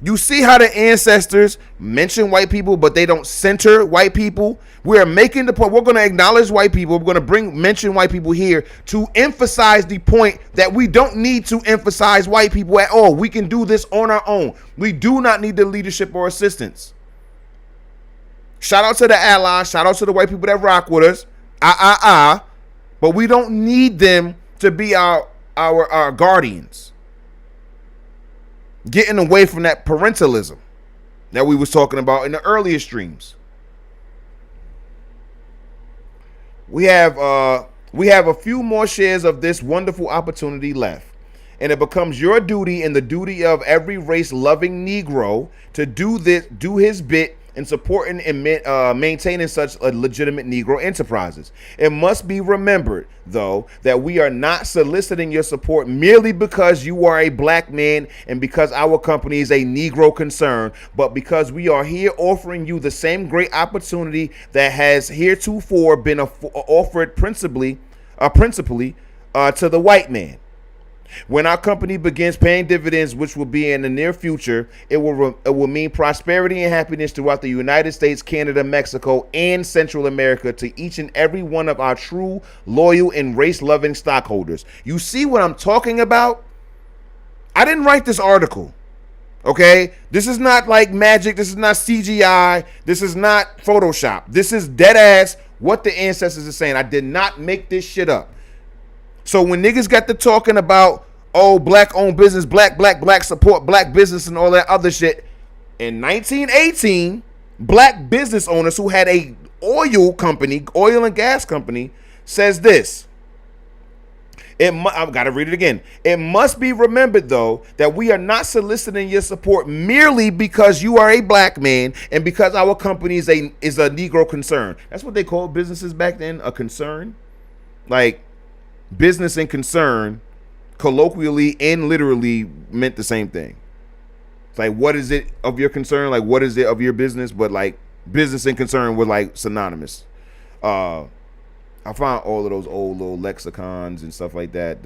You see how the ancestors mention white people, but they don't center white people? We're making the point. We're going to acknowledge white people. We're going to mention white people here to emphasize the point that we don't need to emphasize white people at all. We can do this on our own. We do not need the leadership or assistance. Shout out to the allies. Shout out to the white people that rock with us. But we don't need them to be our guardians. Getting away from that parentalism that we was talking about in the earlier streams. We have a few more shares of this wonderful opportunity left, and it becomes your duty and the duty of every race-loving Negro to do his bit in supporting and maintaining such legitimate Negro enterprises. It must be remembered, though, that we are not soliciting your support merely because you are a black man and because our company is a Negro concern, but because we are here offering you the same great opportunity that has heretofore been offered principally to the white man. When our company begins paying dividends, which will be in the near future, it will mean prosperity and happiness throughout the United States, Canada, Mexico, and Central America to each and every one of our true, loyal, and race-loving stockholders. You see what I'm talking about? I didn't write this article, okay? This is not like magic. This is not CGI. This is not Photoshop. This is dead ass what the ancestors are saying. I did not make this shit up. So when niggas got to talking about, oh, black owned business, black support black business and all that other shit, in 1918, black business owners who had a oil and gas company, says this. I've got to read it again. It must be remembered, though, that we are not soliciting your support merely because you are a black man and because our company is a Negro concern. That's what they called businesses back then, a concern. Like, business and concern colloquially and literally meant the same thing. It's like, what is it of your concern? Like, what is it of your business? But like, business and concern were like synonymous. I found all of those old little lexicons and stuff like that.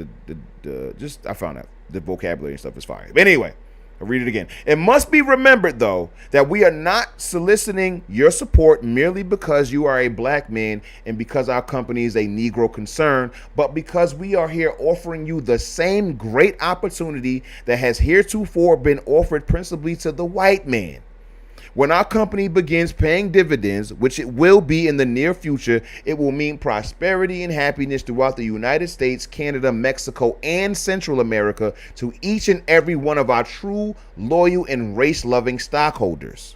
I found out the vocabulary and stuff is fire. But anyway, I'll read it again. It must be remembered, though, that we are not soliciting your support merely because you are a black man and because our company is a Negro concern, but because we are here offering you the same great opportunity that has heretofore been offered principally to the white man. When our company begins paying dividends, which it will be in the near future, it will mean prosperity and happiness throughout the United States, Canada, Mexico, and Central America to each and every one of our true, loyal, and race-loving stockholders.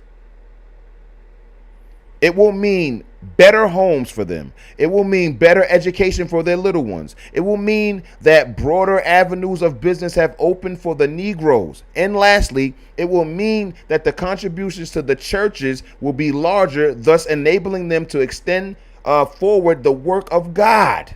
It will mean better homes for them. It will mean better education for their little ones. It will mean that broader avenues of business have opened for the Negroes. And lastly, it will mean that the contributions to the churches will be larger, thus enabling them to extend forward the work of God.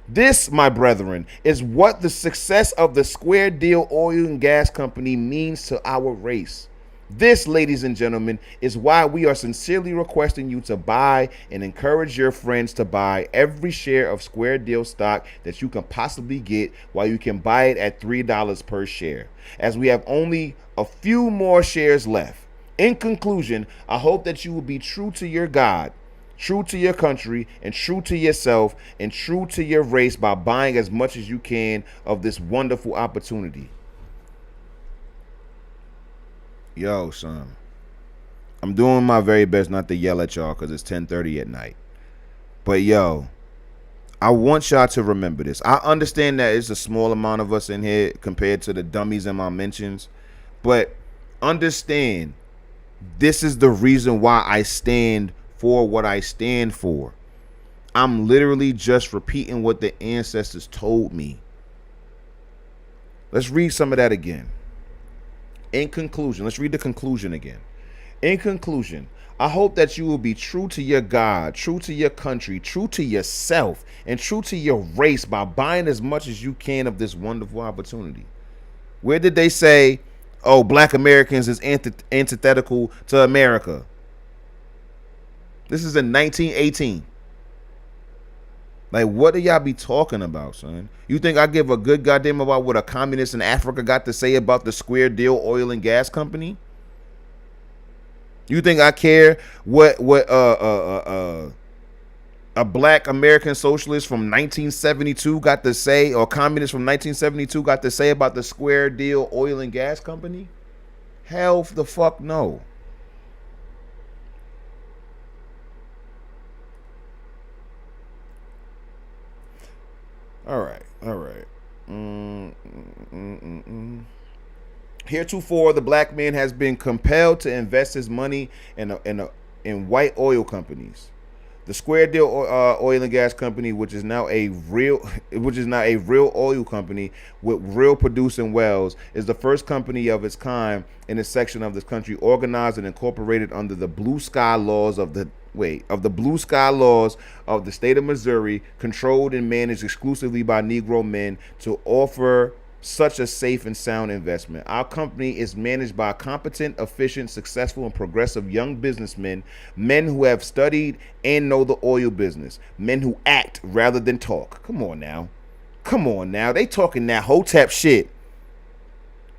This, my brethren, is what the success of the Square Deal Oil and Gas Company means to our race. This, ladies and gentlemen, is why we are sincerely requesting you to buy and encourage your friends to buy every share of Square Deal stock that you can possibly get, while you can buy it at $3 per share, as we have only a few more shares left. In conclusion, I hope that you will be true to your God, true to your country, and true to yourself, and true to your race by buying as much as you can of this wonderful opportunity. Yo, son, I'm doing my very best not to yell at y'all because it's 10:30 at night. But yo, I want y'all to remember this. I understand that it's a small amount of us in here compared to the dummies in my mentions, but understand this is the reason why I stand for what I stand for. I'm literally just repeating what the ancestors told me. Let's read some of that again. In conclusion, let's read the conclusion again. In conclusion, I hope that you will be true to your God, true to your country, true to yourself, and true to your race by buying as much as you can of this wonderful opportunity. Where did they say, oh, black Americans is antithetical to America? This is in 1918. Like, what do y'all be talking about, son? You think I give a good goddamn about what a communist in Africa got to say about the Square Deal Oil and Gas Company? You think I care what a black American socialist from 1972 got to say, or communist from 1972 got to say about the Square Deal Oil and Gas Company? Hell the fuck no. All right. Heretofore, the black man has been compelled to invest his money in white oil companies. The Square Deal Oil and Gas Company, which is now a real oil company with real producing wells, is the first company of its kind in a section of this country, organized and incorporated under the blue sky laws of the state of Missouri, controlled and managed exclusively by Negro men to offer such a safe and sound investment. Our company is managed by competent, efficient, successful, and progressive young businessmen, men who have studied and know the oil business, men who act rather than talk. Come on now. They talking that Hotep shit.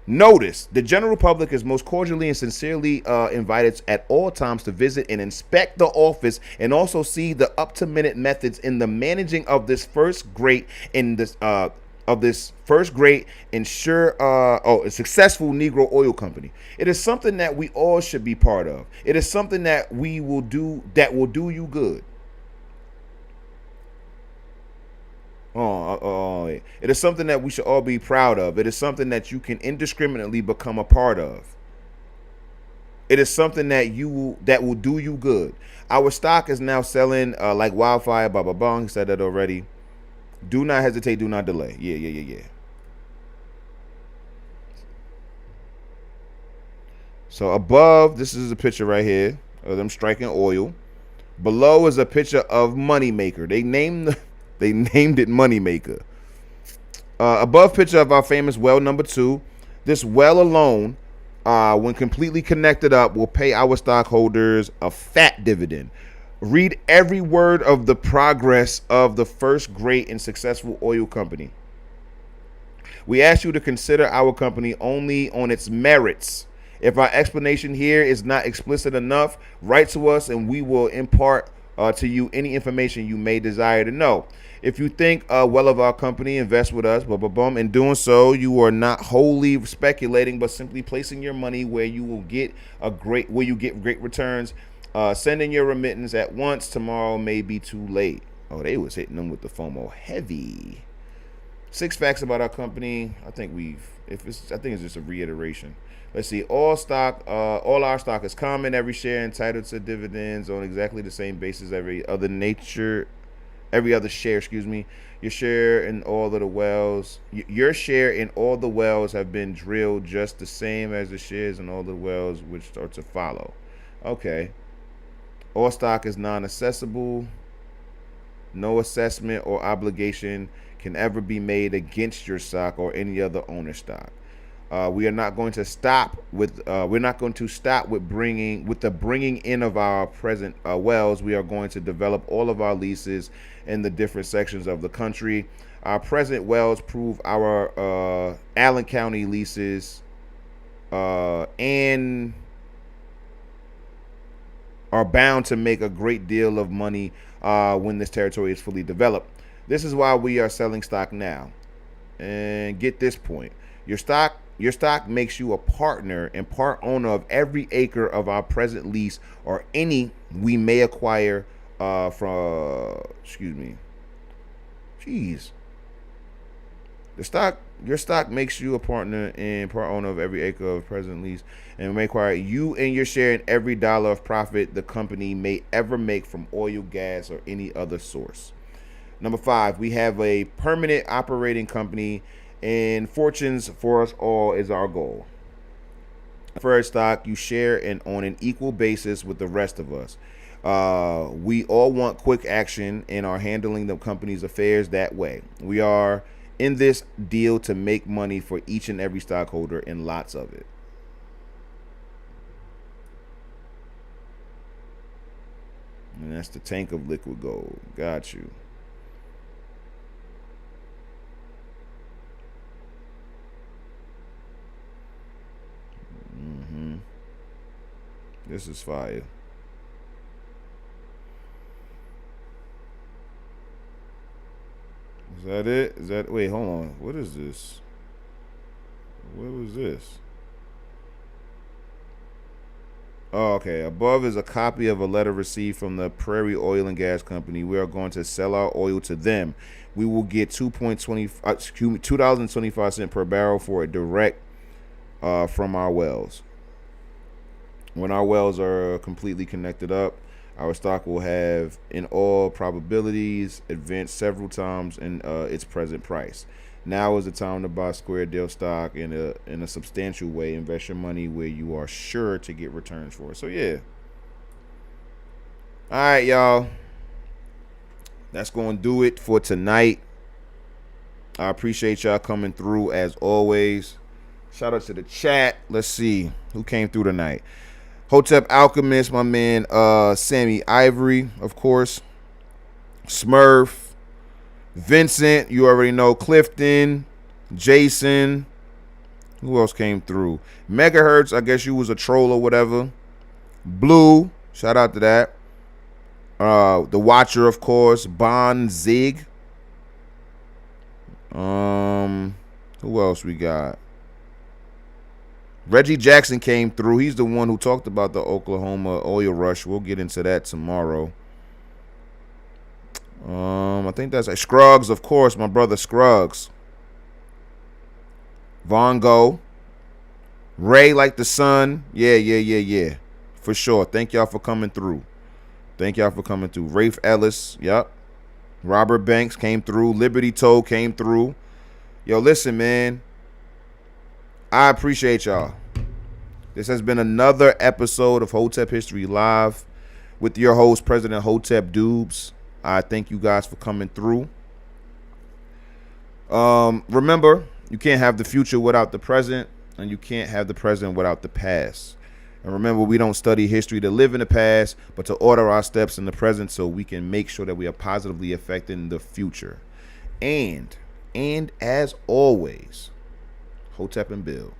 Notice, the general public is most cordially and sincerely invited at all times to visit and inspect the office, and also see the up-to-minute methods in the managing of this first great and successful Negro oil company. It is something that we all should be part of. It is something that will do you good. It is something that we should all be proud of. It is something that you can indiscriminately become a part of. It is something that will do you good. Our stock is now selling like wildfire. Blah blah blah. He said that already. Do not hesitate. Do not delay. Yeah. So above, this is a picture right here of them striking oil. Below is a picture of Moneymaker. They named it Moneymaker. Above picture of our famous well number 2. This well alone, when completely connected up, will pay our stockholders a fat dividend. Read every word of the progress of the first great and successful oil company. We ask you to consider our company only on its merits. If our explanation here is not explicit enough, write to us and we will impart to you any information you may desire to know. If you think well of our company, invest with us. In doing so, you are not wholly speculating, but simply placing your money where you get great returns. Send in your remittance at once. Tomorrow may be too late. Oh, they was hitting them with the FOMO heavy. 6 facts about our company. I think it's just a reiteration. Let's see. All our stock is common. Every share entitled to dividends on exactly the same basis every other share. Your share in all the wells have been drilled just the same as the shares in all the wells which are to follow. Okay. All stock is non-assessable. No assessment or obligation can ever be made against your stock or any other owner's stock. We are not going to stop with. We're not going to stop with the bringing in of our present wells. We are going to develop all of our leases in the different sections of the country. Our present wells prove our Allen County leases and are bound to make a great deal of money when this territory is fully developed. This is why we are selling stock now. And get this point. Your stock makes you a partner and part owner of every acre of our present lease or any we may acquire Your stock makes you a partner and part owner of every acre of present lease and may acquire you and your share in every dollar of profit the company may ever make from oil, gas, or any other source. Number 5, we have a permanent operating company and fortunes for us all is our goal. Preferred stock, you share and on an equal basis with the rest of us. We all want quick action and are handling the company's affairs that way. We are in this deal to make money for each and every stockholder and lots of it. And that's the tank of liquid gold. Got you. This is fire. Is that it? Is that, wait, hold on. What is this? What was this? Oh, okay. Above is a copy of a letter received from the Prairie Oil and Gas Company. We are going to sell our oil to them. We will get $2.25 per barrel for it direct from our wells. When our wells are completely connected up, our stock will have, in all probabilities, advanced several times in its present price. Now is the time to buy square deal stock in a substantial way. Invest your money where you are sure to get returns for it. So yeah. All right, y'all. That's going to do it for tonight. I appreciate y'all coming through as always. Shout out to the chat. Let's see who came through tonight. Hotep Alchemist, my man Sammy Ivory, of course. Smurf, Vincent, you already know. Clifton, Jason. Who else came through? Megahertz, I guess you was a troll or whatever. Blue, shout out to that. The Watcher, of course. Bon Zig. Who else we got? Reggie Jackson came through. He's the one who talked about the Oklahoma oil rush. We'll get into that tomorrow. I think that's Scruggs, of course, my brother Scruggs. Von Go. Ray like the sun. Yeah. For sure. Thank y'all for coming through. Rafe Ellis. Yep. Robert Banks came through. Liberty Toe came through. Yo, listen, man. I appreciate y'all. This has been another episode of Hotep History Live with your host, President Hotep Dubes. I thank you guys for coming through. Remember, you can't have the future without the present, and you can't have the present without the past. And remember, we don't study history to live in the past, but to order our steps in the present so we can make sure that we are positively affecting the future. And as always, Hotep and Bill.